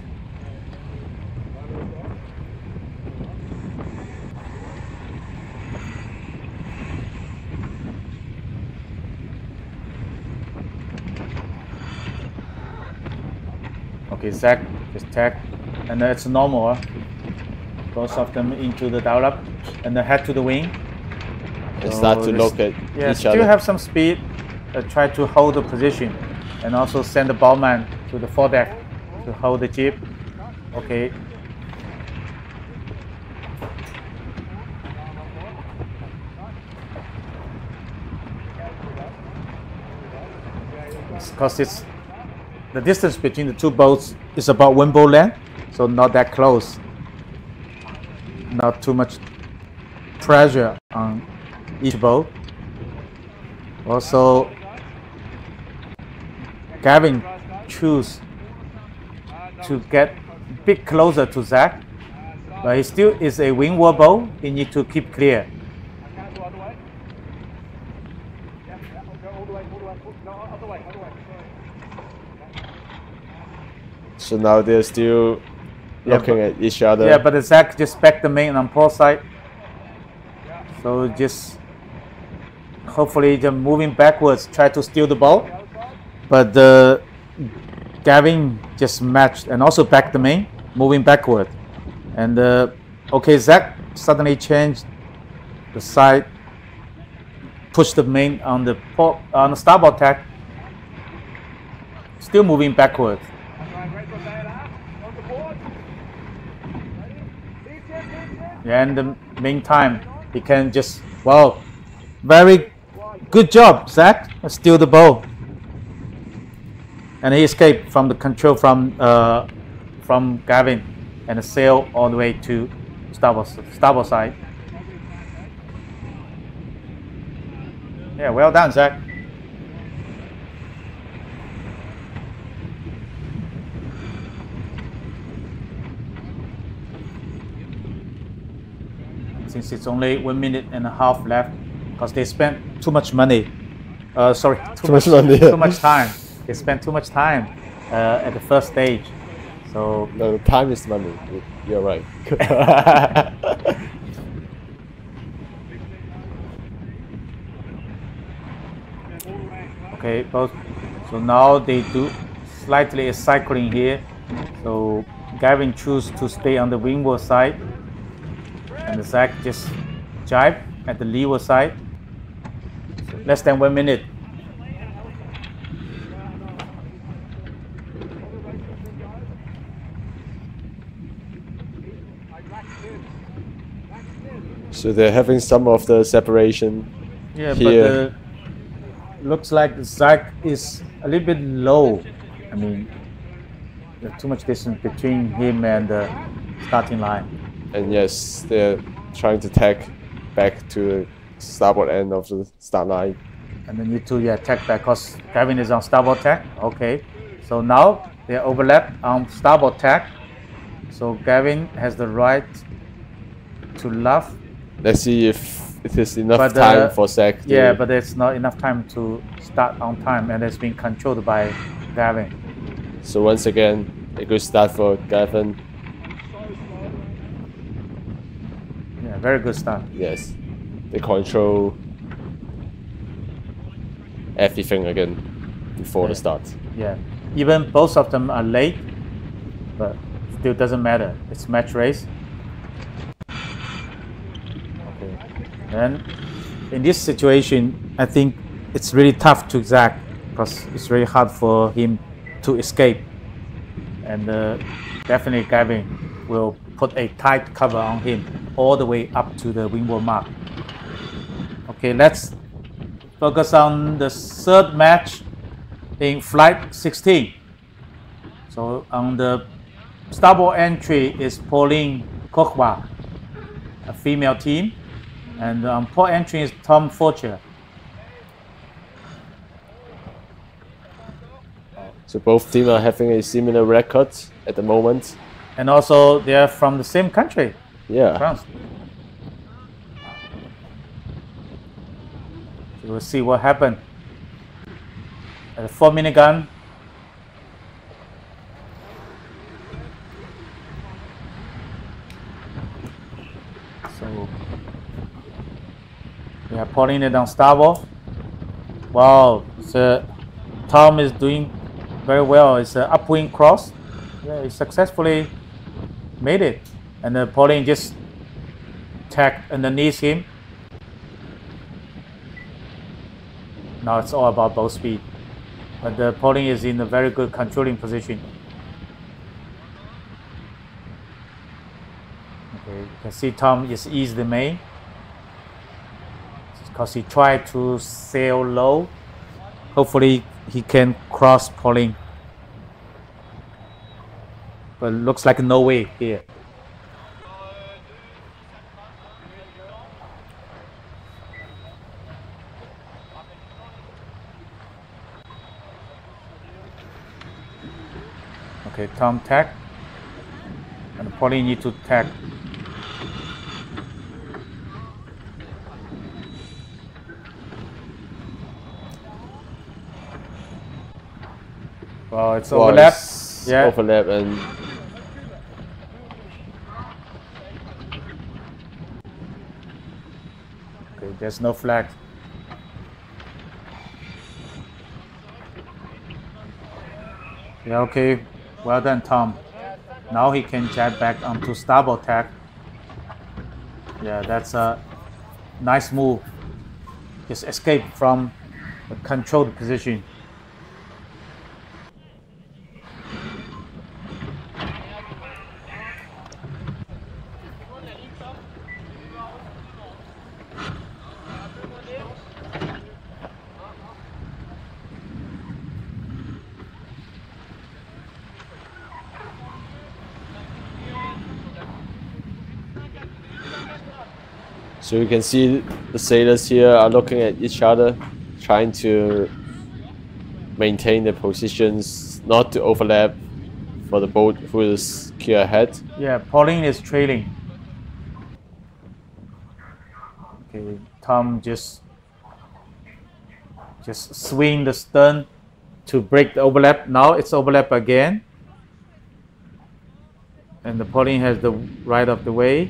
Okay, Zach just tack, and it's normal. Both of them into the dial up and head to the wing. They start to look at yeah, each still other. have some speed. Try to hold the position, and also send the bowman to the foredeck to hold the jib. Okay. Because it's the distance between the two boats is about wind boat length, so not that close. Not too much pressure on each boat. Also, Gavin choose to get a bit closer to Zach, but he still is a windward boat. He need to keep clear. So now they're still looking at each other. Yeah, but Zach just back the main on port side. So just hopefully just moving backwards, try to steal the boat. But Gavin just matched and also back the main, moving backward. And okay, Zach suddenly changed the side, pushed the main on the port, on the starboard tack, still moving backward. Yeah, and the meantime, he can just, wow, very good job, Zach. Steal the boat. And he escaped from the control from Gavin and sailed all the way to starboard side. Yeah, well done, Zach. Since it's only 1.5 minutes left, because they spent too much money. Sorry, too much money. Too much time. They spent too much time at the first stage. So no, time is money. You're right. Okay, both. So now they do slightly cycling here. So Gavin choose to stay on the windward side, and Zach just jibe at the leeward side. So less than 1 minute. So they're having some of the separation. Yeah, here. But looks like Zach is a little bit low. I mean, there's too much distance between him and the starting line. And yes, they're trying to tack back to the starboard end of the start line. And then you two, yeah, tack back because Gavin is on starboard tack. Okay, so now they overlap on starboard tack. So Gavin has the right to left. Let's see if it is enough time for Zach. Yeah, but it's not enough time to start on time, and it's been controlled by Gavin. So once again, a good start for Gavin. Yeah, very good start. Yes, they control everything again before the start. Yeah, even both of them are late, but still doesn't matter. It's match race. Okay, and in this situation, I think it's really tough to Zach because it's really hard for him to escape, and definitely Gavin will put a tight cover on him all the way up to the windward mark. Okay, let's focus on the third match in flight 16. So on the starboard entry is Pauline Kochwa, a female team, and on port entry is Tom Forcher. So both teams are having a similar record at the moment. And also they are from the same country, Yeah. France. So we'll see what happened. At the 4-minute gun. So we are pulling it on starboard. Wow, so Tom is doing very well. It's an upwind cross. Yeah, he successfully made it. And Pauline just tacked underneath him. Now it's all about bow speed. But the Pauline is in a very good controlling position. Okay, you can see Tom is easy the main because he tried to sail low. Hopefully he can cross Pauline. But it looks like no way here. Okay, Tom tack, and Pauline need to tack. Well, it's overlap. It's Yeah. overlap and Okay, there's no flag. Yeah, okay. Well done, Tom. Now he can jet back onto starboard tack. Yeah, that's a nice move. Just escape from the controlled position. so you can see the sailors here are looking at each other, trying to maintain their positions, not to overlap for the boat who is clear ahead. Yeah, Pauline is trailing. Okay, Tom just swing the stern to break the overlap. Now it's overlap again. And the Pauline has the right of the way.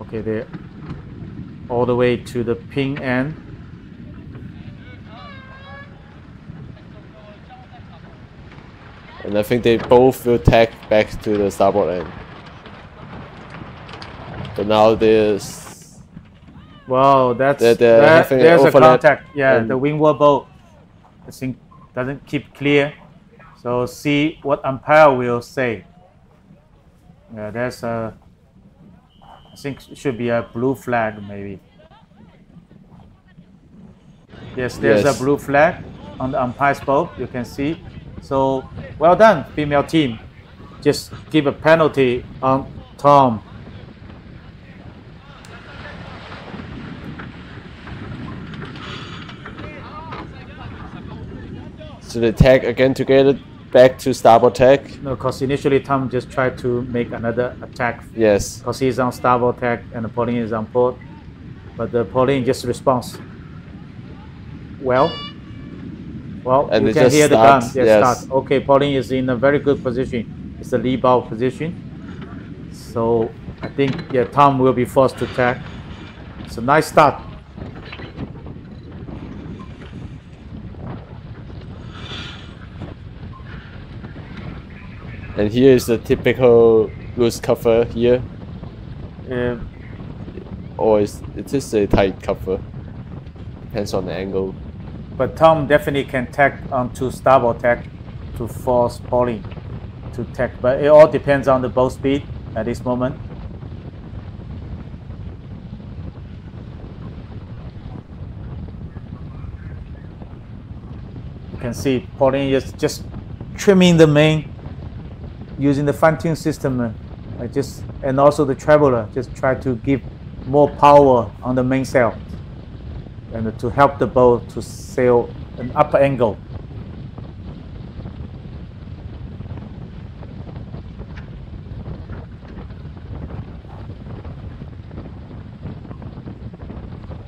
Okay, they're all the way to the ping end. And I think they both will tack back to the starboard end. But now there's... Wow, there's having a overlap contact. Yeah, and- the windward boat, I think, doesn't keep clear. So see what umpire will say. Yeah, there's a, I think it should be a blue flag maybe. Yes, there's Yes. a blue flag on the umpire's boat, you can see. So well done, female team. Just give a penalty on Tom. So they tack again together back to starboard tack. No, because initially Tom just tried to make another attack. Yes. Because he's on starboard tack and the Pauline is on port. But the Pauline just responds. Well, And you it can just hear the gun. starts, Yes, yes. start. Okay, Pauline is in a very good position. It's the lee bow position. So I think, yeah, Tom will be forced to tack. It's a nice start. And here is the typical loose cover here. Or it is a tight cover. Depends on the angle. But Tom definitely can tack onto starboard tack to force Pauline to tack. But it all depends on the boat speed at this moment. You can see Pauline is just trimming the main using the fine-tune system, and also the traveler just try to give more power on the mainsail and to help the boat to sail an upper angle.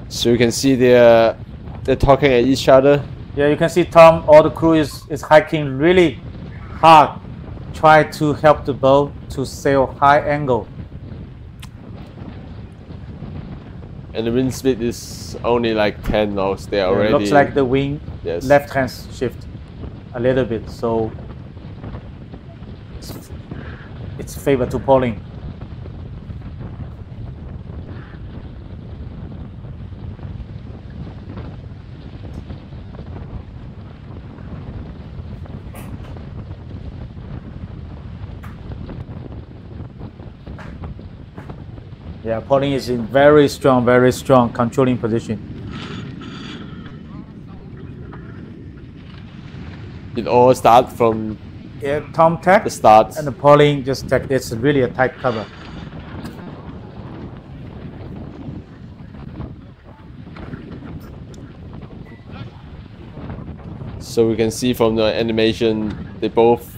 So you can see they're talking at each other. Yeah, you can see Tom, all the crew is hiking really hard, try to help the boat to sail high angle. And the wind speed is only like 10 knots. They are already... It looks like the wing Yes. left hand shift a little bit. So it's favor to Pauline. Yeah, Pauline is in very strong controlling position. It all starts from Tom tech the start. and the Pauline just tech. It's really a tight cover. So we can see from the animation, they both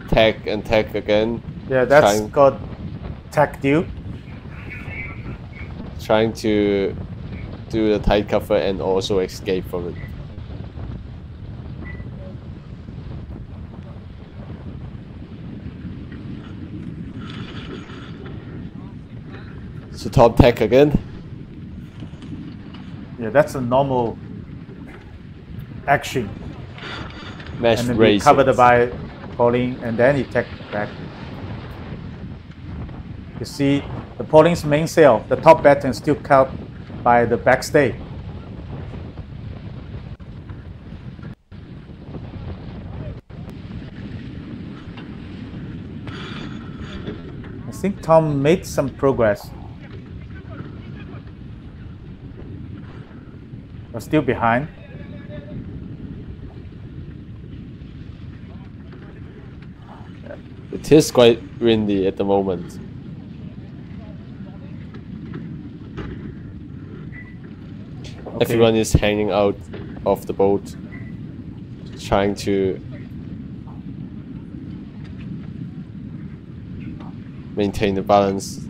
tag and tag again. Yeah, that's got tag deal. Trying to do the tight cover and also escape from it. So top tag again. Yeah, that's a normal action. Mesh and then race. Covered by Pauline, and then he tag back. You see the Pauline's mainsail, the top batten still caught by the backstay. I think Tom made some progress. But still behind. It is quite windy at the moment. Okay. Everyone is hanging out of the boat, trying to maintain the balance.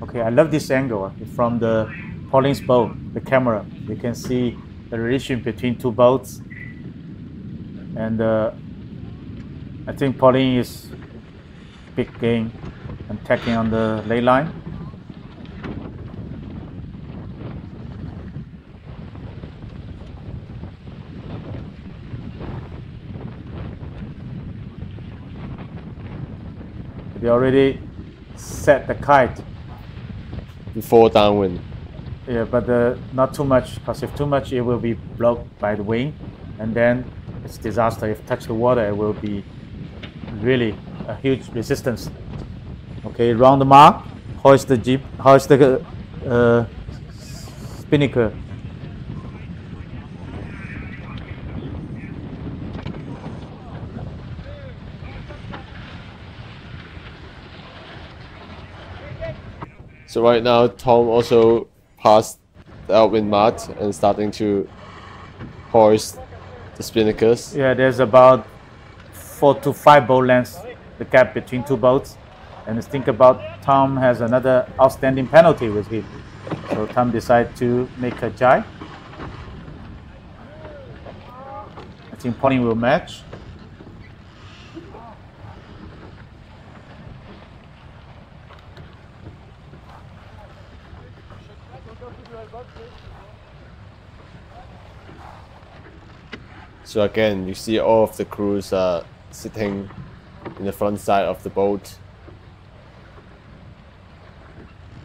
Okay, I love this angle from the Pauline's boat, the camera. You can see the relation between two boats, and I think Pauline is big game and tacking on the ley line. They already set the kite Before downwind. Yeah, but not too much, because if too much, it will be blocked by the wind, and then it's disaster. If touch the water, it will be really a huge resistance. Okay, round the mark, hoist the jeep, hoist the spinnaker. So right now, Tom also passed the outwind mat and starting to hoist the spinnakers. Yeah, there's about 4 to 5 boat lengths, the gap between two boats. And think about Tom has another outstanding penalty with him. So Tom decided to make a jibe. I think Pauline will match. So again, you see all of the crews are sitting in the front side of the boat.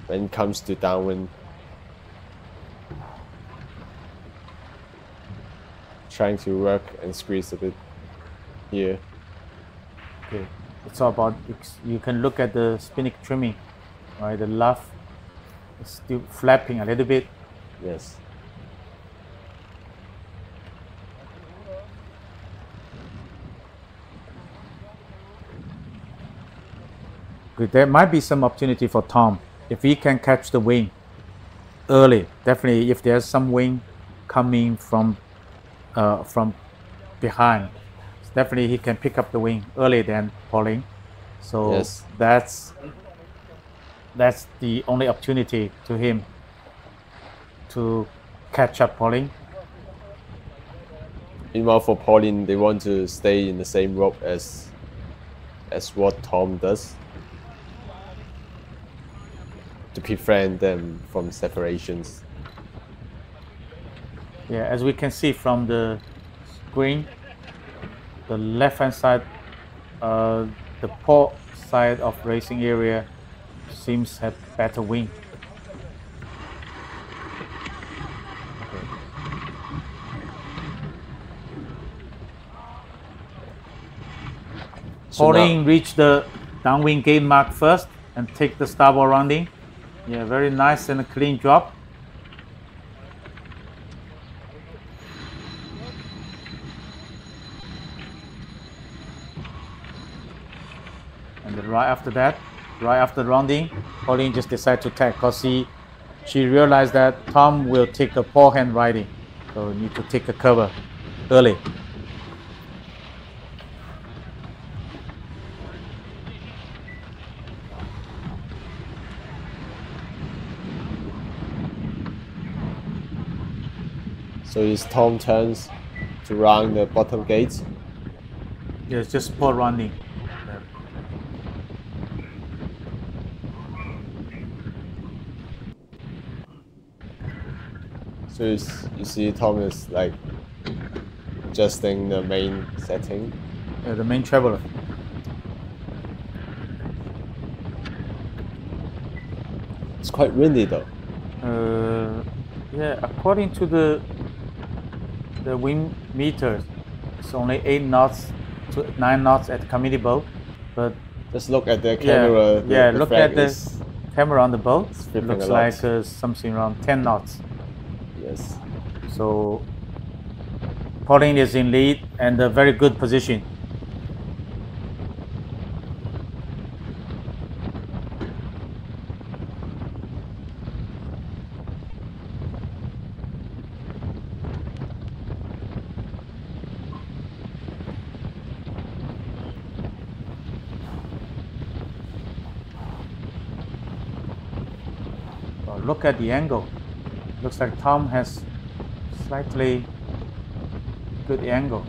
When it comes to downwind, trying to work and squeeze a bit here. Okay, it's all about, you can look at the spinnaker trimming, right? The luff is still flapping a little bit. Yes. Okay, there might be some opportunity for Tom if he can catch the wind early. Definitely, if there's some wind coming from behind, definitely he can pick up the wind earlier than Pauline. So yes, that's the only opportunity to him to catch up Pauline. Meanwhile, for Pauline, they want to stay in the same rope as what Tom does, to prevent them from separations. Yeah, as we can see from the green. The left-hand side, the port side of racing area seems to have better wind. So Pauline reached the downwind gate mark first and take the starboard rounding. Yeah, very nice and a clean drop. And then right after that, right after the rounding, Pauline just decided to tack because she realized that Tom will take a forehand riding, so need to take a cover early. So it's Tom turns to round the bottom gate. Yeah, it's just port rounding. So you see Tom is like adjusting the main setting. Yeah, the main traveler. It's quite windy though. Yeah, according to the wind meters, it's only 8 knots to 9 knots at the committee boat, but just look at the camera. Yeah, look at the camera on the boat. It looks like something around 10 knots. Yes. So Pauline is in lead and a very good position. Look at the angle. Looks like Tom has slightly good angle.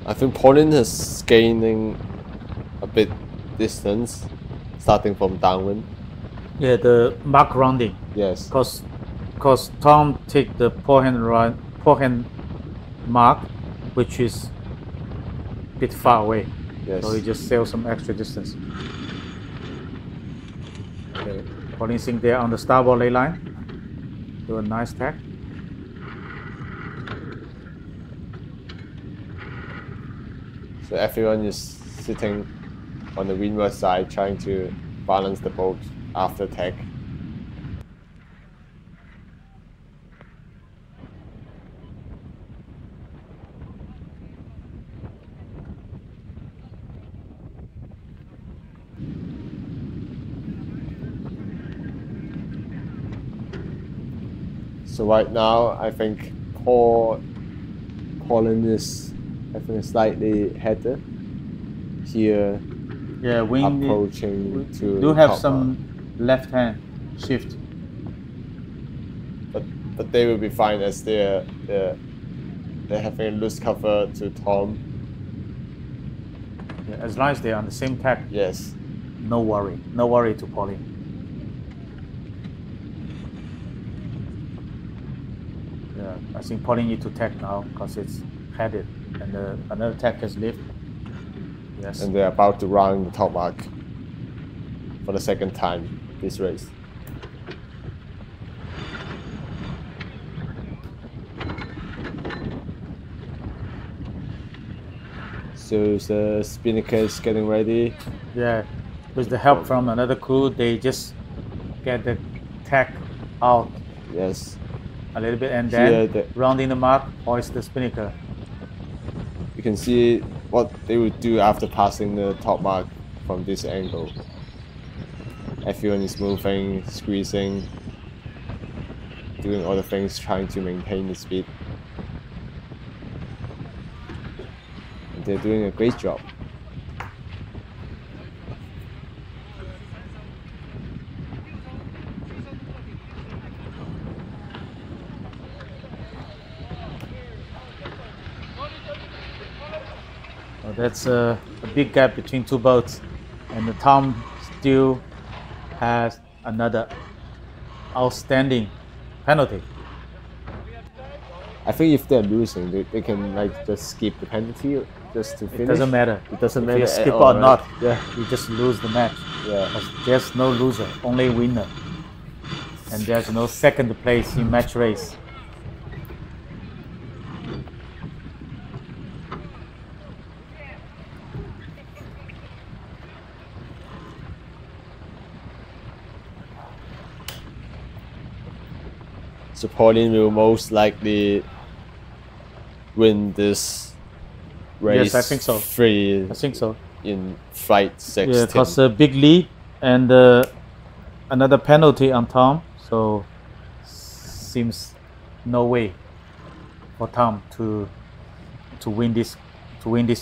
I think Pauline is gaining a bit distance, starting from downwind. Yeah, the mark rounding. Yes. Because Tom take the forehand mark, which is a bit far away. Yes. So he just sails some extra distance. Okay, Pauline sink there on the starboard ley line. Do a nice tack. So everyone is sitting on the windward side trying to balance the boat after tack. So right now, I think Pauline is having a slightly header here. Yeah, wind approaching to do have top some left hand shift. But they will be fine as they're having a loose cover to Tom. Yeah, as long as they're on the same tack. Yes. No worry to Pauline. Yeah, I think Pauline need to tack now because it's headed and another tack has left. Yes. And they're about to round the top mark for the second time this race. So the spinnaker is getting ready. Yeah, with the help from another crew, they just get the tack out. Yes. A little bit and then rounding the mark, hoist the spinnaker. You can see what they would do after passing the top mark from this angle. Everyone is moving, squeezing, doing all the things, trying to maintain the speed. And they're doing a great job. That's a big gap between two boats, and the Tom still has another outstanding penalty. I think if they're losing, they can like just skip the penalty just to finish. It doesn't matter. It doesn't if matter you skip at or all, not. right? Yeah. You just lose the match. Yeah. There's no loser, only winner. And there's no second place in match race. So Pauline will most likely win this race. Yes, I think so. I think so. In flight 16. Yeah, it was a big lead and another penalty on Tom. So seems no way for Tom to win this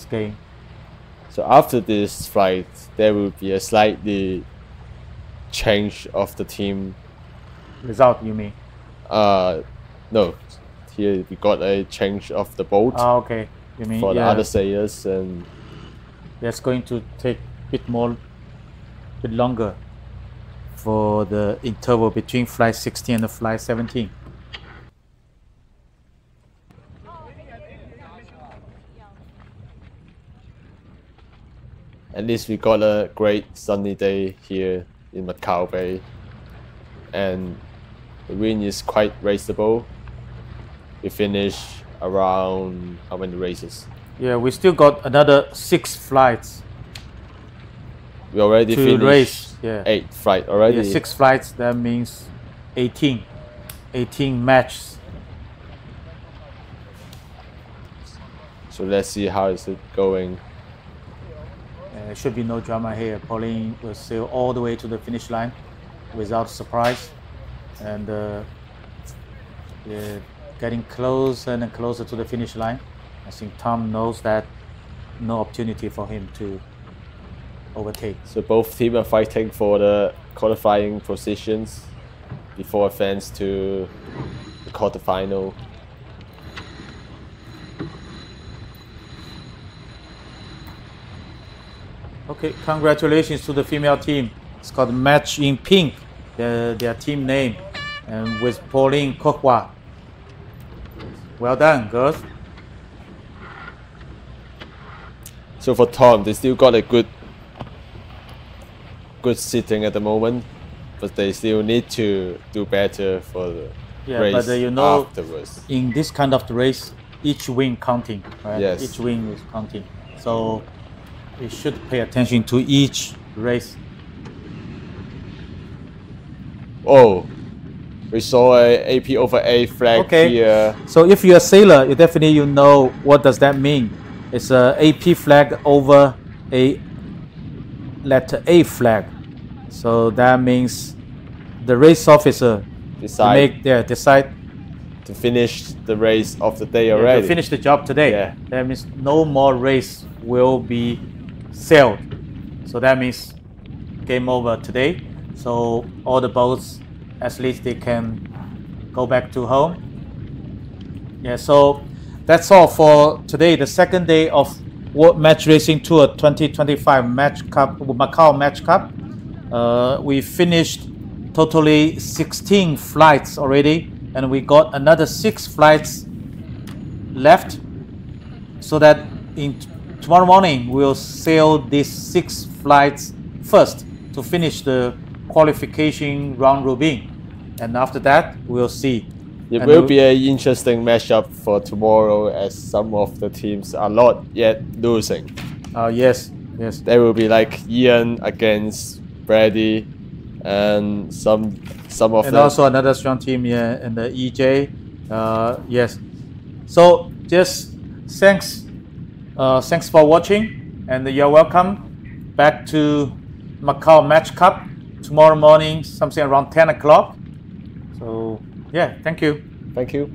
game. So after this flight, there will be a slightly change of the team. Result, you mean? No. Here we got a change of the boat. Oh, okay. You mean for the other sailors, and that's going to take a bit longer for the interval between flight 16 and flight 17. At least we got a great sunny day here in Macao Bay, and the wind is quite raceable. We finish around how many races? Yeah, we still got another 6 flights. We already finished race. Yeah. 8 flights already. Yeah, 6 flights. That means 18 matches. So let's see how is it going. There should be no drama here. Pauline will sail all the way to the finish line without surprise, and yeah, getting closer and closer to the finish line. I think Tom knows that no opportunity for him to overtake. So both teams are fighting for the qualifying positions before advance to the quarterfinal. Okay, congratulations to the female team. It's called Match in Pink, their team name, and with Pauline Kokwa. Well done, girls. So for Tom, they still got a good sitting at the moment, but they still need to do better for the race but you know, afterwards. In this kind of race, each win counting, right? Yes. Each win is counting. So we should pay attention to each race. Oh, we saw a AP over A flag here. So if you're a sailor, you definitely know what does that mean. It's a AP flag over a letter A flag. So that means the race officer decide to finish the race of the day already. To finish the job today. Yeah. That means no more race will be sailed. So that means game over today. So all the boats, at least they can go back to home. Yeah, so that's all for today, the second day of World Match Racing Tour 2025 Match Cup, Macao Match Cup. We finished totally 16 flights already, and we got another 6 flights left, so that in tomorrow morning we'll sail these 6 flights first to finish the qualification round robin, and after that we'll see. It will be an interesting matchup for tomorrow, as some of the teams are not yet losing. Yes. There will be like Ian against Brady, and some of them. And also another strong team here, and the EJ. Yes. So just thanks for watching, and you're welcome back to Macao Match Cup tomorrow morning, something around 10 o'clock. So yeah, thank you. Thank you.